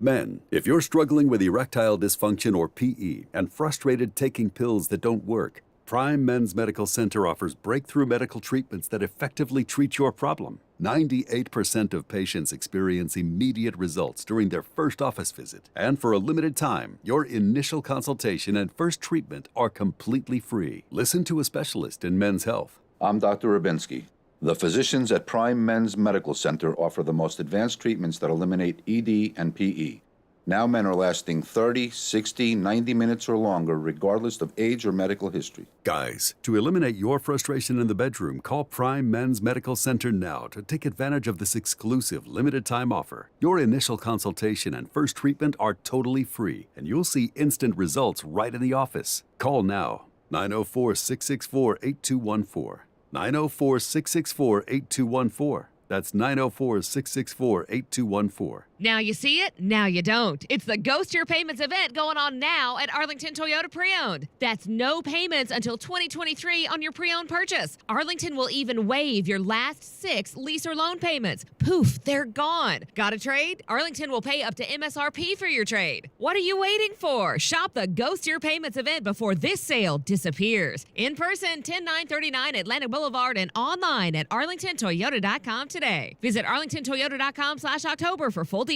Men, if you're struggling with erectile dysfunction or PE and frustrated taking pills that don't work, Prime Men's Medical Center offers breakthrough medical treatments that effectively treat your problem. 98% of patients experience immediate results during their first office visit. And for a limited time, your initial consultation and first treatment are completely free. Listen to a specialist in men's health. I'm Dr. Rubinsky. The physicians at Prime Men's Medical Center offer the most advanced treatments that eliminate ED and PE. Now men are lasting 30, 60, 90 minutes or longer, regardless of age or medical history. Guys, to eliminate your frustration in the bedroom, call Prime Men's Medical Center now to take advantage of this exclusive limited-time offer. Your initial consultation and first treatment are totally free, and you'll see instant results right in the office. Call now. 904-664-8214. 904-664-8214. That's 904-664-8214. Now you see it, now you don't. It's the Ghost Your Payments event going on now at Arlington Toyota Pre-Owned. That's no payments until 2023 on your pre-owned purchase. Arlington will even waive your last 6 lease or loan payments. Poof, they're gone. Got a trade? Arlington will pay up to MSRP for your trade. What are you waiting for? Shop the Ghost Your Payments event before this sale disappears. In person, 10939 Atlantic Boulevard and online at arlingtontoyota.com today. Visit arlingtontoyota.com/October for full details.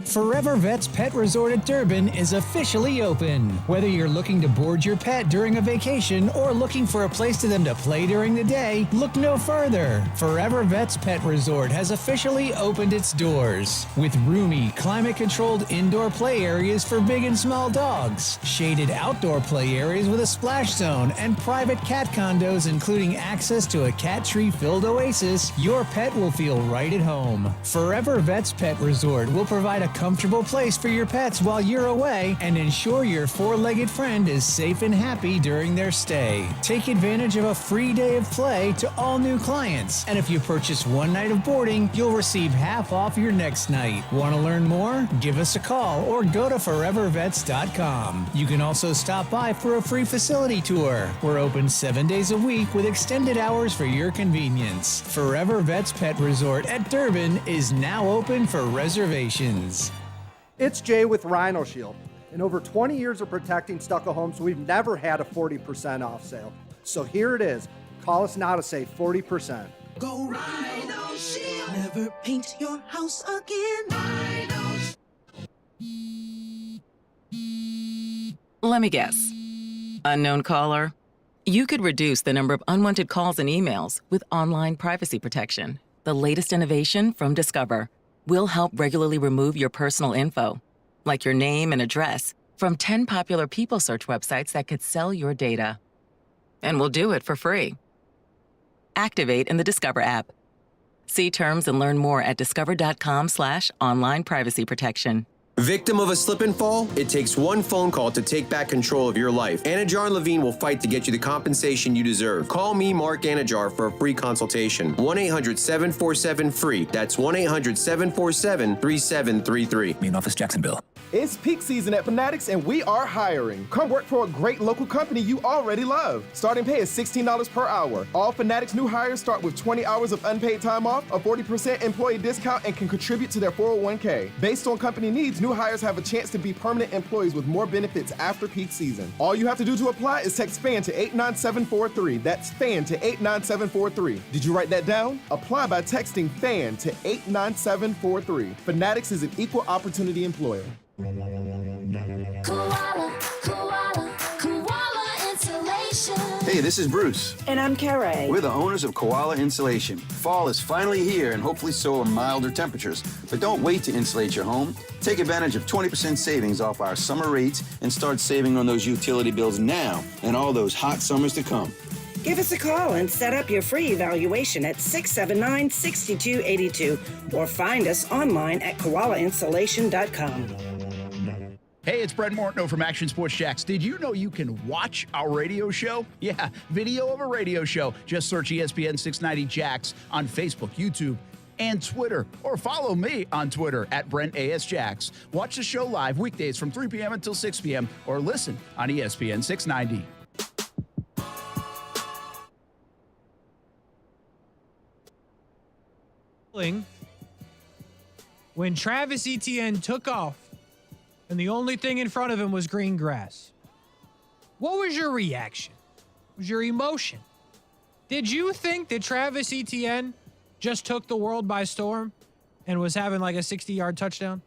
Forever Vets Pet Resort at Durban is officially open. Whether you're looking to board your pet during a vacation or looking for a place for them to play during the day, look no further. Forever Vets Pet Resort has officially opened its doors. With roomy, climate-controlled indoor play areas for big and small dogs, shaded outdoor play areas with a splash zone, and private cat condos including access to a cat tree-filled oasis, your pet will feel right at home. Forever Vets Pet Resort will provide a comfortable place for your pets while you're away and ensure your four-legged friend is safe and happy during their stay. Take advantage of a free day of play to all new clients. And if you purchase one night of boarding, you'll receive half off your next night. Want to learn more? Give us a call or go to forevervets.com. You can also stop by for a free facility tour. We're open 7 days a week with extended hours for your convenience. Forever Vets Pet Resort at Durban is now open for reservations. It's Jay with Rhino Shield. In over 20 years of protecting stucco homes, we've never had a 40% off sale. So here it is. Call us now to save 40%. Go Rhino Shield. Never paint your house again. Rhino. Let me guess. Unknown caller? You could reduce the number of unwanted calls and emails with online privacy protection. The latest innovation from Discover will help regularly remove your personal info, like your name and address, from 10 popular people search websites that could sell your data. And we'll do it for free. Activate in the Discover app. See terms and learn more at discover.com/online privacy protection. Victim of a slip and fall? It takes one phone call to take back control of your life. Anajar and Levine will fight to get you the compensation you deserve. Call me, Mark Anajar, for a free consultation. 1-800-747-FREE. That's 1-800-747-3733. Main office, Jacksonville. It's peak season at Fanatics, and we are hiring. Come work for a great local company you already love. Starting pay is $16 per hour. All Fanatics new hires start with 20 hours of unpaid time off, a 40% employee discount, and can contribute to their 401k. Based on company needs, new hires have a chance to be permanent employees with more benefits after peak season. All you have to do to apply is text FAN to 89743. That's FAN to 89743. Did you write that down? Apply by texting FAN to 89743. Fanatics is an equal opportunity employer. Hey, this is Bruce. And I'm Carrie. We're the owners of Koala Insulation. Fall is finally here, and hopefully so are milder temperatures. But don't wait to insulate your home. Take advantage of 20% savings off our summer rates and start saving on those utility bills now and all those hot summers to come. Give us a call and set up your free evaluation at 679-6282 or find us online at koalainsulation.com. Hey, it's Brent Martineau from Action Sports Jacks. Did you know you can watch our radio show? Yeah, video of a radio show. Just search ESPN690 Jacks on Facebook, YouTube, and Twitter. Or follow me on Twitter at BrentASJacks. Watch the show live weekdays from 3 p.m. until 6 p.m. or listen on ESPN690. When Travis Etienne took off and the only thing in front of him was green grass, what was your reaction? What was your emotion? Did you think that Travis Etienne just took the world by storm and was having like a 60-yard touchdown?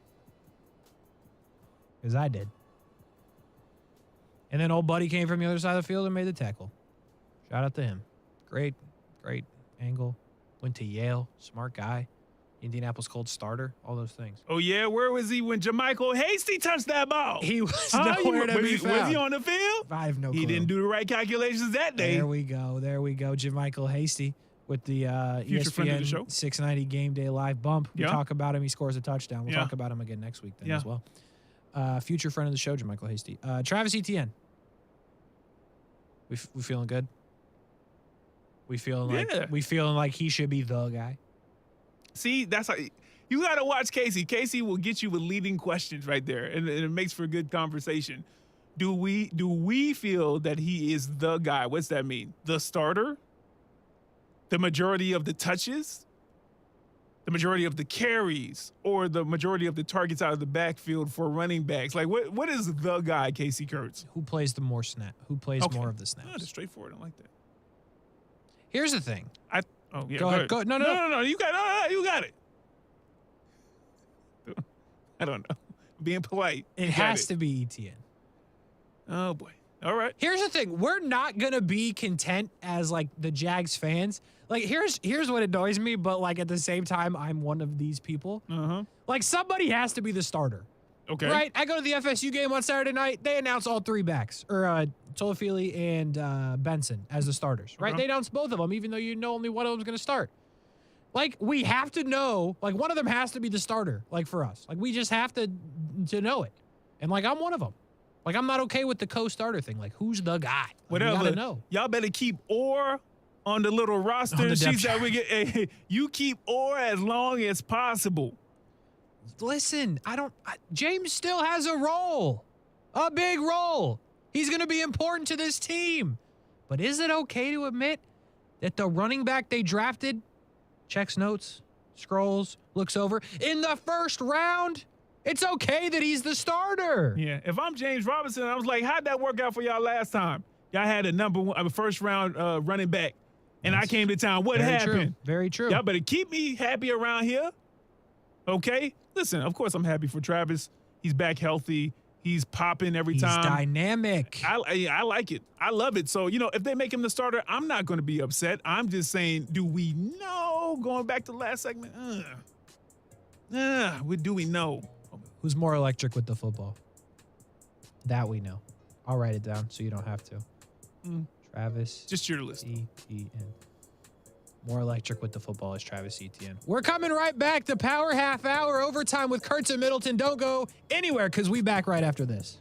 Because I did. And then old buddy came from the other side of the field and made the tackle. Shout out to him. Great angle. Went to Yale. Smart guy. Indianapolis Colts starter. All those things. Oh, yeah? Where was he when Jermichael Hasty touched that ball? He was nowhere to be found. Was he on the field? I have no clue. He didn't do the right calculations that day. There we go. Jermichael Hasty with the ESPN 690 Game Day Live bump. We talk about him. He scores a touchdown. We'll talk about him again next week then as well. Future friend of the show, Jermichael Hasty. Travis Etienne. We feeling good? We feeling like he should be the guy. See, that's how you got to watch Kasey. Kasey will get you with leading questions right there, and it makes for good conversation. Do we feel that he is the guy? What's that mean? The starter? The majority of the touches? The majority of the carries? Or the majority of the targets out of the backfield for running backs? Like, what is the guy, Kasey Kuhrts? Who plays the more snap? Who plays more of the snaps? Oh, that's straightforward. I like that. Here's the thing. Go ahead. No. You got it. I don't know. Being polite. It has to be Etienne. Oh, boy. All right. Here's the thing. We're not going to be content as, like, the Jags fans. Like, here's what annoys me, but, like, at the same time, I'm one of these people. Uh-huh. Like, somebody has to be the starter. Okay. Right? I go to the FSU game on Saturday night. They announce all three backs, or Tolafili and Benson as the starters, right? They announced both of them, even though you know only one of them's going to start. Like, we have to know, like, one of them has to be the starter, like, for us. Like, we just have to know it. And, like, I'm one of them. Like, I'm not okay with the co-starter thing. Like, who's the guy? Like, whatever. You gotta know. Y'all better keep Orr on the little roster. On the depth chart. You keep Orr as long as possible. Listen, James still has a role. A big role. He's going to be important to this team. But is it okay to admit that the running back they drafted checks notes, scrolls, looks over in the first round? It's okay that he's the starter. Yeah. If I'm James Robinson, I was like, how'd that work out for y'all last time? Y'all had a first round running back, and I came to town. What happened? Very true. Y'all better keep me happy around here. Okay? Listen, of course I'm happy for Travis. He's back healthy. He's popping every He's time. dynamic. I like it. I love it. So, if they make him the starter, I'm not going to be upset. I'm just saying, do we know? Going back to the last segment, do we know? Who's more electric with the football? That we know. I'll write it down so you don't have to. Travis. Just your list. Etienne. More electric with the football is Travis Etienne. We're coming right back. The Power Half Hour overtime with Kuhrts and Middleton. Don't go anywhere because we back right after this.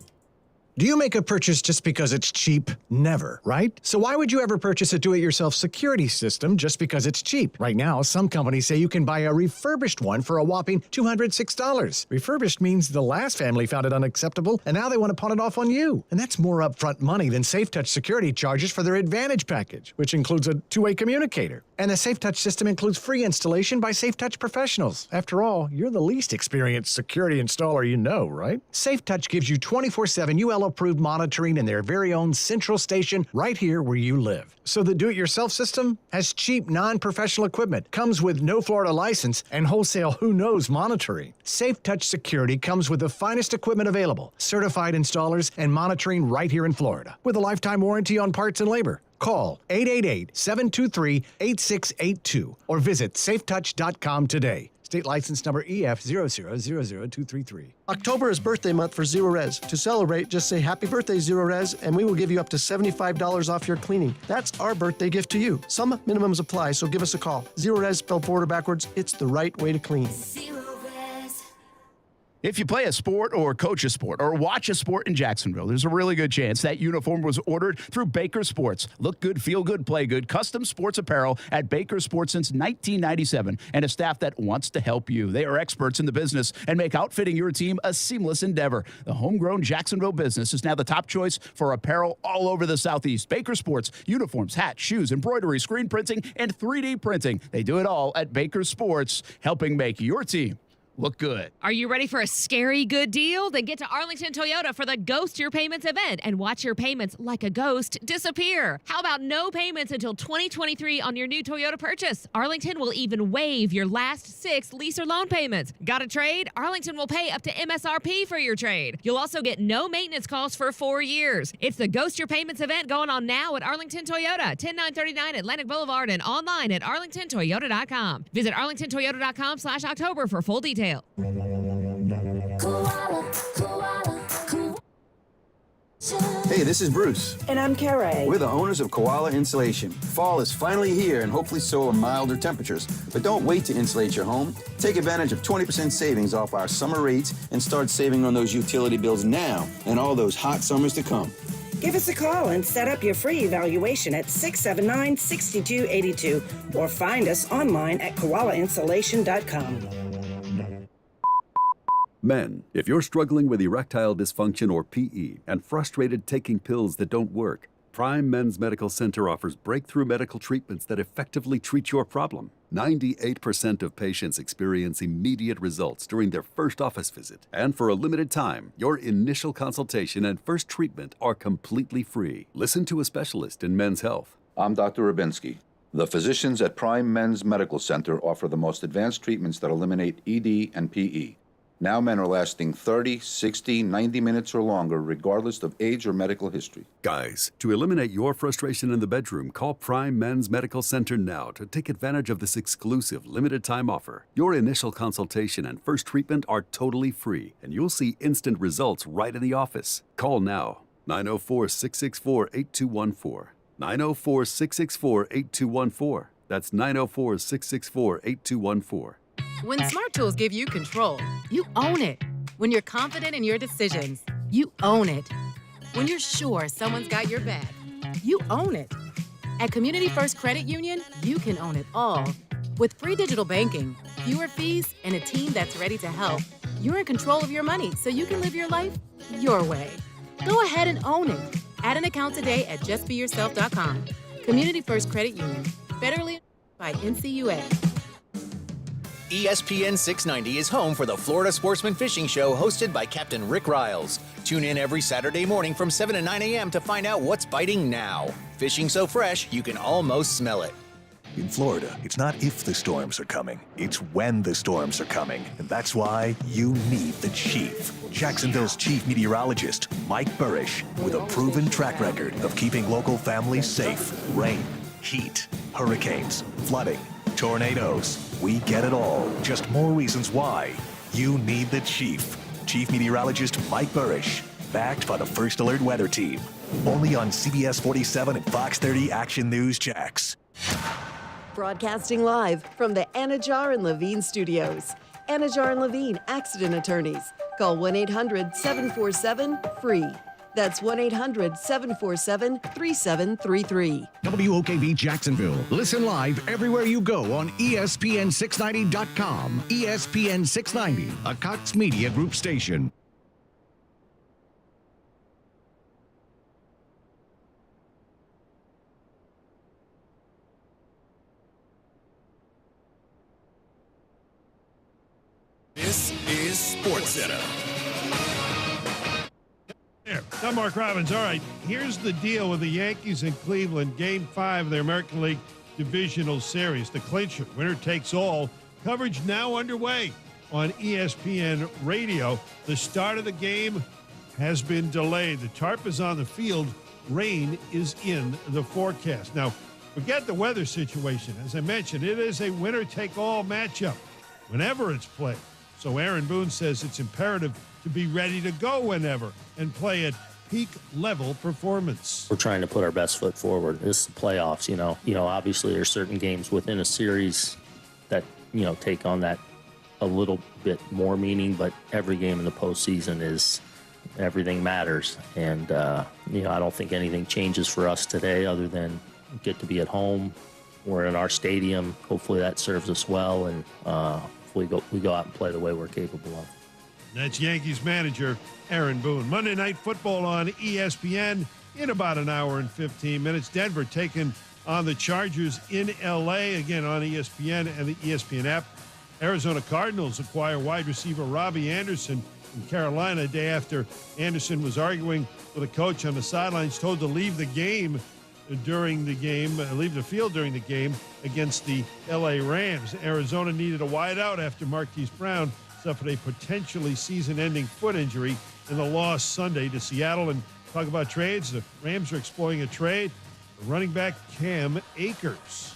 Do you make a purchase just because it's cheap? Never, right? So why would you ever purchase a do-it-yourself security system just because it's cheap? Right now, some companies say you can buy a refurbished one for a whopping $206. Refurbished means the last family found it unacceptable, and now they want to pawn it off on you. And that's more upfront money than SafeTouch security charges for their Advantage package, which includes a two-way communicator. And the SafeTouch system includes free installation by SafeTouch professionals. After all, you're the least experienced security installer you know, right? SafeTouch gives you 24/7 UL-approved monitoring in their very own central station right here where you live. So the do-it-yourself system has cheap, non-professional equipment, comes with no Florida license, and wholesale who-knows monitoring. SafeTouch Security comes with the finest equipment available, certified installers, and monitoring right here in Florida, with a lifetime warranty on parts and labor. Call 888-723-8682 or visit safetouch.com today. State license number EF0000233. October is birthday month for Zero Res. To celebrate, just say happy birthday, Zero Res, and we will give you up to $75 off your cleaning. That's our birthday gift to you. Some minimums apply, so give us a call. Zero Res spelled forward or backwards, it's the right way to clean. If you play a sport or coach a sport or watch a sport in Jacksonville, there's a really good chance that uniform was ordered through Baker Sports. Look good, feel good, play good. Custom sports apparel at Baker Sports since 1997 and a staff that wants to help you. They are experts in the business and make outfitting your team a seamless endeavor. The homegrown Jacksonville business is now the top choice for apparel all over the Southeast. Baker Sports, uniforms, hats, shoes, embroidery, screen printing, and 3D printing. They do it all at Baker Sports, helping make your team look good. Are you ready for a scary good deal? Then get to Arlington Toyota for the Ghost Your Payments event and watch your payments like a ghost disappear. How about no payments until 2023 on your new Toyota purchase? Arlington will even waive your last 6 lease or loan payments. Got a trade? Arlington will pay up to MSRP for your trade. You'll also get no maintenance costs for 4 years. It's the Ghost Your Payments event going on now at Arlington Toyota, 10939 Atlantic Boulevard, and online at arlingtontoyota.com. Visit arlingtontoyota.com/October for full details. Hey, this is Bruce. And I'm Carrie. We're the owners of Koala Insulation. Fall is finally here, and hopefully so are milder temperatures. But don't wait to insulate your home. Take advantage of 20% savings off our summer rates and start saving on those utility bills now and all those hot summers to come. Give us a call and set up your free evaluation at 679-6282 or find us online at koalainsulation.com. Men, if you're struggling with erectile dysfunction or PE and frustrated taking pills that don't work, Prime Men's Medical Center offers breakthrough medical treatments that effectively treat your problem. 98% of patients experience immediate results during their first office visit. And for a limited time, your initial consultation and first treatment are completely free. Listen to a specialist in men's health. I'm Dr. Rubinsky. The physicians at Prime Men's Medical Center offer the most advanced treatments that eliminate ED and PE. Now men are lasting 30, 60, 90 minutes or longer, regardless of age or medical history. Guys, to eliminate your frustration in the bedroom, call Prime Men's Medical Center now to take advantage of this exclusive limited-time offer. Your initial consultation and first treatment are totally free, and you'll see instant results right in the office. Call now, 904-664-8214. 904-664-8214. That's 904-664-8214. When Smart Tools give you control, you own it. When you're confident in your decisions, you own it. When you're sure someone's got your back, you own it. At Community First Credit Union, you can own it all. With free digital banking, fewer fees, and a team that's ready to help, you're in control of your money so you can live your life your way. Go ahead and own it. Add an account today at justbeyourself.com. Community First Credit Union, federally by NCUA. ESPN690 is home for the Florida Sportsman Fishing Show hosted by Captain Rick Riles. Tune in every Saturday morning from 7 to 9 a.m. to find out what's biting now. Fishing so fresh, you can almost smell it. In Florida, it's not if the storms are coming, it's when the storms are coming. And that's why you need the Chief. Jacksonville's chief meteorologist, Mike Burrish, with a proven track record of keeping local families safe. Rain, heat, hurricanes, flooding, tornadoes. We get it all. Just more reasons why you need the Chief. Chief Meteorologist Mike Burrish, backed by the First Alert Weather Team. Only on CBS 47 and Fox 30 Action News Jax. Broadcasting live from the Anajar and Levine studios. Anajar and Levine Accident Attorneys. Call 1-800-747-FREE. That's 1-800-747-3733. WOKV Jacksonville. Listen live everywhere you go on ESPN690.com. ESPN690, a Cox Media Group station. This is SportsCenter. There. I'm Mark Robbins. All right, here's the deal with the Yankees in Cleveland. Game 5 of the American League Divisional Series. The clincher, winner takes all. Coverage now underway on ESPN Radio. The start of the game has been delayed. The tarp is on the field. Rain is in the forecast. Now, forget the weather situation. As I mentioned, it is a winner-take-all matchup whenever it's played. So Aaron Boone says it's imperative to be ready to go whenever and play at peak level performance. We're trying to put our best foot forward. This is the playoffs, you know. Obviously there's certain games within a series that, take on that a little bit more meaning, but every game in the postseason is everything matters. And, I don't think anything changes for us today other than get to be at home. We're in our stadium. Hopefully that serves us well. And, we go out and play the way we're capable of. That's Yankees manager Aaron Boone. Monday Night Football on ESPN in about an hour and 15 minutes. Denver taking on the Chargers in L.A. again on ESPN and the ESPN app. Arizona Cardinals acquire wide receiver Robbie Anderson from Carolina a day after Anderson was arguing with a coach on the sidelines, told to leave the field during the game against the L.A. Rams. Arizona needed a wideout after Marquise Brown suffered a potentially season-ending foot injury in the loss Sunday to Seattle. And talk about trades. The Rams are exploring a trade for running back Cam Akers.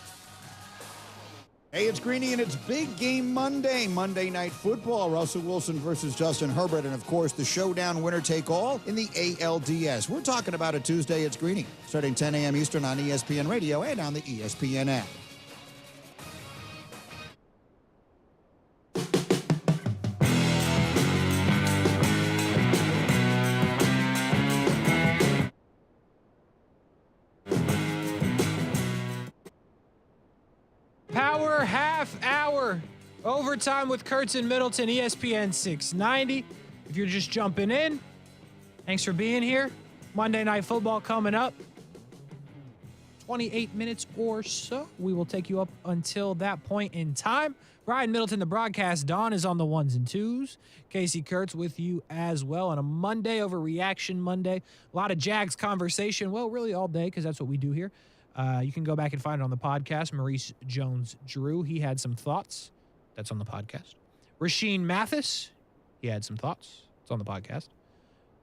Hey, it's Greeny, and it's Big Game Monday. Monday Night Football. Russell Wilson versus Justin Herbert. And, of course, the showdown winner-take-all in the ALDS. We're talking about a Tuesday. It's Greeny, starting 10 a.m. Eastern on ESPN Radio and on the ESPN app. Power half hour. Overtime with Kuhrts and Middleton, ESPN 690. If you're just jumping in, thanks for being here. Monday Night Football coming up. 28 minutes or so. We will take you up until that point in time. Brian Middleton, the broadcast. Dawn is on the ones and twos. Kasey Kuhrts with you as well on a Monday over Reaction Monday. A lot of Jags conversation. Well, really all day because that's what we do here. You can go back and find it on the podcast. Maurice Jones-Drew, he had some thoughts. That's on the podcast. Rashean Mathis, he had some thoughts. It's on the podcast.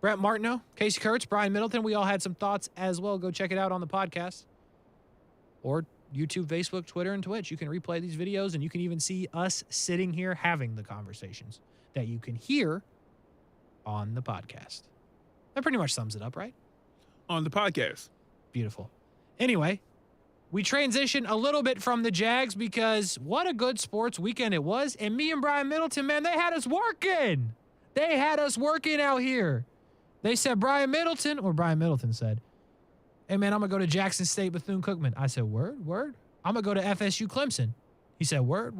Brent Martineau, Kasey Kuhrts, Brian Middleton, we all had some thoughts as well. Go check it out on the podcast. Or YouTube, Facebook, Twitter, and Twitch. You can replay these videos, and you can even see us sitting here having the conversations that you can hear on the podcast. That pretty much sums it up, right? On the podcast. Beautiful. Anyway, we transition a little bit from the Jags because what a good sports weekend it was. And me and Brian Middleton, man, they had us working. They had us working out here. They said, Brian Middleton said, hey, man, I'm going to go to Jackson State Bethune-Cookman. I said, word. I'm going to go to FSU Clemson. He said, word.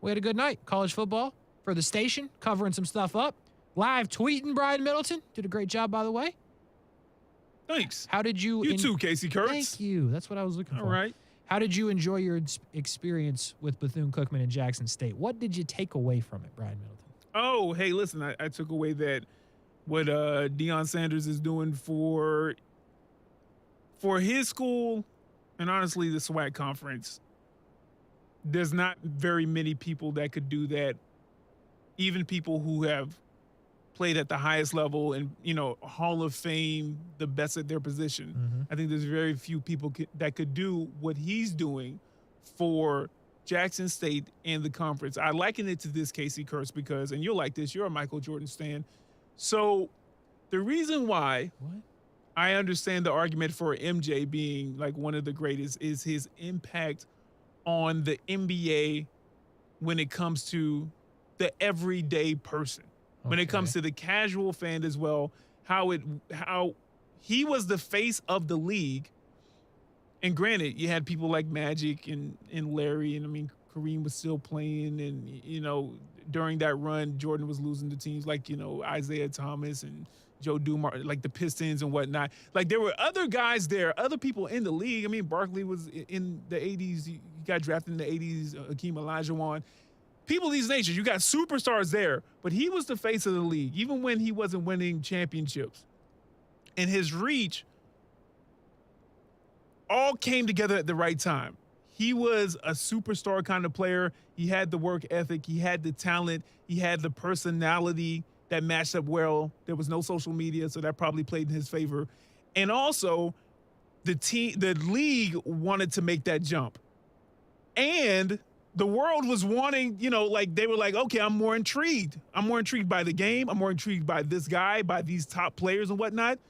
We had a good night. College football for the station, covering some stuff up. Live tweeting Brian Middleton. Did a great job, by the way. Thanks. How did you... You too, Kasey Kuhrts. Thank you. That's what I was looking for. All right. How did you enjoy your experience with Bethune-Cookman and Jackson State? What did you take away from it, Brian Middleton? Oh, hey, listen, I took away that what Deion Sanders is doing for his school And honestly, the SWAC conference, there's not very many people that could do that. Even people who have played at the highest level and, Hall of Fame, the best at their position. I think there's very few people that could do what he's doing for Jackson State and the conference. I liken it to this, Kasey Kuhrts, because, and you'll like this, you're a Michael Jordan stan. So the reason why I understand the argument for MJ being like one of the greatest is his impact on the NBA when it comes to the everyday person. When it comes to the casual fan as well, how he was the face of the league. And granted, you had people like Magic and Larry, and I mean, Kareem was still playing, and, during that run, Jordan was losing to teams like, Isaiah Thomas and Joe Dumars, like the Pistons and whatnot. Like, there were other guys there, other people in the league. I mean, Barkley was in the 80s. He got drafted in the 80s, Hakeem Olajuwon. People of these natures, you got superstars there, but he was the face of the league, even when he wasn't winning championships. And his reach all came together at the right time. He was a superstar kind of player. He had the work ethic. He had the talent. He had the personality that matched up well. There was no social media, so that probably played in his favor. And also, the league wanted to make that jump. And the world was wanting, they were like, okay, I'm more intrigued. I'm more intrigued by the game. I'm more intrigued by this guy, by these top players and whatnot.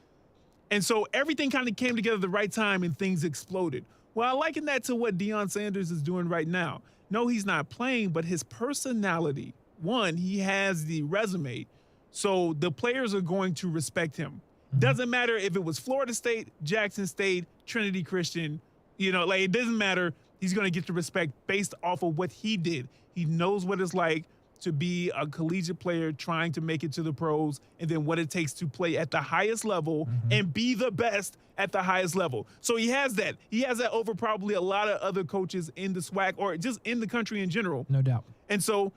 And so everything kind of came together at the right time and things exploded. Well, I liken that to what Deion Sanders is doing right now. No, he's not playing, but his personality, one, he has the resume. So the players are going to respect him. Doesn't matter if it was Florida State, Jackson State, Trinity Christian, it doesn't matter. He's going to get the respect based off of what he did. He knows what it's like to be a collegiate player trying to make it to the pros, and then what it takes to play at the highest level and be the best at the highest level. So he has that. He has that over probably a lot of other coaches in the SWAC or just in the country in general. No doubt. And so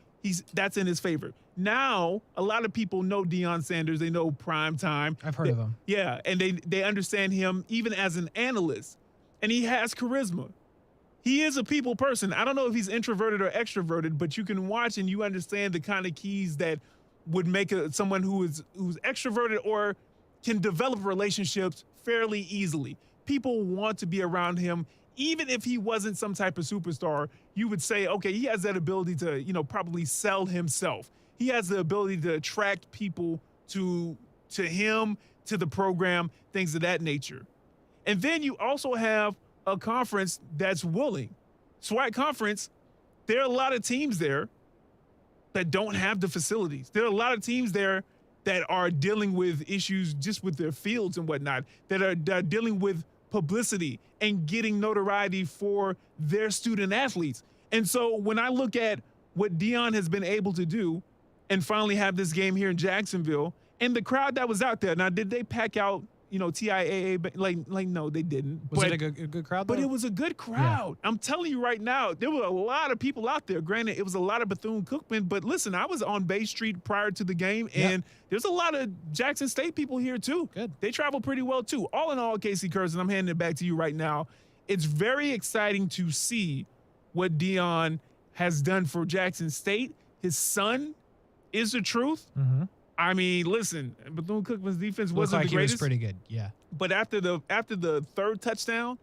that's in his favor. Now, a lot of people know Deion Sanders. They know Prime Time. I've heard of him. Yeah, and they understand him even as an analyst. And he has charisma. He is a people person. I don't know if he's introverted or extroverted, but you can watch and you understand the kind of keys that would make someone who's extroverted or can develop relationships fairly easily. People want to be around him. Even if he wasn't some type of superstar, you would say, okay, he has that ability to, probably sell himself. He has the ability to attract people to him, to the program, things of that nature. And then you also have a conference that's willing. SWAC conference, there are a lot of teams there that don't have the facilities. There are a lot of teams there that are dealing with issues just with their fields and whatnot, that are dealing with publicity and getting notoriety for their student athletes. And so when I look at what Deion has been able to do and finally have this game here in Jacksonville and the crowd that was out there, now did they pack out TIAA, like no, they didn't. Was it a good crowd, though? But it was a good crowd. Yeah. I'm telling you right now, there were a lot of people out there. Granted, it was a lot of Bethune-Cookman, but listen, I was on Bay Street prior to the game, and there's a lot of Jackson State people here, too. Good. They travel pretty well, too. All in all, Kasey Kuhrts, and I'm handing it back to you right now, it's very exciting to see what Deion has done for Jackson State. His son is the truth. I mean, listen, Bethune-Cookman's defense wasn't the greatest. He was pretty good, yeah. But after the third touchdown,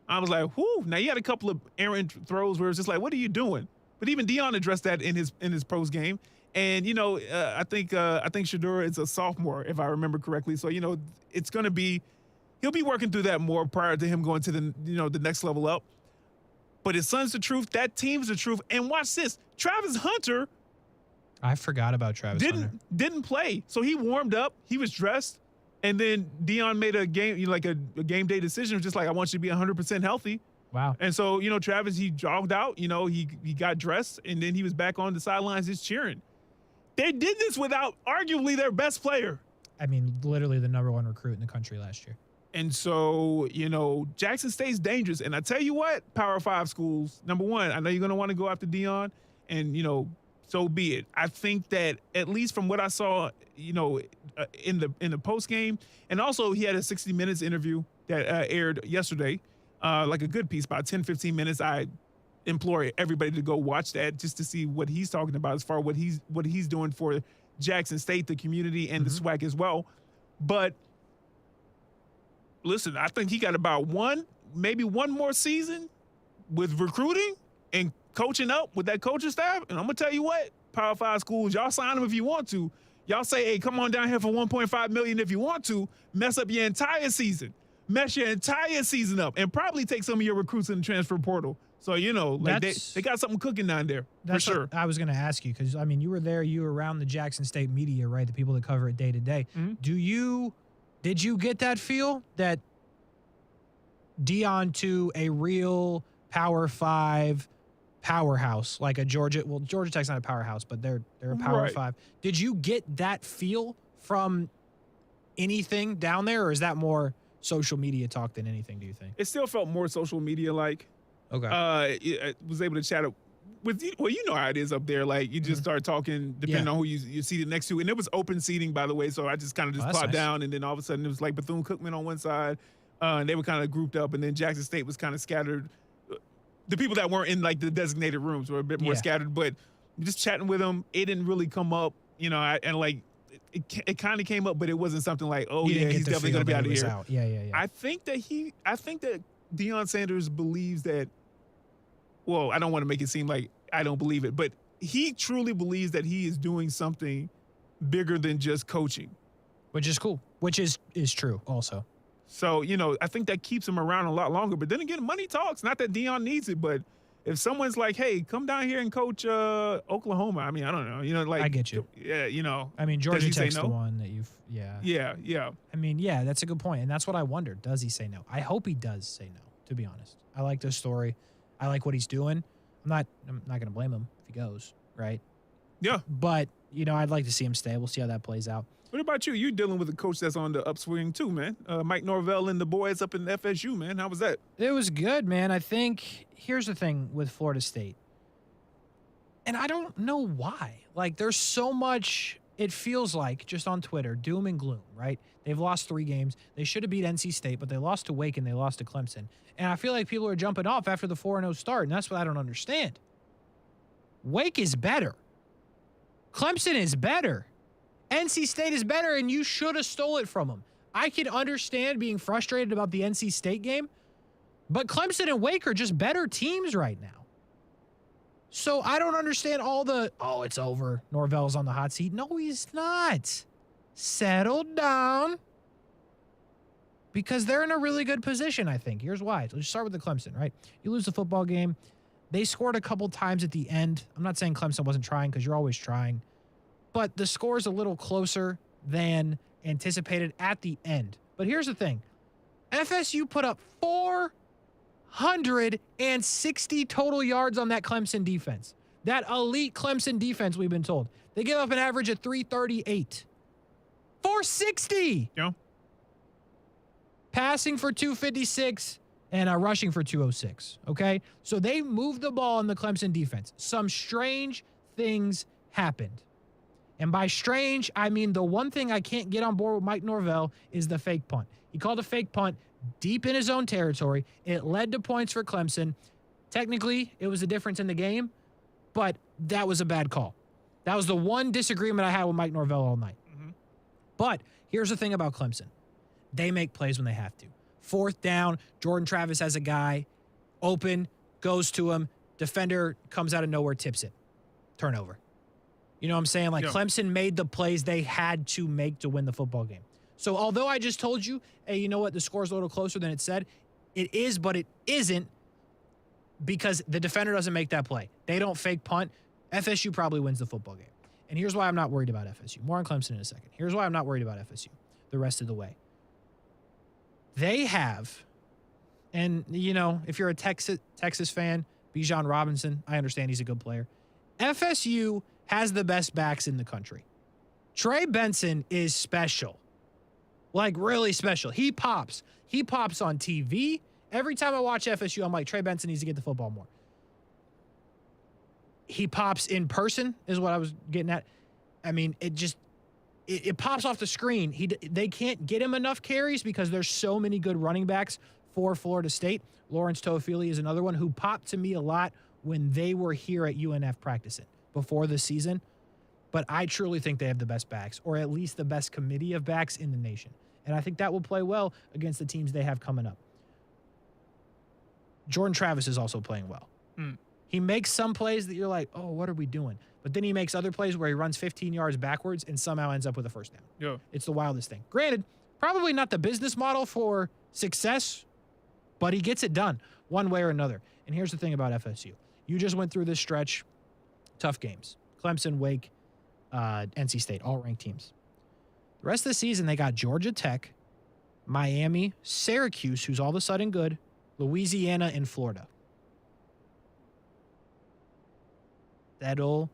I was like, whoo. Now, you had a couple of errant throws where it's just like, what are you doing? But even Deion addressed that in his post game. And, I think Shadura is a sophomore, if I remember correctly. So, it's going to be – he'll be working through that more prior to him going to the next level up. But his son's the truth. That team's the truth. And watch this. Travis Hunter – I forgot about Travis Hunter. Didn't play. So he warmed up. He was dressed. And then Deion made a game, a game day decision. It was just like, I want you to be 100% healthy. Wow. And so, Travis, he jogged out. He got dressed. And then he was back on the sidelines just cheering. They did this without arguably their best player. I mean, literally the #1 recruit in the country last year. And so, Jackson State's dangerous. And I tell you what, Power 5 schools, number one, I know you're going to want to go after Deion. And, so be it. I think that at least from what I saw, in the post game, and also he had a 60 Minutes interview that aired yesterday. like a good piece, about 10, 15 minutes. I implore everybody to go watch that just to see what he's talking about as far as what he's doing for Jackson State, the community, and the SWAC as well. But listen, I think he got about maybe one more season with recruiting and coaching up with that coaching staff. And I'm going to tell you what, Power 5 schools, y'all sign him if you want to. Y'all say, hey, come on down here for $1.5 million if you want to. Mess up your entire season. Mess your entire season up. And probably take some of your recruits in the transfer portal. So, you know, like they got something cooking down there, for sure. I was going to ask you, because, I mean, you were there. You were around the Jackson State media, right? The people that cover it day to day. Did you get that feel that Deion to a real Power 5 powerhouse, like a Georgia Tech's not a powerhouse, but they're a Power 5. Did you get that feel from anything down there, or is that more social media talk than anything, do you think? It still felt more social media-like. Okay. I was able to chat with you. Well, you know how it is up there. Like, you just start talking depending on who you seated next to. And it was open seating, by the way, so I just kind of plopped down, and then all of a sudden it was like Bethune-Cookman on one side, and they were kind of grouped up, and then Jackson State was kind of scattered. The people that weren't in, like, the designated rooms were a bit more scattered, but just chatting with them, it didn't really come up, you know, and, like, it kind of came up, but it wasn't something like, oh, yeah, he's definitely going to be out of here. Out. Yeah. I think that Deion Sanders believes that, well, I don't want to make it seem like I don't believe it, but he truly believes that he is doing something bigger than just coaching. Which is cool, which is true also. So, you know, I think that keeps him around a lot longer. But then again, money talks. Not that Deion needs it, but if someone's like, hey, come down here and coach Oklahoma, I mean, I don't know. You know, like, I get you. Yeah, you know. I mean, Georgia Tech's the one that you've, Yeah. I mean, yeah, that's a good point. And that's what I wondered. Does he say no? I hope he does say no, to be honest. I like this story. I like what he's doing. I'm not going to blame him if he goes, right? Yeah. But, you know, I'd like to see him stay. We'll see how that plays out. What about you? You're dealing with a coach that's on the upswing too, man. Mike Norvell and the boys up in FSU, man. How was that? It was good, man. I think here's the thing with Florida State. And I don't know why. Like, there's so much, it feels like, just on Twitter, doom and gloom, right? They've lost 3 games. They should have beat NC State, but they lost to Wake and they lost to Clemson. And I feel like people are jumping off after the 4-0 start, and that's what I don't understand. Wake is better. Clemson is better. NC State is better, and you should have stole it from them. I can understand being frustrated about the NC State game, but Clemson and Wake are just better teams right now. So I don't understand all the, oh, it's over, Norvell's on the hot seat. No, he's not. Settle down. Because they're in a really good position, I think. Here's why. Let's start with the Clemson, right? You lose the football game. They scored a couple times at the end. I'm not saying Clemson wasn't trying, because you're always trying. But the score's a little closer than anticipated at the end. But here's the thing. FSU put up 460 total yards on that Clemson defense. That elite Clemson defense, we've been told. They give up an average of 338. 460! Yeah. Passing for 256 and rushing for 206, okay? So they moved the ball in the Clemson defense. Some strange things happened. And by strange, I mean the one thing I can't get on board with Mike Norvell is the fake punt. He called a fake punt deep in his own territory. It led to points for Clemson. Technically, it was a difference in the game, but that was a bad call. That was the one disagreement I had with Mike Norvell all night. Mm-hmm. But here's the thing about Clemson. They make plays when they have to. 4th down, Jordan Travis has a guy open, goes to him, defender comes out of nowhere, tips it. Turnover. You know what I'm saying? Like, Clemson made the plays they had to make to win the football game. So although I just told you, hey, you know what? The score's a little closer than it said. It is, but it isn't, because the defender doesn't make that play. They don't fake punt. FSU probably wins the football game. And here's why I'm not worried about FSU. More on Clemson in a second. Here's why I'm not worried about FSU the rest of the way. They have, and, you know, if you're a Texas fan, Bijan Robinson, I understand he's a good player. FSU has the best backs in the country. Trey Benson is special. Like, really special. He pops. He pops on TV. Every time I watch FSU, I'm like, Trey Benson needs to get the football more. He pops in person, is what I was getting at. I mean, it pops off the screen. They can't get him enough carries because there's so many good running backs for Florida State. Lawrence Toafili is another one who popped to me a lot when they were here at UNF practicing before the season. But I truly think they have the best backs, or at least the best committee of backs in the nation. And I think that will play well against the teams they have coming up. Jordan Travis is also playing well. He makes some plays that you're like, oh, what are we doing? But then he makes other plays where he runs 15 yards backwards and somehow ends up with a first down. Yeah. It's the wildest thing. Granted, probably not the business model for success, but he gets it done one way or another. And here's the thing about FSU. You just went through this stretch, tough games. Clemson, Wake, NC State, all ranked teams. The rest of the season, they got Georgia Tech, Miami, Syracuse, who's all of a sudden good, Louisiana, and Florida. Settle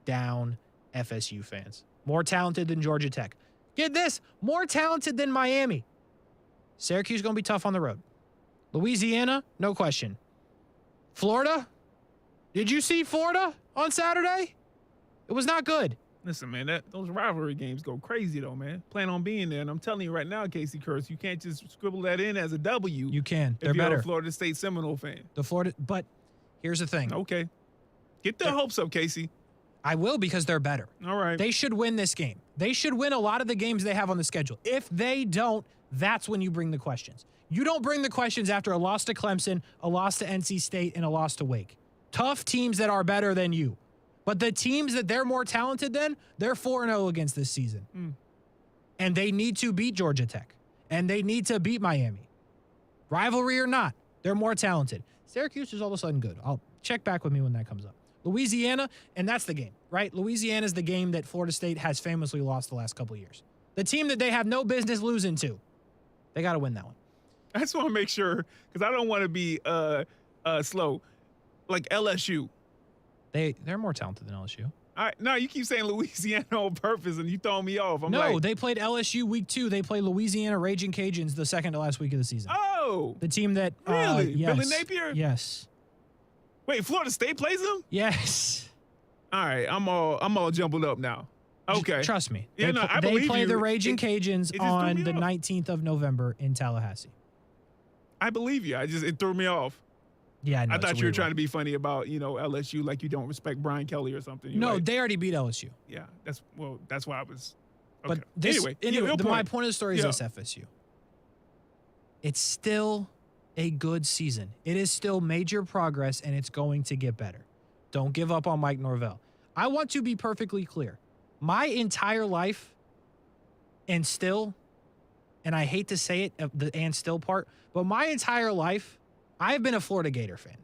down, FSU fans. More talented than Georgia Tech. Get this, more talented than Miami. Syracuse going to be tough on the road. Louisiana, no question. Florida, did you see Florida on Saturday? It was not good. Listen, man, those rivalry games go crazy, though, man. Plan on being there. And I'm telling you right now, Kasey Kuhrts, you can't just scribble that in as a W. You can. They're if you're better. a Florida State Seminole fan. But here's the thing. Okay. Get their hopes up, Kasey. I will, because they're better. All right. They should win this game. They should win a lot of the games they have on the schedule. If they don't, that's when you bring the questions. You don't bring the questions after a loss to Clemson, a loss to NC State, and a loss to Wake. Tough teams that are better than you. But the teams that they're more talented than, they're 4-0 against this season. And they need to beat Georgia Tech. And they need to beat Miami. Rivalry or not, they're more talented. Syracuse is all of a sudden good. I'll check back with me when that comes up. Louisiana, and that's the game, right? Louisiana is the game that Florida State has famously lost the last couple of years. The team that they have no business losing to. They got to win that one. I just want to make sure, because I don't want to be slow. Like LSU. They're more talented than LSU. All right, no, you keep saying Louisiana on purpose, and you throwing me off. They played LSU week 2. They played Louisiana Raging Cajuns the second to last week of the season. Oh. The team that... Really? Yes. Billy Napier? Yes. Wait, Florida State plays them? Yes. All right, I'm all jumbled up now. Okay. Trust me. Yeah, I believe they play you. the Raging Cajuns on the 19th of November in Tallahassee. I believe you. It threw me off. Yeah, I know. I thought you were trying to be funny about, LSU, like you don't respect Brian Kelly or something. No, they already beat LSU. Yeah, that's why I was. Okay. But anyway, my point of the story is this, FSU. It's still a good season. It is still major progress, and it's going to get better. Don't give up on Mike Norvell. I want to be perfectly clear. My entire life, and I hate to say it, the and still part, but my entire life, I've been a Florida Gator fan.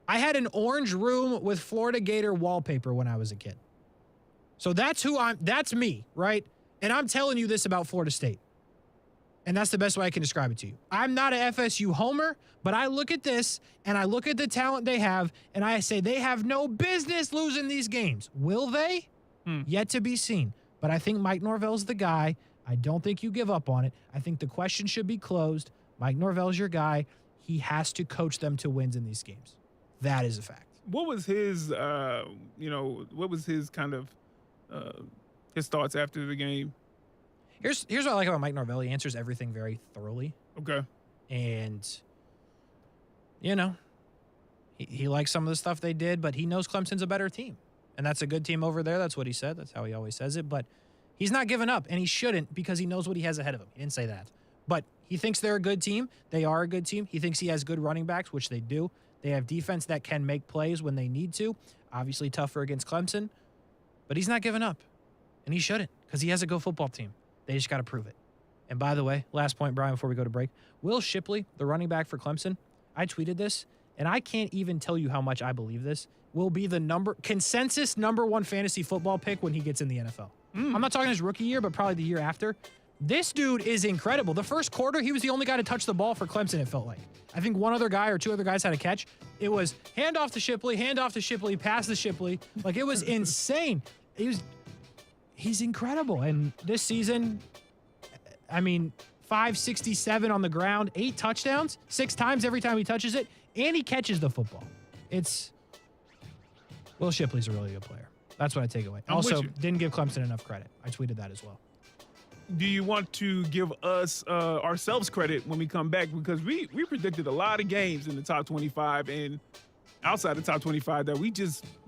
I had an orange room with Florida Gator wallpaper when I was a kid. So that's me, right? And I'm telling you this about Florida State. And that's the best way I can describe it to you. I'm not an FSU homer, but I look at this and I look at the talent they have and I say they have no business losing these games. Will they? Yet to be seen. But I think Mike Norvell's the guy. I don't think you give up on it. I think the question should be closed. Mike Norvell's your guy. He has to coach them to wins in these games. That is a fact. What was his, kind of, his thoughts after the game? Here's what I like about Mike Norvell. He answers everything very thoroughly. Okay. And, he likes some of the stuff they did, but he knows Clemson's a better team. And that's a good team over there. That's what he said. That's how he always says it. But he's not giving up, and he shouldn't because he knows what he has ahead of him. He didn't say that. But he thinks they're a good team. They are a good team. He thinks he has good running backs, which they do. They have defense that can make plays when they need to. Obviously tougher against Clemson. But he's not giving up. And he shouldn't because he has a good football team. They just got to prove it. And by the way, last point, Brian, before we go to break. Will Shipley, the running back for Clemson, I tweeted this, and I can't even tell you how much I believe this, will be the consensus number 1 fantasy football pick when he gets in the NFL. I'm not talking his rookie year, but probably the year after. This dude is incredible. The first quarter, he was the only guy to touch the ball for Clemson, it felt like. I think one other guy or 2 other guys had a catch. It was hand off to Shipley, pass to Shipley. Like, it was insane. He's incredible. And this season, 567 on the ground, 8 touchdowns, 6 times every time he touches it, and he catches the football. Will Shipley's a really good player. That's what I take away. Also, didn't give Clemson enough credit. I tweeted that as well. do you want to give us ourselves credit when we come back? Because we predicted a lot of games in the top 25 and outside the top 25 that we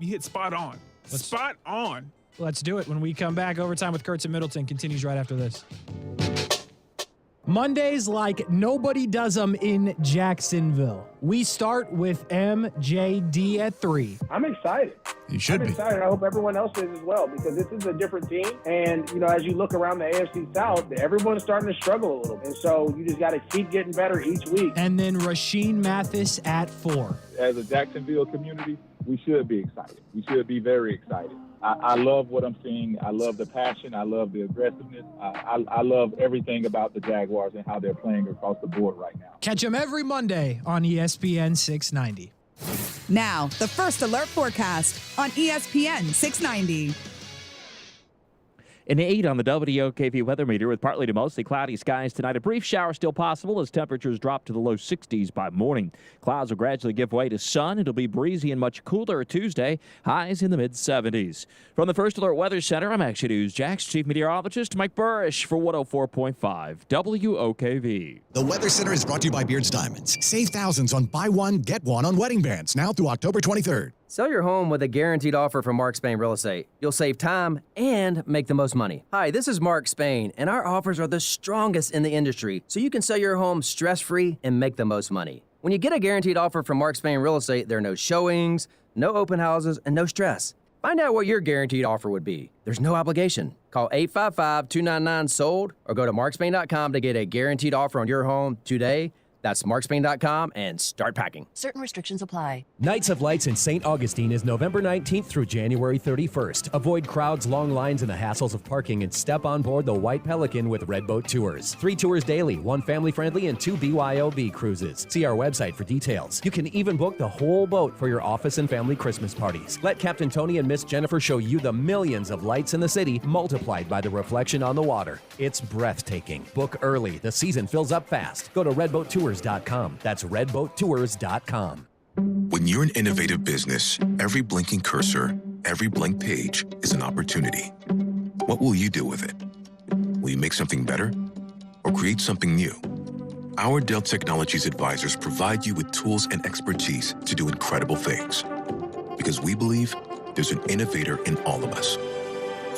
hit spot on. Spot on. Let's do it when we come back. Overtime with Kuhrts and Middleton continues right after this. Mondays like nobody does them in Jacksonville. We start with MJD at 3. I'm excited. You should I'm excited. I hope everyone else is as well, because this is a different team. And, as you look around the AFC South, everyone's starting to struggle a little bit. And so you just got to keep getting better each week. And then Rashean Mathis at 4. As a Jacksonville community, we should be excited. We should be very excited. I love what I'm seeing. I love the passion. I love the aggressiveness. I love everything about the Jaguars and how they're playing across the board right now. Catch them every Monday on ESPN 690. Now, the first alert forecast on ESPN 690. An 8 on the WOKV weather meter with partly to mostly cloudy skies tonight. A brief shower still possible as temperatures drop to the low 60s by morning. Clouds will gradually give way to sun. It'll be breezy and much cooler Tuesday. Highs in the mid-70s. From the First Alert Weather Center, I'm Action News Jax Chief Meteorologist Mike Burrish for 104.5 WOKV. The Weather Center is brought to you by Beards Diamonds. Save thousands on buy one, get one on wedding bands now through October 23rd. Sell your home with a guaranteed offer from Mark Spain Real Estate. You'll save time and make the most money. Hi, this is Mark Spain, and our offers are the strongest in the industry, so you can sell your home stress-free and make the most money. When you get a guaranteed offer from Mark Spain Real Estate, there are no showings, no open houses, and no stress. Find out what your guaranteed offer would be. There's no obligation. Call 855-299-SOLD or go to markspain.com to get a guaranteed offer on your home today. That's markspain.com and start packing. Certain restrictions apply. Nights of Lights in St. Augustine is November 19th through January 31st. Avoid crowds, long lines, and the hassles of parking and step on board the White Pelican with Redboat Tours. 3 tours daily, 1 family-friendly and 2 BYOB cruises. See our website for details. You can even book the whole boat for your office and family Christmas parties. Let Captain Tony and Miss Jennifer show you the millions of lights in the city multiplied by the reflection on the water. It's breathtaking. Book early. The season fills up fast. Go to redboattours.com. That's redboattours.com. When you're an innovative business, every blinking cursor, every blank page is an opportunity. What will you do with it? Will you make something better or create something new? Our Dell Technologies advisors provide you with tools and expertise to do incredible things. Because we believe there's an innovator in all of us.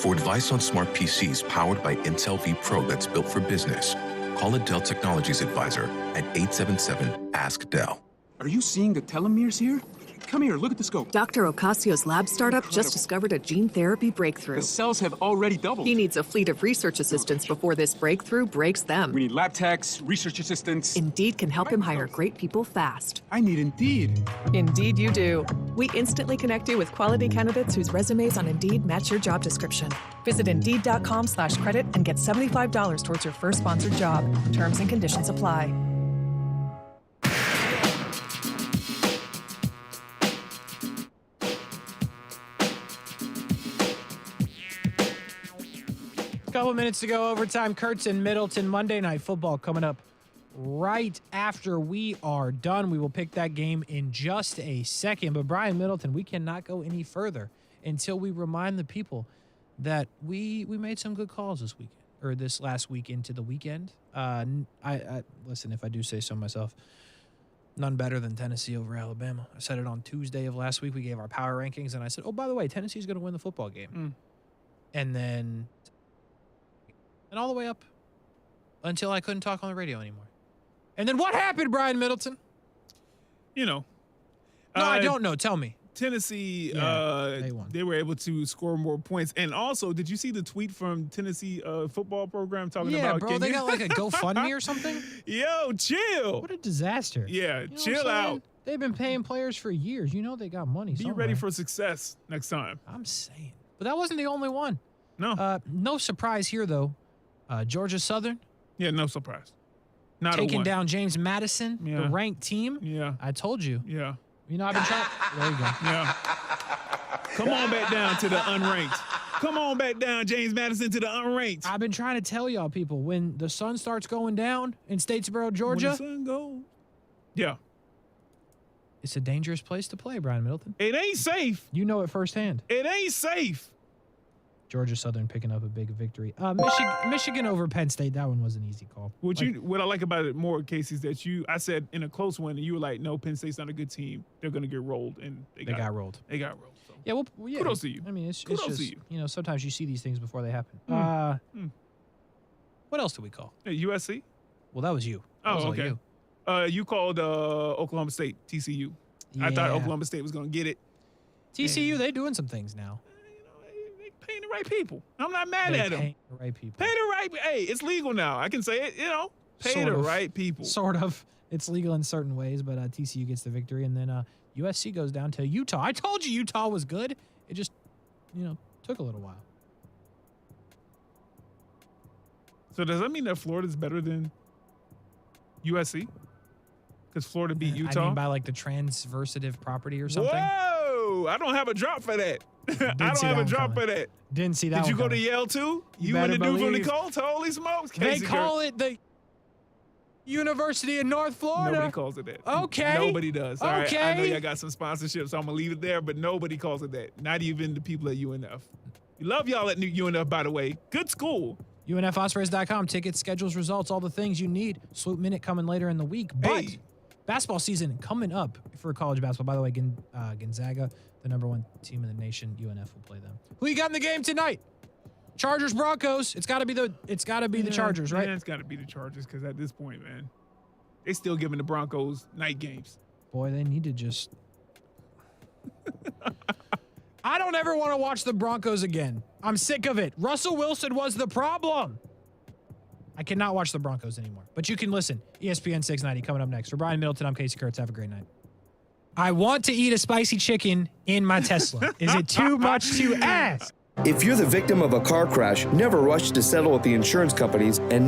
For advice on smart PCs powered by Intel V Pro that's built for business, call a Dell Technologies advisor at 877-ASK-DELL. Are you seeing the telomeres here? Come here, look at the scope. Dr. Ocasio's lab startup just discovered a gene therapy breakthrough. The cells have already doubled. He needs a fleet of research assistants before this breakthrough breaks them. We need lab techs, research assistants. Indeed can help him hire great people fast. I need Indeed. Indeed you do. We instantly connect you with quality candidates whose resumes on Indeed match your job description. Visit Indeed.com/credit and get $75 towards your first sponsored job. Terms and conditions apply. Couple minutes to go, overtime. Kuhrts and Middleton. Monday Night Football coming up right after we are done. We will pick that game in just a second. But Brian Middleton, we cannot go any further until we remind the people that we made some good calls this weekend, or this last week into the weekend. I listen, if I do say so myself, none better than Tennessee over Alabama. I said it on Tuesday of last week. We gave our power rankings, and I said, oh, by the way, Tennessee's going to win the football game. And then... and all the way up until I couldn't talk on the radio anymore. And then what happened, Brian Middleton? No, I don't know. Tell me. Tennessee, they were able to score more points. And also, did you see the tweet from Tennessee football program talking about... Yeah, bro, they got like a GoFundMe or something? Yo, chill. What a disaster. Yeah, you know chill out. They've been paying players for years. You know they got money Be ready for success next time. I'm saying. But that wasn't the only one. No. No surprise here, though. Georgia Southern. Yeah, no surprise. Not taking down James Madison, the ranked team. Yeah. I told you. Yeah. You know, I've been trying. There you go. Yeah. Come on back down to the unranked. Come on back down, James Madison, to the unranked. I've been trying to tell y'all people, when the sun starts going down in Statesboro, Georgia. When the sun goes. Yeah. It's a dangerous place to play, Brian Middleton. It ain't safe. You know it firsthand. It ain't safe. Georgia Southern picking up a big victory. Michigan over Penn State. That one was an easy call. What I like about it more, Kasey, is that I said in a close one, and you were like, no, Penn State's not a good team. They're going to get rolled, and they got rolled. They got rolled. So. Yeah, well, yeah. Kudos to you. I mean, it's Kudos just, to you. Sometimes you see these things before they happen. What else did we call? USC? Well, that was you. That was all okay. you. You called Oklahoma State, TCU. I thought Oklahoma State was going to get it. TCU, they doing some things now. They paying the right people. I'm not mad at them. Paying the right people. Pay the right. Hey, it's legal now. I can say it. Pay the right people. Sort of. It's legal in certain ways, but TCU gets the victory, and then USC goes down to Utah. I told you Utah was good. It just, took a little while. So does that mean that Florida's better than USC? Because Florida beat Utah? I mean by like the transversative property or something. Whoa! I don't have a drop for that. I don't have a drop for that. Didn't see that. Did you go coming. to Yale too? You better and the dude from the believe. Colts? Holy smokes! They Kasey call it the University of North Florida. Nobody calls it that. Okay. Nobody does. All right. Okay. I know y'all got some sponsorship, so I'm gonna leave it there. But nobody calls it that. Not even the people at UNF. We love y'all at UNF, by the way. Good school. UNFosphorus.com. Tickets, schedules, results, all the things you need. Swoop Minute coming later in the week. But basketball season coming up for college basketball. By the way, Gonzaga, the #1 team in the nation. UNF will play them. Who you got in the game tonight? Chargers, Broncos. It's got to be the Chargers, right? Yeah, it's got to be the Chargers because at this point, man, they still giving the Broncos night games. Boy, they need to just. I don't ever want to watch the Broncos again. I'm sick of it. Russell Wilson was the problem. I cannot watch the Broncos anymore. But you can listen. ESPN690 coming up next. For Brian Middleton, I'm Kasey Kuhrts. Have a great night. I want to eat a spicy chicken in my Tesla. Is it too much to ask? If you're the victim of a car crash, never rush to settle with the insurance companies and